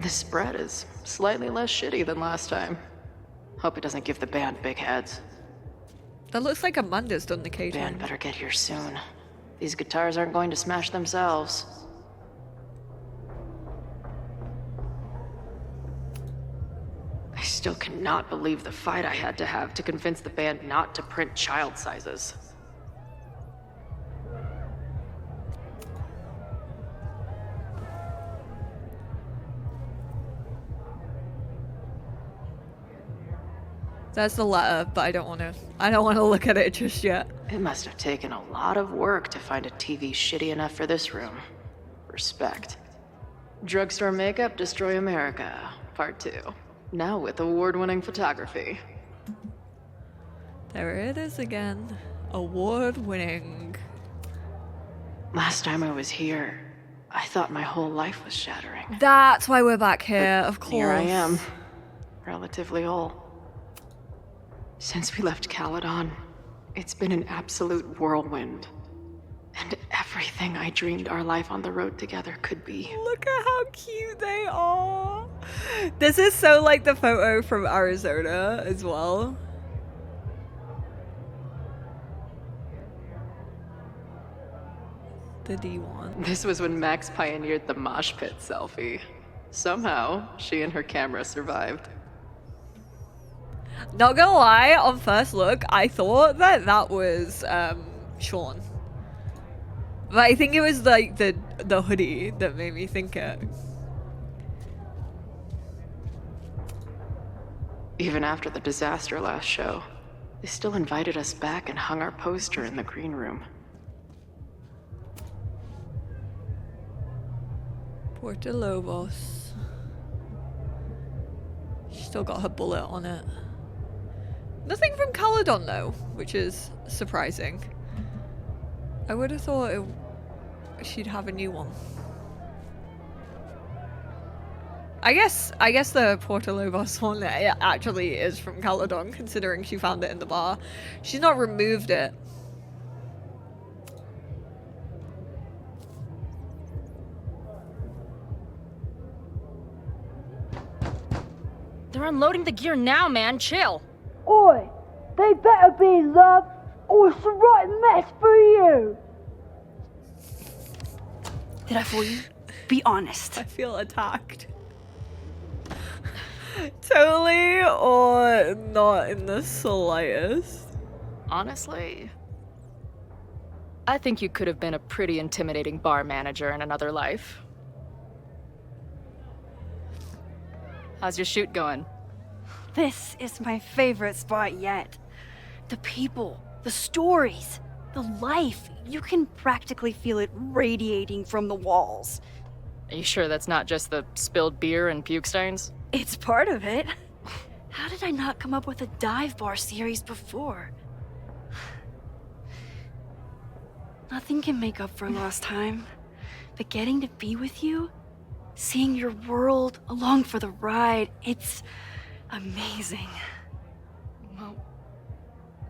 This spread is slightly less shitty than last time. Hope it doesn't give the band big heads. That looks like Amanda's done the catering. Band better get here soon. These guitars aren't going to smash themselves. I still cannot believe the fight I had to have to convince the band not to print child sizes. That's the letter, but I don't want to look at it just yet. It must have taken a lot of work to find a TV shitty enough for this room. Respect. Drugstore Makeup Destroy America, Part 2. Now with award-winning photography. There it is again. Award-winning. Last time I was here, I thought my whole life was shattering. That's why we're back here, of course. Here I am, relatively whole. Since we left Caledon, it's been an absolute whirlwind. And everything I dreamed our life on the road together could be. Look at how cute they are. This is so like the photo from Arizona as well. The D1. This was when Max pioneered the mosh pit selfie. Somehow, she and her camera survived. Not gonna lie, on first look, I thought that was Sean. But I think it was like the hoodie that made me think it. Even after the disaster last show, they still invited us back and hung our poster in the green room. Porta Lobos. She still got her bullet on it. Nothing from Caledon though, which is surprising. I would have thought she'd have a new one. I guess the Porta Lobos one actually is from Caledon, considering she found it in the bar. She's not removed it. They're unloading the gear now, man. Chill. Oi, they better be in love, or it's the right mess for you. Did I fool you? Be honest. I feel attacked. Totally, or not in the slightest. Honestly, I think you could have been a pretty intimidating bar manager in another life. How's your shoot going? This is my favorite spot yet. The people, the stories, the life. You can practically feel it radiating from the walls. Are you sure that's not just the spilled beer and puke stains? It's part of it. How did I not come up with a dive bar series before? Nothing can make up for lost time, but getting to be with you, seeing your world along for the ride, it's amazing. Well,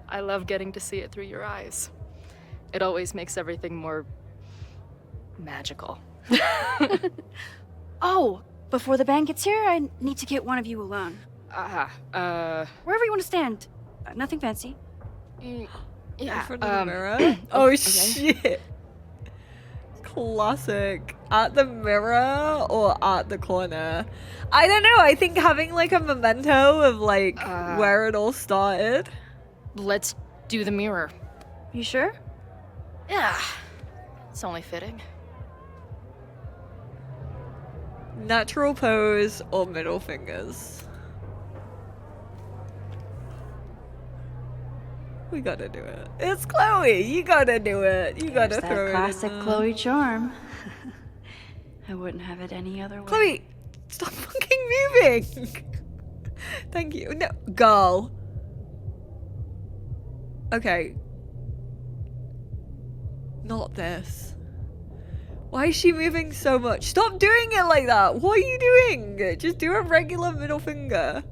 I love getting to see it through your eyes. It always makes everything more magical. Oh, before the band gets here, I need to get one of you alone. Wherever you want to stand. Nothing fancy. In Yeah. front of the mirror? Oh, okay. shit. Classic. At the mirror or at the corner? I don't know. I think having like a memento of like where it all started. Let's do the mirror. You sure? Yeah. It's only fitting. Natural pose or middle fingers? We gotta do it. It's Chloe. You gotta do it. You gotta There's throw that classic it in. Chloe charm. I wouldn't have it any other way. Chloe, stop fucking moving. Thank you. No, girl. Okay. Not this. Why is she moving so much? Stop doing it like that. What are you doing? Just do a regular middle finger.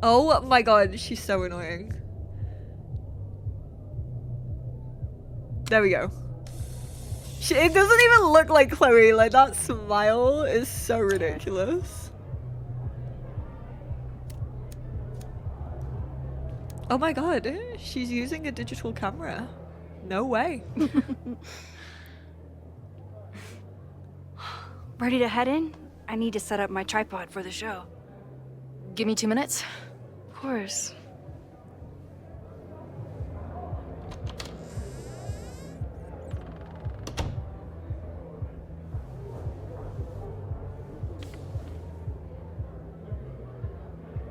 Oh my god, she's so annoying. There we go. It doesn't even look like Chloe. Like, that smile is so ridiculous. Oh my god, she's using a digital camera. No way. Ready to head in? I need to set up my tripod for the show. Give me 2 minutes. Of course.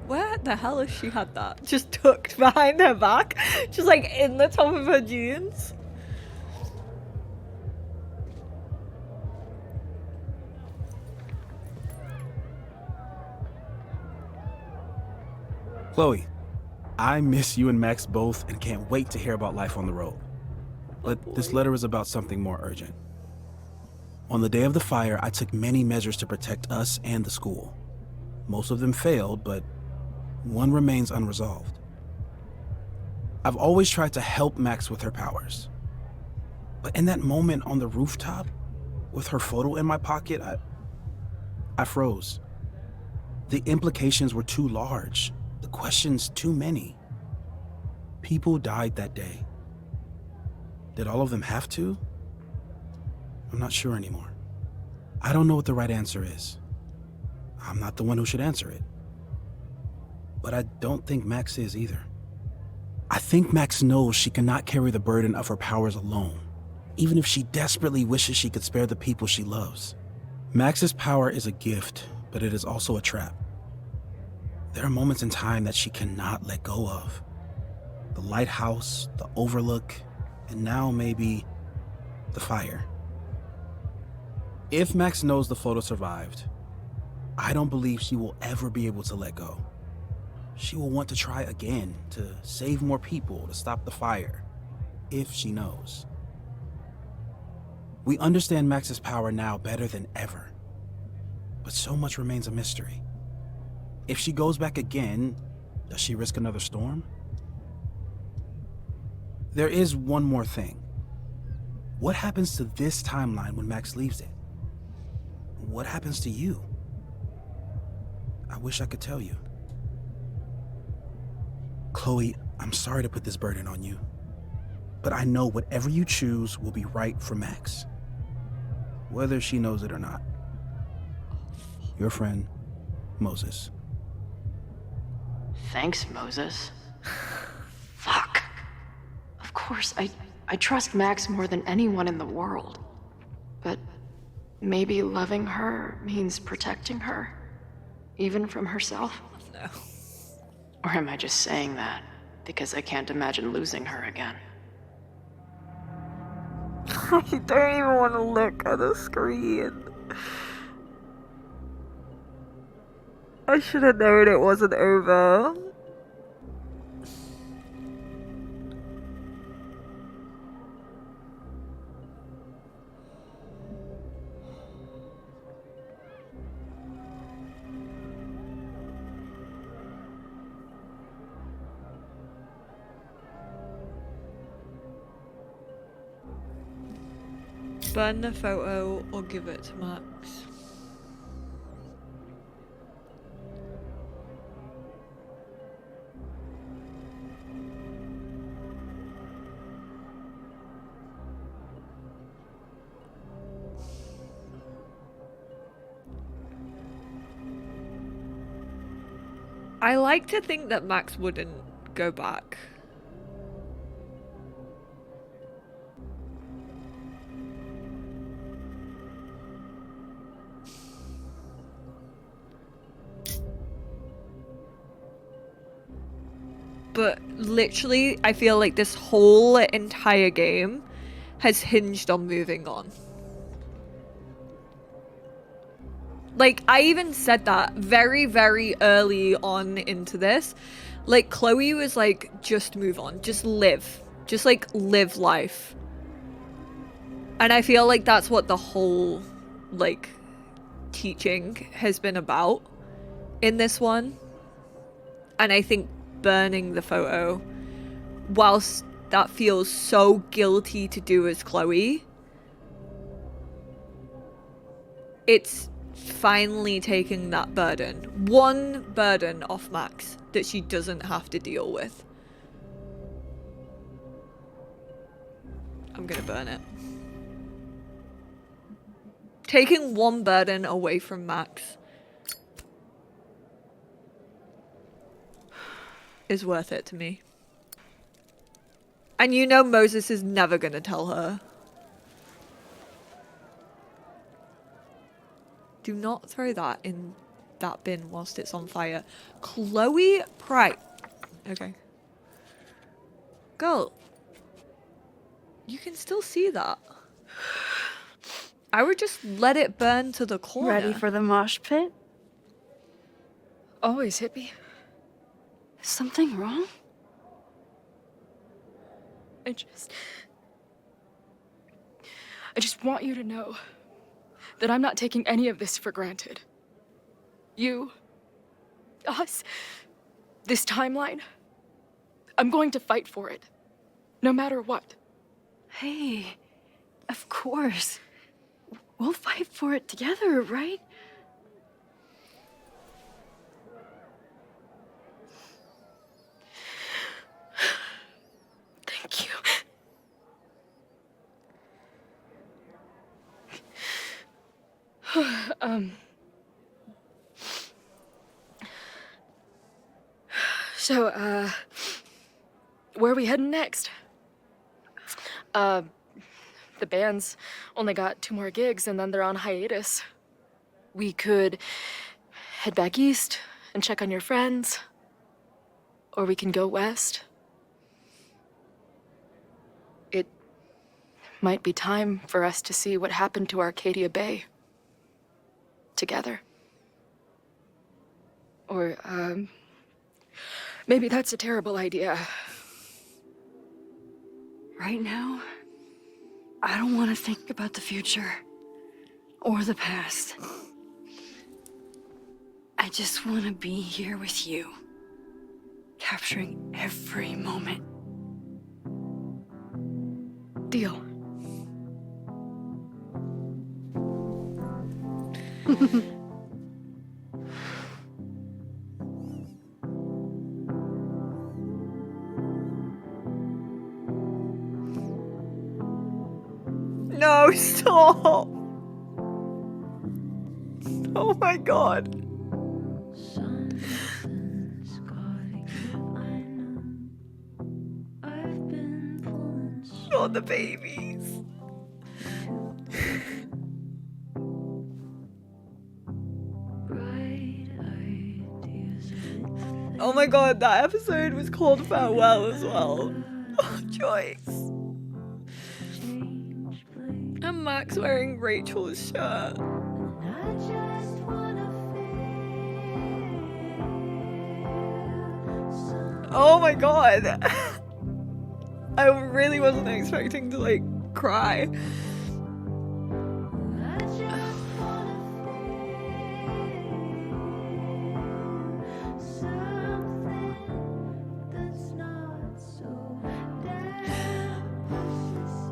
Where the hell has she had that? Just tucked behind her back? Just like in the top of her jeans? Chloe, I miss you and Max both and can't wait to hear about life on the road. But this letter is about something more urgent. On the day of the fire, I took many measures to protect us and the school. Most of them failed, but one remains unresolved. I've always tried to help Max with her powers. But in that moment on the rooftop, with her photo in my pocket, I froze. The implications were too large. The questions too many. People died that day. Did all of them have to? I'm not sure anymore. I don't know what the right answer is. I'm not the one who should answer it. But I don't think Max is either. I think Max knows she cannot carry the burden of her powers alone, even if she desperately wishes she could spare the people she loves. Max's power is a gift, but it is also a trap. There are moments in time that she cannot let go of. The lighthouse, the overlook, and now maybe the fire. If Max knows the photo survived, I don't believe she will ever be able to let go. She will want to try again, to save more people, to stop the fire, if she knows. We understand Max's power now better than ever, but so much remains a mystery. If she goes back again, does she risk another storm? There is one more thing. What happens to this timeline when Max leaves it? What happens to you? I wish I could tell you. Chloe, I'm sorry to put this burden on you, but I know whatever you choose will be right for Max, whether she knows it or not. Your friend, Moses. Thanks, Moses. Fuck. Of course, I trust Max more than anyone in the world. But maybe loving her means protecting her, even from herself? No. Or am I just saying that because I can't imagine losing her again? I don't even want to look at the screen. I should have known it wasn't over. Burn the photo or give it to Max. I like to think that Max wouldn't go back. But literally, I feel like this whole entire game has hinged on moving on. Like, I even said that very, very early on into this. Like, Chloe was like, just move on. Just live. Just, like, live life. And I feel like that's what the whole, like, teaching has been about in this one. And I think burning the photo, whilst that feels so guilty to do as Chloe, it's finally taking that burden. One burden off Max that she doesn't have to deal with. I'm gonna burn it. Taking one burden away from Max is worth it to me. And you know Moses is never gonna tell her. Do not throw that in that bin whilst it's on fire. Chloe Price. Okay. Girl. You can still see that. I would just let it burn to the corner. Ready for the mosh pit? Always, hippie. Something wrong? I just want you to know that I'm not taking any of this for granted. You, us, this timeline, I'm going to fight for it, no matter what. Hey, of course. We'll fight for it together, right? Thank you. where are we heading next? The band's only got 2 more gigs and then they're on hiatus. We could head back east and check on your friends. Or we can go west. It might be time for us to see what happened to Arcadia Bay. Together. Or, maybe that's a terrible idea. Right now, I don't want to think about the future or the past. I just want to be here with you, capturing every moment. Deal. No, stop! Oh my god. Not the babies. Oh my god, that episode was called Farewell as well. Oh, Joyce. And Max wearing Rachel's shirt. Oh my god. I really wasn't expecting to like cry.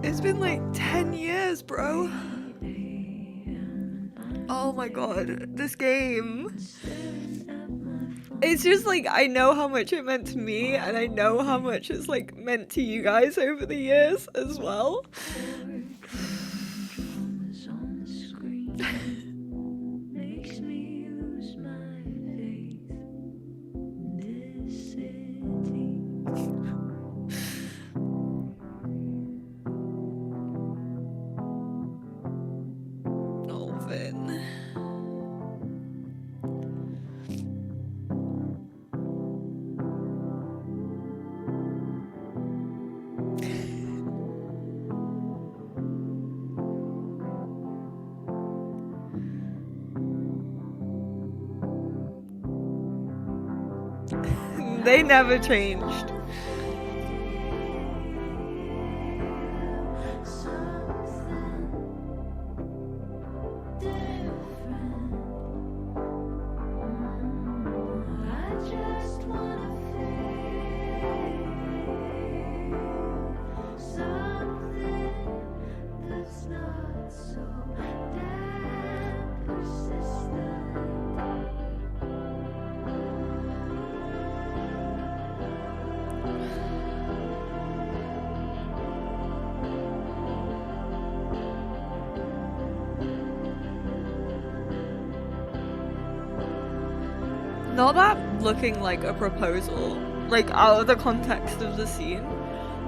It's been like 10 years, bro. Oh my god, this game. It's just like, I know how much it meant to me, and I know how much it's like meant to you guys over the years as well. They never changed. Not that looking like a proposal, like out of the context of the scene.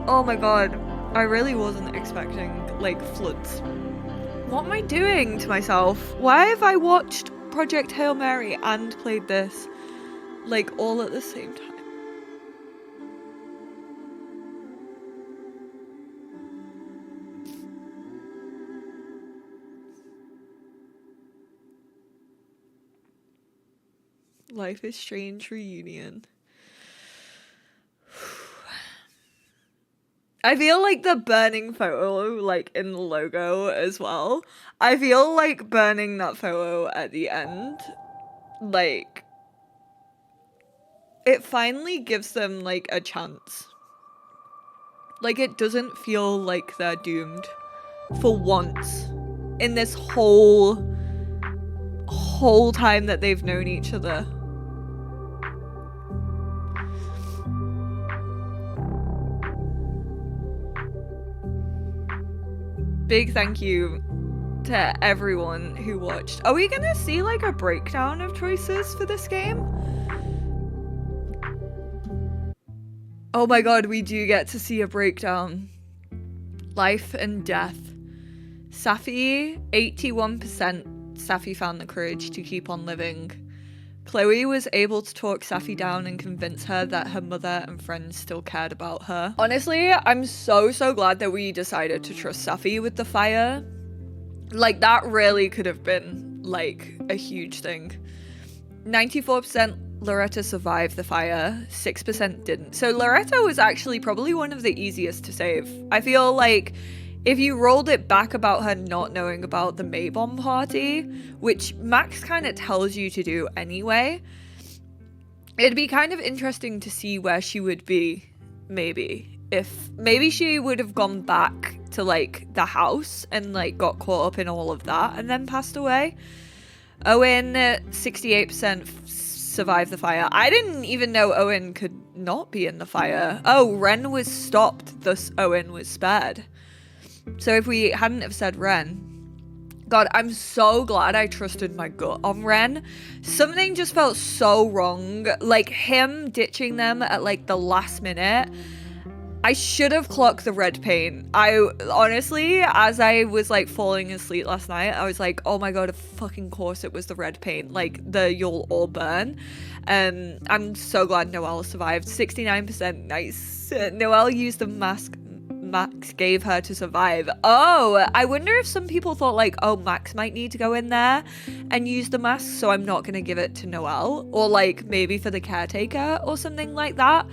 Oh my god, I really wasn't expecting like floods. What am I doing to myself? Why have I watched Project Hail Mary and played this like all at the same time? Life is Strange reunion. I feel like the burning photo, like in the logo as well. I feel like burning that photo at the end, like, it finally gives them like a chance. Like, it doesn't feel like they're doomed for once in this whole time that they've known each other. Big thank you to everyone who watched. Are we gonna see like a breakdown of choices for this game? Oh my god, we do get to see a breakdown. Life and death. Safi, 81%. Safi found the courage to keep on living. Chloe was able to talk Safi down and convince her that her mother and friends still cared about her. Honestly, I'm so glad that we decided to trust Safi with the fire. Like, that really could have been, like, a huge thing. 94% Loretta survived the fire, 6% didn't. So Loretta was actually probably one of the easiest to save. I feel like if you rolled it back about her not knowing about the May bomb party, which Max kind of tells you to do anyway, it'd be kind of interesting to see where she would be, maybe. If maybe she would have gone back to, like, the house and, like, got caught up in all of that and then passed away. Owen, 68% survived the fire. I didn't even know Owen could not be in the fire. Oh, Ren was stopped, thus Owen was spared. So if we hadn't have said Ren, God, I'm so glad I trusted my gut on Ren. Something just felt so wrong. Like, him ditching them at, like, the last minute. I should have clocked the red paint. I honestly, as I was, like, falling asleep last night, I was like, oh my god, of fucking course it was the red paint. Like, the you'll all burn. I'm so glad Noelle survived. 69%, nice. Noelle used the mask Max gave her to survive. Oh, I wonder if some people thought, like, oh, Max might need to go in there and use the mask, so I'm not gonna give it to Noelle, or like maybe for the caretaker or something like that.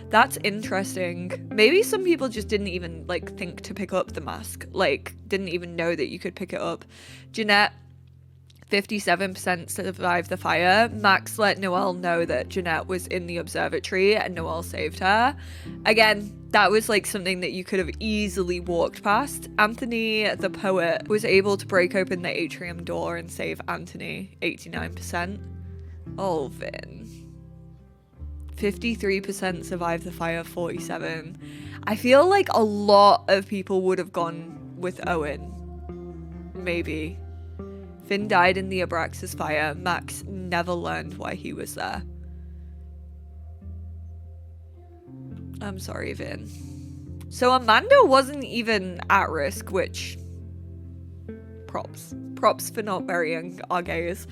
That's interesting. Maybe some people just didn't even, like, think to pick up the mask, like, didn't even know that you could pick it up. Jeanette, 57% survived the fire. Max let Noelle know that Jeanette was in the observatory and Noelle saved her. Again, that was, like, something that you could have easily walked past. Anthony, the poet, was able to break open the atrium door and save Anthony, 89%. Olvin, 53% survived the fire, 47%. I feel like a lot of people would have gone with Owen. Maybe. Finn died in the Abraxas fire. Max never learned why he was there. I'm sorry, Vin. So Amanda wasn't even at risk, which... Props. Props for not burying our gays.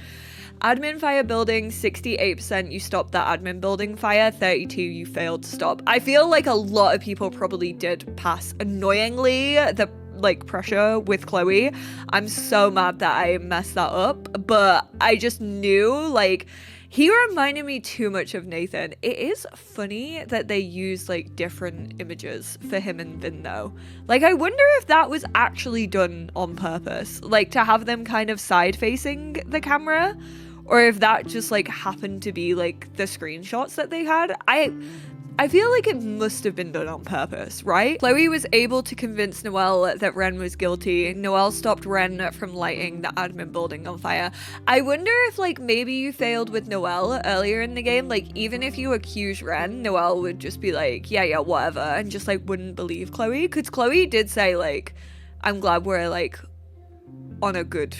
Admin fire building, 68% you stopped that admin building fire, 32% you failed to stop. I feel like a lot of people probably did pass. Annoyingly, the pressure with Chloe, I'm so mad that I messed that up, but I just knew, like, he reminded me too much of Nathan. It is funny that they use, like, different images for him and Vin, though. Like, I wonder if that was actually done on purpose, like, to have them kind of side facing the camera, or if that just, like, happened to be, like, the screenshots that they had. I feel like it must have been done on purpose, right? Chloe was able to convince Noelle that Ren was guilty. Noelle stopped Ren from lighting the admin building on fire. I wonder if, like, maybe you failed with Noelle earlier in the game. Like, even if you accuse Ren, Noelle would just be like, yeah, whatever, and just, like, wouldn't believe Chloe. Because Chloe did say, like, I'm glad we're, like, on a good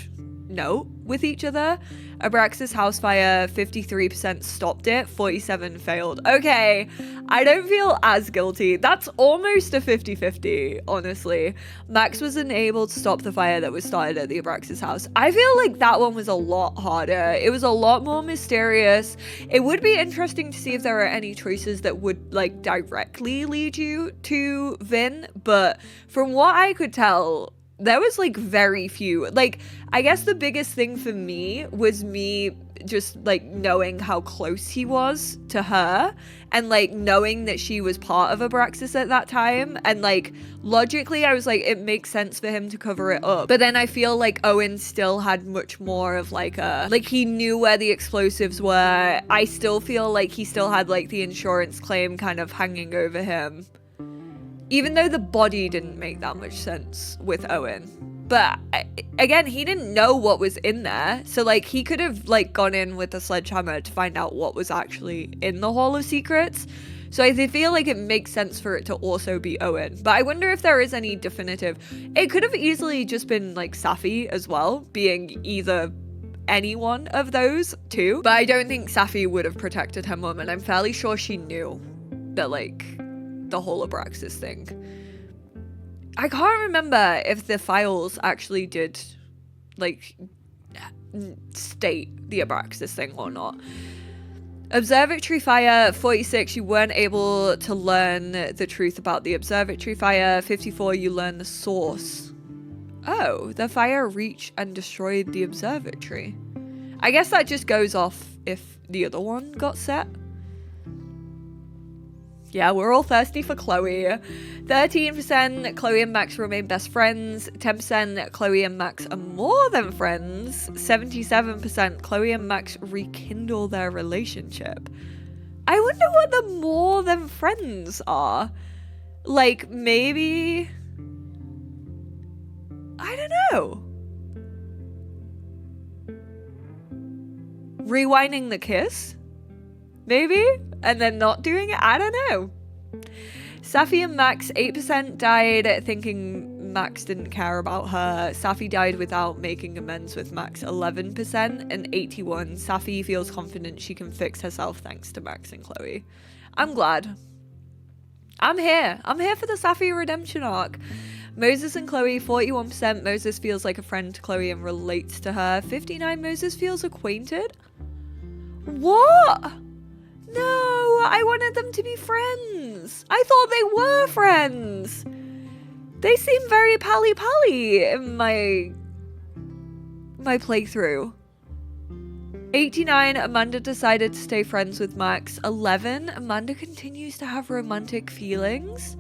note with each other. Abraxas house fire, 53% stopped it, 47% failed. Okay, I don't feel as guilty. That's almost a 50-50, honestly. Max was unable to stop the fire that was started at the Abraxas house. I feel like that one was a lot harder. It was a lot more mysterious. It would be interesting to see if there are any choices that would, like, directly lead you to Vin, but from what I could tell, there was, like, very few. Like, I guess the biggest thing for me was me just, like, knowing how close he was to her, and, like, knowing that she was part of Abraxas at that time, and, like, logically I was like, it makes sense for him to cover it up. But then I feel like Owen still had much more of, like, a, like, he knew where the explosives were. I still feel like he still had, like, the insurance claim kind of hanging over him, even though the body didn't make that much sense with Owen. But again, he didn't know what was in there, so, like, he could have, like, gone in with a sledgehammer to find out what was actually in the Hall of Secrets. So I feel like it makes sense for it to also be Owen. But I wonder if there is any definitive. It could have easily just been, like, Safi as well, being either any one of those two. But I don't think Safi would have protected her mum, and I'm fairly sure she knew that, like, the whole Abraxas thing. I can't remember if the files actually did, like, state the Abraxas thing or not. Observatory fire, 46, you weren't able to learn the truth about the observatory fire. 54, you learned the source. Oh, the fire reached and destroyed the observatory. I guess that just goes off if the other one got set. Yeah, we're all thirsty for Chloe. 13% Chloe and Max remain best friends. 10% Chloe and Max are more than friends. 77% Chloe and Max rekindle their relationship. I wonder what the more than friends are. Like, maybe... I don't know. Rewinding the kiss? Maybe? And then not doing it? I don't know. Safi and Max, 8% died thinking Max didn't care about her. Safi died without making amends with Max, 11%. And 81, Safi feels confident she can fix herself thanks to Max and Chloe. I'm glad. I'm here. I'm here for the Safi redemption arc. Moses and Chloe, 41%. Moses feels like a friend to Chloe and relates to her. 59, Moses feels acquainted. What? No, I wanted them to be friends. I thought they were friends. They seem very pally-pally in my playthrough. 89, Amanda decided to stay friends with Max. 11, Amanda continues to have romantic feelings.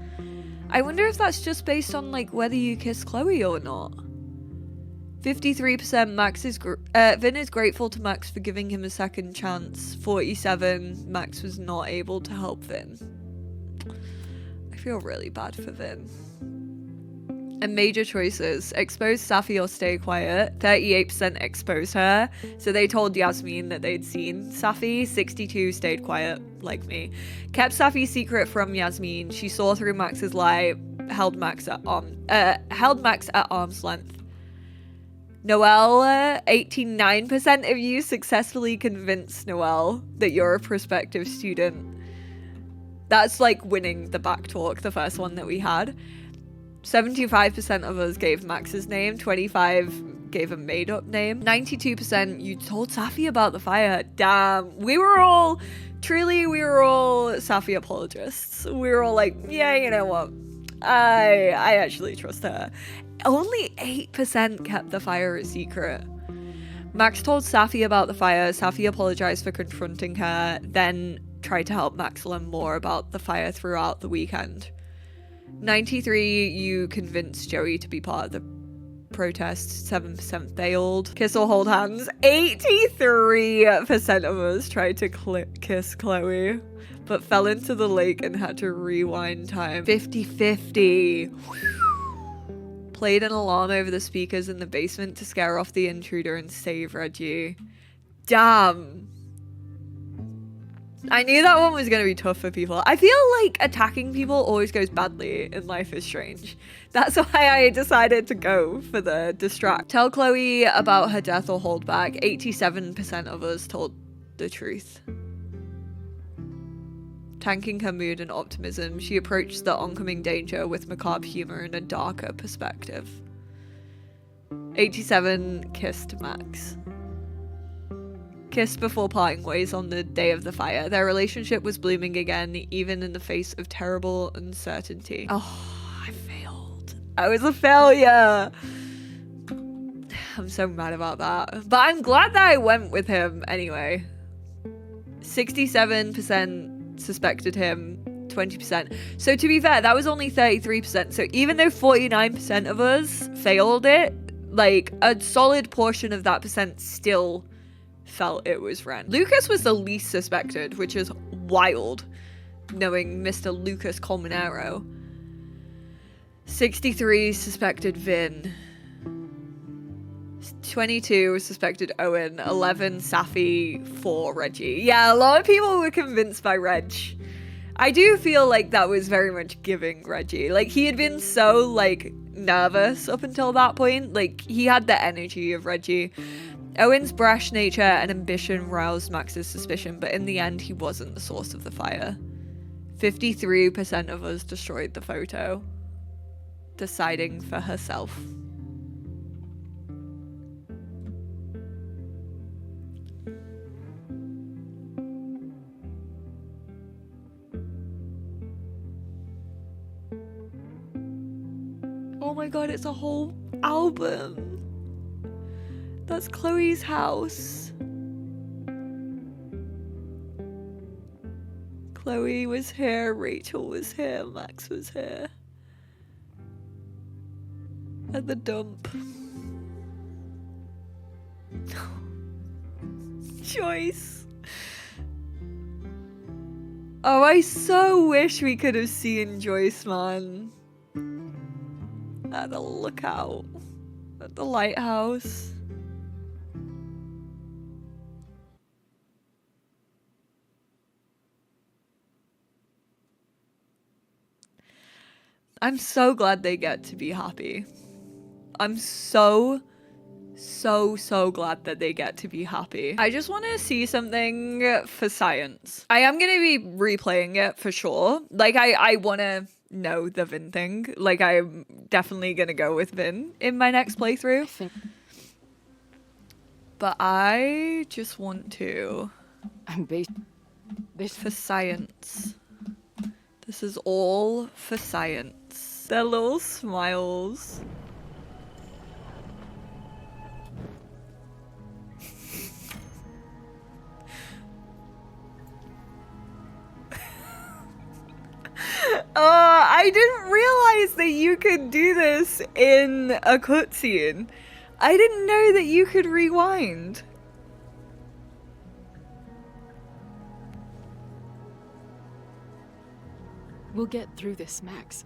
I wonder if that's just based on, like, whether you kiss Chloe or not. 53%, Vin is grateful to Max for giving him a second chance. 47, Max was not able to help Vin. I feel really bad for Vin. And major choices. Expose Safi or stay quiet. 38% expose her. So they told Yasmin that they'd seen Safi. 62 stayed quiet, like me. Kept Safi's secret from Yasmin. She saw through Max's lie. Held Max at arm's length. Noelle, 89% of you successfully convinced Noelle that you're a prospective student. That's like winning the back talk, the first one that we had. 75% of us gave Max's name, 25 gave a made-up name. 92% you told Safi about the fire. Damn, we were all Safi apologists. We were all like, yeah, you know what? I actually trust her. Only 8% kept the fire a secret. Max told Safi about the fire. Safi apologized for confronting her, then tried to help Max learn more about the fire throughout the weekend. 93, you convinced Joey to be part of the protest. 7% failed. Kiss or hold hands. 83% of us tried to kiss Chloe, but fell into the lake and had to rewind time. 50-50. Played an alarm over the speakers in the basement to scare off the intruder and save Reggie. Damn. I knew that one was going to be tough for people. I feel like attacking people always goes badly in Life is Strange. That's why I decided to go for the distract. Tell Chloe about her death or hold back. 87% of us told the truth. Tanking her mood and optimism, she approached the oncoming danger with macabre humor and a darker perspective. 87 kissed Max. Kissed before parting ways on the day of the fire. Their relationship was blooming again, even in the face of terrible uncertainty. Oh, I failed. I was a failure. I'm so mad about that. But I'm glad that I went with him anyway. 67% suspected him, 20%. So to be fair, that was only 33%. So even though 49% of us failed it, like a solid portion of that percent still felt it was Ren. Lucas was the least suspected, which is wild, knowing Mr. Lucas Colmenero. 63 suspected Vin. 22 suspected Owen, 11 Safi, 4 Reggie. Yeah, a lot of people were convinced by Reg. I do feel like that was very much giving Reggie. Like, he had been so, like, nervous up until that point. Like, he had the energy of Reggie. Owen's brash nature and ambition roused Max's suspicion, but in the end, he wasn't the source of the fire. 53% of us destroyed the photo, deciding for herself. Oh my god, it's a whole album. That's Chloe's house. Chloe was here, Rachel was here, Max was here. At the dump. Joyce. Oh, I so wish we could have seen Joyce, man. At the lookout. At the lighthouse. I'm so glad they get to be happy. I'm so glad that they get to be happy. I just want to see something for science. I am going to be replaying it for sure. Like, I want to know the Vin thing. Like, I'm definitely going to go with Vin in my next playthrough. But I just want to... for science. This is all for science. Their little smiles. I didn't realize that you could do this in a cutscene. I didn't know that you could rewind. We'll get through this, Max.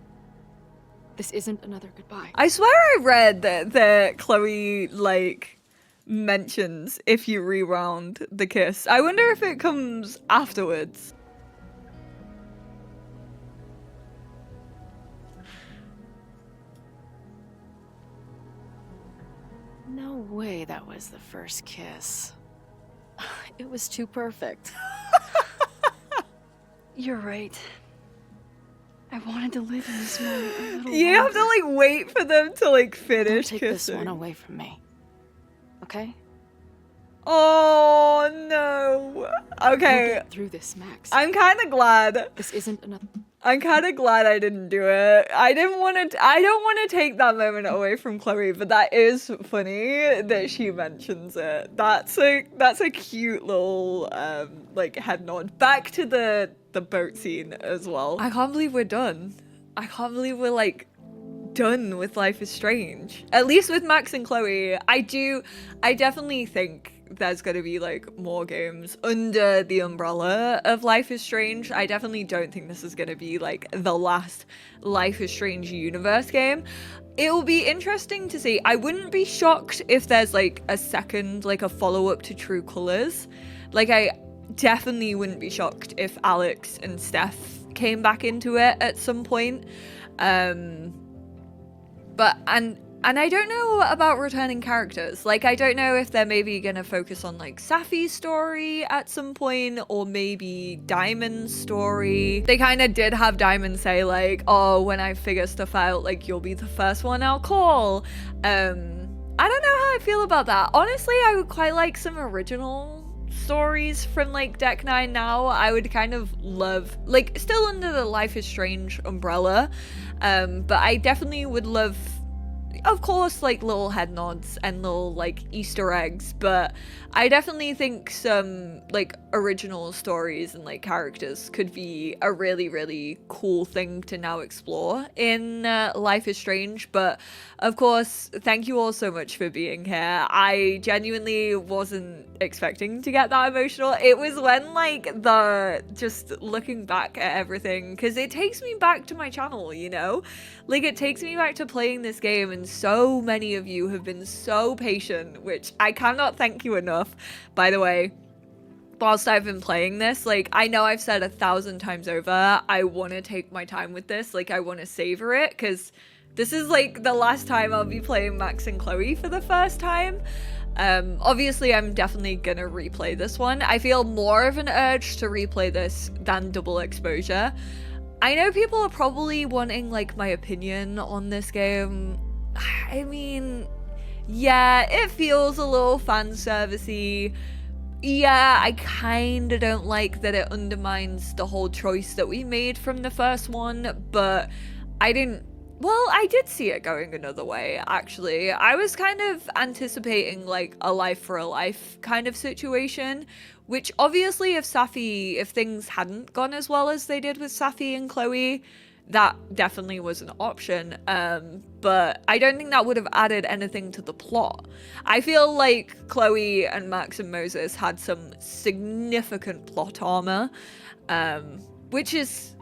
This isn't another goodbye. I swear I read that Chloe, like, mentions if you rewound the kiss. I wonder if it comes afterwards. No way that was the first kiss. It was too perfect. You're right. I wanted to live in this moment a little You have to, like, wait for them to, like, finish Don't take kissing. this one away from me. Okay? Oh no. Okay. We'll get through this, Max. I'm kind of glad. This isn't enough. I'm kind of glad I didn't do it. I don't want to take that moment away from Chloe, but that is funny that she mentions it. That's a cute little like head nod. Back to the boat scene as well. I can't believe we're done. I can't believe we're like done with Life is Strange. At least with Max and Chloe. I definitely think there's going to be like more games under the umbrella of Life is Strange. I definitely don't think this is going to be like the last Life is Strange universe game. It will be interesting to see. I wouldn't be shocked if there's like a second, like a follow-up to True Colors. Like, I definitely wouldn't be shocked if Alex and Steph came back into it at some point. But I don't know about returning characters. Like, I don't know if they're maybe gonna focus on like Safi's story at some point, or maybe Diamond's story. They kind of did have Diamond say like, oh, when I figure stuff out, like, you'll be the first one I'll call. I don't know how I feel about that. Honestly, I would quite like some original stories from like Deck 9 now. I would kind of love, like, still under the Life is Strange umbrella, but I definitely would love, of course, like little head nods and little like Easter eggs, but I definitely think some like original stories and like characters could be a really, really cool thing to now explore in Life is Strange. But of course, thank you all so much for being here. I genuinely wasn't expecting to get that emotional. It was when like just looking back at everything, because it takes me back to my channel, you know? Like, it takes me back to playing this game, and so many of you have been so patient, which I cannot thank you enough. By the way, whilst I've been playing this, like, I know I've said 1,000 times over, I want to take my time with this. Like, I want to savor it, because This is like the last time I'll be playing Max and Chloe for the first time. Obviously I'm definitely gonna replay this one. I feel more of an urge to replay this than Double Exposure. I know people are probably wanting like my opinion on this game. I mean, yeah, it feels a little fan servicey. Yeah, I kinda don't like that it undermines the whole choice that we made from the first one, but I did see it going another way, actually. I was kind of anticipating like a life for a life kind of situation, which obviously if things hadn't gone as well as they did with Safi and Chloe, that definitely was an option. But I don't think that would have added anything to the plot. I feel like Chloe and Max and Moses had some significant plot armor, which is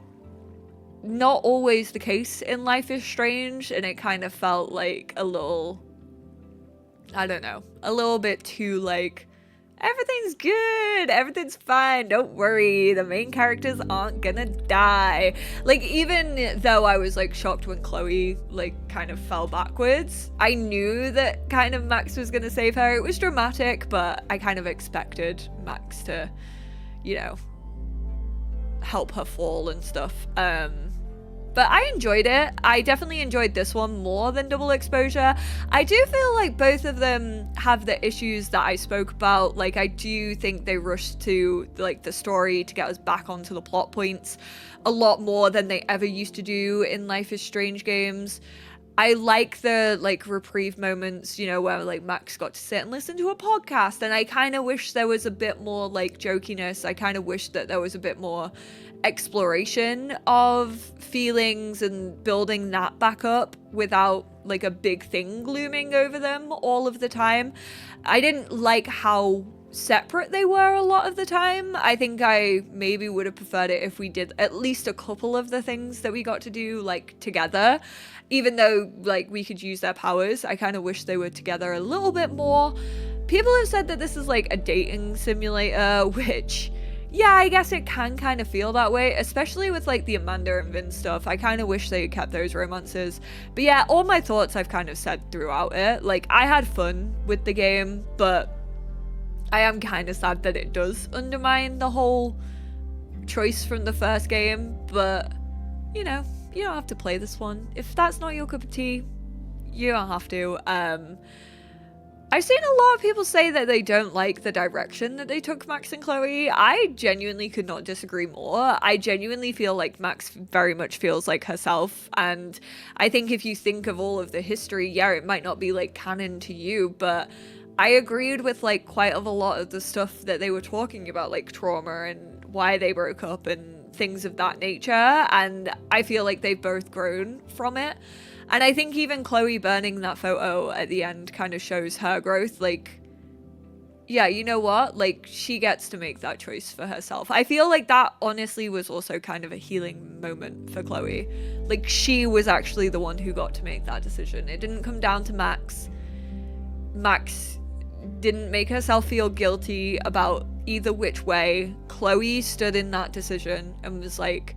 not always the case in Life is Strange, and it kind of felt like a little, I don't know, a little bit too like, everything's good, everything's fine, don't worry, the main characters aren't gonna die. Like, even though I was like shocked when Chloe like kind of fell backwards, I knew that kind of Max was gonna save her. It was dramatic, but I kind of expected Max to, you know, help her fall and stuff. But I enjoyed it. I definitely enjoyed this one more than Double Exposure. I do feel like both of them have the issues that I spoke about. Like, I do think they rushed to like the story to get us back onto the plot points a lot more than they ever used to do in Life is Strange games. I like the like reprieve moments, you know, where like Max got to sit and listen to a podcast, and I kind of wish there was a bit more like jokiness. I kind of wish that there was a bit more exploration of feelings and building that back up without like a big thing looming over them all of the time. I didn't like how separate they were a lot of the time. I think I maybe would have preferred it if we did at least a couple of the things that we got to do like together. Even though like we could use their powers, I kind of wish they were together a little bit more. People have said that this is like a dating simulator, which, yeah, I guess it can kind of feel that way, especially with like the Amanda and Vin stuff. I kind of wish they had kept those romances. But yeah, all my thoughts I've kind of said throughout it. Like, I had fun with the game, but I am kind of sad that it does undermine the whole choice from the first game. But, you know, you don't have to play this one. If that's not your cup of tea, you don't have to. I've seen a lot of people say that they don't like the direction that they took Max and Chloe. I genuinely could not disagree more. I genuinely feel like Max very much feels like herself. And I think if you think of all of the history, yeah, it might not be like canon to you, but I agreed with like quite a lot of the stuff that they were talking about, like trauma and why they broke up and things of that nature. And I feel like they've both grown from it. And I think even Chloe burning that photo at the end kind of shows her growth. Like, yeah, you know what? Like, she gets to make that choice for herself. I feel like that honestly was also kind of a healing moment for Chloe. Like, she was actually the one who got to make that decision. It didn't come down to Max. Max didn't make herself feel guilty about either which way. Chloe stood in that decision and was like,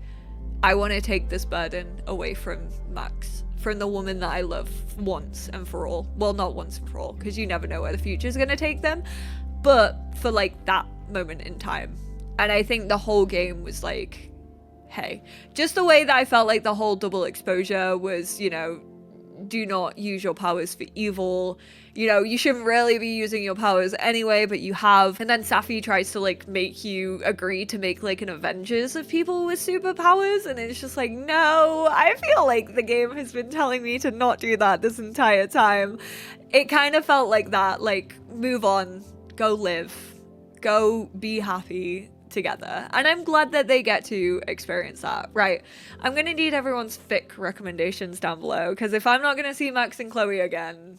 I want to take this burden away from Max, from the woman that I love once and for all. Well, not once and for all, because you never know where the future is going to take them, but for like that moment in time. And I think the whole game was like, hey, just the way that I felt like the whole Double Exposure was, you know, do not use your powers for evil. You know, you shouldn't really be using your powers anyway, but you have. And then Safi tries to like make you agree to make like an Avengers of people with superpowers, and it's just like, no, I feel like the game has been telling me to not do that this entire time. It kind of felt like that, like, move on, go live, go be happy together. And I'm glad that they get to experience that. Right, I'm gonna need everyone's fic recommendations down below, because if I'm not gonna see Max and Chloe again,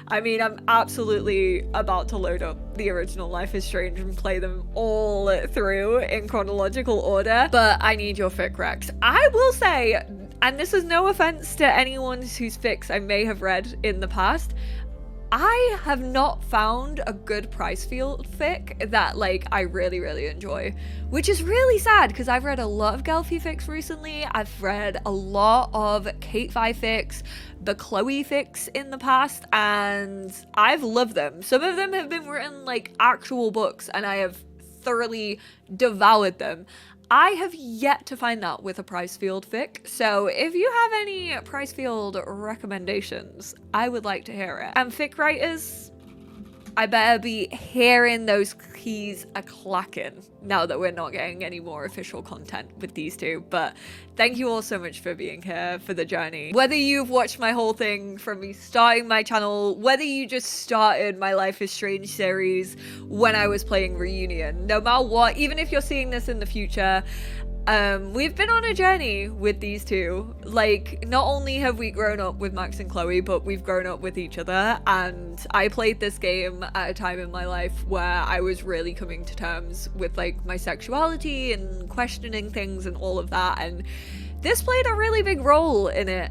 I mean, I'm absolutely about to load up the original Life is Strange and play them all through in chronological order, but I need your fic recs. I will say, and this is no offense to anyone whose fics I may have read in the past, I I have not found a good Pricefield fic that like I really enjoy, which is really sad because I've read a lot of Gelfie fics recently. I've read a lot of Kate Vi fics, the Chloe fics in the past, and I've loved them. Some of them have been written like actual books and I have thoroughly devoured them. I have yet to find that with a Pricefield fic, so if you have any Pricefield recommendations, I would like to hear it. And fic writers, I better be hearing those keys a clacking now that we're not getting any more official content with these two. But thank you all so much for being here for the journey. Whether you've watched my whole thing from me starting my channel, whether you just started my Life is Strange series when I was playing Reunion, no matter what, even if you're seeing this in the future, we've been on a journey with these two. Like, not only have we grown up with Max and Chloe, but we've grown up with each other, and I played this game at a time in my life where I was really coming to terms with like my sexuality and questioning things and all of that, and this played a really big role in it.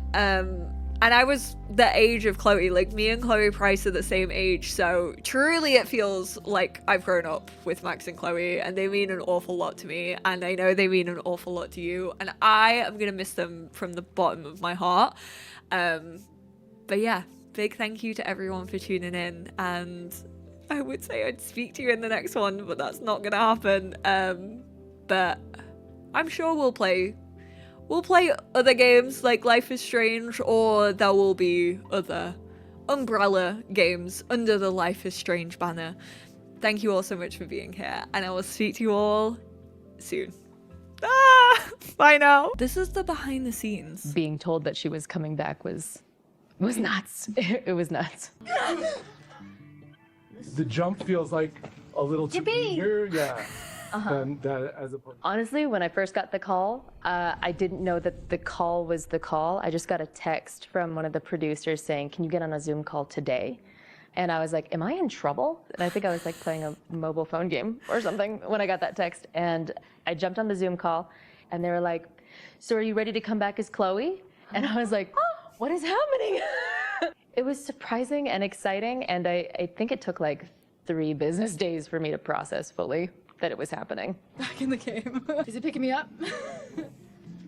And I was the age of Chloe, like me and Chloe Price are the same age, so truly it feels like I've grown up with Max and Chloe, and they mean an awful lot to me, and I know they mean an awful lot to you, and I am gonna miss them from the bottom of my heart. But yeah, big thank you to everyone for tuning in, and I would say I'd speak to you in the next one, but that's not gonna happen. But I'm sure we'll play other games like Life is Strange, or there will be other umbrella games under the Life is Strange banner. Thank you all so much for being here, and I will speak to you all soon. Bye now. This is the behind the scenes. Being told that she was coming back was nuts. It was nuts. The jump feels like a little too eager, yeah. Than that as opposed. Honestly, when I first got the call, I didn't know that the call was the call. I just got a text from one of the producers saying, "Can you get on a Zoom call today?" And I was like, "Am I in trouble?" And I think I was like playing a mobile phone game or something when I got that text. And I jumped on the Zoom call, and they were like, "So are you ready to come back as Chloe?" And I was like, "Oh, what is happening?" It was surprising and exciting, and I think it took like 3 business days for me to process fully that it was happening. Back in the game. Is it picking me up?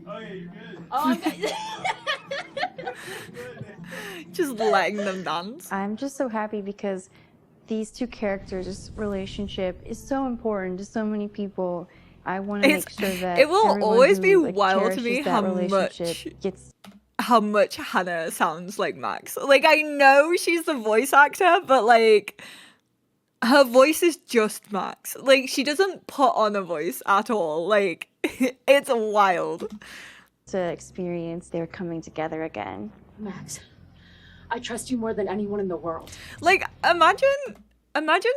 Oh yeah, you're good. Oh, I'm good. Just letting them dance. I'm just so happy because these two characters' relationship is so important to so many people. I want to make sure that it will everyone always who, be like, wild to me cherishes that how much Hannah sounds like Max. Like, I know she's the voice actor, but like her voice is just Max. Like, she doesn't put on a voice at all. Like, it's wild to experience their coming together again. Max, I trust you more than anyone in the world. Like, imagine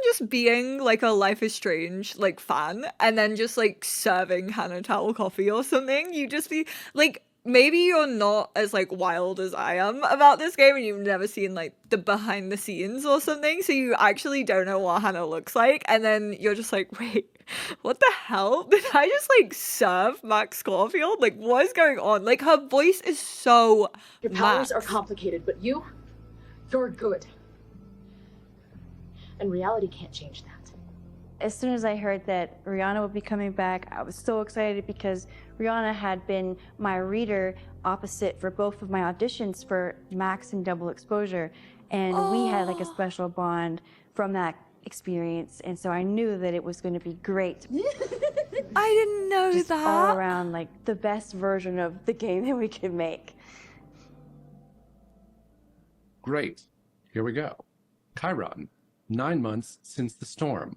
just being like a Life is Strange like fan, and then just like serving Hannah Towel coffee or something. You just be like, maybe you're not as like wild as I am about this game, and you've never seen like the behind the scenes or something, so you actually don't know what Hannah looks like, and then you're just like, wait, what the hell? Did I just like serve Max Caulfield? Like, what is going on? Like, her voice is so Your powers Max. are complicated, but you're good. And reality can't change that. As soon as I heard that Rihanna would be coming back, I was so excited because Rihanna had been my reader opposite for both of my auditions for Max and Double Exposure. And we had like a special bond from that experience. And so I knew that it was going to be great. I didn't know Just that. all around like the best version of the game that we could make. Great. Here we go. Chiron, 9 months since the storm.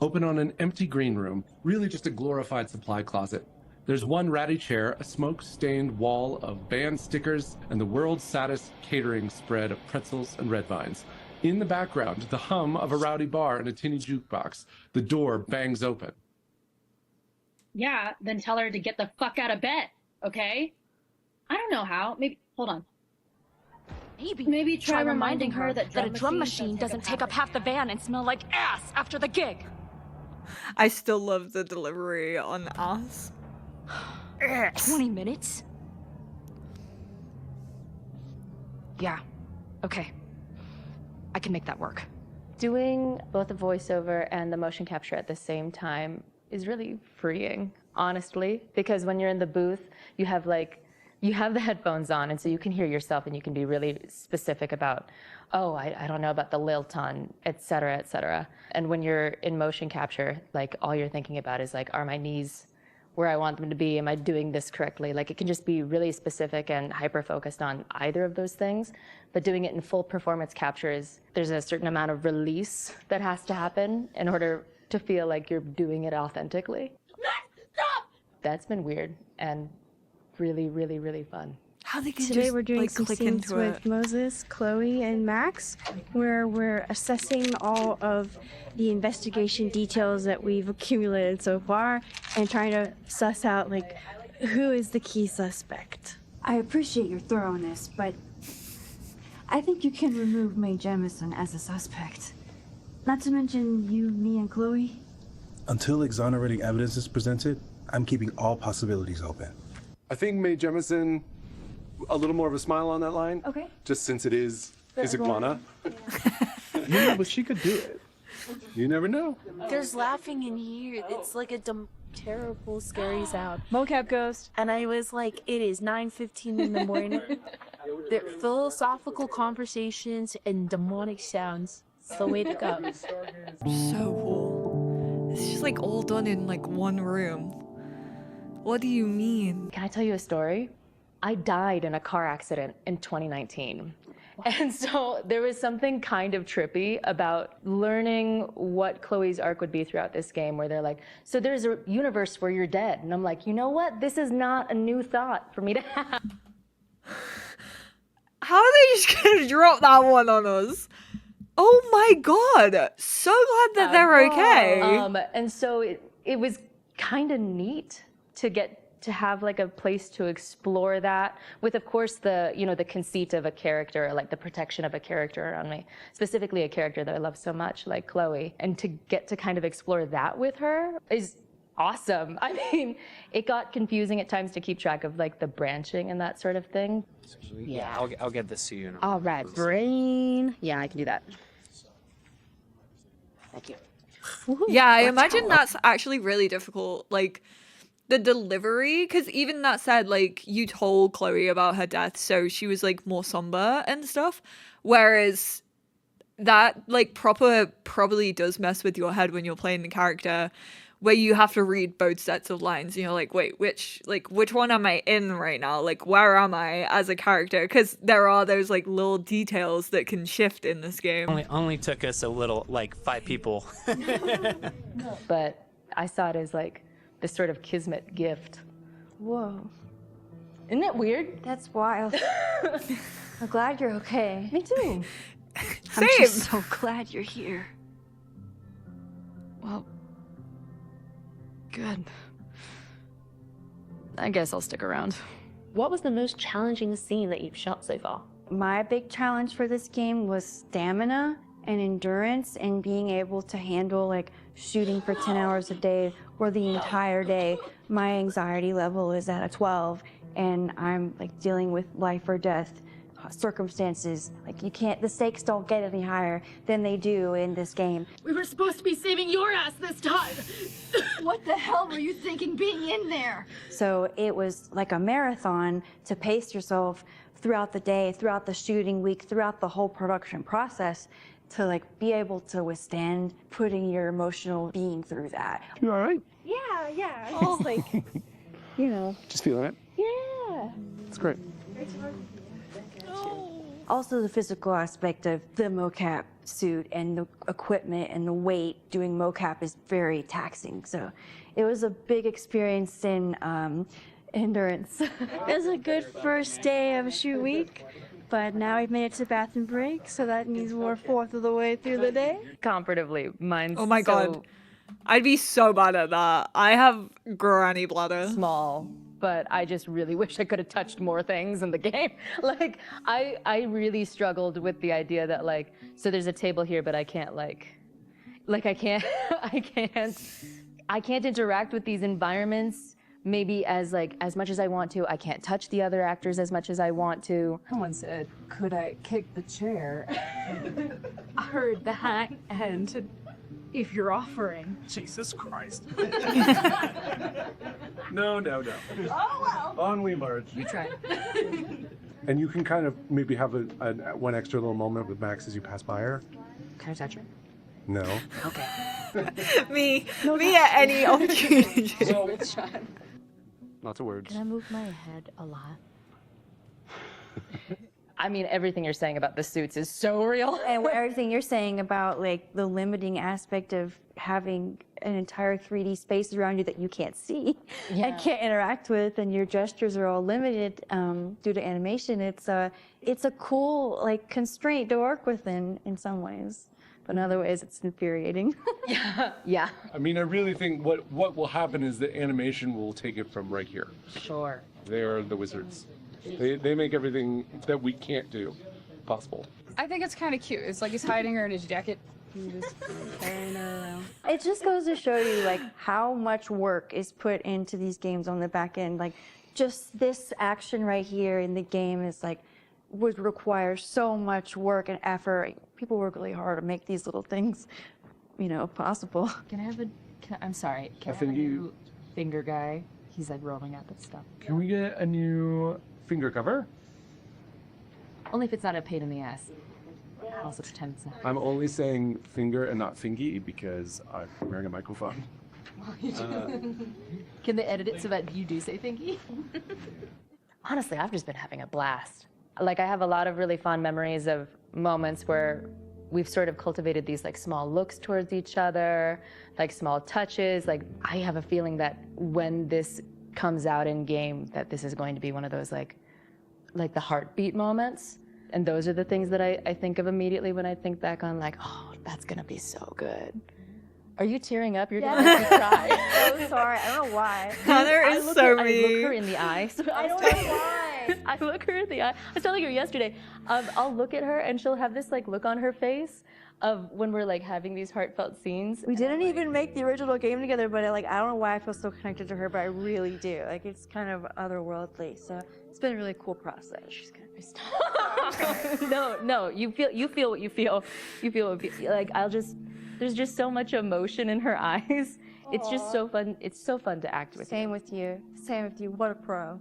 Open on an empty green room, really just a glorified supply closet. There's one ratty chair, a smoke-stained wall of band stickers, and the world's saddest catering spread of pretzels and red vines. In the background, the hum of a rowdy bar and a tinny jukebox. The door bangs open. Yeah, then tell her to get the fuck out of bed, okay? I don't know how. Maybe, hold on. Maybe try reminding her that a drum machine doesn't take up half the van and smell like ass after the gig. I still love the delivery on ass. 20 minutes? Yeah. Okay. I can make that work. Doing both the voiceover and the motion capture at the same time is really freeing, honestly, because when you're in the booth, you have the headphones on, and so you can hear yourself and you can be really specific about, oh, I don't know about the lilt-on, et cetera, et cetera. And when you're in motion capture, like all you're thinking about is like, are my knees where I want them to be? Am I doing this correctly? Like it can just be really specific and hyper-focused on either of those things. But doing it in full performance captures, there's a certain amount of release that has to happen in order to feel like you're doing it authentically. Stop! That's been weird and really, really, really fun. How they can Today just, we're doing like, some click scenes into with it. Moses, Chloe, and Max, where we're assessing all of the investigation details that we've accumulated so far and trying to suss out, like, who is the key suspect. I appreciate your thoroughness, but I think you can remove Mae Jemison as a suspect. Not to mention you, me, and Chloe. Until exonerating evidence is presented, I'm keeping all possibilities open. I think Mae Jemison, a little more of a smile on that line. Okay. Just since it is That's iguana. Yeah, but she could do it. You never know. There's laughing in here. It's like a terrible, scary sound. Mocap ghost. And I was like, it is 9:15 in the morning. They're philosophical conversations and demonic sounds. It's the way to go. So cool. It's just like all done in like one room. What do you mean? Can I tell you a story? I died in a car accident in 2019. And so there was something kind of trippy about learning what Chloe's arc would be throughout this game, where they're like, so there's a universe where you're dead. And I'm like, you know what? This is not a new thought for me to have. How are they just gonna drop that one on us? Oh my god! So glad that they're okay. And so it was kind of neat to get to have like a place to explore that with, of course, the the conceit of a character, like the protection of a character around me, specifically a character that I love so much, like Chloe, and to get to kind of explore that with her is awesome. I mean, it got confusing at times to keep track of like the branching and that sort of thing. Yeah, I'll get this to you. All right, brain. Yeah, I can do that. Thank you. Yeah, I imagine that's actually really difficult. Like, the delivery, because even that said, like, you told Chloe about her death, so she was like more somber and stuff, whereas that like probably does mess with your head when you're playing the character, where you have to read both sets of lines and you're like, wait, which one am I in right now? Like, where am I as a character? Because there are those like little details that can shift in this game. Only took us a little, like 5 people. But I saw it as like this sort of kismet gift. Whoa. Isn't that weird? That's wild. I'm glad you're okay. Me too. I'm just so glad you're here. Well, good. I guess I'll stick around. What was the most challenging scene that you've shot so far? My big challenge for this game was stamina and endurance and being able to handle like shooting for 10 hours a day or the entire day. My anxiety level is at a 12 and I'm like dealing with life or death circumstances. Like the stakes don't get any higher than they do in this game. We were supposed to be saving your ass this time. What the hell were you thinking being in there? So it was like a marathon to pace yourself throughout the day, throughout the shooting week, throughout the whole production process, to like be able to withstand putting your emotional being through that. You all right? Yeah. I'm just like, Just feeling it? yeah. It's great. Also the physical aspect of the mocap suit and the equipment and the weight doing mocap is very taxing. So it was a big experience in endurance. It was a good first day of shoot week, but now we've made it to bathroom break, so that means we're 1/4 of the way through the day. Comparatively, mine's Oh my god. I'd be so bad at that. I have granny bladder. Small, but I just really wish I could have touched more things in the game. Like, I really struggled with the idea that like, so there's a table here, but I can't I can't interact with these environments maybe as much as I want to, I can't touch the other actors as much as I want to. Someone said, could I kick the chair? I heard that, and if you're offering. Jesus Christ. No. Oh, well. On we march. You tried. And you can kind of maybe have one extra little moment with Max as you pass by her. Can I touch her? No. Okay. me at any opportunity. Lots of words. Can I move my head a lot? I mean, everything you're saying about the suits is so real. And everything you're saying about like the limiting aspect of having an entire 3D space around you that you can't see and can't interact with, and your gestures are all limited due to animation. It's a cool like constraint to work with in some ways, but in other ways it's infuriating. Yeah. I mean, I really think what will happen is that animation will take it from right here. Sure. They are the wizards. They make everything that we can't do possible. I think it's kind of cute. It's like he's hiding her in his jacket. He's just carrying her around. It just goes to show you like how much work is put into these games on the back end. Like just this action right here in the game is like would require so much work and effort. People work really hard to make these little things, possible. Can I have I'm sorry. Can I have a new finger guy? He's like rolling out that stuff. Can we get a new finger cover? Only if it's not a pain in the ass. I'll also pretend it's not. I'm only saying finger and not fingy because I'm wearing a microphone. Can they edit it so that you do say thingy? Honestly, I've just been having a blast. Like, I have a lot of really fond memories of moments where we've sort of cultivated these like small looks towards each other, like small touches. Like, I have a feeling that when this comes out in game, that this is going to be one of those like the heartbeat moments. And those are the things that I think of immediately when I think back on like, oh, that's gonna be so good. Are you tearing up? You're gonna make me cry. So sorry, I don't know why. Connor is so I mean. look her in the eye. So I don't know why. I look her in the eye. I was telling her yesterday, I'll look at her and she'll have this like look on her face of when we're like having these heartfelt scenes. We didn't even make the original game together, but I don't know why I feel so connected to her, but I really do. Like it's kind of otherworldly. So it's been a really cool process. She's gonna be No, you feel what you feel. You feel what you feel. Like there's just so much emotion in her eyes. It's just so fun. It's so fun to act with. Same with you. What a pro.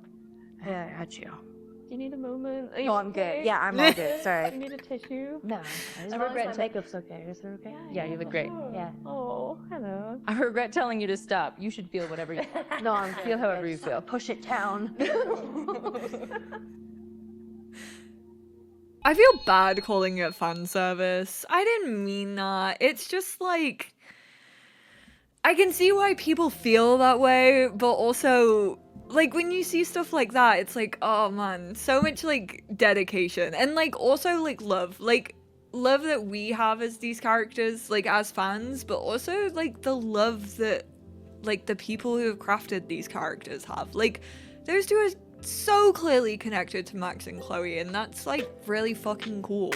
Yeah, I got you. You need a moment? No, I'm good. Yeah, I'm all good. Sorry. You need a tissue? No, I regret my makeup's okay. Is it okay? Yeah, you look great. Yeah. Oh, hello. I regret telling you to stop. You should feel whatever you No, I'm feel however you feel. Push it down. I feel bad calling it fan service. I didn't mean that. It's just like I can see why people feel that way, but also like when you see stuff like that, it's like, oh man, so much like dedication and like also like love that we have as these characters, like as fans, but also like the love that like the people who have crafted these characters have. Like those two are so clearly connected to Max and Chloe, and that's like really fucking cool.